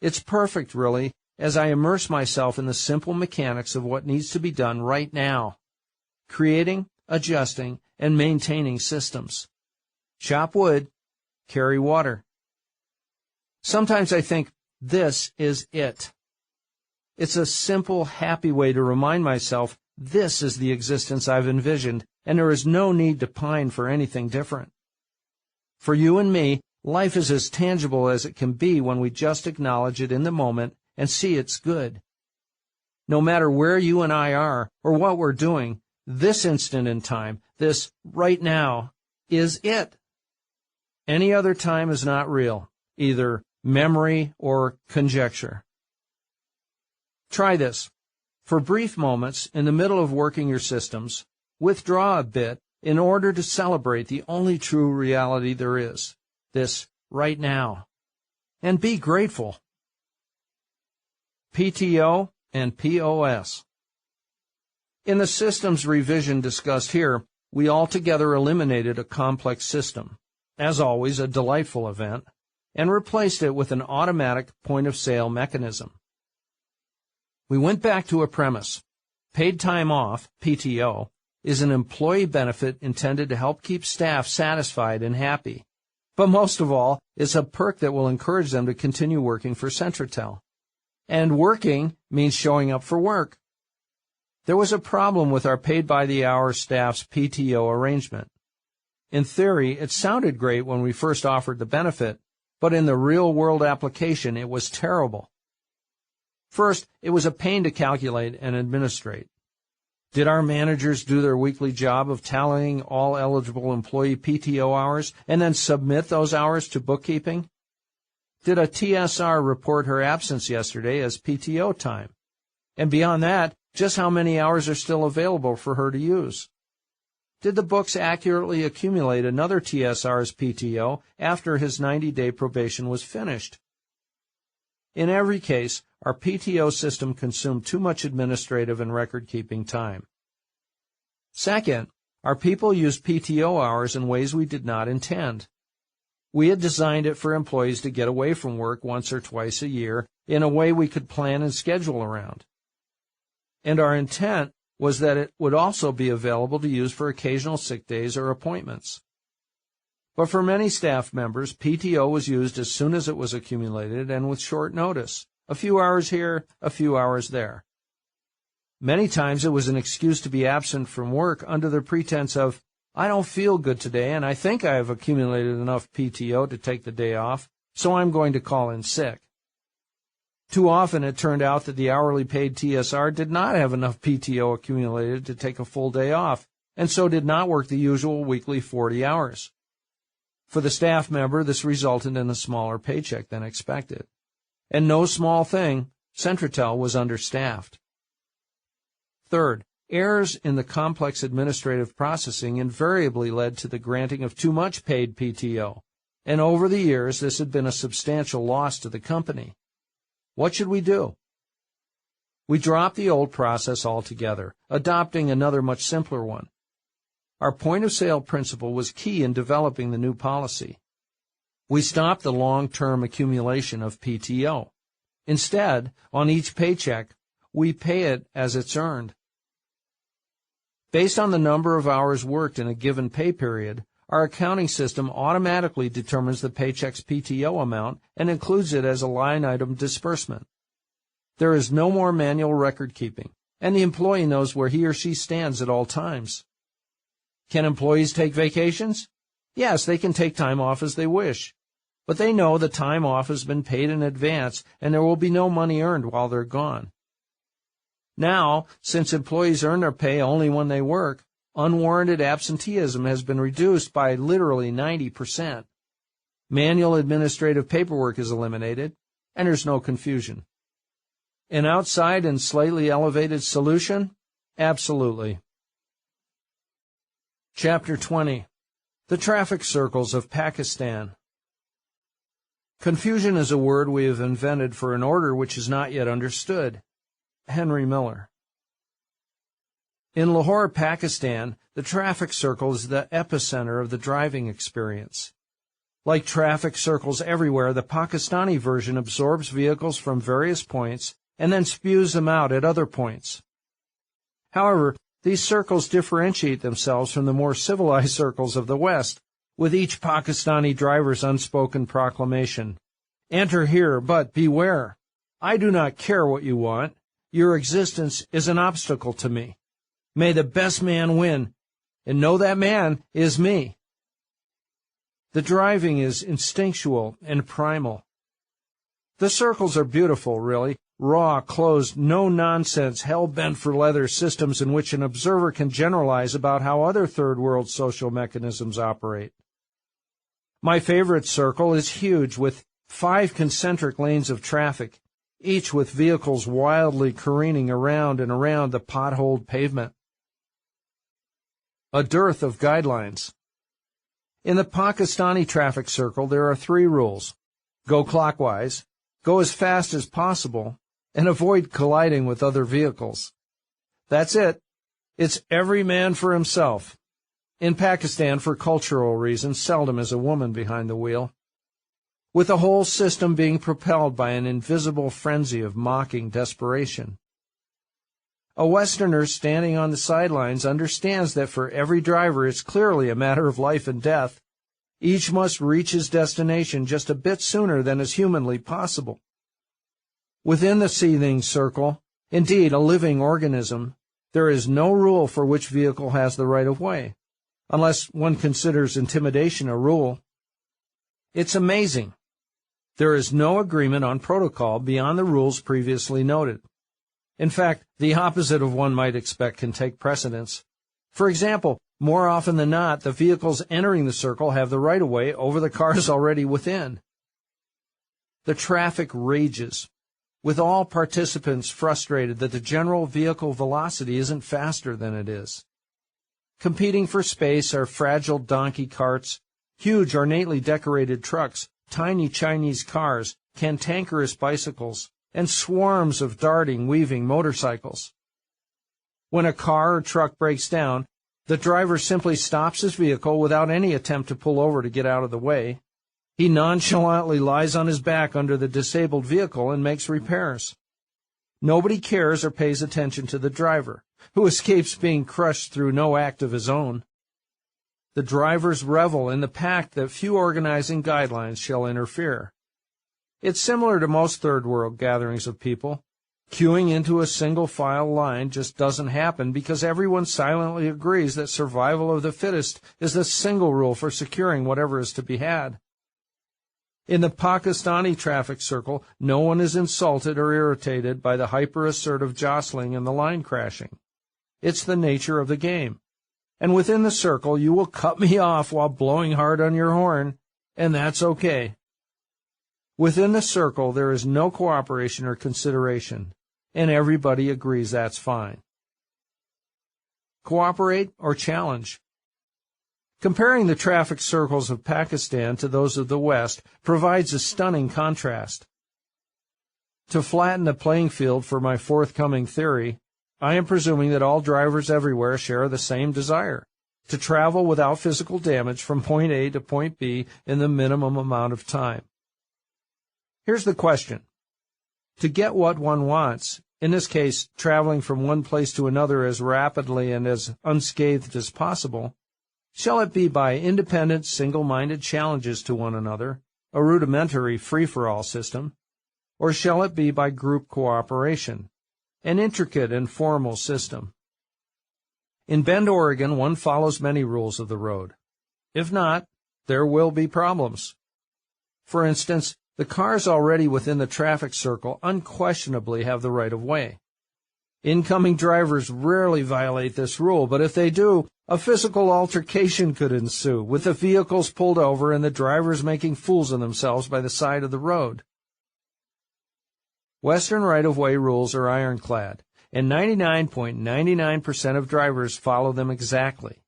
It's perfect, really, as I immerse myself in the simple mechanics of what needs to be done right now, creating, adjusting, and maintaining systems. Chop wood, carry water. Sometimes I think, this is it. It's a simple, happy way to remind myself this is the existence I've envisioned, and there is no need to pine for anything different. For you and me, life is as tangible as it can be when we just acknowledge it in the moment and see it's good. No matter where you and I are or what we're doing, this instant in time, this right now, is it. Any other time is not real, either memory or conjecture. Try this. For brief moments, in the middle of working your systems, withdraw a bit in order to celebrate the only true reality there is, this right now, and be grateful. PTO and POS. In the systems revision discussed here, we altogether eliminated a complex system, as always a delightful event, and replaced it with an automatic point-of-sale mechanism. We went back to a premise. Paid time off, PTO, is an employee benefit intended to help keep staff satisfied and happy. But most of all, it's a perk that will encourage them to continue working for Centratel. And working means showing up for work. There was a problem with our paid-by-the-hour staff's PTO arrangement. In theory, it sounded great when we first offered the benefit, but in the real-world application, it was terrible. First, it was a pain to calculate and administrate. Did our managers do their weekly job of tallying all eligible employee PTO hours and then submit those hours to bookkeeping? Did a TSR report her absence yesterday as PTO time? And beyond that, just how many hours are still available for her to use? Did the books accurately accumulate another TSR's PTO after his 90-day probation was finished? In every case, our PTO system consumed too much administrative and record-keeping time. Second, our people used PTO hours in ways we did not intend. We had designed it for employees to get away from work once or twice a year in a way we could plan and schedule around. And our intent was that it would also be available to use for occasional sick days or appointments. But for many staff members, PTO was used as soon as it was accumulated and with short notice, a few hours here, a few hours there. Many times it was an excuse to be absent from work under the pretense of, I don't feel good today and I think I have accumulated enough PTO to take the day off, so I'm going to call in sick. Too often it turned out that the hourly paid TSR did not have enough PTO accumulated to take a full day off, and so did not work the usual weekly 40 hours. For the staff member, this resulted in a smaller paycheck than expected. And no small thing, Centratel was understaffed. Third, errors in the complex administrative processing invariably led to the granting of too much paid PTO, and over the years this had been a substantial loss to the company. What should we do? We dropped the old process altogether, adopting another much simpler one. Our point-of-sale principle was key in developing the new policy. We stopped the long-term accumulation of PTO. Instead, on each paycheck, we pay it as it's earned. Based on the number of hours worked in a given pay period, our accounting system automatically determines the paycheck's PTO amount and includes it as a line-item disbursement. There is no more manual record-keeping, and the employee knows where he or she stands at all times. Can employees take vacations? Yes, they can take time off as they wish, but they know the time off has been paid in advance and there will be no money earned while they're gone. Now, since employees earn their pay only when they work, unwarranted absenteeism has been reduced by literally 90%. Manual administrative paperwork is eliminated, and there's no confusion. An outside and slightly elevated solution? Absolutely. Chapter 20. The Traffic Circles of Pakistan. Confusion is a word we have invented for an order which is not yet understood. Henry Miller. In Lahore, Pakistan, the traffic circle is the epicenter of the driving experience. Like traffic circles everywhere, the Pakistani version absorbs vehicles from various points and then spews them out at other points. However, these circles differentiate themselves from the more civilized circles of the West, with each Pakistani driver's unspoken proclamation. Enter here, but beware. I do not care what you want. Your existence is an obstacle to me. May the best man win, and know that man is me. The driving is instinctual and primal. The circles are beautiful, really, raw, closed, no-nonsense, hell-bent for leather systems in which an observer can generalize about how other third-world social mechanisms operate. My favorite circle is huge, with 5 concentric lanes of traffic, each with vehicles wildly careening around and around the potholed pavement. A dearth of guidelines. In the Pakistani traffic circle, there are 3 rules. Go clockwise, go as fast as possible, and avoid colliding with other vehicles. That's it. It's every man for himself. In Pakistan, for cultural reasons, seldom is a woman behind the wheel. With the whole system being propelled by an invisible frenzy of mocking desperation. A Westerner standing on the sidelines understands that for every driver it's clearly a matter of life and death. Each must reach his destination just a bit sooner than is humanly possible. Within the seething circle, indeed a living organism, there is no rule for which vehicle has the right of way, unless one considers intimidation a rule. It's amazing. There is no agreement on protocol beyond the rules previously noted. In fact, the opposite of one might expect can take precedence. For example, more often than not, the vehicles entering the circle have the right-of-way over the cars already within. The traffic rages, with all participants frustrated that the general vehicle velocity isn't faster than it is. Competing for space are fragile donkey carts, huge ornately decorated trucks, tiny Chinese cars, cantankerous bicycles, and swarms of darting, weaving motorcycles. When a car or truck breaks down, the driver simply stops his vehicle without any attempt to pull over to get out of the way. He nonchalantly lies on his back under the disabled vehicle and makes repairs. Nobody cares or pays attention to the driver, who escapes being crushed through no act of his own. The drivers revel in the pact that few organizing guidelines shall interfere. It's similar to most third-world gatherings of people. Queuing into a single-file line just doesn't happen because everyone silently agrees that survival of the fittest is the single rule for securing whatever is to be had. In the Pakistani traffic circle, no one is insulted or irritated by the hyper-assertive jostling and the line crashing. It's the nature of the game. And within the circle, you will cut me off while blowing hard on your horn, and that's okay. Within the circle, there is no cooperation or consideration, and everybody agrees that's fine. Cooperate or challenge? Comparing the traffic circles of Pakistan to those of the West provides a stunning contrast. To flatten the playing field for my forthcoming theory, I am presuming that all drivers everywhere share the same desire, to travel without physical damage from point A to point B in the minimum amount of time. Here's the question. To get what one wants, in this case, traveling from one place to another as rapidly and as unscathed as possible, shall it be by independent, single-minded challenges to one another, a rudimentary free-for-all system, or shall it be by group cooperation, an intricate and formal system? In Bend, Oregon, one follows many rules of the road. If not, there will be problems. For instance, the cars already within the traffic circle unquestionably have the right of way. Incoming drivers rarely violate this rule, but if they do, a physical altercation could ensue, with the vehicles pulled over and the drivers making fools of themselves by the side of the road. Western right-of-way rules are ironclad, and 99.99% of drivers follow them exactly.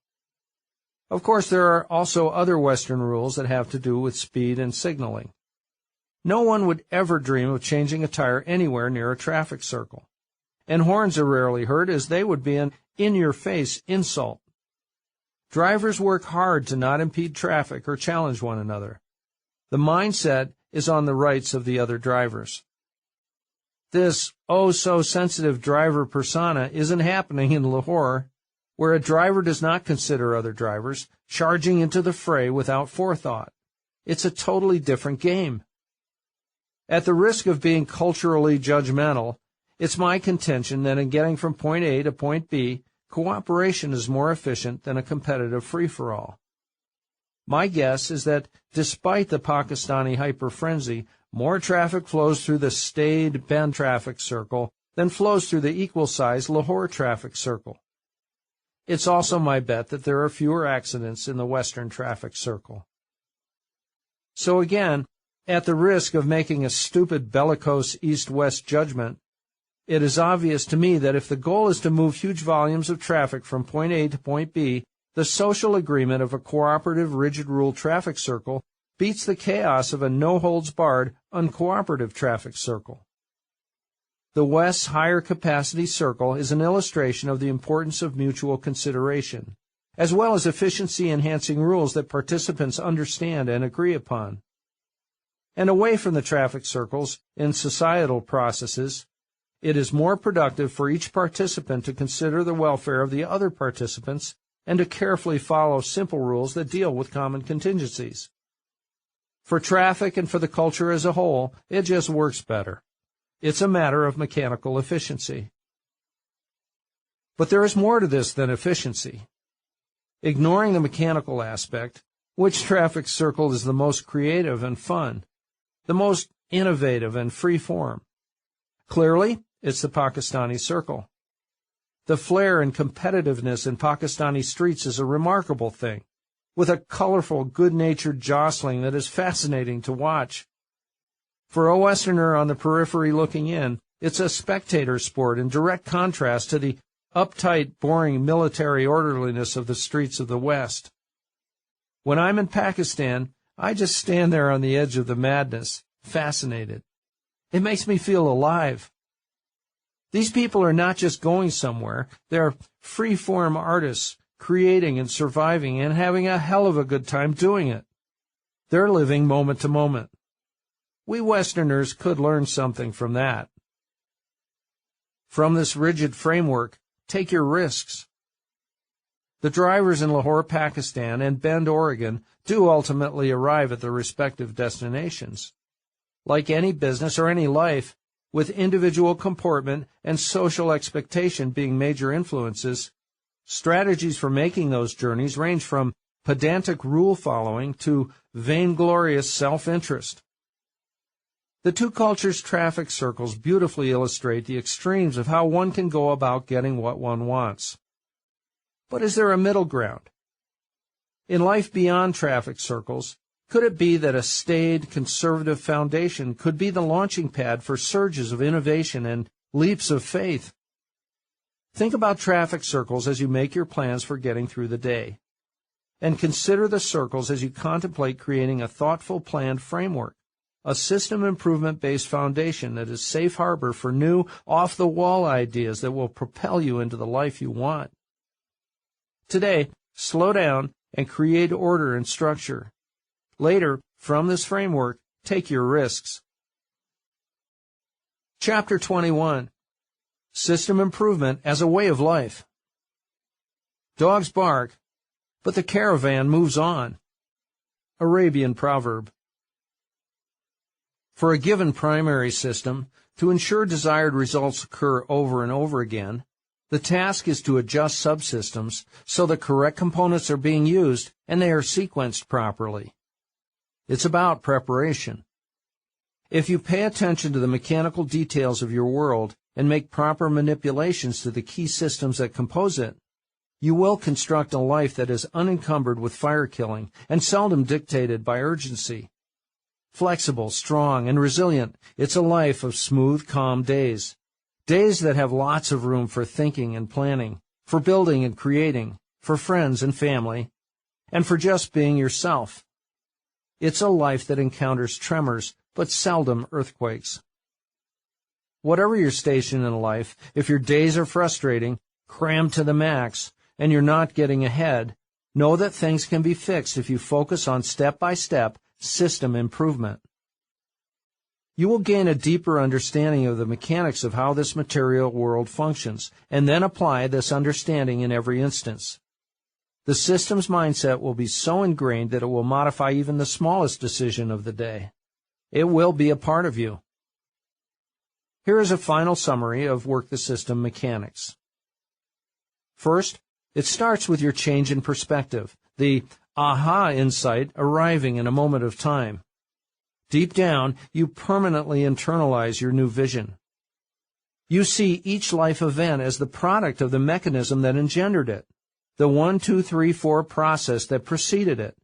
Of course, there are also other Western rules that have to do with speed and signaling. No one would ever dream of changing a tire anywhere near a traffic circle. And horns are rarely heard, as they would be an in-your-face insult. Drivers work hard to not impede traffic or challenge one another. The mindset is on the rights of the other drivers. This oh-so-sensitive driver persona isn't happening in Lahore, where a driver does not consider other drivers, charging into the fray without forethought. It's a totally different game. At the risk of being culturally judgmental, it's my contention that in getting from point A to point B, cooperation is more efficient than a competitive free-for-all. My guess is that despite the Pakistani hyper-frenzy, more traffic flows through the staid Bend traffic circle than flows through the equal-sized Lahore traffic circle. It's also my bet that there are fewer accidents in the Western traffic circle. So again, at the risk of making a stupid bellicose east-west judgment, it is obvious to me that if the goal is to move huge volumes of traffic from point A to point B, the social agreement of a cooperative rigid-rule traffic circle beats the chaos of a no-holds-barred, uncooperative traffic circle. The West's higher-capacity circle is an illustration of the importance of mutual consideration, as well as efficiency-enhancing rules that participants understand and agree upon. And away from the traffic circles, in societal processes, it is more productive for each participant to consider the welfare of the other participants and to carefully follow simple rules that deal with common contingencies. For traffic and for the culture as a whole, it just works better. It's a matter of mechanical efficiency. But there is more to this than efficiency. Ignoring the mechanical aspect, which traffic circle is the most creative and fun, the most innovative and free-form? Clearly, it's the Pakistani circle. The flair and competitiveness in Pakistani streets is a remarkable thing, with a colorful, good-natured jostling that is fascinating to watch. For a Westerner on the periphery looking in, it's a spectator sport in direct contrast to the uptight, boring military orderliness of the streets of the West. When I'm in Pakistan, I just stand there on the edge of the madness, fascinated. It makes me feel alive. These people are not just going somewhere, they're free-form artists, creating and surviving and having a hell of a good time doing it. They're living moment to moment. We Westerners could learn something from that. From this rigid framework, take your risks. The drivers in Lahore, Pakistan, and Bend, Oregon, do ultimately arrive at their respective destinations. Like any business or any life, with individual comportment and social expectation being major influences, strategies for making those journeys range from pedantic rule-following to vainglorious self-interest. The two cultures' traffic circles beautifully illustrate the extremes of how one can go about getting what one wants. But is there a middle ground? In life beyond traffic circles, could it be that a staid, conservative foundation could be the launching pad for surges of innovation and leaps of faith? Think about traffic circles as you make your plans for getting through the day. And consider the circles as you contemplate creating a thoughtful, planned framework, a system improvement-based foundation that is safe harbor for new, off-the-wall ideas that will propel you into the life you want. Today, slow down and create order and structure. Later, from this framework, take your risks. Chapter 21. System Improvement as a Way of Life. Dogs bark, but the caravan moves on. Arabian proverb. For a given primary system, to ensure desired results occur over and over again, the task is to adjust subsystems so the correct components are being used and they are sequenced properly. It's about preparation. If you pay attention to the mechanical details of your world, and make proper manipulations to the key systems that compose it, you will construct a life that is unencumbered with fire-killing and seldom dictated by urgency. Flexible, strong, and resilient, it's a life of smooth, calm days. Days that have lots of room for thinking and planning, for building and creating, for friends and family, and for just being yourself. It's a life that encounters tremors, but seldom earthquakes. Whatever your station in life, if your days are frustrating, crammed to the max, and you're not getting ahead, know that things can be fixed if you focus on step-by-step system improvement. You will gain a deeper understanding of the mechanics of how this material world functions, and then apply this understanding in every instance. The systems mindset will be so ingrained that it will modify even the smallest decision of the day. It will be a part of you. Here is a final summary of Work the System mechanics. First, it starts with your change in perspective, the aha insight arriving in a moment of time. Deep down, you permanently internalize your new vision. You see each life event as the product of the mechanism that engendered it, the 1, 2, 3, 4 process that preceded it,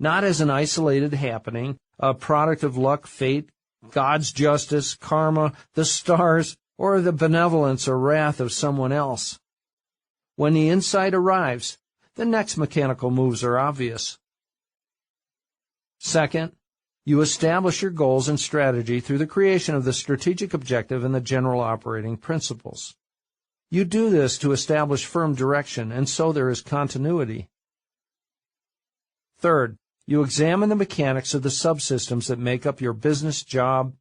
not as an isolated happening, a product of luck, fate, God's justice, karma, the stars, or the benevolence or wrath of someone else. When the insight arrives, the next mechanical moves are obvious. Second, you establish your goals and strategy through the creation of the strategic objective and the general operating principles. You do this to establish firm direction, and so there is continuity. Third, you examine the mechanics of the subsystems that make up your business, job,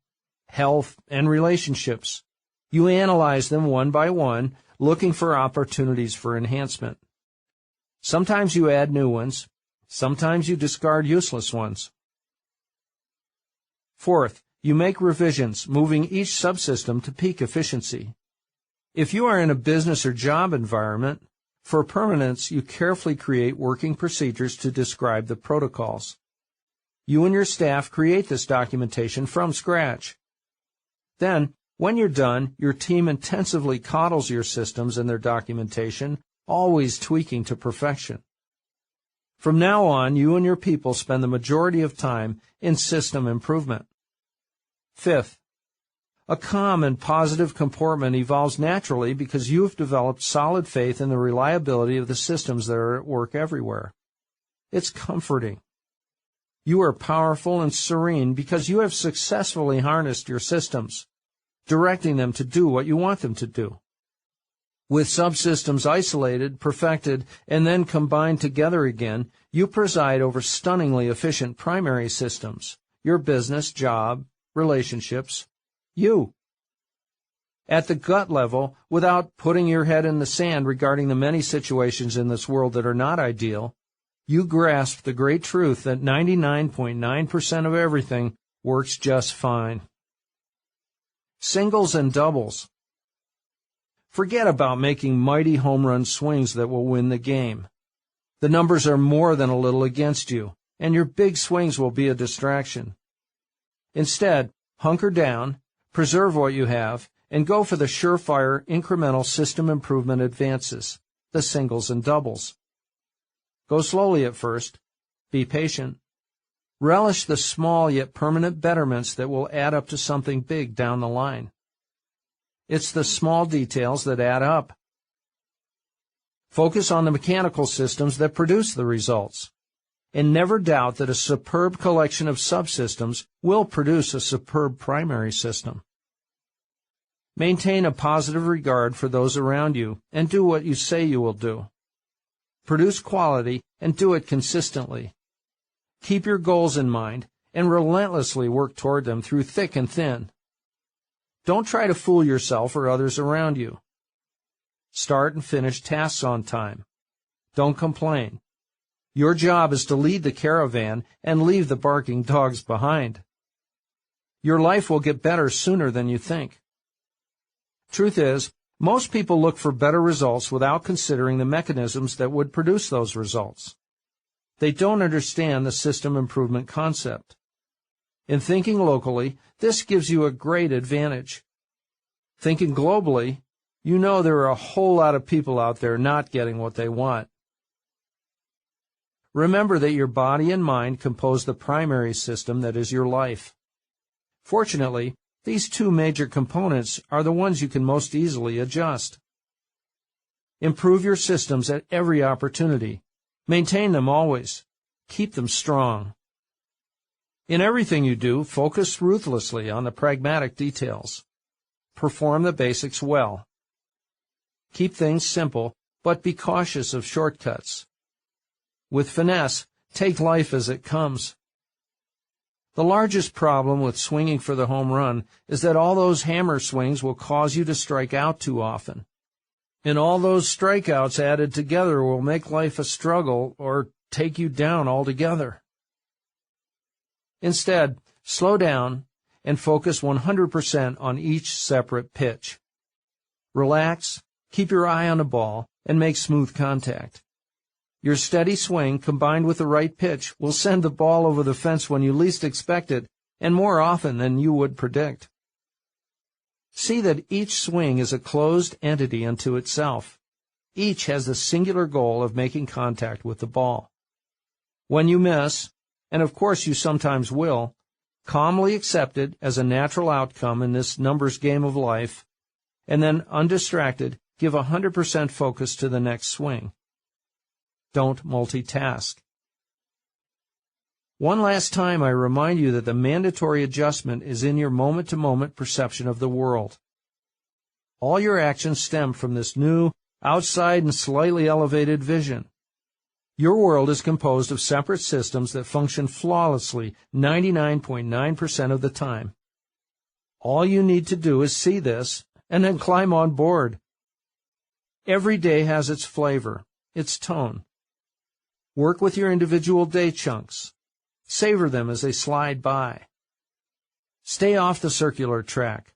health, and relationships. You analyze them one by one, looking for opportunities for enhancement. Sometimes you add new ones. Sometimes you discard useless ones. Fourth, you make revisions, moving each subsystem to peak efficiency. If you are in a business or job environment, for permanence, you carefully create working procedures to describe the protocols. You and your staff create this documentation from scratch. Then, when you're done, your team intensively coddles your systems and their documentation, always tweaking to perfection. From now on, you and your people spend the majority of time in system improvement. Fifth, a calm and positive comportment evolves naturally because you have developed solid faith in the reliability of the systems that are at work everywhere. It's comforting. You are powerful and serene because you have successfully harnessed your systems, directing them to do what you want them to do. With subsystems isolated, perfected, and then combined together again, you preside over stunningly efficient primary systems, your business, job, relationships, you. At the gut level, without putting your head in the sand regarding the many situations in this world that are not ideal, you grasp the great truth that 99.9% of everything works just fine. Singles and doubles. Forget about making mighty home run swings that will win the game. The numbers are more than a little against you, and your big swings will be a distraction. Instead, hunker down, preserve what you have, and go for the surefire incremental system improvement advances, the singles and doubles. Go slowly at first. Be patient. Relish the small yet permanent betterments that will add up to something big down the line. It's the small details that add up. Focus on the mechanical systems that produce the results, and never doubt that a superb collection of subsystems will produce a superb primary system. Maintain a positive regard for those around you and do what you say you will do. Produce quality and do it consistently. Keep your goals in mind and relentlessly work toward them through thick and thin. Don't try to fool yourself or others around you. Start and finish tasks on time. Don't complain. Your job is to lead the caravan and leave the barking dogs behind. Your life will get better sooner than you think. Truth is, most people look for better results without considering the mechanisms that would produce those results. They don't understand the system improvement concept. In thinking locally, this gives you a great advantage. Thinking globally, you know there are a whole lot of people out there not getting what they want. Remember that your body and mind compose the primary system that is your life. Fortunately, these two major components are the ones you can most easily adjust. Improve your systems at every opportunity. Maintain them always. Keep them strong. In everything you do, focus ruthlessly on the pragmatic details. Perform the basics well. Keep things simple, but be cautious of shortcuts. With finesse, take life as it comes. The largest problem with swinging for the home run is that all those hammer swings will cause you to strike out too often. And all those strikeouts added together will make life a struggle or take you down altogether. Instead, slow down and focus 100% on each separate pitch. Relax, keep your eye on the ball, and make smooth contact. Your steady swing, combined with the right pitch, will send the ball over the fence when you least expect it, and more often than you would predict. See that each swing is a closed entity unto itself. Each has the singular goal of making contact with the ball. When you miss, and of course you sometimes will, calmly accept it as a natural outcome in this numbers game of life, and then, undistracted, give 100% focus to the next swing. Don't multitask. One last time, I remind you that the mandatory adjustment is in your moment-to-moment perception of the world. All your actions stem from this new, outside and slightly elevated vision. Your world is composed of separate systems that function flawlessly 99.9% of the time. All you need to do is see this and then climb on board. Every day has its flavor, its tone. Work with your individual day chunks. Savor them as they slide by. Stay off the circular track.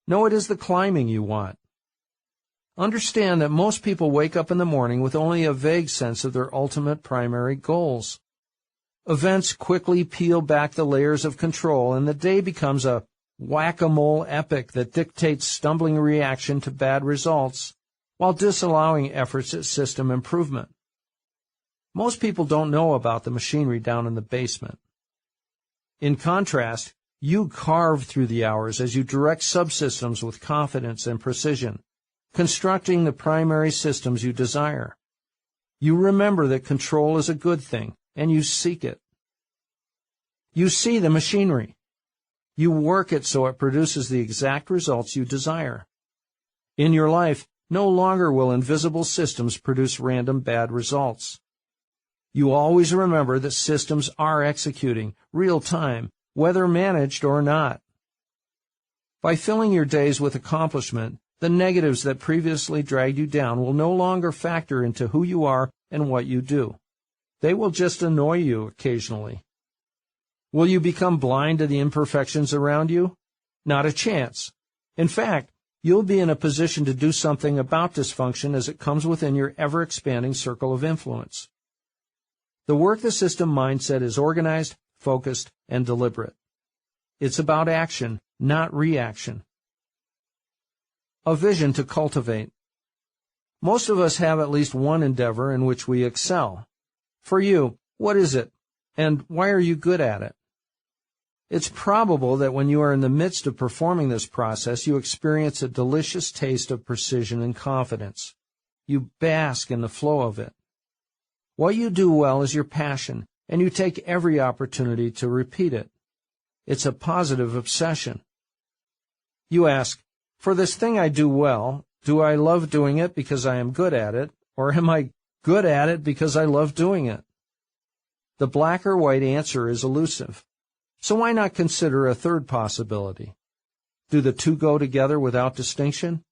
Know it is the climbing you want. Understand that most people wake up in the morning with only a vague sense of their ultimate primary goals. Events quickly peel back the layers of control, and the day becomes a whack-a-mole epic that dictates stumbling reaction to bad results while disallowing efforts at system improvement. Most people don't know about the machinery down in the basement. In contrast, you carve through the hours as you direct subsystems with confidence and precision, constructing the primary systems you desire. You remember that control is a good thing, and you seek it. You see the machinery. You work it so it produces the exact results you desire. In your life, no longer will invisible systems produce random bad results. You always remember that systems are executing, real time, whether managed or not. By filling your days with accomplishment, the negatives that previously dragged you down will no longer factor into who you are and what you do. They will just annoy you occasionally. Will you become blind to the imperfections around you? Not a chance. In fact, you'll be in a position to do something about dysfunction as it comes within your ever-expanding circle of influence. The work the system mindset is organized, focused, and deliberate. It's about action, not reaction. A vision to cultivate. Most of us have at least one endeavor in which we excel. For you, what is it, and why are you good at it? It's probable that when you are in the midst of performing this process, you experience a delicious taste of precision and confidence. You bask in the flow of it. What you do well is your passion, and you take every opportunity to repeat it. It's a positive obsession. You ask, for this thing I do well, do I love doing it because I am good at it, or am I good at it because I love doing it? The black or white answer is elusive. So why not consider a third possibility? Do the two go together without distinction?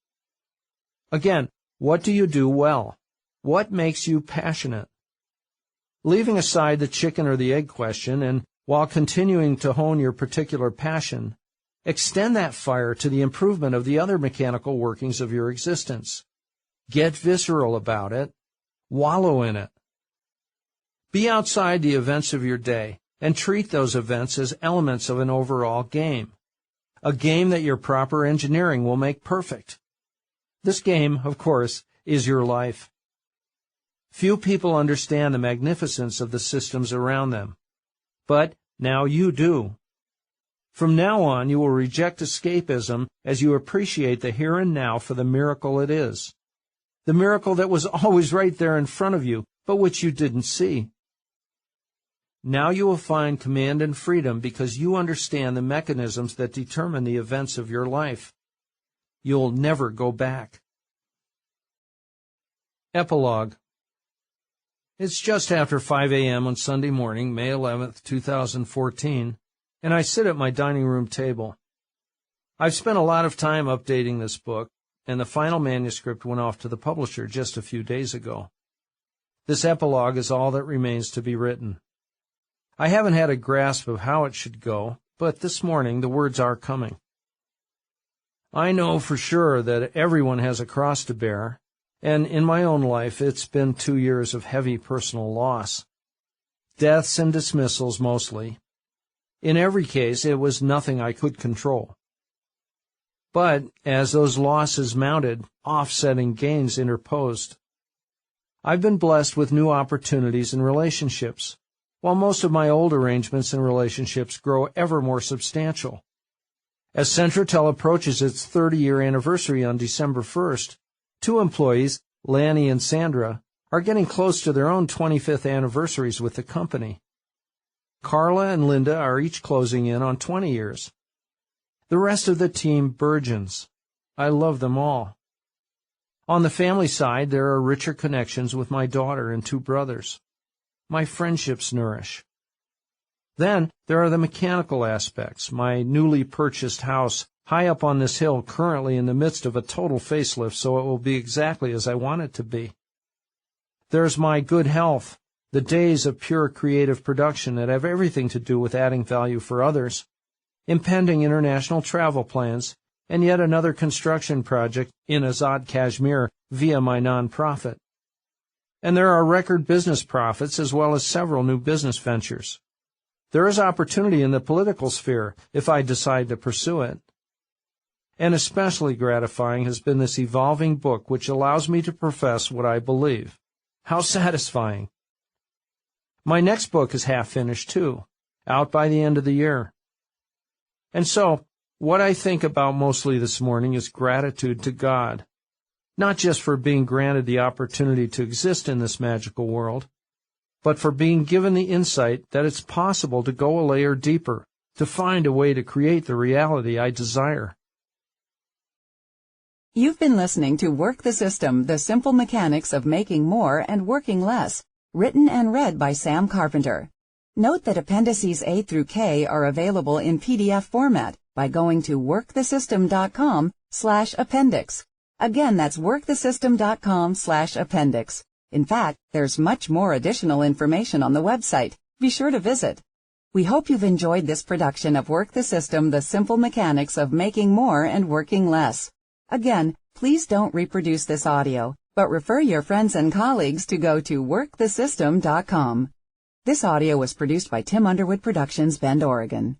Again, what do you do well? What makes you passionate? Leaving aside the chicken or the egg question, and while continuing to hone your particular passion, extend that fire to the improvement of the other mechanical workings of your existence. Get visceral about it. Wallow in it. Be outside the events of your day, and treat those events as elements of an overall game. a game that your proper engineering will make perfect. This game, of course, is your life. Few people understand the magnificence of the systems around them, but now you do. From now on, you will reject escapism as you appreciate the here and now for the miracle it is. The miracle that was always right there in front of you, but which you didn't see. Now you will find command and freedom because you understand the mechanisms that determine the events of your life. You'll never go back. Epilogue. It's just after 5 a.m. on Sunday morning, May 11th, 2014, and I sit at my dining room table. I've spent a lot of time updating this book, and the final manuscript went off to the publisher just a few days ago. This epilogue is all that remains to be written. I haven't had a grasp of how it should go, but this morning the words are coming. I know for sure that everyone has a cross to bear, and in my own life it's been 2 years of heavy personal loss. Deaths and dismissals mostly. In every case, it was nothing I could control. But as those losses mounted, offsetting gains interposed. I've been blessed with new opportunities and relationships, while most of my old arrangements and relationships grow ever more substantial. As Centratel approaches its 30-year anniversary on December 1st, 2 employees, Lanny and Sandra, are getting close to their own 25th anniversaries with the company. Carla and Linda are each closing in on 20 years. The rest of the team burgeons. I love them all. On the family side, there are richer connections with my daughter and 2 brothers. My friendships nourish. Then there are the mechanical aspects, my newly purchased house, high up on this hill, currently in the midst of a total facelift, so it will be exactly as I want it to be. There's my good health, the days of pure creative production that have everything to do with adding value for others, impending international travel plans, and yet another construction project in Azad Kashmir via my nonprofit. And there are record business profits as well as several new business ventures. There is opportunity in the political sphere if I decide to pursue it. And especially gratifying has been this evolving book which allows me to profess what I believe. How satisfying! My next book is half finished too, out by the end of the year. And so, what I think about mostly this morning is gratitude to God, not just for being granted the opportunity to exist in this magical world, but for being given the insight that it's possible to go a layer deeper, to find a way to create the reality I desire. You've been listening to Work the System, The Simple Mechanics of Making More and Working Less, written and read by Sam Carpenter. Note that appendices A through K are available in PDF format by going to workthesystem.com/appendix. Again, that's workthesystem.com/appendix. In fact, there's much more additional information on the website. Be sure to visit. We hope you've enjoyed this production of Work the System, The Simple Mechanics of Making More and Working Less. Again, please don't reproduce this audio, but refer your friends and colleagues to go to workthesystem.com. This audio was produced by Tim Underwood Productions, Bend, Oregon.